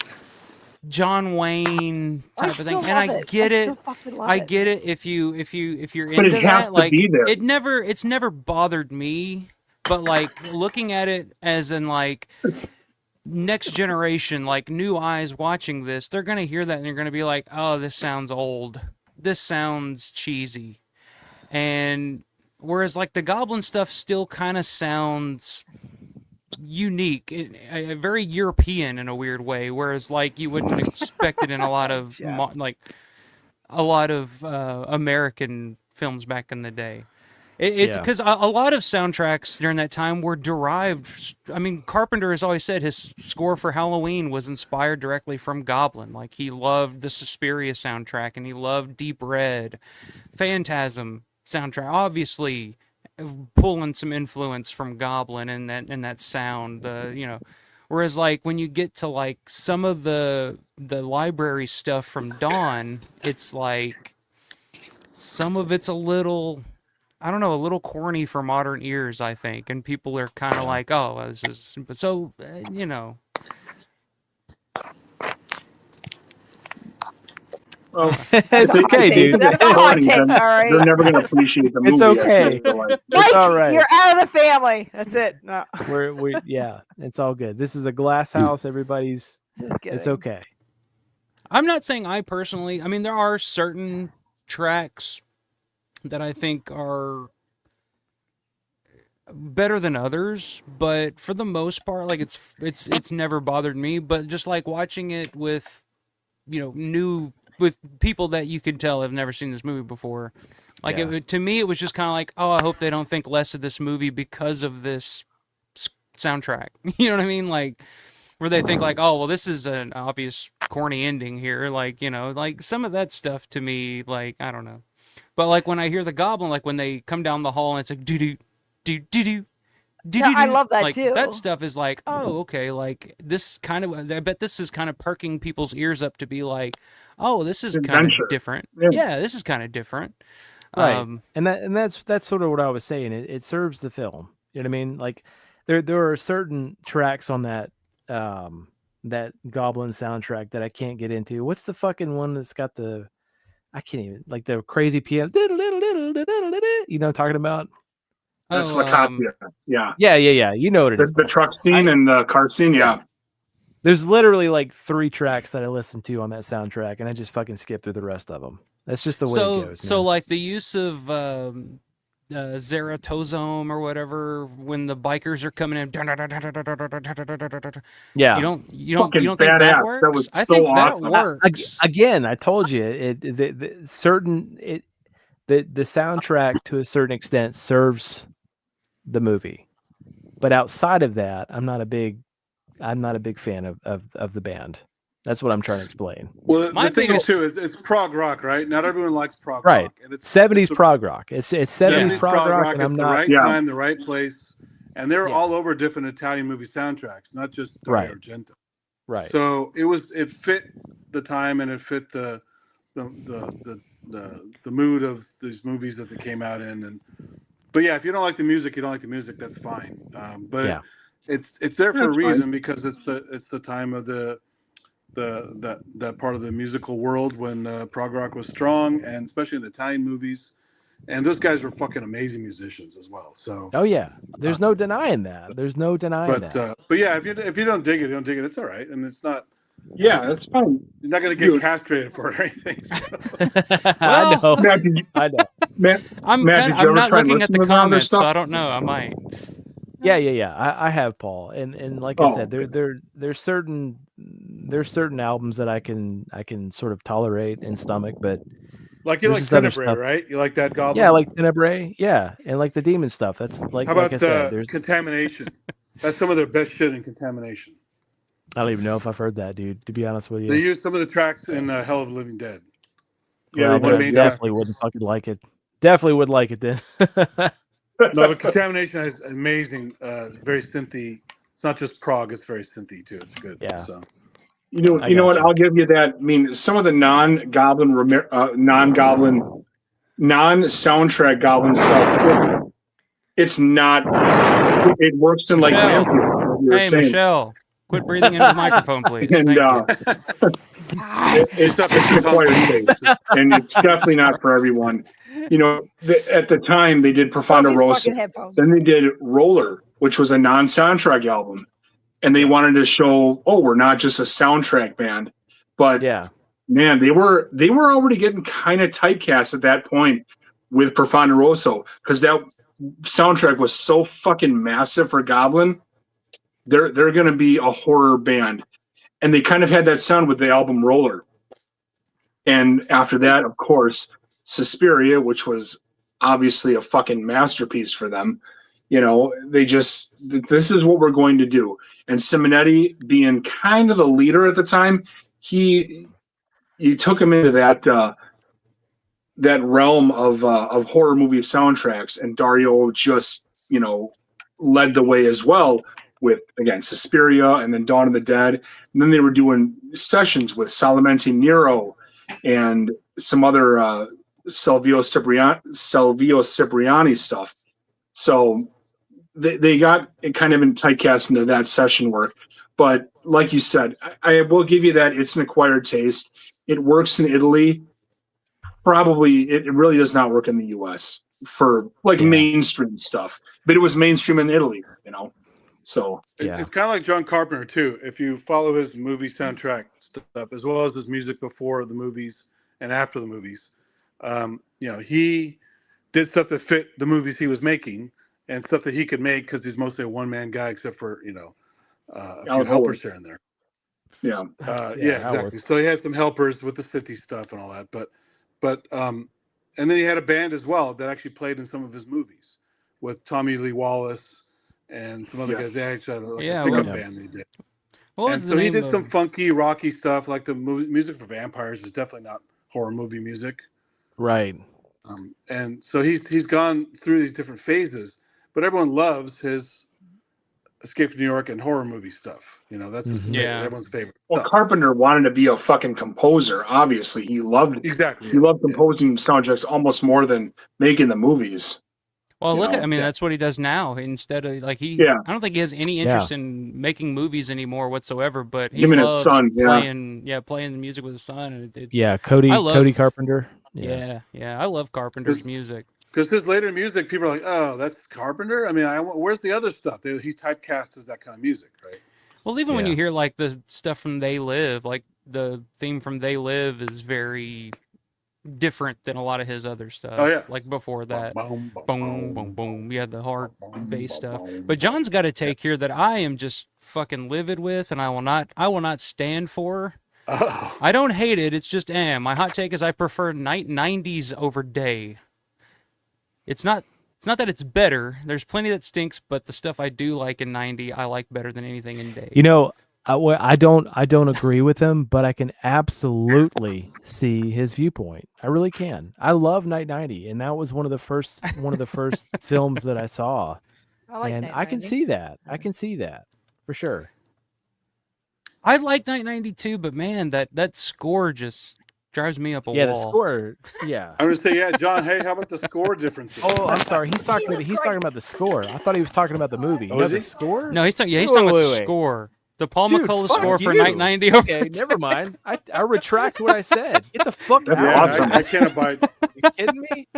Speaker 3: John Wayne type of thing, and I get it. I get it if you're
Speaker 5: but
Speaker 3: into
Speaker 5: it has
Speaker 3: that.
Speaker 5: to
Speaker 3: Like
Speaker 5: be there.
Speaker 3: it's never bothered me, but like looking at it as in like next generation, like new eyes watching this, they're gonna hear that and they're gonna be like, oh, this sounds old. This sounds cheesy. And whereas like the Goblin stuff still kind of sounds unique, very European in a weird way, whereas like you wouldn't expect it in a lot of American films back in the day. It's because a lot of soundtracks during that time were derived. I mean, Carpenter has always said his score for Halloween was inspired directly from Goblin. Like he loved the Suspiria soundtrack and he loved Deep Red, Phantasm soundtrack. Obviously, pulling some influence from Goblin and that sound. Whereas like when you get to like some of the library stuff from Dawn, it's like some of it's a little, I don't know, a little corny for modern ears, I think, and people are kind of like, oh, this is, but so
Speaker 5: Well,
Speaker 4: it's okay, dude.
Speaker 6: That's a hot take, all right.
Speaker 5: They're never gonna appreciate the movie.
Speaker 4: It's okay. It's all right.
Speaker 6: You're out of the family. That's it. No.
Speaker 4: It's all good. This is a glass house. Everybody's. It's okay.
Speaker 3: I'm not saying I personally. I mean, there are certain tracks that I think are better than others, but for the most part, like it's never bothered me. But just like watching it with, with people that you can tell have never seen this movie before, like to me, it was just kind of like, oh, I hope they don't think less of this movie because of this soundtrack. You know what I mean? Like, where they think like, oh, well, this is an obvious corny ending here. Like, you know, like some of that stuff to me, like, I don't know. But like when I hear the goblin, like when they come down the hall and it's like doo doo doo doo doo.
Speaker 6: Yeah, I love that
Speaker 3: like,
Speaker 6: too.
Speaker 3: That stuff is like, oh, okay, like this kind of, I bet this is kind of perking people's ears up to be like, oh, this is kind of different. Yeah, this is kind of different.
Speaker 4: Right. And that's sort of what I was saying. It serves the film. You know what I mean? Like there are certain tracks on that that Goblin soundtrack that I can't get into. What's the fucking one that's got the, I can't even, like the crazy piano, you know what I'm talking about?
Speaker 5: That's Lacatia. Yeah.
Speaker 4: Yeah. You know what it is.
Speaker 5: The truck scene and the car scene. Yeah.
Speaker 4: There's literally like 3 tracks that I listen to on that soundtrack, and I just fucking skip through the rest of them. That's just the way it goes.
Speaker 3: So like the use of Zeratosome or whatever when the bikers are coming in.
Speaker 4: Yeah.
Speaker 3: You don't think that works?
Speaker 5: That was
Speaker 3: I
Speaker 5: so
Speaker 3: think
Speaker 5: awesome.
Speaker 3: that works.
Speaker 4: Again, I told you the soundtrack to a certain extent serves the movie, but outside of that, I'm not a big fan of the band. That's what I'm trying to explain.
Speaker 1: Well, the thing is too, it's prog rock, right? Not everyone likes prog
Speaker 4: right.
Speaker 1: rock. And it's
Speaker 4: 70s prog rock. It's 70s prog rock, and I'm
Speaker 1: the
Speaker 4: not
Speaker 1: right time, the right place. And they're all over different Italian movie soundtracks, not just Dario Argento.
Speaker 4: Right.
Speaker 1: So it fit the time and it fit the mood of these movies that they came out in. But yeah, if you don't like the music, you don't like the music. That's fine. But it's there for a reason because it's the time of that part of the musical world when prog rock was strong, and especially in Italian movies. And those guys were fucking amazing musicians as well. So
Speaker 4: there's no denying that. There's no denying that.
Speaker 1: But yeah, if you don't dig it, you don't dig it. It's all right. I mean, it's not.
Speaker 5: Yeah, that's fine.
Speaker 1: You're not going to get castrated for it or anything. So.
Speaker 4: I know.
Speaker 5: I know. Matt,
Speaker 3: I'm not looking at the comments, so I don't know. I might.
Speaker 4: Yeah. I have, Paul, and like I said, there's certain albums that I can sort of tolerate and stomach, but
Speaker 1: like you like Tenebrae, right? You like that Goblin?
Speaker 4: Yeah, like Tenebrae, yeah, and like the demon stuff. That's like
Speaker 1: how about
Speaker 4: like I said, there's
Speaker 1: Contamination? That's some of their best shit in Contamination.
Speaker 4: I don't even know if I've heard that, dude. To be honest with you,
Speaker 1: they use some of the tracks in Hell of the Living Dead.
Speaker 4: Yeah, I definitely wouldn't fucking like it. Definitely would like it then.
Speaker 1: No, but Contamination has amazing, very synthy. It's not just prog; it's very synthy too. It's good.
Speaker 4: Yeah.
Speaker 1: So.
Speaker 5: You know what? I'll give you that. I mean, some of the non-Goblin, non-soundtrack Goblin stuff. It's not. It works in like.
Speaker 3: Hey, Michelle, quit breathing into the microphone, please.
Speaker 5: And it's an acquired taste, and it's definitely not for everyone. You know, at the time they did Profondo Rosso, then they did Roller, which was a non-soundtrack album. And they wanted to show, we're not just a soundtrack band, but man, they were already getting kind of typecast at that point with Profondo Rosso because that soundtrack was so fucking massive for Goblin. They're going to be a horror band, and they kind of had that sound with the album Roller. And after that, of course, Suspiria, which was obviously a fucking masterpiece for them. You know, this is what we're going to do. And Simonetti, being kind of the leader at the time, he took him into that realm of horror movie soundtracks, and Dario just led the way as well with, again, Suspiria and then Dawn of the Dead, and then they were doing sessions with Solamente Nero and some other Silvio Cipriani stuff. So they got kind of in typecast into that session work. But like you said, I will give you that it's an acquired taste. It works in Italy. Probably it really does not work in the US for mainstream stuff. But it was mainstream in Italy, So
Speaker 1: it's kind of like John Carpenter too. If you follow his movie soundtrack stuff as well as his music before the movies and after the movies, he did stuff that fit the movies he was making. And stuff that he could make because he's mostly a one-man guy, except for a few helpers here and there.
Speaker 5: Yeah,
Speaker 1: exactly. So he had some helpers with the city stuff and all that, but and then he had a band as well that actually played in some of his movies with Tommy Lee Wallace and some other guys. They actually had a pickup band they did.
Speaker 3: What was
Speaker 1: And
Speaker 3: the
Speaker 1: so he
Speaker 3: name
Speaker 1: did
Speaker 3: of?
Speaker 1: some funky, rocky stuff. Like the music for vampires is definitely not horror movie music.
Speaker 4: Right.
Speaker 1: And so he's gone through these different phases, but everyone loves his Escape from New York and horror movie stuff. You know, that's his
Speaker 3: Yeah.
Speaker 1: everyone's favorite
Speaker 5: Well,
Speaker 1: stuff.
Speaker 5: Carpenter wanted to be a fucking composer. Obviously, he loved
Speaker 1: Exactly.
Speaker 5: he loved composing soundtracks almost more than making the movies.
Speaker 3: Well,
Speaker 5: you
Speaker 3: look
Speaker 5: know?
Speaker 3: at, I mean,
Speaker 1: Yeah.
Speaker 3: that's what he does now. Instead of like
Speaker 5: Yeah.
Speaker 3: I don't think he has any interest in making movies anymore whatsoever. But he
Speaker 5: Him and his
Speaker 3: loves
Speaker 5: son, yeah.
Speaker 3: playing the music with his son. And
Speaker 4: Cody Carpenter.
Speaker 3: Yeah, I love Carpenter's music.
Speaker 1: Because his later music, people are like, "Oh, that's Carpenter." I mean, where's the other stuff? He's typecast as that kind of music, right?
Speaker 3: Well, even when
Speaker 4: Yeah.
Speaker 3: you hear like the stuff from They Live, like the theme from They Live is very different than a lot of his other stuff.
Speaker 1: Oh, yeah.
Speaker 3: Like before that.
Speaker 1: Boom, boom,
Speaker 3: Boom, boom, boom. Yeah, the hard bass stuff.
Speaker 1: boom,
Speaker 3: But John's got a take here that I am just fucking livid with, and I will not stand for.
Speaker 1: Oh.
Speaker 3: I don't hate it. It's just, my hot take is I prefer 90s over day. It's not that it's better. There's plenty that stinks, but the stuff I do like in 90, I like better than anything in day.
Speaker 4: You know, I don't agree with him, but I can absolutely see his viewpoint. I really can. I love Night 90, and that was one of the first films that I saw.
Speaker 6: I
Speaker 4: I can see that. I can see that for sure.
Speaker 3: I like Night 92, but man, that score just drives me up a wall.
Speaker 4: The score. Yeah.
Speaker 1: I'm gonna say, yeah, John. Hey, how about the score differences?
Speaker 4: Oh, I'm sorry. He's talking about the score. I thought he was talking about the movie.
Speaker 1: Oh, is
Speaker 4: the
Speaker 1: he?
Speaker 4: score?
Speaker 3: No, he's talking about the
Speaker 4: Wait.
Speaker 3: score. The Paul
Speaker 4: Dude,
Speaker 3: McCullough
Speaker 4: fuck
Speaker 3: score for
Speaker 4: you.
Speaker 3: Night 90.
Speaker 4: Okay, never mind. I retract what I said. Get the fuck
Speaker 5: That's
Speaker 4: out.
Speaker 1: Yeah,
Speaker 5: awesome.
Speaker 1: I can't abide.
Speaker 4: You kidding me?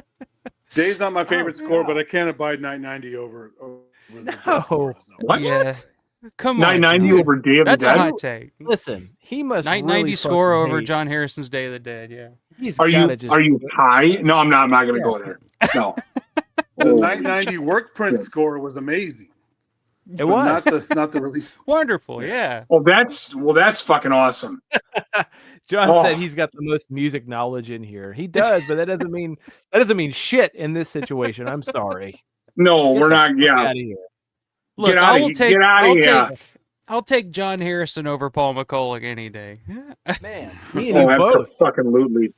Speaker 1: Day's not my favorite score,
Speaker 4: God.
Speaker 1: but I can't abide Night 90 over the
Speaker 4: No.
Speaker 1: score.
Speaker 5: What?
Speaker 3: Yeah. Come on.
Speaker 5: 990
Speaker 3: dude.
Speaker 5: over Day of the
Speaker 3: That's a
Speaker 5: Dead?
Speaker 3: hot take.
Speaker 4: Listen, he must
Speaker 3: Night
Speaker 4: really
Speaker 3: 90 score
Speaker 4: fucking
Speaker 3: over
Speaker 4: hate-
Speaker 3: John Harrison's Day of the Dead, yeah.
Speaker 4: He's
Speaker 5: Are
Speaker 4: gotta
Speaker 5: you
Speaker 4: just-
Speaker 5: are you high? No, I'm not. I'm not going to go there. No.
Speaker 1: The Night 90 work print score was amazing.
Speaker 4: It was.
Speaker 1: Not the release.
Speaker 3: Wonderful, yeah.
Speaker 5: Well, that's fucking awesome.
Speaker 4: John
Speaker 5: Oh.
Speaker 4: said he's got the most music knowledge in here. He does, but that doesn't mean shit in this situation. I'm sorry.
Speaker 5: No,
Speaker 4: Get
Speaker 5: we're
Speaker 4: the
Speaker 5: not.
Speaker 4: fuck
Speaker 5: Yeah.
Speaker 4: outta here.
Speaker 3: Look,
Speaker 5: Get outta here.
Speaker 3: I'll take John Harrison over Paul McCullough any day.
Speaker 4: Man, me and
Speaker 5: Oh,
Speaker 4: you both.
Speaker 5: absolutely.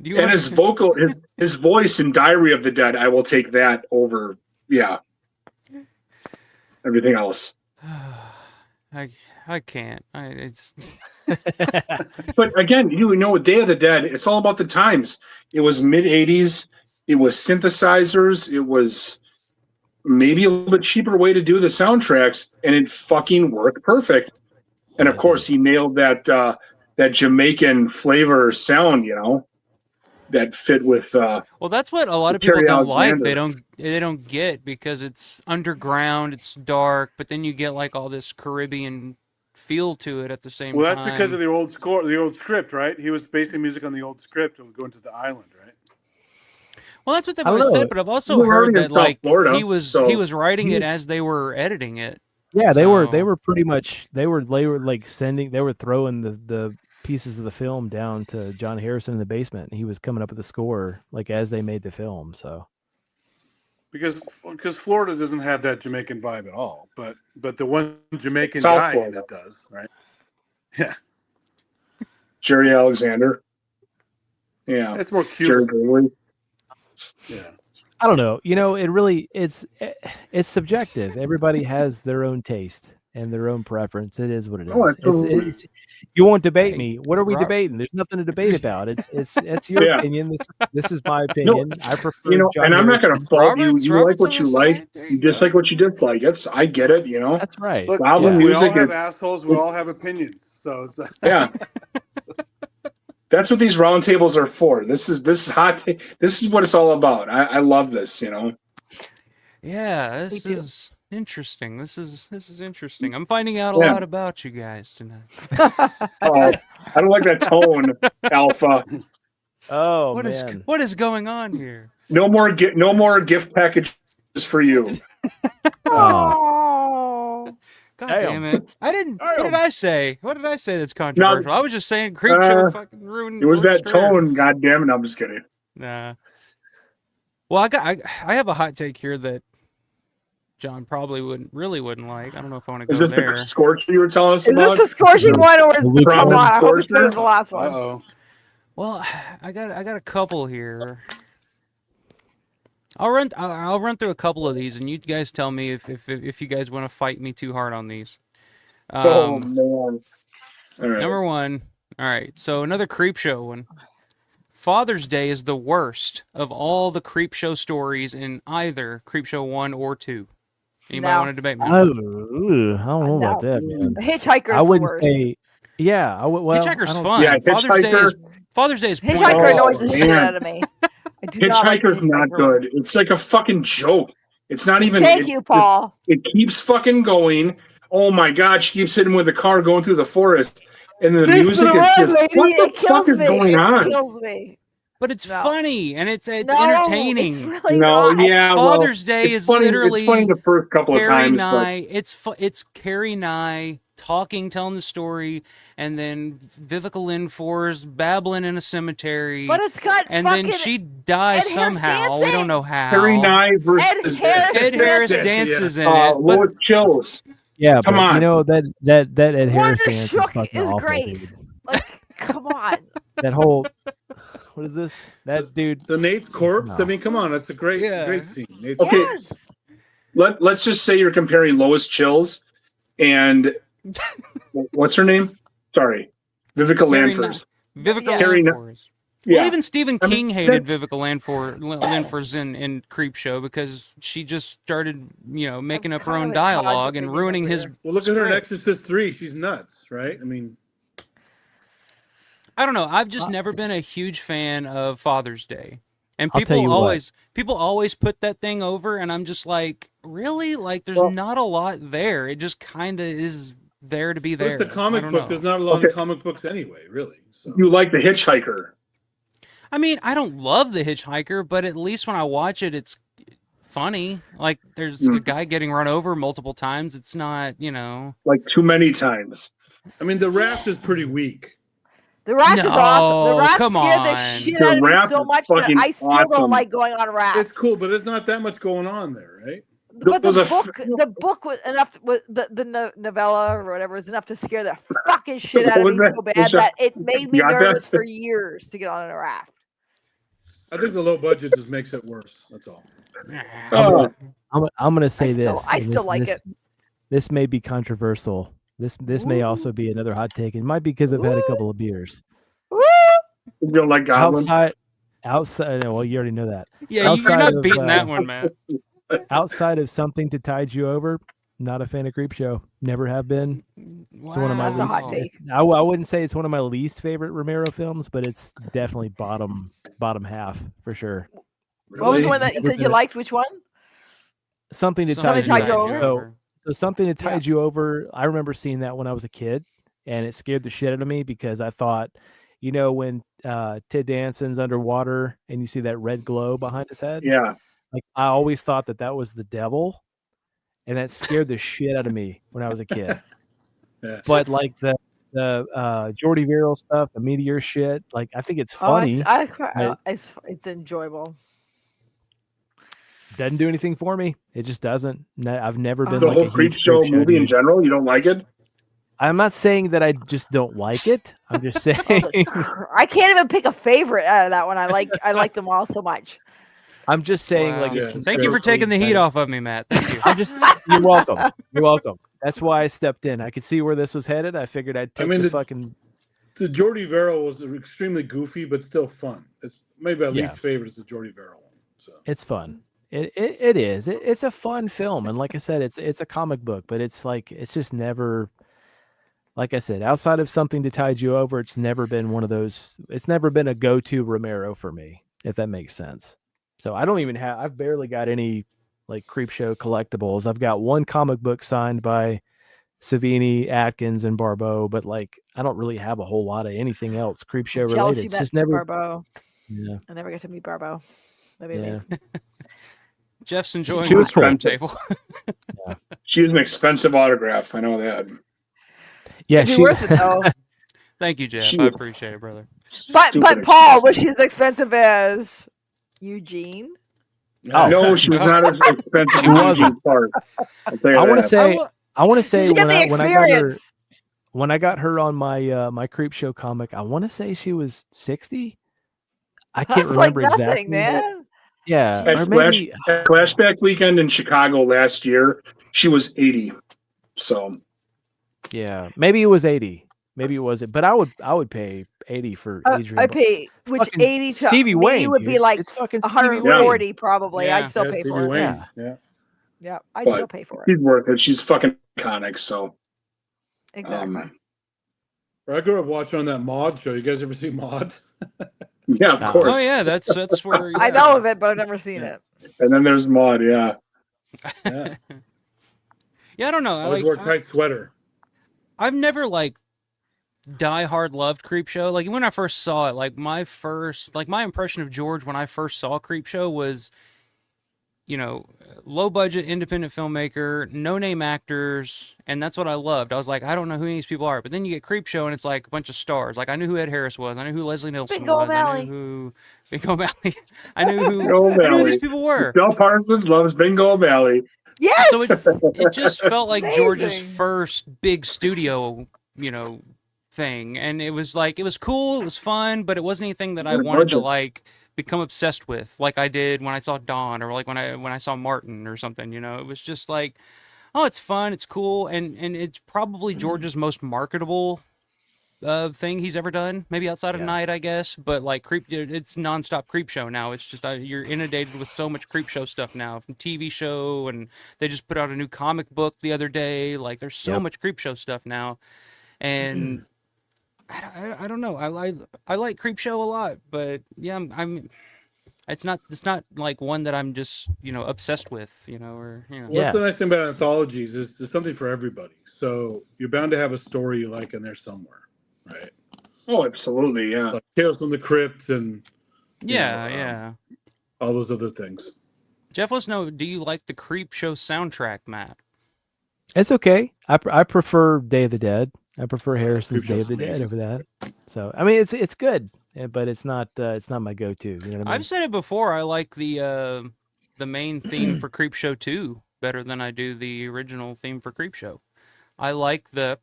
Speaker 3: Do you
Speaker 5: And
Speaker 3: like-
Speaker 5: his vocal, his voice in Diary of the Dead, I will take that over. Yeah. Everything else.
Speaker 3: I can't. It's
Speaker 5: But again, you know, with Day of the Dead, it's all about the times. It was mid '80s. It was synthesizers. It was maybe a little bit cheaper way to do the soundtracks, and it fucking worked perfect. And of course, he nailed that that Jamaican flavor sound. You know, that fit with.
Speaker 3: well, that's what a lot of
Speaker 5: Terry
Speaker 3: people don't like.
Speaker 5: Alexander.
Speaker 3: They don't get because it's underground, it's dark, but then you get like all this Caribbean feel to it at the same
Speaker 1: Well,
Speaker 3: time.
Speaker 1: that's because of the old score, the old script, right? He was basing music on the old script and going to the island, right?
Speaker 3: Well, that's what they've
Speaker 4: I don't
Speaker 3: always
Speaker 4: know.
Speaker 3: said, but I've also
Speaker 5: You were
Speaker 3: heard
Speaker 5: already in
Speaker 3: that
Speaker 5: South
Speaker 3: like
Speaker 5: Florida,
Speaker 3: he was writing it as they were editing it.
Speaker 4: Yeah, they
Speaker 3: So-
Speaker 4: were pretty much they were like throwing the pieces of the film down to John Harrison in the basement, and he was coming up with the score like as they made the film. So
Speaker 1: Because Florida doesn't have that Jamaican vibe at all, but the one Jamaican
Speaker 5: South
Speaker 1: guy in
Speaker 5: Florida.
Speaker 1: it does, right? Yeah,
Speaker 5: Jerry Alexander. Yeah.
Speaker 1: it's more
Speaker 5: Jerry
Speaker 1: cute.
Speaker 5: Greeley.
Speaker 1: Yeah,
Speaker 4: I don't know. You know, it's subjective. Everybody has their own taste and their own preference. It is what it is.
Speaker 5: Oh, absolutely.
Speaker 4: You won't debate me. What are we
Speaker 3: Rob-
Speaker 4: debating? There's nothing to debate about. It's your
Speaker 5: Yeah.
Speaker 4: opinion. This is my opinion. I prefer.
Speaker 5: You know,
Speaker 4: John
Speaker 5: and I'm not
Speaker 4: Harrison.
Speaker 5: going to fault you.
Speaker 3: Robert's-
Speaker 5: You
Speaker 3: Robert's
Speaker 5: like what
Speaker 3: on
Speaker 5: you
Speaker 3: the
Speaker 5: like.
Speaker 3: side. There
Speaker 5: You
Speaker 3: you go.
Speaker 5: dislike what you dislike. I get it. You know.
Speaker 4: That's right.
Speaker 1: look,
Speaker 5: Goblin
Speaker 1: we all
Speaker 5: music
Speaker 1: have
Speaker 5: is-
Speaker 1: assholes. We all have opinions. So it's
Speaker 5: Yeah. That's what these roundtables are for. This is hot. This is what it's all about. I love this. You know.
Speaker 3: Yeah, this
Speaker 4: Thank you.
Speaker 3: is interesting. This is interesting. I'm finding out a
Speaker 5: Yeah.
Speaker 3: lot about you guys tonight.
Speaker 5: Oh, I don't like that tone, Alpha.
Speaker 4: Oh
Speaker 3: What is
Speaker 4: man.
Speaker 3: what is going on here?
Speaker 5: No more gift packages for you.
Speaker 4: Oh.
Speaker 3: God
Speaker 4: Damn.
Speaker 3: damn it! I didn't. What did I say? What did I say that's
Speaker 5: No,
Speaker 3: controversial? I was just saying creep show fucking ruined.
Speaker 5: It was that
Speaker 3: George Strait.
Speaker 5: tone. God damn it! I'm just kidding.
Speaker 3: Nah. Well, I have a hot take here that John probably wouldn't like. I don't know if I want to
Speaker 5: Is
Speaker 3: go
Speaker 5: this
Speaker 3: there.
Speaker 5: the scorcher you were telling us
Speaker 6: Is
Speaker 5: about?
Speaker 6: this the scorching one, or is
Speaker 4: The
Speaker 6: come on?
Speaker 5: Promise
Speaker 6: I hope it's
Speaker 5: scorcher?
Speaker 6: the last one.
Speaker 1: Uh-oh.
Speaker 3: Well, I got a couple here. I'll run through a couple of these, and you guys tell me if you guys want to fight me too hard on these.
Speaker 5: Oh man! All right.
Speaker 3: Number one. All right. So another creep show one. Father's Day is the worst of all the creep show stories in either creep show 1 or 2. Anybody
Speaker 6: No.
Speaker 3: want to debate me?
Speaker 4: Oh, ooh, I don't know about that, man.
Speaker 6: The Hitchhiker's
Speaker 4: I wouldn't
Speaker 6: the worst.
Speaker 4: say. Yeah, well,
Speaker 3: Hitchhiker's
Speaker 4: I don't-
Speaker 3: fun.
Speaker 5: Yeah,
Speaker 3: Father's Day is
Speaker 6: Hitchhiker
Speaker 3: pointless.
Speaker 6: annoys the shit
Speaker 5: man.
Speaker 6: out of me. I do not like the
Speaker 5: Hitchhiker's not
Speaker 6: Hitchhiker
Speaker 5: good. It's like a fucking joke. It's not even.
Speaker 6: Thank you, Paul.
Speaker 5: It keeps fucking going. Oh my god, she keeps hitting with the car going through the forest, and the
Speaker 6: Thanks
Speaker 5: music
Speaker 6: for the
Speaker 5: is
Speaker 6: ride,
Speaker 5: just
Speaker 6: lady.
Speaker 5: what the
Speaker 6: It kills
Speaker 5: fuck is
Speaker 6: me.
Speaker 5: going on?
Speaker 6: It kills me.
Speaker 3: But it's
Speaker 6: No.
Speaker 3: funny and it's
Speaker 6: No,
Speaker 3: entertaining.
Speaker 6: It's really
Speaker 5: No,
Speaker 6: not.
Speaker 5: yeah,
Speaker 3: Father's
Speaker 5: well,
Speaker 3: Day
Speaker 5: it's
Speaker 3: is
Speaker 5: funny,
Speaker 3: literally
Speaker 5: it's funny the first couple of
Speaker 3: Carrie
Speaker 5: times,
Speaker 3: Nye. It's Carrie Nye talking, telling the story, and then Vivica Lynn-For's babbling in a cemetery.
Speaker 6: But it's got
Speaker 3: and
Speaker 6: fucking
Speaker 3: then she dies
Speaker 6: Ed Harris
Speaker 3: somehow. We don't know how.
Speaker 5: Carrie Nye versus
Speaker 3: Ed Harris dances in it. But
Speaker 5: Lois Chills.
Speaker 4: Yeah,
Speaker 5: Come
Speaker 4: but
Speaker 5: on.
Speaker 4: you know that Ed Harris
Speaker 6: Wonder
Speaker 4: dance is
Speaker 6: Shook
Speaker 4: fucking
Speaker 6: is
Speaker 4: awful,
Speaker 6: great.
Speaker 4: dude.
Speaker 6: Like, come on.
Speaker 4: That whole what is this? That dude.
Speaker 1: The Nate's corpse.
Speaker 4: No.
Speaker 1: I mean, come on, that's a great scene. Nate's
Speaker 5: Okay.
Speaker 1: corpse.
Speaker 6: Yes.
Speaker 5: Let's just say you're comparing Lois Chills and what's her name? Sorry, Vivica
Speaker 3: Carrie
Speaker 5: Lanfors.
Speaker 3: Vivica
Speaker 5: Carrie Nye-
Speaker 3: Lynn-For's.
Speaker 5: Yeah.
Speaker 3: Well, even Stephen
Speaker 5: I mean,
Speaker 3: King hated
Speaker 5: that's-
Speaker 3: Vivica Lynfors in Creep Show because she just started, making up her
Speaker 6: kind
Speaker 3: own
Speaker 6: of
Speaker 3: dialogue and
Speaker 6: exaggerating
Speaker 3: ruining
Speaker 6: over
Speaker 3: his.
Speaker 6: here.
Speaker 1: Well, look at her in
Speaker 3: script.
Speaker 1: Exorcist 3. She's nuts, right? I mean,
Speaker 3: I don't know. I've just never been a huge fan of Father's Day, and
Speaker 4: I'll tell you what.
Speaker 3: people always put that thing over, and I'm just like, really? Like, there's
Speaker 5: Well-
Speaker 3: not a lot there. It just kind of is there to be
Speaker 1: but
Speaker 3: there.
Speaker 1: it's a comic
Speaker 3: I don't
Speaker 1: book.
Speaker 3: know.
Speaker 1: There's not a lot
Speaker 5: Okay.
Speaker 1: of comic books anyway, really. So.
Speaker 5: You like the Hitchhiker?
Speaker 3: I mean, I don't love The Hitchhiker, but at least when I watch it, it's funny. Like, there's a guy getting run over multiple times. It's not,
Speaker 5: Like too many times.
Speaker 1: I mean, the raft is pretty weak.
Speaker 6: The raft is awesome. The
Speaker 3: No,
Speaker 6: raft
Speaker 3: come
Speaker 6: scared
Speaker 3: on.
Speaker 6: the shit
Speaker 5: The
Speaker 6: out of me
Speaker 5: raft
Speaker 6: so
Speaker 5: is
Speaker 6: much that
Speaker 5: fucking
Speaker 6: I still
Speaker 5: awesome.
Speaker 6: don't like going on rafts.
Speaker 1: It's cool, but there's not that much going on there, right?
Speaker 6: But
Speaker 5: Those
Speaker 6: the
Speaker 5: are
Speaker 6: book was enough. The novella or whatever was enough to scare the fucking shit out of
Speaker 5: What
Speaker 6: me
Speaker 5: was
Speaker 6: so
Speaker 5: that?
Speaker 6: bad that it made me
Speaker 5: You got that?
Speaker 6: nervous for years to get on a raft.
Speaker 1: I think the low budget just makes it worse. That's all.
Speaker 5: Oh,
Speaker 4: I'm gonna say this.
Speaker 6: I
Speaker 4: and
Speaker 6: still like it.
Speaker 4: This may be controversial. This may also be another hot take. It might be because I've had a couple of beers.
Speaker 6: Woo!
Speaker 5: you don't like Goblin?
Speaker 4: Outside. Well, you already know that.
Speaker 3: Yeah, you're
Speaker 4: Outside
Speaker 3: not
Speaker 4: of,
Speaker 3: beating that one, Matt.
Speaker 4: Outside of something to tide you over, not a fan of Creep Show. Never have been. It's one of my
Speaker 6: That's a hot
Speaker 4: least.
Speaker 6: take.
Speaker 4: I wouldn't say it's one of my least favorite Romero films, but it's definitely bottom half for sure.
Speaker 6: What was the one that you said you liked? Which one?
Speaker 4: Something to
Speaker 6: Something
Speaker 4: tide
Speaker 6: to
Speaker 4: you
Speaker 6: tide you
Speaker 4: over.
Speaker 6: over.
Speaker 4: So something to tide you over. I remember seeing that when I was a kid, and it scared the shit out of me because I thought, when Ted Danson's underwater and you see that red glow behind his head.
Speaker 5: Yeah.
Speaker 4: Like I always thought that was the devil, and that scared the shit out of me when I was a kid.
Speaker 1: Yeah.
Speaker 4: But like the Jordy Verrill stuff, the meteor shit, like I think it's funny.
Speaker 6: It's enjoyable.
Speaker 4: Doesn't do anything for me. It just doesn't. I've never been
Speaker 5: The
Speaker 4: like
Speaker 5: whole
Speaker 4: a
Speaker 5: Creep
Speaker 4: huge
Speaker 5: Show
Speaker 4: Creep Show
Speaker 5: movie in
Speaker 4: dude.
Speaker 5: general, you don't like it?
Speaker 4: I'm not saying that I just don't like it. I'm just saying.
Speaker 6: I can't even pick a favorite out of that one. I like them all so much.
Speaker 4: I'm just saying,
Speaker 3: Wow.
Speaker 4: like, it's
Speaker 3: Thank you for taking the heat off of me, Matt. Thank you.
Speaker 4: You're welcome. You're welcome. That's why I stepped in. I could see where this was headed. I figured I'd take the fucking.
Speaker 1: The Jordy Verrill was extremely goofy, but still fun. It's maybe my least favorite is the Jordy Verrill one. So
Speaker 4: It's fun. It is. It's a fun film, and like I said, it's a comic book, but it's like it's just never. Like I said, outside of something to tide you over, it's never been one of those. It's never been a go-to Romero for me, if that makes sense. So I don't even have. I've barely got any like Creep Show collectibles. I've got one comic book signed by Savini, Atkins, and Barbeau, but like I don't really have a whole lot of anything else Creep Show related.
Speaker 6: Jealous you
Speaker 4: It's
Speaker 6: met
Speaker 4: just never.
Speaker 6: Barbeau.
Speaker 4: Yeah.
Speaker 6: I never got to meet Barbeau. That'd be
Speaker 4: Yeah.
Speaker 6: amazing.
Speaker 3: Jeff's enjoying
Speaker 5: She was
Speaker 3: this round table.
Speaker 5: She was an expensive autograph. I know that.
Speaker 4: Yeah,
Speaker 6: It'd be worth it though.
Speaker 3: Thank you, Jeff.
Speaker 5: She
Speaker 3: I
Speaker 5: was
Speaker 3: appreciate it, brother.
Speaker 6: But
Speaker 5: stupid
Speaker 6: Paul,
Speaker 5: expensive.
Speaker 6: was she as expensive as Eugene?
Speaker 4: Oh.
Speaker 5: No, she's not as expensive
Speaker 4: She
Speaker 5: as
Speaker 4: wasn't.
Speaker 5: Eugene Park. I'll tell you
Speaker 4: I want to
Speaker 5: that.
Speaker 4: say, I want to say
Speaker 6: She got
Speaker 4: when
Speaker 6: the
Speaker 4: I got her,
Speaker 6: experience.
Speaker 4: when I got her on my my creep show comic, I want to say she was 60. I can't
Speaker 6: That's like
Speaker 4: remember
Speaker 6: nothing,
Speaker 4: exactly.
Speaker 6: man.
Speaker 4: Yeah,
Speaker 5: At
Speaker 4: or maybe
Speaker 5: Flashback Weekend in Chicago last year, she was 80. So
Speaker 4: yeah, maybe it was 80. Maybe it wasn't, but I would pay 80 for Adrian.
Speaker 6: I pay, which
Speaker 4: Fucking
Speaker 6: 80 to
Speaker 4: Stevie
Speaker 6: me
Speaker 4: Wayne,
Speaker 6: would be
Speaker 4: dude.
Speaker 6: like
Speaker 4: It's fucking Stevie Wayne.
Speaker 6: 140 probably.
Speaker 3: Yeah.
Speaker 6: I'd still
Speaker 1: Yeah,
Speaker 6: pay
Speaker 1: Stevie
Speaker 6: for it.
Speaker 1: Wayne. Yeah.
Speaker 6: Yeah, I'd
Speaker 5: But
Speaker 6: still pay for it.
Speaker 5: she's worth it. She's fucking iconic. So
Speaker 6: Exactly.
Speaker 1: I grew up watching on that Maude show. You guys ever see Maude?
Speaker 5: yeah, of course.
Speaker 3: Oh yeah, that's where.
Speaker 6: I know of it, but I've never seen it.
Speaker 5: And then there's Maud. Yeah.
Speaker 1: Yeah.
Speaker 3: Yeah, I don't know.
Speaker 1: I always wore a tight sweater.
Speaker 3: I've never like die hard loved Creepshow. Like when I first saw it, like my impression of George when I first saw Creepshow was, you know, low budget independent filmmaker, no name actors, and that's what I loved. I was like, I don't know who any of these people are, but then you get Creepshow and it's like a bunch of stars. Like I knew who Ed Harris was, I knew who Leslie Nielsen
Speaker 6: Bingo
Speaker 3: was, I
Speaker 6: Valley.
Speaker 3: knew who Bingo Valley, I knew who
Speaker 5: Bingo
Speaker 3: I knew who
Speaker 5: Valley.
Speaker 3: these people were.
Speaker 5: Del Parsons loves Bingo Valley.
Speaker 6: Yes.
Speaker 3: So it just felt like George's
Speaker 6: Amazing.
Speaker 3: first big studio, you know, thing, and it was like it was cool, it was fun, but it wasn't anything that I wanted to like become obsessed with, like I did when I saw Dawn or like when I saw Martin or something. You know, it was just like, oh, it's fun, it's cool, and it's probably George's most marketable thing he's ever done, maybe outside of Night, I guess. But like it's nonstop creep show now. It's just you're inundated with so much creep show stuff now, from TV show, and they just put out a new comic book the other day. Like there's so much creep show stuff now, and I don't know. I like Creepshow a lot, but yeah, I'm. It's not like one that I'm just obsessed with, or
Speaker 1: What's the nice thing about anthologies is there's something for everybody. So you're bound to have a story you like in there somewhere, right?
Speaker 5: Oh, absolutely, yeah.
Speaker 1: Like Tales from the Crypt and
Speaker 3: yeah,
Speaker 1: all those other things.
Speaker 3: Jeff, let's know. Do you like the Creepshow soundtrack, Matt?
Speaker 4: It's okay. I prefer Day of the Dead. I prefer Harrison's Day of the
Speaker 1: amazing.
Speaker 4: Dead over that. So I mean, it's good, but it's not my go-to. You know what I mean?
Speaker 3: I've said it before. I like the main theme for Creepshow 2 better than I do the original theme for Creepshow. I like the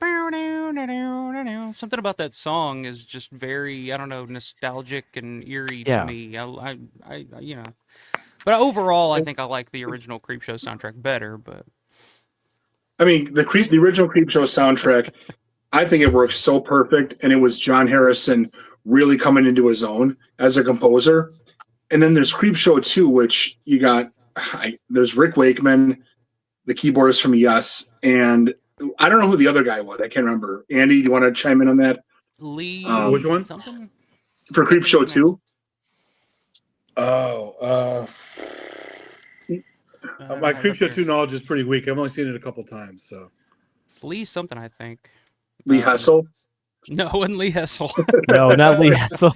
Speaker 3: something about that song is just very, I don't know, nostalgic and eerie to me. I but overall, I think I like the original Creepshow soundtrack better. But
Speaker 5: I mean, the original Creepshow soundtrack, I think it works so perfect, and it was John Harrison really coming into his own as a composer. And then there's Creepshow 2, which you got. There's Rick Wakeman, the keyboardist from Yes, and I don't know who the other guy was. I can't remember. Andy, do you want to chime in on that?
Speaker 3: Lee,
Speaker 5: which
Speaker 1: one?
Speaker 3: Something
Speaker 5: for Creepshow 2?
Speaker 1: Oh, my Creepshow 2 knowledge is pretty weak. I've only seen it a couple times, so
Speaker 3: it's Lee something, I think.
Speaker 5: Lee Hessel?
Speaker 3: No, it wasn't Lee Hessel.
Speaker 4: No, not Lee Hessel.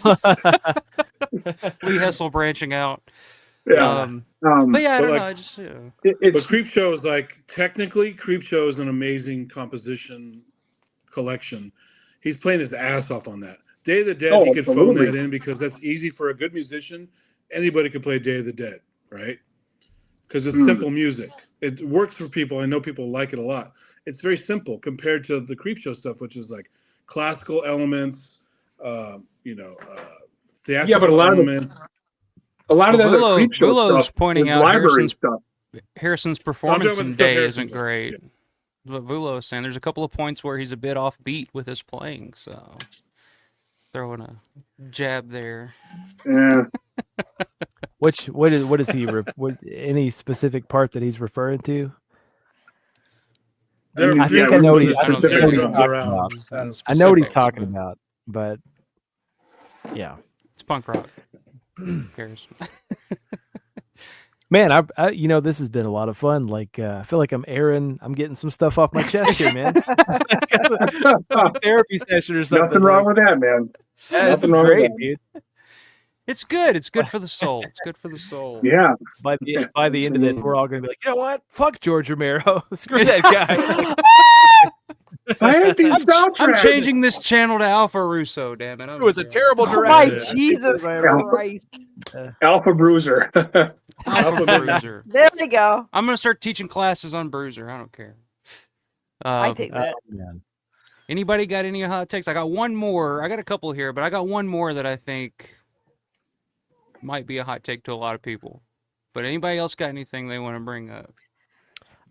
Speaker 3: Lee Hessel branching out.
Speaker 5: Yeah.
Speaker 3: But yeah, I don't know.
Speaker 1: like,
Speaker 3: I just
Speaker 1: but Creepshow is like, technically, Creepshow is an amazing composition collection. He's playing his ass off on that. Day of the Dead, he could phone that in because that's easy for a good musician. Anybody could play Day of the Dead, right? Because it's simple music. It works for people. I know people like it a lot. It's very simple compared to the Creepshow stuff, which is like classical elements, theatrical
Speaker 5: but a lot
Speaker 1: elements.
Speaker 5: A lot of the Creepshow
Speaker 3: Bullow's
Speaker 5: stuff
Speaker 3: pointing
Speaker 5: is
Speaker 3: out
Speaker 5: library stuff.
Speaker 3: Harrison's performance in
Speaker 1: stuff
Speaker 3: Day
Speaker 1: Harrison
Speaker 3: isn't great. What Bulow is saying, there's a couple of points where he's a bit offbeat with his playing, so throwing a jab there.
Speaker 5: Yeah.
Speaker 4: What is he? Any specific part that he's referring to?
Speaker 1: I
Speaker 4: think I know what he's
Speaker 1: talking
Speaker 4: about. I know what he's talking about, but yeah,
Speaker 3: it's punk rock. Who cares?
Speaker 4: Man, I this has been a lot of fun. Like I feel like I'm getting some stuff off my chest here, man. Therapy session or something.
Speaker 5: Nothing wrong with that, man.
Speaker 4: Yeah,
Speaker 5: Nothing wrong
Speaker 4: great,
Speaker 5: with that.
Speaker 4: dude.
Speaker 3: It's good. It's good for the soul. It's good for the soul.
Speaker 5: Yeah.
Speaker 4: By the end of this, we're all gonna be like, you know what? Fuck George Romero. Screw that guy.
Speaker 3: I'm changing this channel to Alpha Russo. Damn it!
Speaker 4: It was a terrible
Speaker 6: Oh my
Speaker 4: direction.
Speaker 6: Jesus Christ!
Speaker 5: Alpha Bruiser.
Speaker 3: Alpha Bruiser.
Speaker 6: There we go.
Speaker 3: I'm gonna start teaching classes on Bruiser. I don't care.
Speaker 6: I take that.
Speaker 3: Anybody got any hot takes? I got one more. I got a couple here, but I got one more that I think might be a hot take to a lot of people. But anybody else got anything they want to bring up?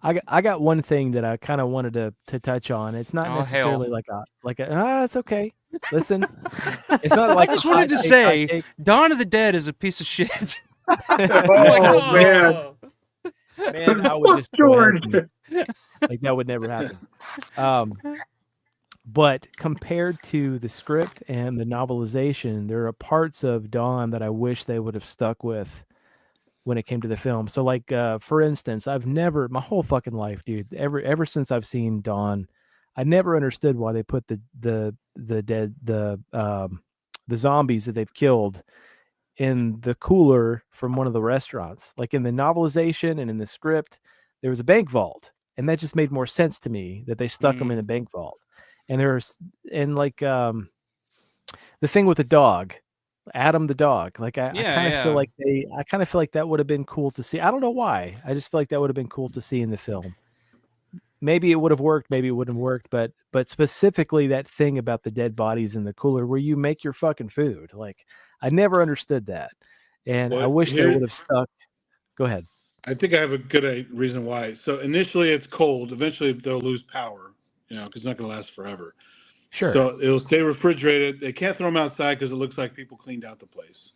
Speaker 4: I got one thing that I kind of wanted to touch on. It's not necessarily it's okay. Listen, it's not like
Speaker 3: I just wanted to say, Dawn of the Dead is a piece of shit.
Speaker 5: Man,
Speaker 4: I would just
Speaker 5: George.
Speaker 4: Like that would never happen. But compared to the script and the novelization, there are parts of Dawn that I wish they would have stuck with when it came to the film. So like for instance, I've never my whole fucking life, dude, ever since I've seen Dawn, I never understood why they put the zombies that they've killed in the cooler from one of the restaurants. Like in the novelization and in the script, there was a bank vault, and that just made more sense to me that they stuck them in a bank vault. And there's the thing with the dog, Adam the dog. Like I kind of feel like that would have been cool to see. I don't know why. I just feel like that would have been cool to see in the film. Maybe it would have worked, maybe it wouldn't have worked, but specifically that thing about the dead bodies in the cooler where you make your fucking food. Like I never understood that. And I wish they would have stuck. Go ahead.
Speaker 1: I think I have a good reason why. So initially it's cold. Eventually they'll lose power, because it's not going to last forever.
Speaker 4: Sure.
Speaker 1: So it'll stay refrigerated. They can't throw them outside because it looks like people cleaned out the place.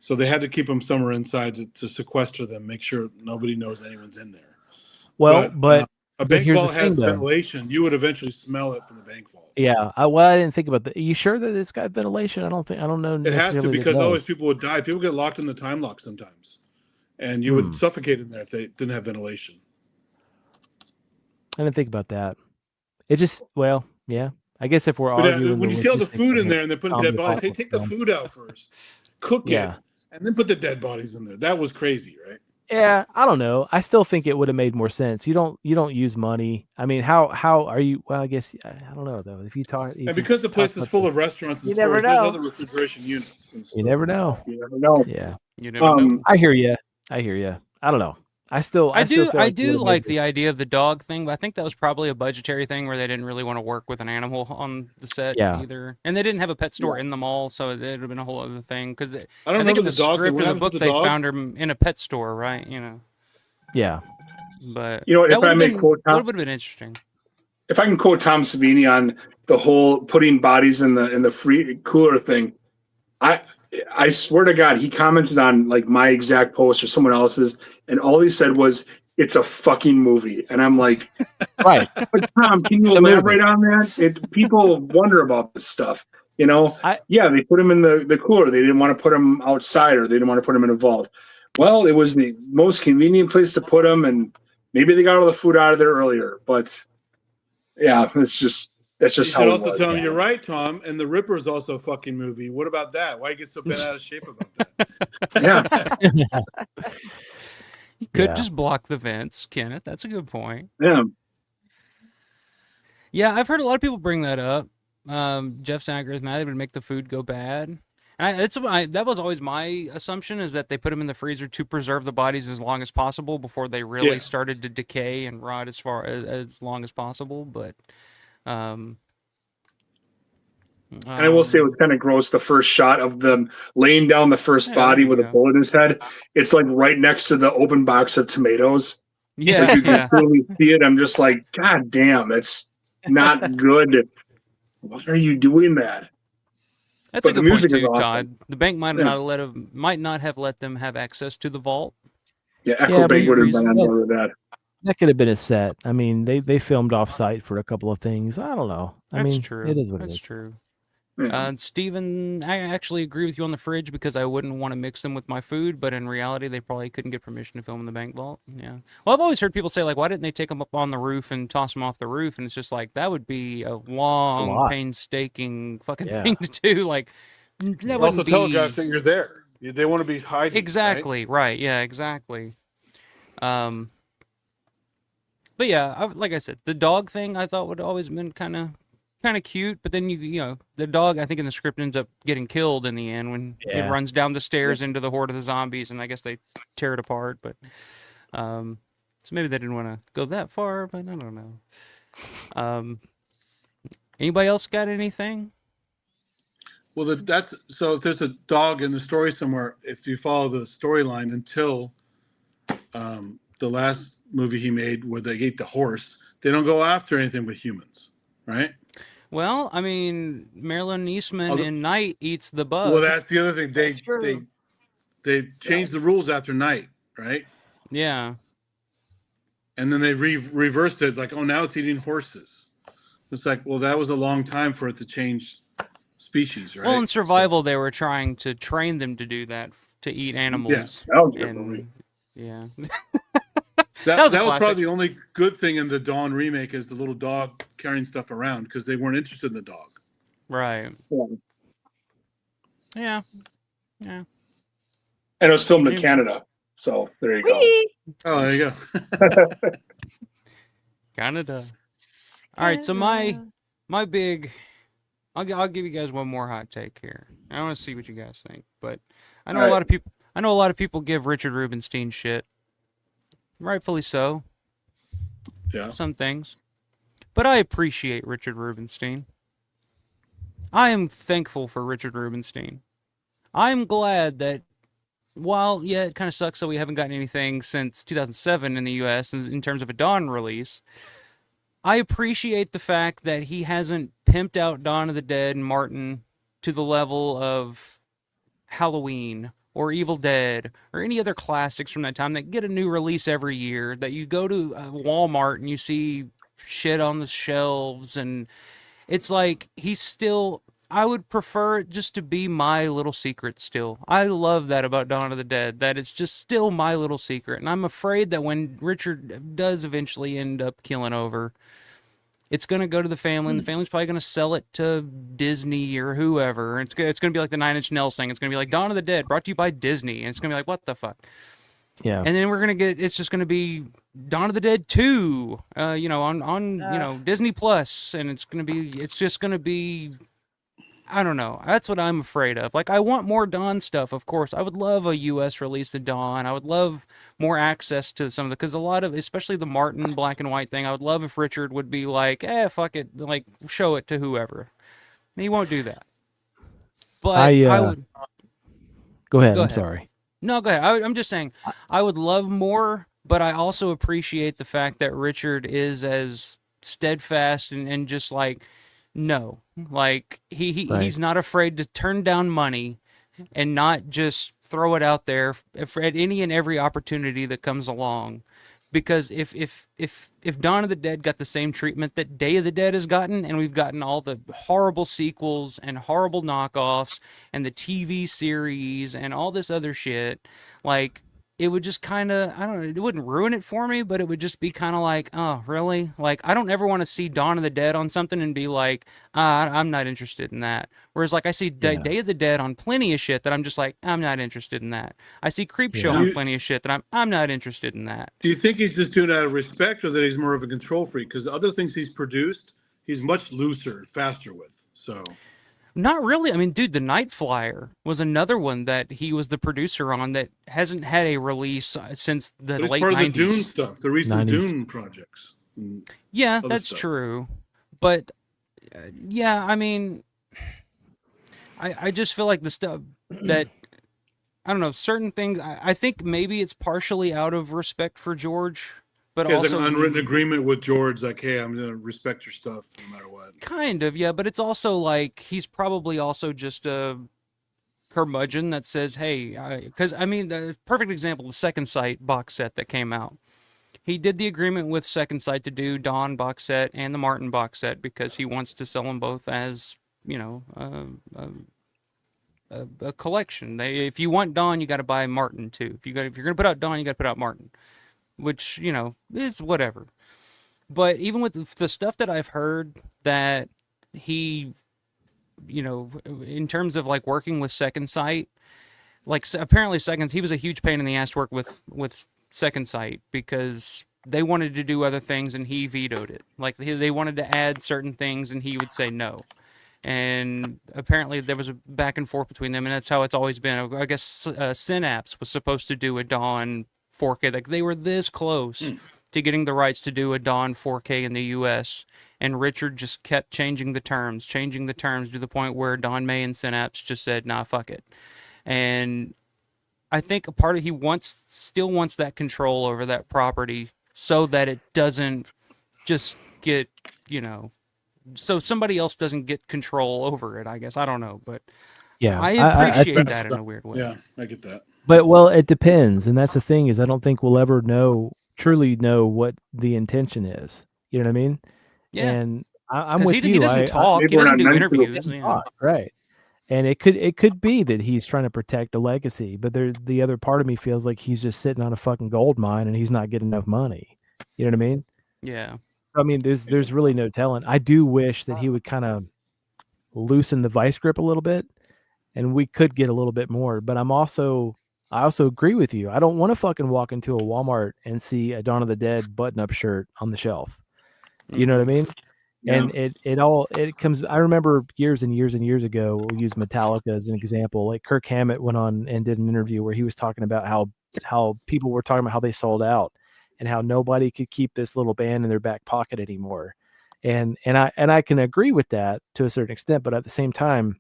Speaker 1: So they had to keep them somewhere inside to sequester them, make sure nobody knows anyone's in there.
Speaker 4: Well, but
Speaker 1: a bank vault has ventilation. You would eventually smell it from the bank vault.
Speaker 4: Yeah. I didn't think about that. Are you sure that it's got ventilation? I don't know.
Speaker 1: It has to, because otherwise people would die. People get locked in the time lock sometimes. And you would suffocate in there if they didn't have ventilation.
Speaker 4: I didn't think about that. It just, yeah. I guess if we're arguing,
Speaker 1: when you see all the food in there and they put dead bodies, hey, take the food out first, cook it, and then put the dead bodies in there. That was crazy, right?
Speaker 4: Yeah, I don't know. I still think it would have made more sense. You don't use money. I mean, how are you? Well, I guess I don't know though. If you talk,
Speaker 1: and because the place is full of restaurants and stores, there's other refrigeration units.
Speaker 4: You never know.
Speaker 5: You never know.
Speaker 4: Yeah,
Speaker 3: you never know.
Speaker 4: I hear you. I don't know. I do
Speaker 3: like the idea of the dog thing, but I think that was probably a budgetary thing where they didn't really want to work with an animal on the set either. And they didn't have a pet store in the mall, so it would have been a whole other thing. Because I think in the script or the book they found him in a pet store, right?
Speaker 4: Yeah.
Speaker 3: But
Speaker 5: if I may quote Tom,
Speaker 3: that would have been interesting.
Speaker 5: If I can quote Tom Savini on the whole putting bodies in the free cooler thing, I swear to God, he commented on like my exact post or someone else's, and all he said was, "It's a fucking movie." And I'm like,
Speaker 4: right.
Speaker 5: But Tom, can you elaborate on that? People wonder about this stuff. They put him in the cooler. They didn't want to put him outside, or they didn't want to put him in a vault. Well, it was the most convenient place to put him, and maybe they got all the food out of there earlier. But yeah, that's just how it was.
Speaker 1: Tell him you're right, Tom. And the Ripper is also a fucking movie. What about that? Why you get so bent out of shape about that?
Speaker 5: Yeah.
Speaker 3: You could just block the vents, Kenneth. That's a good point.
Speaker 5: Yeah.
Speaker 3: Yeah, I've heard a lot of people bring that up. Jeff Snagger is mad they would make the food go bad. And that was always my assumption, is that they put them in the freezer to preserve the bodies as long as possible before they really started to decay and rot as long as possible. But
Speaker 5: and I will say it was kind of gross. The first shot of them laying down the first body with a bullet in his head. It's like right next to the open box of tomatoes.
Speaker 3: Yeah,
Speaker 5: like you can clearly see it. I'm just like, God damn, it's not good. Why are you doing that?
Speaker 3: That's a good point too, Todd. The bank might not have let them have access to the vault.
Speaker 5: Yeah, Echo Bank would have been on board with that.
Speaker 4: That could have been a set. I mean, they filmed off-site for a couple of things. I don't know.
Speaker 3: That's true.
Speaker 4: It is what it is.
Speaker 3: That's true. Steven, I actually agree with you on the fridge because I wouldn't want to mix them with my food, but in reality, they probably couldn't get permission to film in the bank vault. Yeah. Well, I've always heard people say, like, why didn't they take them up on the roof and toss them off the roof? And it's just like, that would be a long, painstaking fucking thing to do. Like, that wouldn't be...
Speaker 1: telegraph that you're there. They want to be hiding.
Speaker 3: Exactly. Right. Yeah, exactly. But yeah, like I said, the dog thing I thought would always been kind of cute. But then you know the dog I think in the script ends up getting killed in the end when it runs down the stairs into the horde of the zombies, and I guess they tear it apart. But so maybe they didn't want to go that far, but I don't know. Anybody else got anything?
Speaker 1: Well, that's so. If there's a dog in the story somewhere, if you follow the storyline until the last movie he made, where they ate the horse, they don't go after anything but humans, right?
Speaker 3: Well, I mean, Marilyn Eastman in Night eats the bug.
Speaker 1: Well, that's the other thing. They changed the rules after Night, right?
Speaker 3: Yeah.
Speaker 1: And then they reversed it, like, oh, now it's eating horses. It's like, well, that was a long time for it to change species, right?
Speaker 3: Well, in survival, they were trying to train them to do that, to eat animals.
Speaker 1: Yeah, that was a good movie.
Speaker 3: Yeah.
Speaker 1: That was probably the only good thing in the Dawn remake is the little dog carrying stuff around, because they weren't interested in the dog.
Speaker 3: Right. Yeah. Yeah.
Speaker 5: And it was filmed in Canada. So there you go.
Speaker 1: Oh, there you go.
Speaker 3: Canada. All right, so my big, I'll give you guys one more hot take here. I want to see what you guys think, but I know a lot of people give Richard Rubenstein shit, rightfully so.
Speaker 1: Yeah.
Speaker 3: Some things, but I appreciate Richard Rubenstein. I am thankful for Richard Rubenstein. I'm glad that while, yeah, it kind of sucks that we haven't gotten anything since 2007 in the U.S. in terms of a Dawn release, I appreciate the fact that he hasn't pimped out Dawn of the Dead and Martin to the level of Halloween or Evil Dead or any other classics from that time that get a new release every year, that you go to Walmart and you see shit on the shelves, and it's like he's still... I would prefer it just to be my little secret still. I love that about Dawn of the Dead, that it's just still my little secret. And I'm afraid that when Richard does eventually end up keeling over, it's going to go to the family, and the family's probably going to sell it to Disney or whoever. It's going to be like the Nine Inch Nails thing. It's going to be like Dawn of the Dead, brought to you by Disney. And it's going to be like, what the fuck?
Speaker 4: Yeah.
Speaker 3: And then we're going to get, it's just going to be Dawn of the Dead 2, on Disney Plus. And it's just going to be... I don't know. That's what I'm afraid of. Like, I want more Dawn stuff, of course. I would love a U.S. release of Dawn. I would love more access to some of the... Because a lot of... Especially the Martin black and white thing, I would love if Richard would be like, fuck it. Like, show it to whoever. He won't do that. But I would...
Speaker 4: Go ahead. I'm sorry.
Speaker 3: No, go ahead. I'm just saying, I would love more, but I also appreciate the fact that Richard is as steadfast and just like... No, like he's not afraid to turn down money and not just throw it out there at any and every opportunity that comes along. Because if Dawn of the Dead got the same treatment that Day of the Dead has gotten, and we've gotten all the horrible sequels and horrible knockoffs and the TV series and all this other shit, like, it would just kind of, I don't know, it wouldn't ruin it for me, but it would just be kind of like, oh, really? Like, I don't ever want to see Dawn of the Dead on something and be like, I'm not interested in that. Whereas, like, I see Day of the Dead on plenty of shit that I'm just like, I'm not interested in that. I see Creepshow on plenty of shit that I'm not interested in that.
Speaker 1: Do you think he's just doing it out of respect, or that he's more of a control freak? Because the other things he's produced, he's much looser, faster with, so...
Speaker 3: Not really. I mean, dude, The Night Flyer was another one that he was the producer on that hasn't had a release since the late 90s.
Speaker 1: Part of the Dune stuff, the recent 90s. Dune projects.
Speaker 3: Yeah, that's true. But, yeah, I mean, I just feel like the stuff that, I don't know, certain things, I think maybe it's partially out of respect for George. But also
Speaker 1: an unwritten agreement with George, like, hey, I'm going to respect your stuff no matter what.
Speaker 3: Kind of, yeah. But it's also like he's probably also just a curmudgeon that says, hey, because, I mean, the perfect example, the Second Sight box set that came out. He did the agreement with Second Sight to do Dawn box set and the Martin box set because he wants to sell them both as, a collection. If you want Dawn, you got to buy Martin, too. If you're going to put out Dawn, you got to put out Martin. Which, is whatever. But even with the stuff that I've heard that he, in terms of, like, working with Second Sight, like, apparently he was a huge pain in the ass to work with Second Sight because they wanted to do other things and he vetoed it. Like they wanted to add certain things and he would say no. And apparently there was a back and forth between them, and that's how it's always been. I guess Synapse was supposed to do a Dawn 4K. Like they were this close to getting the rights to do a Dawn 4K in the U.S., and Richard just kept changing the terms to the point where Don May and Synapse just said, "Nah, fuck it." And I think a part of he still wants that control over that property so that it doesn't just get, so somebody else doesn't get control over it, I guess. I don't know, but
Speaker 4: Yeah,
Speaker 3: I appreciate that in a weird way.
Speaker 1: Yeah, I get that.
Speaker 4: But well, it depends, and that's the thing is I don't think we'll ever truly know what the intention is. You know what I mean?
Speaker 3: Yeah.
Speaker 4: And I'm with
Speaker 3: he
Speaker 4: you.
Speaker 3: doesn't talk. He doesn't do interviews.
Speaker 4: Right. And it could be that he's trying to protect a legacy, but the other part of me feels like he's just sitting on a fucking gold mine and he's not getting enough money. You know what I mean?
Speaker 3: Yeah.
Speaker 4: I mean, there's really no telling. I do wish that he would kind of loosen the vice grip a little bit, and we could get a little bit more. But I also agree with you. I don't want to fucking walk into a Walmart and see a Dawn of the Dead button-up shirt on the shelf. You know what I mean?
Speaker 5: Yeah.
Speaker 4: And it comes. I remember years and years and years ago. We'll use Metallica as an example. Like Kirk Hammett went on and did an interview where he was talking about how people were talking about how they sold out and how nobody could keep this little band in their back pocket anymore. And I can agree with that to a certain extent, but at the same time,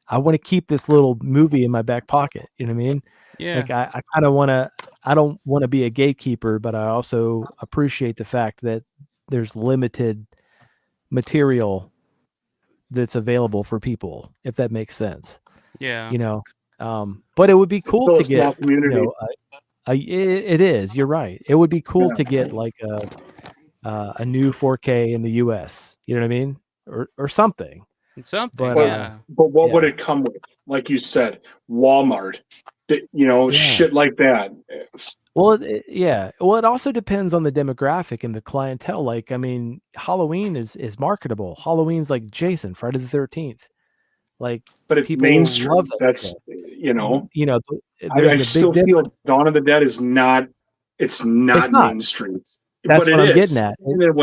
Speaker 4: I want to keep this little movie in my back pocket. You know what I mean?
Speaker 3: Yeah.
Speaker 4: Like I kind of want to. I don't want to be a gatekeeper, but I also appreciate the fact that there's limited material that's available for people, if that makes sense.
Speaker 3: Yeah.
Speaker 4: But it would be cool to get.
Speaker 5: Community.
Speaker 4: It is. You're right. It would be cool to get like a new 4K in the US. You know what I mean, or something.
Speaker 3: Something.
Speaker 5: But what would it come with? Like you said, Walmart. Shit like that.
Speaker 4: Well, Well, it also depends on the demographic and the clientele. Like, I mean, Halloween is marketable. Halloween's like Jason, Friday the 13th. Like,
Speaker 5: but it's
Speaker 4: people
Speaker 5: mainstream.
Speaker 4: love that.
Speaker 5: That's
Speaker 4: there's
Speaker 5: I
Speaker 4: a
Speaker 5: still
Speaker 4: big
Speaker 5: feel Dawn of the Dead is not. It's not mainstream.
Speaker 4: That's
Speaker 5: but
Speaker 4: what I'm
Speaker 5: is.
Speaker 4: getting at.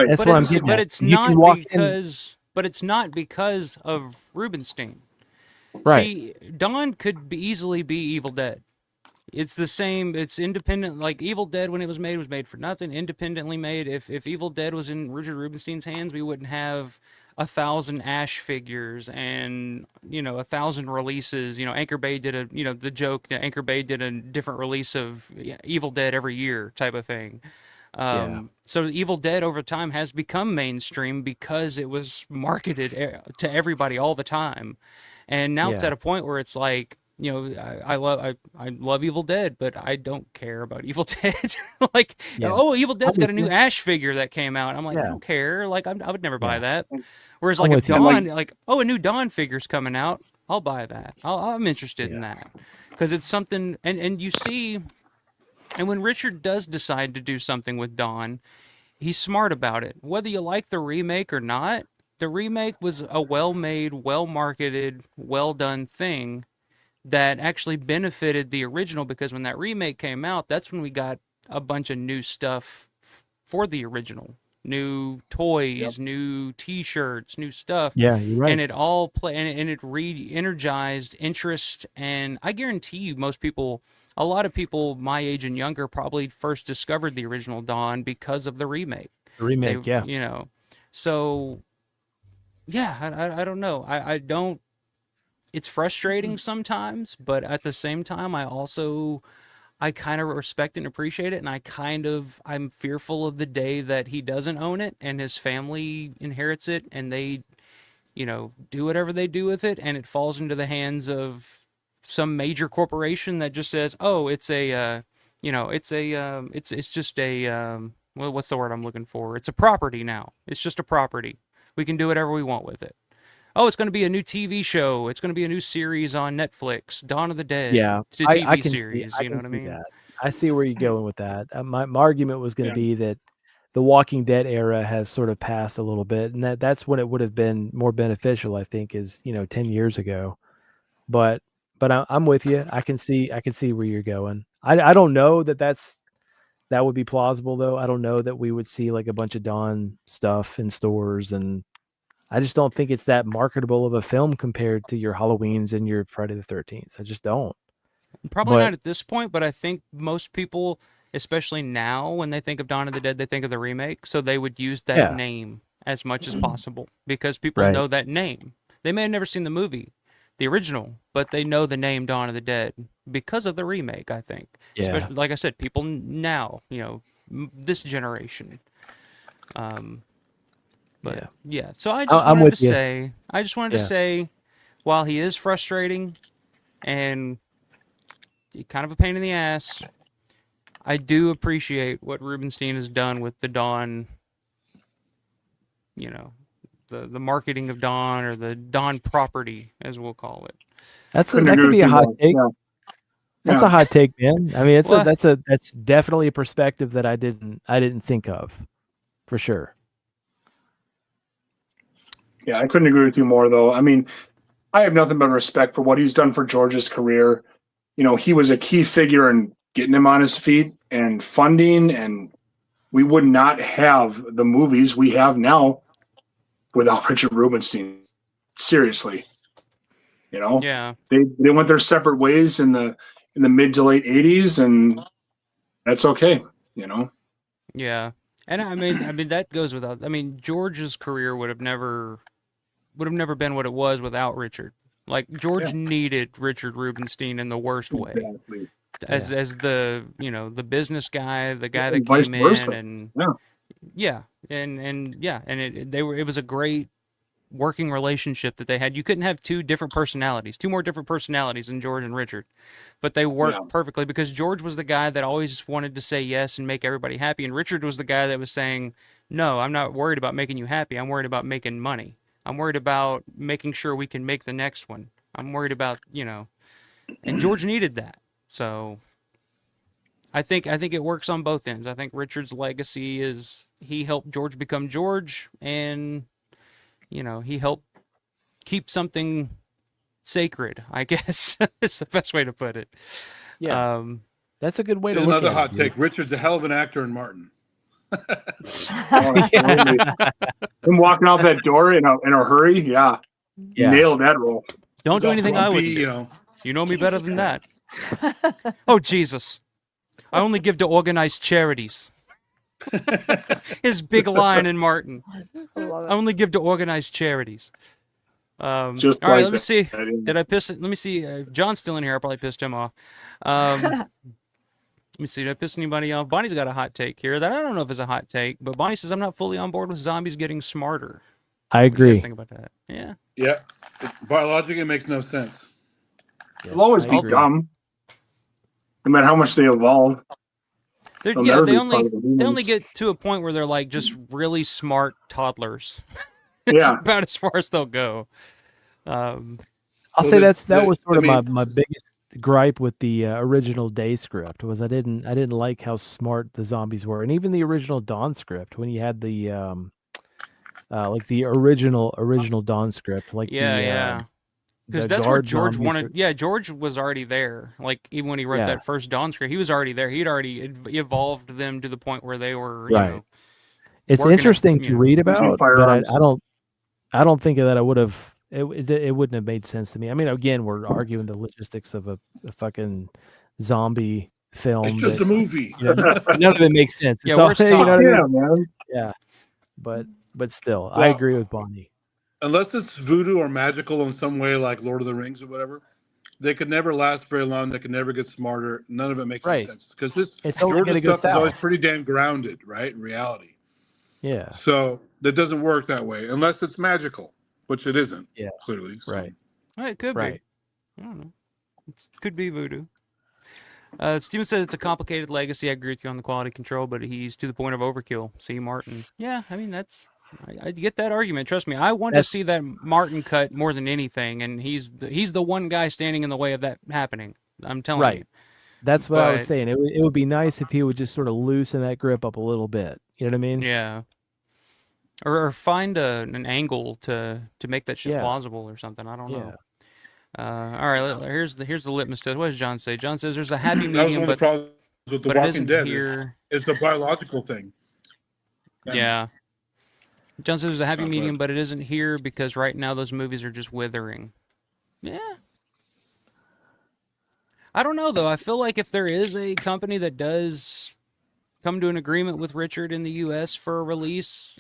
Speaker 4: That's what I'm getting
Speaker 3: but
Speaker 4: at.
Speaker 3: It's not because. But it's not because of Rubenstein.
Speaker 4: Right.
Speaker 3: See, Dawn could easily be Evil Dead. It's the same. It's independent. Like Evil Dead, when it was made for nothing. Independently made. If Evil Dead was in Richard Rubenstein's hands, we wouldn't have 1,000 Ash figures and 1,000 releases. Anchor Bay did the joke that Anchor Bay did a different release of Evil Dead every year type of thing. So Evil Dead over time has become mainstream because it was marketed to everybody all the time, and now it's at a point where it's like, I love Evil Dead, but I don't care about Evil Dead. Like, Evil Dead's got a new Ash figure that came out. I'm like, I don't care. Like, I would never buy that. Whereas, like, if Dawn, a new Dawn figure's coming out, I'll buy that. I'm interested in that because it's something, and you see. And when Richard does decide to do something with Dawn, he's smart about it. Whether you like the remake or not, the remake was a well-made, well-marketed, well-done thing that actually benefited the original, because when that remake came out, that's when we got a bunch of new stuff for the original. New toys, new T-shirts, new stuff.
Speaker 4: Yeah, you're right.
Speaker 3: And it all and it re-energized interest. And I guarantee you, a lot of people my age and younger probably first discovered the original Dawn because of the remake.
Speaker 4: The remake,
Speaker 3: So, I don't know. I don't. It's frustrating sometimes, but at the same time, I kind of respect and appreciate it, and I'm fearful of the day that he doesn't own it and his family inherits it and they, do whatever they do with it, and it falls into the hands of some major corporation that just says, "Oh, it's just a what's the word I'm looking for? It's a property now. It's just a property. We can do whatever we want with it." Oh, it's going to be a new TV show. It's going to be a new series on Netflix, Dawn of the Dead.
Speaker 4: Yeah,
Speaker 3: it's a TV
Speaker 4: I can
Speaker 3: series.
Speaker 4: See,
Speaker 3: you know what I mean?
Speaker 4: That. I see where you're going with that. My argument was going to be that the Walking Dead era has sort of passed a little bit, and that's when it would have been more beneficial, I think, is 10 years ago. But I'm with you. I can see where you're going. I don't know that that's that would be plausible, though. I don't know that we would see like a bunch of Dawn stuff in stores, and I just don't think it's that marketable of a film compared to your Halloweens and your Friday the 13th. I just don't.
Speaker 3: Probably not at this point, but I think most people, especially now, when they think of Dawn of the Dead, they think of the remake, so they would use that name as much as possible because people know that name. They may have never seen the movie, the original, but they know the name Dawn of the Dead because of the remake, I think.
Speaker 4: Yeah.
Speaker 3: Especially, like I said, people now, this generation. But yeah, so I just wanted to say, while he is frustrating and kind of a pain in the ass, I do appreciate what Rubenstein has done with the Dawn, the marketing of Dawn, or the Dawn property, as we'll call it.
Speaker 4: That could be a hot take. Yeah. That's a hot take, man. I mean, that's definitely a perspective that I didn't think of, for sure.
Speaker 5: Yeah, I couldn't agree with you more, though. I mean, I have nothing but respect for what he's done for George's career. He was a key figure in getting him on his feet and funding, and we would not have the movies we have now without Richard Rubenstein. Seriously.
Speaker 3: Yeah.
Speaker 5: They went their separate ways in the mid to late 80s, and that's okay,
Speaker 3: Yeah. And I mean that goes without. I mean, George's career would have never been what it was without Richard. Like, George needed Richard Rubenstein in the worst way, as the the business guy, the guy that came in, and it was a great working relationship that they had. You couldn't have two more different personalities than George and Richard, but they worked perfectly because George was the guy that always wanted to say yes and make everybody happy, and Richard was the guy that was saying, no, I'm not worried about making you happy, I'm worried about making money. I'm worried about making sure we can make the next one. I'm worried about, and George needed that. So I think it works on both ends. I think Richard's legacy is he helped George become George, and he helped keep something sacred, I guess. It's the best way to put it.
Speaker 4: Yeah. That's a good way to
Speaker 1: There's
Speaker 4: look
Speaker 1: another
Speaker 4: at
Speaker 1: hot take. Richard's a hell of an actor in Martin.
Speaker 5: Him walking out that door in a hurry, nailed that role.
Speaker 3: Don't do anything I would do. You know me better than that. Oh, Jesus. I only give to organized charities. His big line in Martin. I only give to organized charities. All right, let me see. Did I piss it? Let me see. If John's still in here, I probably pissed him off. Let me see. Did I piss anybody off? Bonnie's got a hot take here that I don't know if it's a hot take, but Bonnie says, I'm not fully on board with zombies getting smarter.
Speaker 4: I agree.
Speaker 3: What do you guys think about that? Yeah.
Speaker 1: Yeah. Biologically, it makes no sense.
Speaker 5: They'll always be dumb. No matter how much they evolve.
Speaker 3: They only get to a point where they're like just really smart toddlers. It's about as far as they'll go.
Speaker 4: I'll say that was sort of my biggest gripe with the original Day script was I didn't like how smart the zombies were, and even the original Dawn script when you had the like the original Dawn script, like
Speaker 3: because that's where George wanted. Yeah, George was already there. Like even when he wrote that first Dawn script, he was already there. He'd already evolved them to the point where they were
Speaker 4: it's interesting to read about, but I don't think that I would have. It wouldn't have made sense to me. I mean, again, we're arguing the logistics of a fucking zombie film.
Speaker 1: It's just a movie.
Speaker 4: None of it makes sense. It's all, man. Yeah, but still, I agree with Bonnie.
Speaker 1: Unless it's voodoo or magical in some way, like Lord of the Rings or whatever, they could never last very long. They could never get smarter. None of it makes any sense because George's stuff is always pretty damn grounded, right? In reality.
Speaker 4: Yeah.
Speaker 1: So that doesn't work that way unless it's magical. Which it isn't, clearly. So.
Speaker 4: Right.
Speaker 3: Well, it could be. I don't know. It could be voodoo. Steven said it's a complicated legacy. I agree with you on the quality control, but he's to the point of overkill. See Martin. Yeah, I mean, I get that argument. Trust me. I want to see that Martin cut more than anything, and he's the one guy standing in the way of that happening. I'm telling you.
Speaker 4: That's what I was saying. It would be nice if he would just sort of loosen that grip up a little bit. You know what I mean?
Speaker 3: Yeah. Or find an angle to make that shit plausible or something. I don't know. All right, here's the litmus test. What does John say? John says there's a happy medium,
Speaker 1: but it isn't
Speaker 3: here.
Speaker 1: It's a biological thing.
Speaker 3: Yeah. John says there's a happy
Speaker 1: Sounds
Speaker 3: medium,
Speaker 1: right.
Speaker 3: but it isn't here because right now those movies are just withering. Yeah. I don't know though. I feel like if there is a company that does come to an agreement with Richard in the U.S. for a release,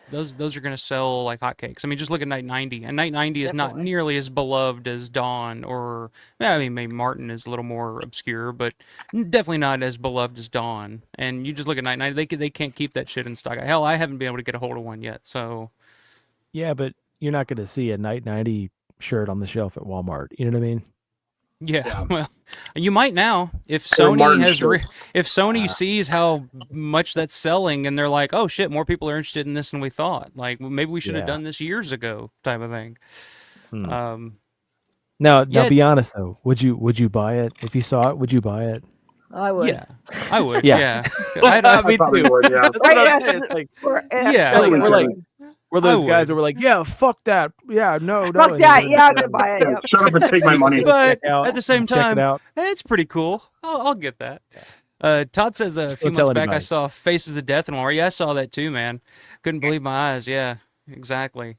Speaker 3: those are going to sell like hotcakes. I mean, just look at Night 90, and Night 90 is not nearly as beloved as Dawn, or I mean, maybe Martin is a little more obscure, but definitely not as beloved as Dawn. And you just look at Night 90, they can't keep that shit in stock. Hell, I haven't been able to get a hold of one yet. So
Speaker 4: Yeah, but you're not going to see a Night 90 shirt on the shelf at Walmart. You know what I mean?
Speaker 3: yeah, well, you might now if
Speaker 5: Or
Speaker 3: Sony
Speaker 5: Martin
Speaker 3: has
Speaker 5: shirt.
Speaker 3: if Sony sees how much that's selling and they're like, oh shit, more people are interested in this than we thought. Like maybe we should have
Speaker 4: Yeah.
Speaker 3: done this years ago, type of thing.
Speaker 4: Now,
Speaker 3: Yeah,
Speaker 4: be honest though. Would you buy it if you saw it? Would you buy it?
Speaker 6: I would.
Speaker 3: yeah, I would.
Speaker 4: Yeah.
Speaker 3: Yeah,
Speaker 4: Me
Speaker 5: probably
Speaker 4: too.
Speaker 5: would, yeah.
Speaker 4: That's what I'm saying. It's like,
Speaker 3: Yeah.
Speaker 4: like, we're like,
Speaker 6: I
Speaker 4: we're those
Speaker 3: I
Speaker 4: guys
Speaker 3: would.
Speaker 4: that were like, yeah, fuck that. Yeah, no.
Speaker 6: Fuck
Speaker 4: and
Speaker 6: that.
Speaker 4: then
Speaker 6: Yeah, I'm gonna buy it.
Speaker 5: Yeah,
Speaker 6: Yep.
Speaker 5: shut up and take my money.
Speaker 3: But
Speaker 4: check out,
Speaker 3: at the same
Speaker 4: check it
Speaker 3: time,
Speaker 4: out.
Speaker 3: it's pretty cool. I'll get that. Todd says a
Speaker 4: Just
Speaker 3: few
Speaker 4: don't tell
Speaker 3: months back I
Speaker 4: anybody.
Speaker 3: saw Faces of Death in Walmart. Yeah, I saw that too, man. Couldn't believe my eyes. Yeah, exactly.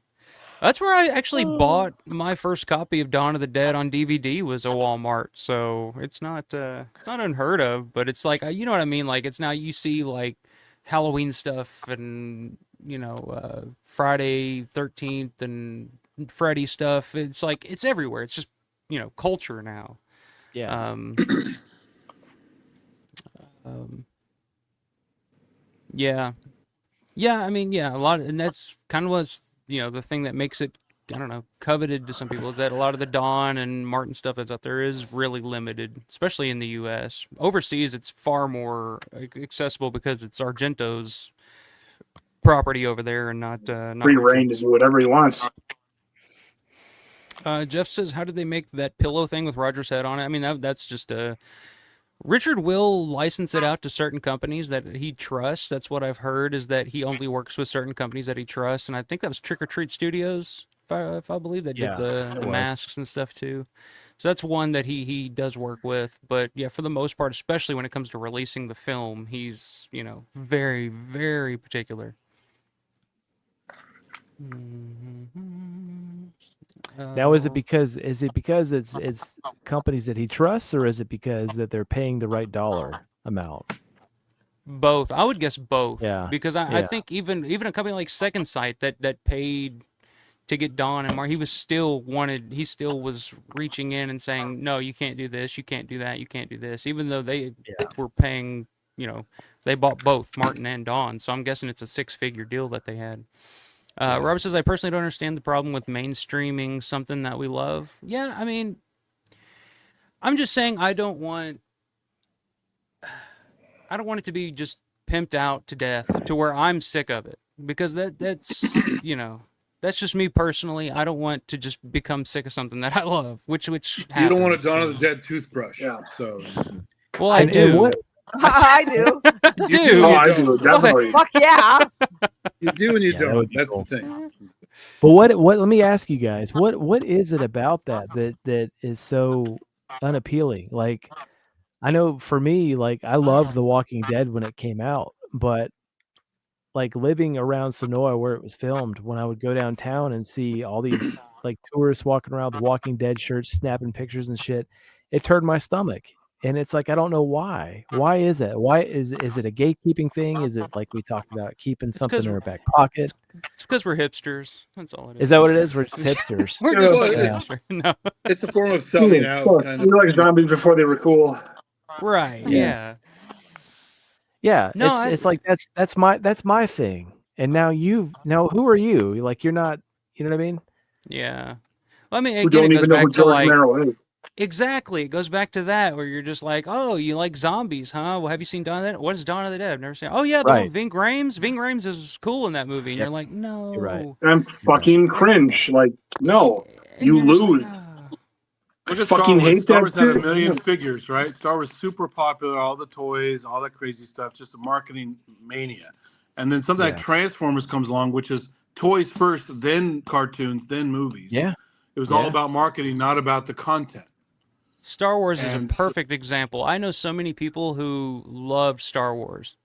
Speaker 3: That's where I actually bought my first copy of Dawn of the Dead on DVD was a Walmart. So it's not unheard of, but it's like you know what I mean. Like it's now you see like Halloween stuff and Friday 13th and Freddy stuff. It's like it's everywhere. It's just culture now.
Speaker 4: Yeah.
Speaker 3: Yeah. Yeah, I mean, yeah, a lot and that's kind of what's, the thing that makes it, I don't know, coveted to some people is that a lot of the Dawn and Martin stuff that's out there is really limited, especially in the US. Overseas, it's far more accessible because it's Argento's property over there and not
Speaker 5: Free reign to
Speaker 3: Richard's.
Speaker 5: do whatever he wants.
Speaker 3: Jeff says, how did they make that pillow thing with Roger's head on it? I mean, that's just a... Richard will license it out to certain companies that he trusts. That's what I've heard, is that he only works with certain companies that he trusts. And I think that was Trick or Treat Studios, if I believe, that
Speaker 4: Yeah,
Speaker 3: did the masks and stuff too. So that's one that he does work with. But yeah, for the most part, especially when it comes to releasing the film, he's, very, very particular.
Speaker 4: Now, is it because it's companies that he trusts, or is it because that they're paying the right dollar amount?
Speaker 3: Both. I would guess both.
Speaker 4: Yeah,
Speaker 3: Because I think even a company like Second Sight that paid to get Dawn and Mark, he still was reaching in and saying, no, you can't do this, you can't do that, you can't do this, even though they were paying, they bought both Martin and Dawn. So I'm guessing it's a 6-figure deal that they had. Robert says, I personally don't understand the problem with mainstreaming something that we love. Yeah, I mean, I'm just saying I don't want it to be just pimped out to death to where I'm sick of it, because that's that's just me personally. I don't want to just become sick of something that I love, which happens.
Speaker 1: You don't want a Dawn of the Dead toothbrush.
Speaker 5: Yeah.
Speaker 1: So.
Speaker 3: Well, I do.
Speaker 6: I do.
Speaker 3: Dude.
Speaker 5: Oh, I do, definitely.
Speaker 6: Fuck yeah.
Speaker 1: You do and you
Speaker 4: that
Speaker 1: don't.
Speaker 4: would be
Speaker 1: That's
Speaker 4: cool.
Speaker 1: the thing.
Speaker 4: But what? Let me ask you guys. What is it about that is so unappealing? Like, I know for me, like I loved The Walking Dead when it came out, but like living around Sonoy where it was filmed, when I would go downtown and see all these like tourists walking around with Walking Dead shirts, snapping pictures and shit, it turned my stomach. And it's like, I don't know why. Why is it? Why is it a gatekeeping thing? Is it like we talked about keeping something in our back pocket?
Speaker 3: It's because we're hipsters. That's all it is.
Speaker 4: Is that what it is? We're just hipsters.
Speaker 3: We're just
Speaker 1: Well,
Speaker 3: hipsters. No.
Speaker 1: It's a form of selling out. Kind of.
Speaker 5: You're like zombies before they were cool.
Speaker 3: Right.
Speaker 4: Yeah.
Speaker 3: Yeah.
Speaker 4: Yeah,
Speaker 3: No,
Speaker 4: it's like that's my thing. And now who are you? Like you're not, you know what I mean?
Speaker 3: Yeah. Well, I mean,
Speaker 5: Who
Speaker 3: again,
Speaker 5: don't
Speaker 3: it goes
Speaker 5: even know who
Speaker 3: back to
Speaker 5: George
Speaker 3: like
Speaker 5: Romero is.
Speaker 3: exactly. It goes back to that where you're just like, oh, you like zombies, huh? Well, have you seen Dawn of the Dead? What is Dawn of the Dead? I've never seen. Oh yeah, the one
Speaker 4: Right.
Speaker 3: with Ving Rhames. Ving Rhames is cool in that movie, and
Speaker 4: Yep.
Speaker 3: you're like, no.
Speaker 4: You're right.
Speaker 5: I'm fucking cringe. Like, no,
Speaker 3: And
Speaker 5: you
Speaker 3: you're just like,
Speaker 5: lose.
Speaker 3: "Ah."
Speaker 1: Look
Speaker 5: I
Speaker 1: at
Speaker 5: fucking hate
Speaker 1: Star
Speaker 5: that
Speaker 1: Wars had a
Speaker 5: shit.
Speaker 1: million figures, right? Star Wars super popular, all the toys, all that crazy stuff, just a marketing mania. And then something like
Speaker 4: Yeah.
Speaker 1: Transformers comes along, which is toys first, then cartoons, then movies.
Speaker 4: Yeah.
Speaker 1: It was all
Speaker 4: Yeah.
Speaker 1: about marketing, not about the content.
Speaker 3: Star Wars is a
Speaker 1: And-
Speaker 3: perfect example. I know so many people who loved Star Wars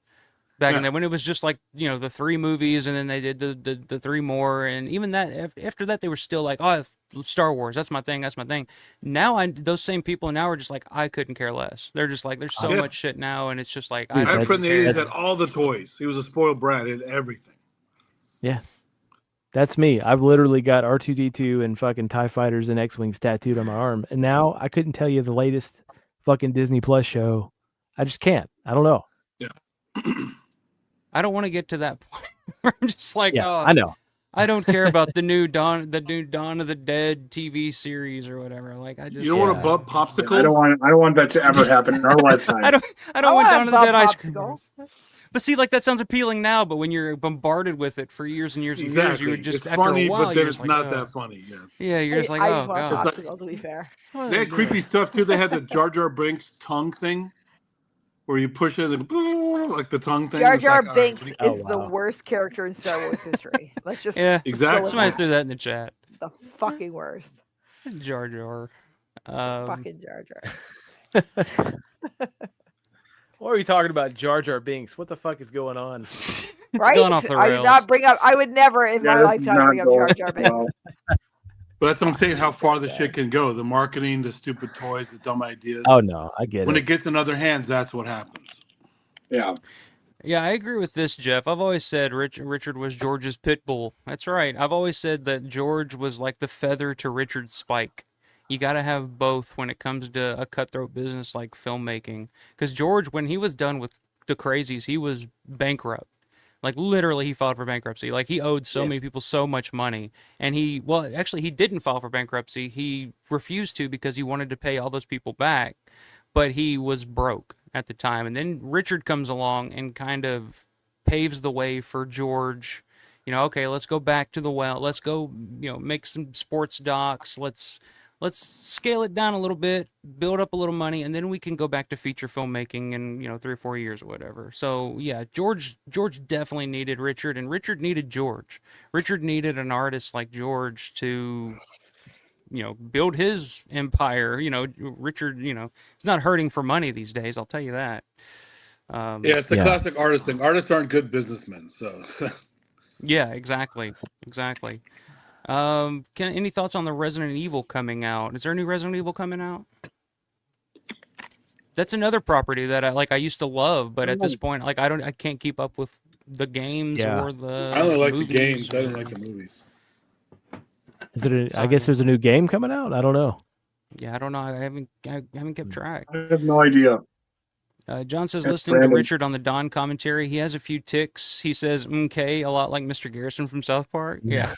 Speaker 3: back in there when it was just like, the 3 movies, and then they did the 3 more, and even that after that they were still like, oh, Star Wars, that's my thing. Now those same people now are just like, I couldn't care less. They're just like, there's so much shit now, and it's just like, I
Speaker 1: My
Speaker 3: don't
Speaker 1: friend in the
Speaker 3: care.
Speaker 1: 80s had all the toys. He was a spoiled brat. He had everything.
Speaker 4: Yeah. That's me. I've literally got R2-D2 and fucking TIE Fighters and X-Wings tattooed on my arm. And now I couldn't tell you the latest fucking Disney Plus show. I just can't. I don't know.
Speaker 1: Yeah.
Speaker 3: I don't want to get to that point where I'm just like,
Speaker 4: I know.
Speaker 3: I don't care about the new Dawn of the Dead TV series or whatever. Like, I just
Speaker 1: You don't want a bub popsicle?
Speaker 5: I don't want that to ever happen in our lifetime.
Speaker 3: I don't want Dawn of the Dead ice cream.
Speaker 6: popsicle.
Speaker 3: But see, like, that sounds appealing now, but when you're bombarded with it for years and years and years, you would just,
Speaker 1: it's
Speaker 3: after
Speaker 1: funny,
Speaker 3: a while,
Speaker 1: but
Speaker 3: you're
Speaker 1: then
Speaker 3: just
Speaker 1: it's
Speaker 3: like,
Speaker 1: not that funny.
Speaker 3: Yeah, you're just like,
Speaker 6: I
Speaker 3: oh,
Speaker 6: just want
Speaker 3: God.
Speaker 6: popsicle, to be fair.
Speaker 1: They had creepy stuff too. They had the Jar Jar Binks tongue thing, where you push it and like the tongue thing.
Speaker 6: Jar
Speaker 1: It's
Speaker 6: Jar
Speaker 1: like,
Speaker 6: Binks
Speaker 1: all
Speaker 6: is the worst character in Star Wars history. Let's just
Speaker 1: exactly.
Speaker 3: Somebody threw that in the chat.
Speaker 6: the fucking worst.
Speaker 3: Jar Jar.
Speaker 6: Fucking Jar Jar.
Speaker 4: What are you talking about, Jar Jar Binks? What the fuck is going on?
Speaker 3: It's
Speaker 6: right?
Speaker 3: going off the
Speaker 6: I
Speaker 3: rails.
Speaker 6: did not bring up. I would never in my lifetime bring up Jar Jar Binks.
Speaker 1: But that's what I'm saying. How far the shit can go. The marketing, the stupid toys, the dumb ideas.
Speaker 4: Oh no, I get
Speaker 1: when
Speaker 4: it.
Speaker 1: it gets in other hands, that's what happens.
Speaker 5: Yeah.
Speaker 3: Yeah, I agree with this, Jeff. I've always said Richard was George's pit bull. That's right. I've always said that George was like the feather to Richard's spike. You got to have both when it comes to a cutthroat business like filmmaking. Because George, when he was done with the crazies, he was bankrupt. Like, literally, he filed for bankruptcy. Like, he owed so many people so much money. And he didn't file for bankruptcy. He refused to because he wanted to pay all those people back. But he was broke at the time. And then Richard comes along and kind of paves the way for George. Okay, let's go back to the well. Let's go, make some sports docs. Let's scale it down a little bit, build up a little money, and then we can go back to feature filmmaking in 3 or 4 years or whatever. So yeah, George definitely needed Richard, and Richard needed George. Richard needed an artist like George to build his empire. Richard, he's not hurting for money these days, I'll tell you that.
Speaker 1: It's the classic artist thing. Artists aren't good businessmen, so.
Speaker 3: Yeah, exactly. Any thoughts on the Resident Evil coming out? Is there a new Resident Evil coming out? That's another property that I used to love, but at this point, I can't keep up with the games or the.
Speaker 1: I only like the
Speaker 3: movies
Speaker 1: games. I didn't like the movies.
Speaker 4: Is it? I guess there's a new game coming out. I don't know.
Speaker 3: Yeah, I don't know. I haven't kept track.
Speaker 5: I have no idea.
Speaker 3: John says,
Speaker 5: That's
Speaker 3: listening
Speaker 5: random.
Speaker 3: to Richard on the Don commentary, he has a few ticks. He says, okay, a lot like Mr. Garrison from South Park. Yeah.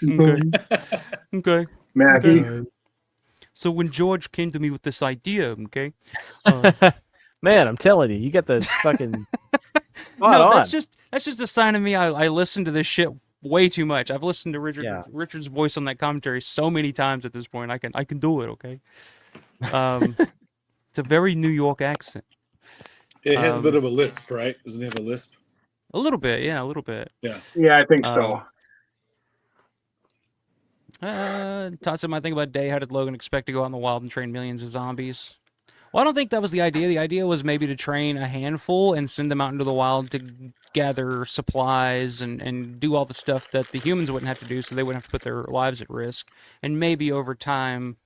Speaker 3: Okay.
Speaker 5: Maggie.
Speaker 3: So when George came to me with this idea, okay.
Speaker 4: Man, I'm telling you, you got the fucking spot
Speaker 3: No,
Speaker 4: on.
Speaker 3: that's just a sign of me. I listen to this shit way too much. I've listened to Richard's voice on that commentary so many times at this point. I can do it, okay. It's a very New York accent.
Speaker 1: It has a bit of a lisp, right? Doesn't he have a lisp?
Speaker 3: A little bit, yeah, a little bit.
Speaker 1: Yeah.
Speaker 5: Yeah, I think so.
Speaker 3: Todd said, my thing about Day, how did Logan expect to go out in the wild and train millions of zombies? Well, I don't think that was the idea. The idea was maybe to train a handful and send them out into the wild to gather supplies and do all the stuff that the humans wouldn't have to do, so they wouldn't have to put their lives at risk. And maybe over time,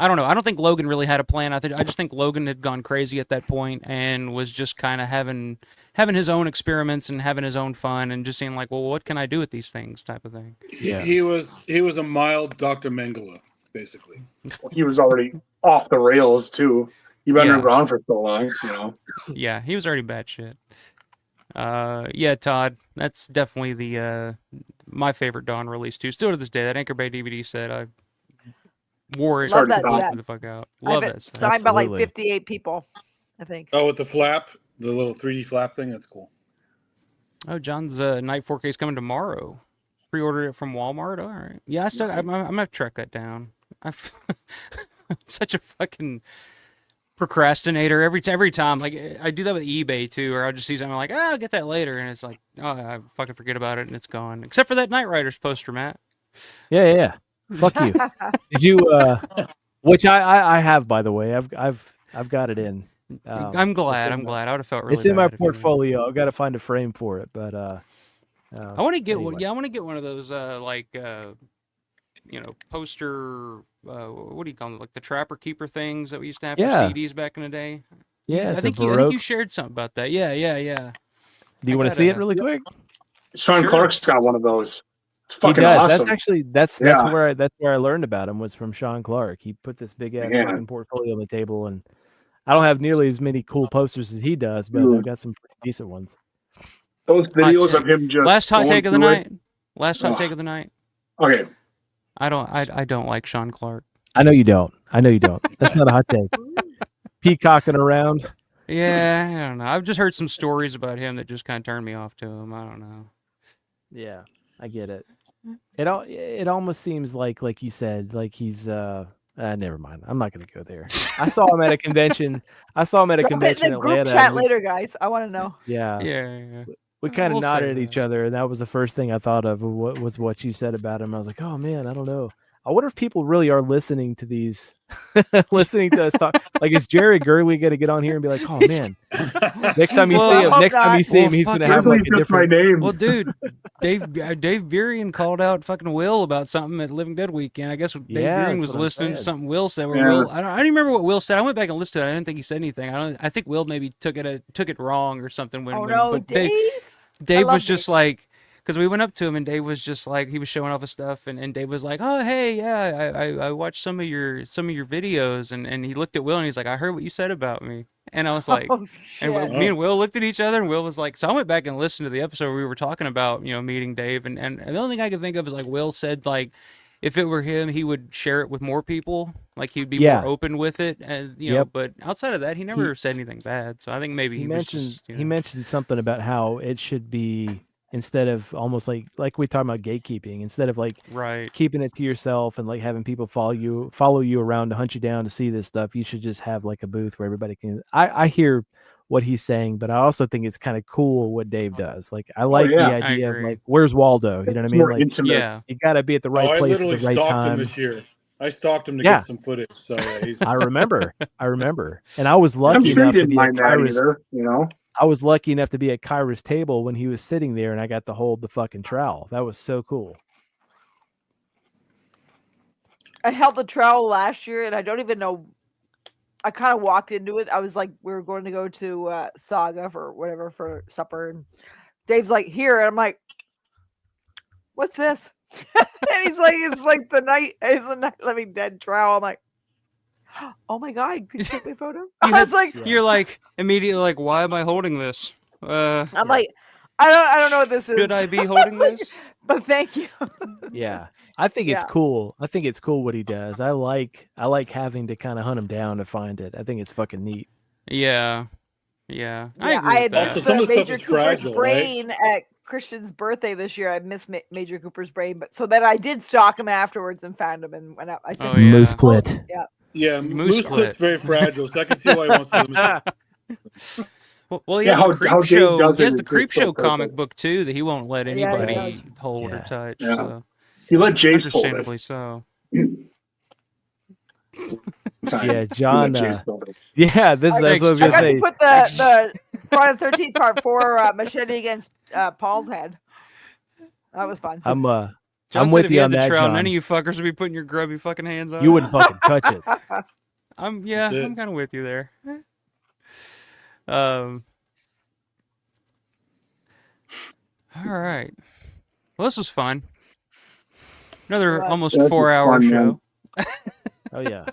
Speaker 3: I don't know. I don't think Logan really had a plan. I just think Logan had gone crazy at that point and was just kind of having his own experiments and having his own fun and just seeing like, well, what can I do with these things, type of thing.
Speaker 1: Yeah. He was a mild Dr. Mengele, basically.
Speaker 5: He was already off the rails too. You've been around for so long,
Speaker 3: Yeah, he was already bad shit. Yeah, Todd, that's definitely the my favorite Dawn release too. Still to this day, that Anchor Bay DVD set, I wore it.
Speaker 6: Love that set.
Speaker 3: The fuck out.
Speaker 6: I
Speaker 3: Love
Speaker 6: have it
Speaker 3: that set.
Speaker 6: signed by like 58 people, I think.
Speaker 1: Oh, with the flap, the little 3D flap thing. That's cool.
Speaker 3: Oh, John's Night 4K is coming tomorrow. Pre-ordered it from Walmart. All right. Yeah, I'm gonna have to track that down. I'm such a fucking procrastinator every time. Like, I do that with eBay too, or I'll just see something like, I'll get that later, and it's like, oh, I fucking forget about it and it's gone. Except for that Knight Riders poster, Matt.
Speaker 4: Yeah. Fuck you. Did you Which I have, by the way. I've got it in.
Speaker 3: I'm glad. I would have felt really.
Speaker 4: It's in my
Speaker 3: bad if you wouldn't.
Speaker 4: portfolio. I've got to find a frame for it, but
Speaker 3: I want to get
Speaker 4: anyway.
Speaker 3: one. Yeah, I want to get one of those poster. What do you call them? Like the Trapper Keeper things that we used to have for CDs back in the day.
Speaker 4: Yeah,
Speaker 3: I think you shared something about that. Yeah.
Speaker 4: Do you want to see it really quick?
Speaker 5: Sean Clark's got one of those. It's
Speaker 4: He
Speaker 5: fucking
Speaker 4: does.
Speaker 5: awesome.
Speaker 4: That's actually that's where I learned about him was from Sean Clark. He put this big ass fucking portfolio on the table, and I don't have nearly as many cool posters as he does, but I've got some pretty decent ones.
Speaker 5: Those videos of him just
Speaker 3: last hot take of the night.
Speaker 5: Last
Speaker 3: hot take of the night.
Speaker 5: Okay.
Speaker 3: I don't like Sean Clark.
Speaker 4: I know you don't. That's not a hot take. Peacocking around.
Speaker 3: Yeah, I don't know. I've just heard some stories about him that just kind of turned me off to him. I don't know.
Speaker 4: Yeah, I get it. It almost seems like you said, like he's never mind. I'm not going to go there. I saw him at a convention. in Atlanta.
Speaker 6: Group chat later, guys. I want to know.
Speaker 4: Yeah. We kind of nodded at each other, and that was the first thing I thought of. What you said about him. I was like, oh man, I don't know. I wonder if people really are listening to these, listening to us talk. Like, is Jerry Gurley going to get on here and be like, "Oh man, next time you see him, he's going to have like a different
Speaker 5: name."
Speaker 3: Well, dude, Dave Burian called out fucking Will about something at Living Dead weekend. I guess Dave Burian was listening to something Will said. Will, I don't even remember what Will said. I went back and listened to it. I didn't think he said anything. I think Will maybe took it wrong or something. But Dave was just like. Because we went up to him and Dave was just like, he was showing off his stuff and Dave was like, oh hey, yeah, I watched some of your videos and he looked at Will and he's like, I heard what you said about me. And I was like, me and Will looked at each other and Will was like, so I went back and listened to the episode where we were talking about, meeting Dave and the only thing I could think of is like Will said like, if it were him, he would share it with more people. Like he'd be more open with it, and But outside of that, he never said anything bad. So I think maybe
Speaker 4: he mentioned something about how it should be. Instead of almost like we talk about gatekeeping, instead of like keeping it to yourself and like having people follow you around to hunt you down to see this stuff, you should just have like a booth where everybody can. I hear what he's saying, but I also think it's kind of cool what Dave does. Like I like the idea of like, where's Waldo? You know what I mean? Like, you got to be at the right place at the right time.
Speaker 1: I literally stalked him this year. I stalked him to get some footage. So
Speaker 4: I remember, and I was lucky enough to be at Kyrus, I was lucky enough to be at Kyra's table when he was sitting there and I got to hold the fucking trowel. That was so cool.
Speaker 6: I held the trowel last year and I don't even know. I kind of walked into it. I was like, we were going to go to Saga for whatever for supper. And Dave's like, here. And I'm like, what's this? And he's like, it's like the night living dead trowel. I'm like, oh my god, could you take my photo?
Speaker 3: You're like immediately like, why am I holding this?
Speaker 6: I'm like, I don't know what this is.
Speaker 3: Should I be holding this?
Speaker 6: But thank you.
Speaker 4: Yeah. I think it's cool. I think it's cool what he does. I like having to kind of hunt him down to find it. I think it's fucking neat.
Speaker 3: Yeah. I
Speaker 6: had
Speaker 1: missed
Speaker 6: Major Cooper's brain at Christian's birthday this year. I missed Major Cooper's brain, but so then I did stalk him afterwards and found him and went out. I said,
Speaker 4: Moose clit.
Speaker 6: Yeah.
Speaker 1: Yeah, moose clip's very fragile, so I can see why he wants to.
Speaker 3: Well, he has the Creep Show. He has the Creep Show comic book too that he won't let anybody hold or touch.
Speaker 5: Yeah.
Speaker 3: So.
Speaker 5: He let Jace hold it.
Speaker 3: Understandably so.
Speaker 4: Yeah, John. That's what I was gonna say.
Speaker 6: I put the Friday the 13th Part 4 machete against Paul's head. That was fun.
Speaker 4: I'm with you on that,
Speaker 3: John.
Speaker 4: John.
Speaker 3: None of you fuckers would be putting your grubby fucking hands on.
Speaker 4: You wouldn't fucking touch it.
Speaker 3: I'm kind of with you there. All right. Well, this was fun. Another almost 4-hour show.
Speaker 4: Oh yeah.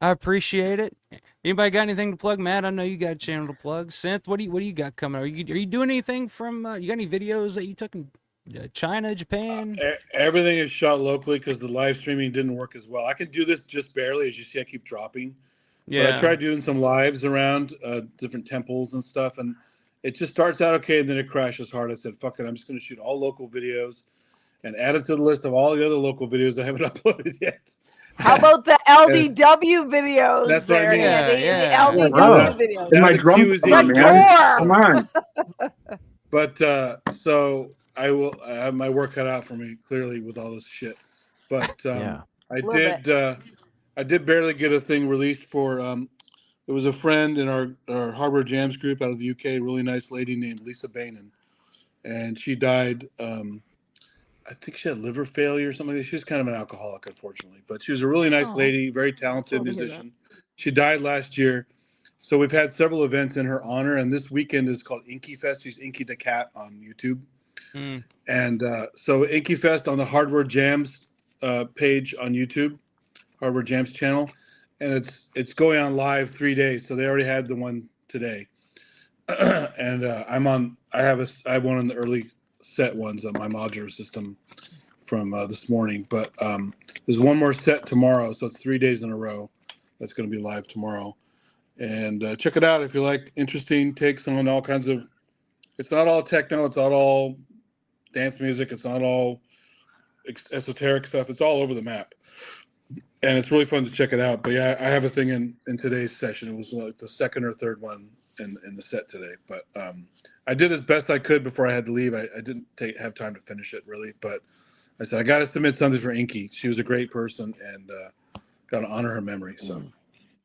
Speaker 3: I appreciate it. Anybody got anything to plug, Matt? I know you got a channel to plug. Synth, what do you got coming? Are you doing anything from? You got any videos that you took in China, Japan?
Speaker 1: Everything is shot locally because the live streaming didn't work as well. I can do this just barely, as you see. I keep dropping. Yeah. But I tried doing some lives around different temples and stuff, and it just starts out okay, and then it crashes hard. I said, "Fuck it, I'm just going to shoot all local videos and add it to the list of all the other local videos I haven't uploaded yet."
Speaker 6: How about the LDW videos?
Speaker 1: That's what I mean.
Speaker 6: Yeah. The LDW videos.
Speaker 5: And my drum, come on.
Speaker 1: But so I have my work cut out for me, clearly, with all this shit. But I
Speaker 6: little bit.
Speaker 1: did barely get a thing released for. There was a friend in our Harbor Jams group out of the UK, really nice lady named Lisa Bainan, and she died. I think she had liver failure or something. She was kind of an alcoholic, unfortunately, but she was a really nice lady, very talented musician. She died last year. So we've had several events in her honor, and this weekend is called Inky Fest. She's Inky the Cat on YouTube. And so Inky Fest on the Hardware Jams page on YouTube, Hardware Jams channel, and it's going on live 3 days. So they already had the one today, and I have one of the early set ones on my modular system from this morning. But there's one more set tomorrow, so it's 3 days in a row. That's going to be live tomorrow, and check it out if you like interesting takes on all kinds of. It's not all techno. It's not all dance music. It's not all esoteric stuff. It's all over the map, and it's really fun to check it out. But yeah, I have a thing in today's session. It was like the second or third one in the set today. But I did as best I could before I had to leave. I didn't have time to finish it really, but I said I got to submit something for Inky. She was a great person, and got to honor her memory. So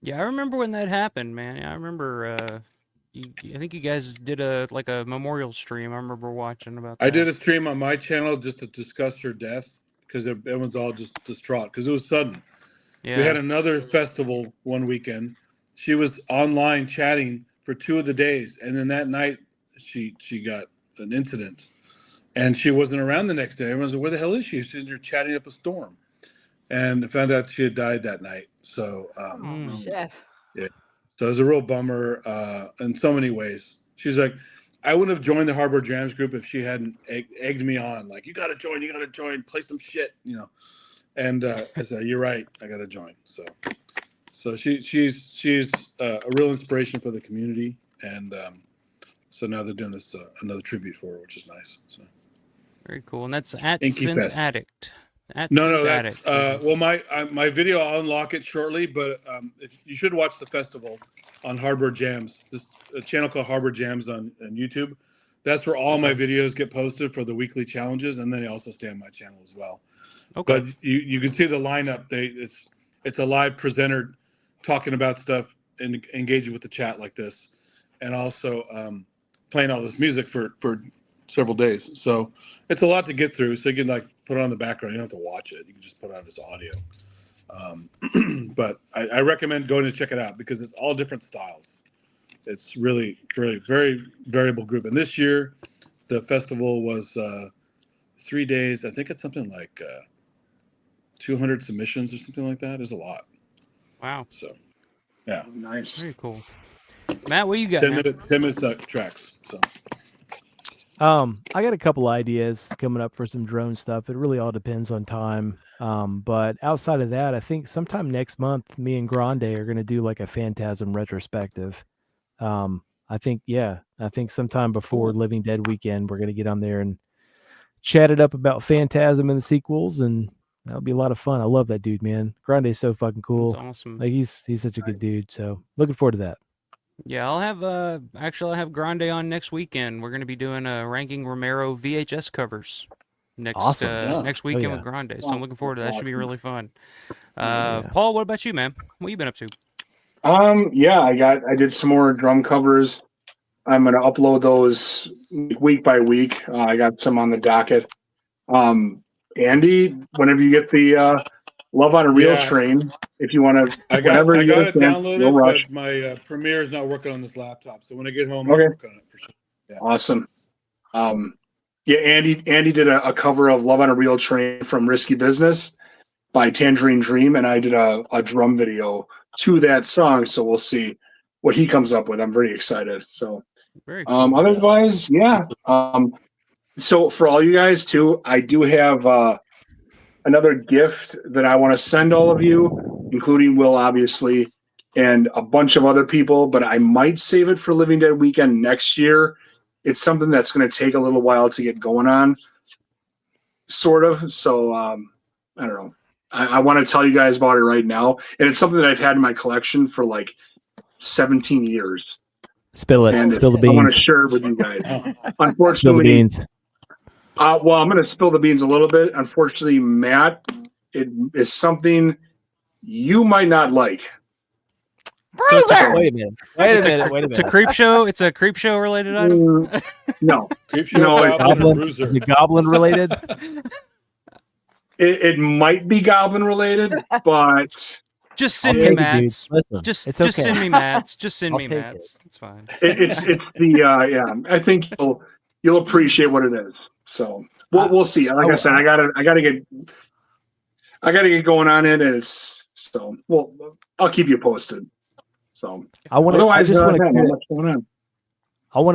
Speaker 3: yeah, I remember when that happened, man. Yeah, I rember. I think you guys did a memorial stream. I remember watching about that.
Speaker 1: I did a stream on my channel just to discuss her death because everyone's all just distraught because it was sudden.
Speaker 3: Yeah.
Speaker 1: We had another festival one weekend. She was online chatting for 2 of the days, and then that night she got an incident, and she wasn't around the next day. Everyone's like, "Where the hell is she?" She's there chatting up a storm, and I found out she had died that night. So,
Speaker 6: Shit.
Speaker 1: yeah. So it was a real bummer in so many ways. She's like, I wouldn't have joined the Harbor Jams group if she hadn't egged me on. Like, you got to join, play some shit, you know. And I said, you're right, I got to join. So she's a real inspiration for the community. And so now they're doing this another tribute for her, which is nice. So
Speaker 3: very cool. And that's at
Speaker 1: Inky
Speaker 3: Synth
Speaker 1: Fest.
Speaker 3: Addict.
Speaker 1: No, that's well, my video, I'll unlock it shortly, but if you should watch the festival on Harbor Jams, this a channel called Harbor Jams on YouTube. That's where all my videos get posted for the weekly challenges, and then they also stay on my channel as well.
Speaker 3: Okay.
Speaker 1: But you can see the lineup. It's a live presenter talking about stuff and engaging with the chat like this, and also playing all this music for several days. So it's a lot to get through. So you can like put it on the background. You don't have to watch it. You can just put it on as audio. But I recommend going to check it out because it's all different styles. It's really, really very variable group. And this year, the festival was 3 days. I think it's something like 200 submissions or something like that. It's a lot.
Speaker 3: Wow.
Speaker 1: So, yeah.
Speaker 5: Nice.
Speaker 3: Very cool. Matt, what you got?
Speaker 1: 10 minutes tracks. So.
Speaker 4: I got a couple ideas coming up for some drone stuff. It really all depends on time. But outside of that, I think sometime next month, me and Grande are going to do like a Phantasm retrospective. I think sometime before Living Dead weekend, we're going to get on there and chat it up about Phantasm and the sequels, and that'll be a lot of fun. I love that dude, man. Grande's so fucking cool.
Speaker 3: That's awesome.
Speaker 4: Like he's such a good dude. So looking forward to that.
Speaker 3: Yeah, I'll have Grande on next weekend. We're going to be doing ranking Romero VHS covers next next weekend with Grande. So I'm looking forward to that. Should be really fun. Paul, what about you, man? What you been up to?
Speaker 5: I did some more drum covers. I'm gonna upload those week by week. I got some on the docket. Andy, whenever you get the Love on a Real Train, if you want to,
Speaker 1: I got it downloaded, but my Premiere is not working on this laptop. So when I get home, I'll work on it for sure. Yeah.
Speaker 5: Awesome. Andy did a cover of Love on a Real Train from Risky Business by Tangerine Dream, and I did a drum video to that song. So we'll see what he comes up with. I'm very excited. So
Speaker 3: very cool.
Speaker 5: Otherwise, so for all you guys too, I do have another gift that I want to send all of you, including Will, obviously, and a bunch of other people, but I might save it for Living Dead weekend next year. It's something that's going to take a little while to get going on, sort of. So, I don't know. I want to tell you guys about it right now. And it's something that I've had in my collection for like 17 years.
Speaker 4: Spill it.
Speaker 5: And
Speaker 4: spill the beans.
Speaker 5: I want to share it with you guys. Unfortunately,
Speaker 4: spill the beans.
Speaker 5: Well, I'm going to spill the beans a little bit. Unfortunately, Matt it is something you might not like.
Speaker 3: So it's a,
Speaker 4: Wait a minute. Wait a minute. Wait a
Speaker 3: it's a
Speaker 4: minute.
Speaker 3: creep show. It's a creep show related item.
Speaker 5: No,
Speaker 1: Creep show,
Speaker 5: No, it's
Speaker 1: goblin, or
Speaker 4: Goblin?
Speaker 1: bruiser.
Speaker 4: Is it goblin related?
Speaker 5: it might be goblin related, but
Speaker 3: Just
Speaker 4: I'll
Speaker 3: send me
Speaker 4: take it, dude.
Speaker 3: mats.
Speaker 4: Listen,
Speaker 3: Just
Speaker 4: it's okay.
Speaker 3: send me mats. Just send
Speaker 4: I'll
Speaker 3: me
Speaker 4: take
Speaker 3: mats. It's fine.
Speaker 5: it's the I think you'll appreciate what it is. So we'll see. Like I said, I gotta get going on it. I'll keep you posted. So
Speaker 4: I just want
Speaker 5: not
Speaker 4: to
Speaker 5: much going on.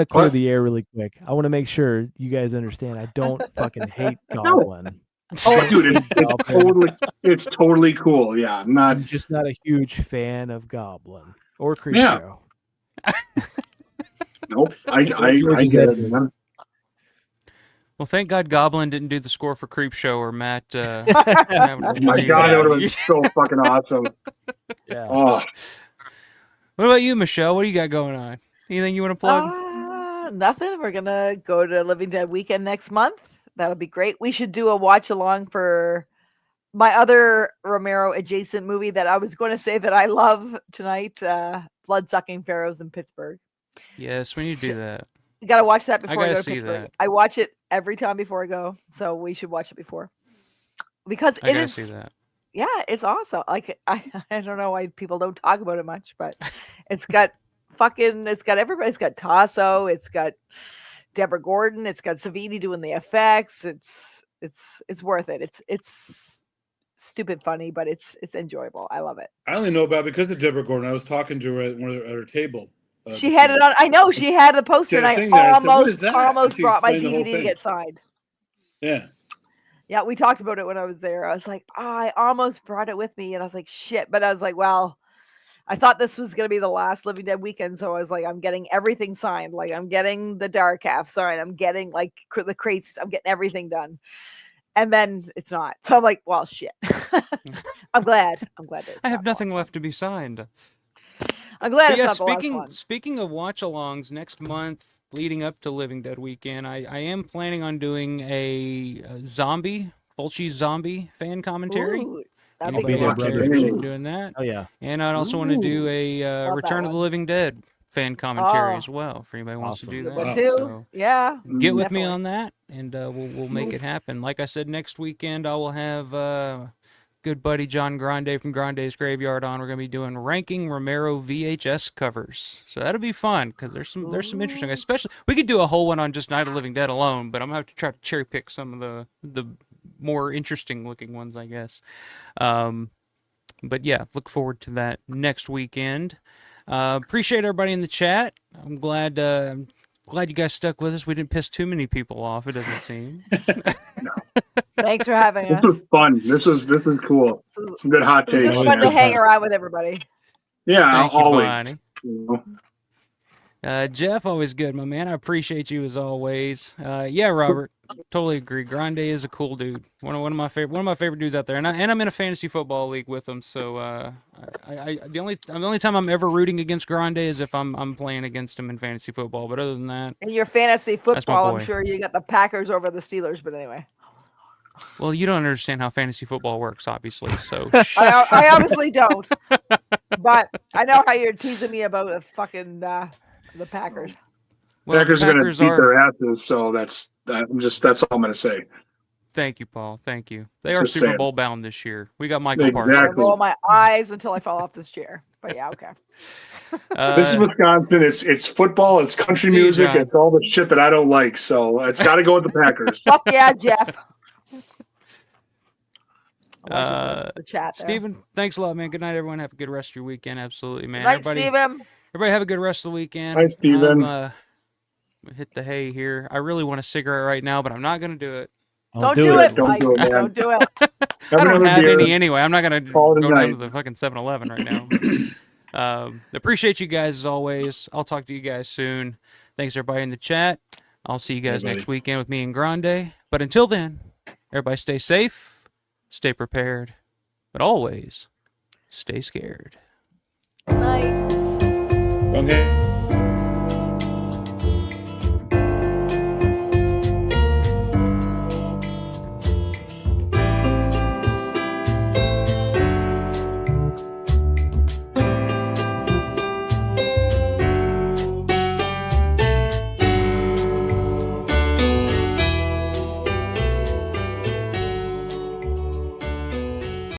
Speaker 4: clear
Speaker 5: What?
Speaker 4: the air really quick. I want to make sure you guys understand. I don't fucking hate Goblin.
Speaker 5: Oh, dude, it's totally cool. Yeah,
Speaker 4: I'm just not a huge fan of Goblin or Creep
Speaker 5: Yeah.
Speaker 4: Show.
Speaker 5: Nope. I
Speaker 4: George is
Speaker 5: get it,
Speaker 4: editing.
Speaker 5: man.
Speaker 3: Well, thank God Goblin didn't do the score for Creep Show or Matt.
Speaker 5: Oh my God, that would have been so fucking awesome.
Speaker 4: Yeah.
Speaker 5: Oh,
Speaker 3: What about you, Michelle? What do you got going on? Anything you want to plug?
Speaker 6: Nothing. We're gonna go to Living Dead weekend next month. That'll be great. We should do a watch along for my other Romero adjacent movie that I was going to say that I love tonight. Blood Sucking Pharaohs in Pittsburgh.
Speaker 3: Yes, we need to do that.
Speaker 6: You gotta watch that before I
Speaker 3: gotta
Speaker 6: go to
Speaker 3: see
Speaker 6: Pittsburgh.
Speaker 3: that.
Speaker 6: I watch it every time before I go, so we should watch it before because
Speaker 3: I
Speaker 6: it
Speaker 3: gotta
Speaker 6: is.
Speaker 3: see that.
Speaker 6: Yeah, it's awesome. Like I don't know why people don't talk about it much, but it's got everybody. It's got Tasso. It's got Deborah Gordon. It's got Savini doing the effects. It's worth it. It's stupid funny, but it's enjoyable. I love it.
Speaker 1: I only know about it because of Deborah Gordon. I was talking to her at her table.
Speaker 6: She had it on. I know she had the poster, and
Speaker 1: She had a
Speaker 6: I
Speaker 1: thing there. I said, "What is that?"
Speaker 6: almost
Speaker 1: And she
Speaker 6: brought my
Speaker 1: explained the whole
Speaker 6: DVD to
Speaker 1: thing.
Speaker 6: get signed.
Speaker 1: Yeah.
Speaker 6: Yeah, we talked about it when I was there. I was like, I almost brought it with me, and I was like, shit. But I was like, well, I thought this was gonna be the last Living Dead weekend, so I was like, I'm getting everything signed. Like, I'm getting the Dark Half signed. I'm getting like the crates. I'm getting everything done. And then it's not. So I'm like, well, shit. I'm glad. That
Speaker 3: I have nothing left to be signed.
Speaker 6: I'm glad
Speaker 3: But
Speaker 6: it's
Speaker 3: yeah,
Speaker 6: not the last one.
Speaker 3: speaking of watch-alongs, next month leading up to Living Dead weekend, I am planning on doing a Fulci zombie fan commentary.
Speaker 6: Ooh, that'd
Speaker 3: Anybody
Speaker 6: be good.
Speaker 3: out there interested in doing that?
Speaker 4: Oh yeah.
Speaker 3: And I'd also want to do a
Speaker 6: Love
Speaker 3: Return
Speaker 6: that
Speaker 3: of the
Speaker 6: one.
Speaker 3: Living Dead fan commentary
Speaker 6: Oh.
Speaker 3: as well, for anybody who wants to
Speaker 4: Awesome.
Speaker 3: do
Speaker 6: Good
Speaker 3: that.
Speaker 6: one too.
Speaker 3: So
Speaker 6: Yeah.
Speaker 3: get with me
Speaker 6: definitely.
Speaker 3: on that, and we'll make it happen. Like I said, next weekend I will have good buddy John Grande from Grande's Graveyard on. We're gonna be doing ranking Romero VHS covers, so that'll be fun because there's some interesting. Especially we could do a whole one on just Night of the Living Dead alone, but I'm gonna have to try to cherry pick some of the more interesting looking ones, I guess. But yeah, look forward to that next weekend. Appreciate everybody in the chat. I'm glad you guys stuck with us. We didn't piss too many people off, it doesn't seem.
Speaker 6: Thanks for having
Speaker 5: this
Speaker 6: us.
Speaker 5: was fun. This is cool. Some good hot
Speaker 6: It was
Speaker 5: takes.
Speaker 6: just fun to hang around with everybody.
Speaker 5: Yeah,
Speaker 3: Thank you,
Speaker 5: always.
Speaker 3: Bonnie.
Speaker 5: You know?
Speaker 3: Jeff, always good, my man. I appreciate you as always. Yeah, Robert, totally agree. Grande is a cool dude. One of my favorite dudes out there, and I'm in a fantasy football league with him. So the only time I'm ever rooting against Grande is if I'm playing against him in fantasy football. But other than that,
Speaker 6: In your fantasy football, I'm
Speaker 3: boy.
Speaker 6: sure you got the Packers over the Steelers, but anyway.
Speaker 3: well, you don't understand how fantasy football works, obviously. So
Speaker 6: I obviously don't. But I know how you're teasing me about the fucking the Packers.
Speaker 3: well,
Speaker 5: Packers
Speaker 3: the
Speaker 5: are going to
Speaker 3: Packers
Speaker 5: beat
Speaker 3: are.
Speaker 5: their asses, so that's all I'm going to say.
Speaker 3: Thank you, Paul. Thank you. They are
Speaker 5: Just
Speaker 3: Super
Speaker 5: saying.
Speaker 3: Bowl bound this year. We got Michael
Speaker 6: I
Speaker 5: Exactly.
Speaker 3: Parsons.
Speaker 6: roll my eyes until I fall off this chair. But yeah, okay.
Speaker 5: This is Wisconsin. It's football. It's country
Speaker 3: See you,
Speaker 5: music.
Speaker 3: John.
Speaker 5: It's all the shit that I don't like. So it's got to go with the Packers.
Speaker 6: Fuck yeah, Jeff. The chat there.
Speaker 3: Steven, thanks a lot, man. Good night, everyone. Have a good rest of your weekend. Absolutely, man.
Speaker 6: Good night, Steven.
Speaker 3: Everybody have a good rest of the weekend.
Speaker 5: Hi, Steven.
Speaker 3: I'm, hit the hay here. I really want a cigarette right now, but I'm not going to do it.
Speaker 6: Don't do it,
Speaker 5: Don't
Speaker 6: Mike.
Speaker 5: do it, man.
Speaker 6: Don't do it.
Speaker 3: I don't
Speaker 5: another
Speaker 3: have
Speaker 5: beer.
Speaker 3: any anyway. I'm not going to
Speaker 5: Call it a
Speaker 3: go down
Speaker 5: night.
Speaker 3: to the fucking 7-Eleven right now. Appreciate you guys as always. I'll talk to you guys soon. Thanks, everybody in the chat. I'll see you guys next weekend with me and Grande. But until then, everybody stay safe, stay prepared, but always stay scared.
Speaker 6: Good night.
Speaker 1: Okay.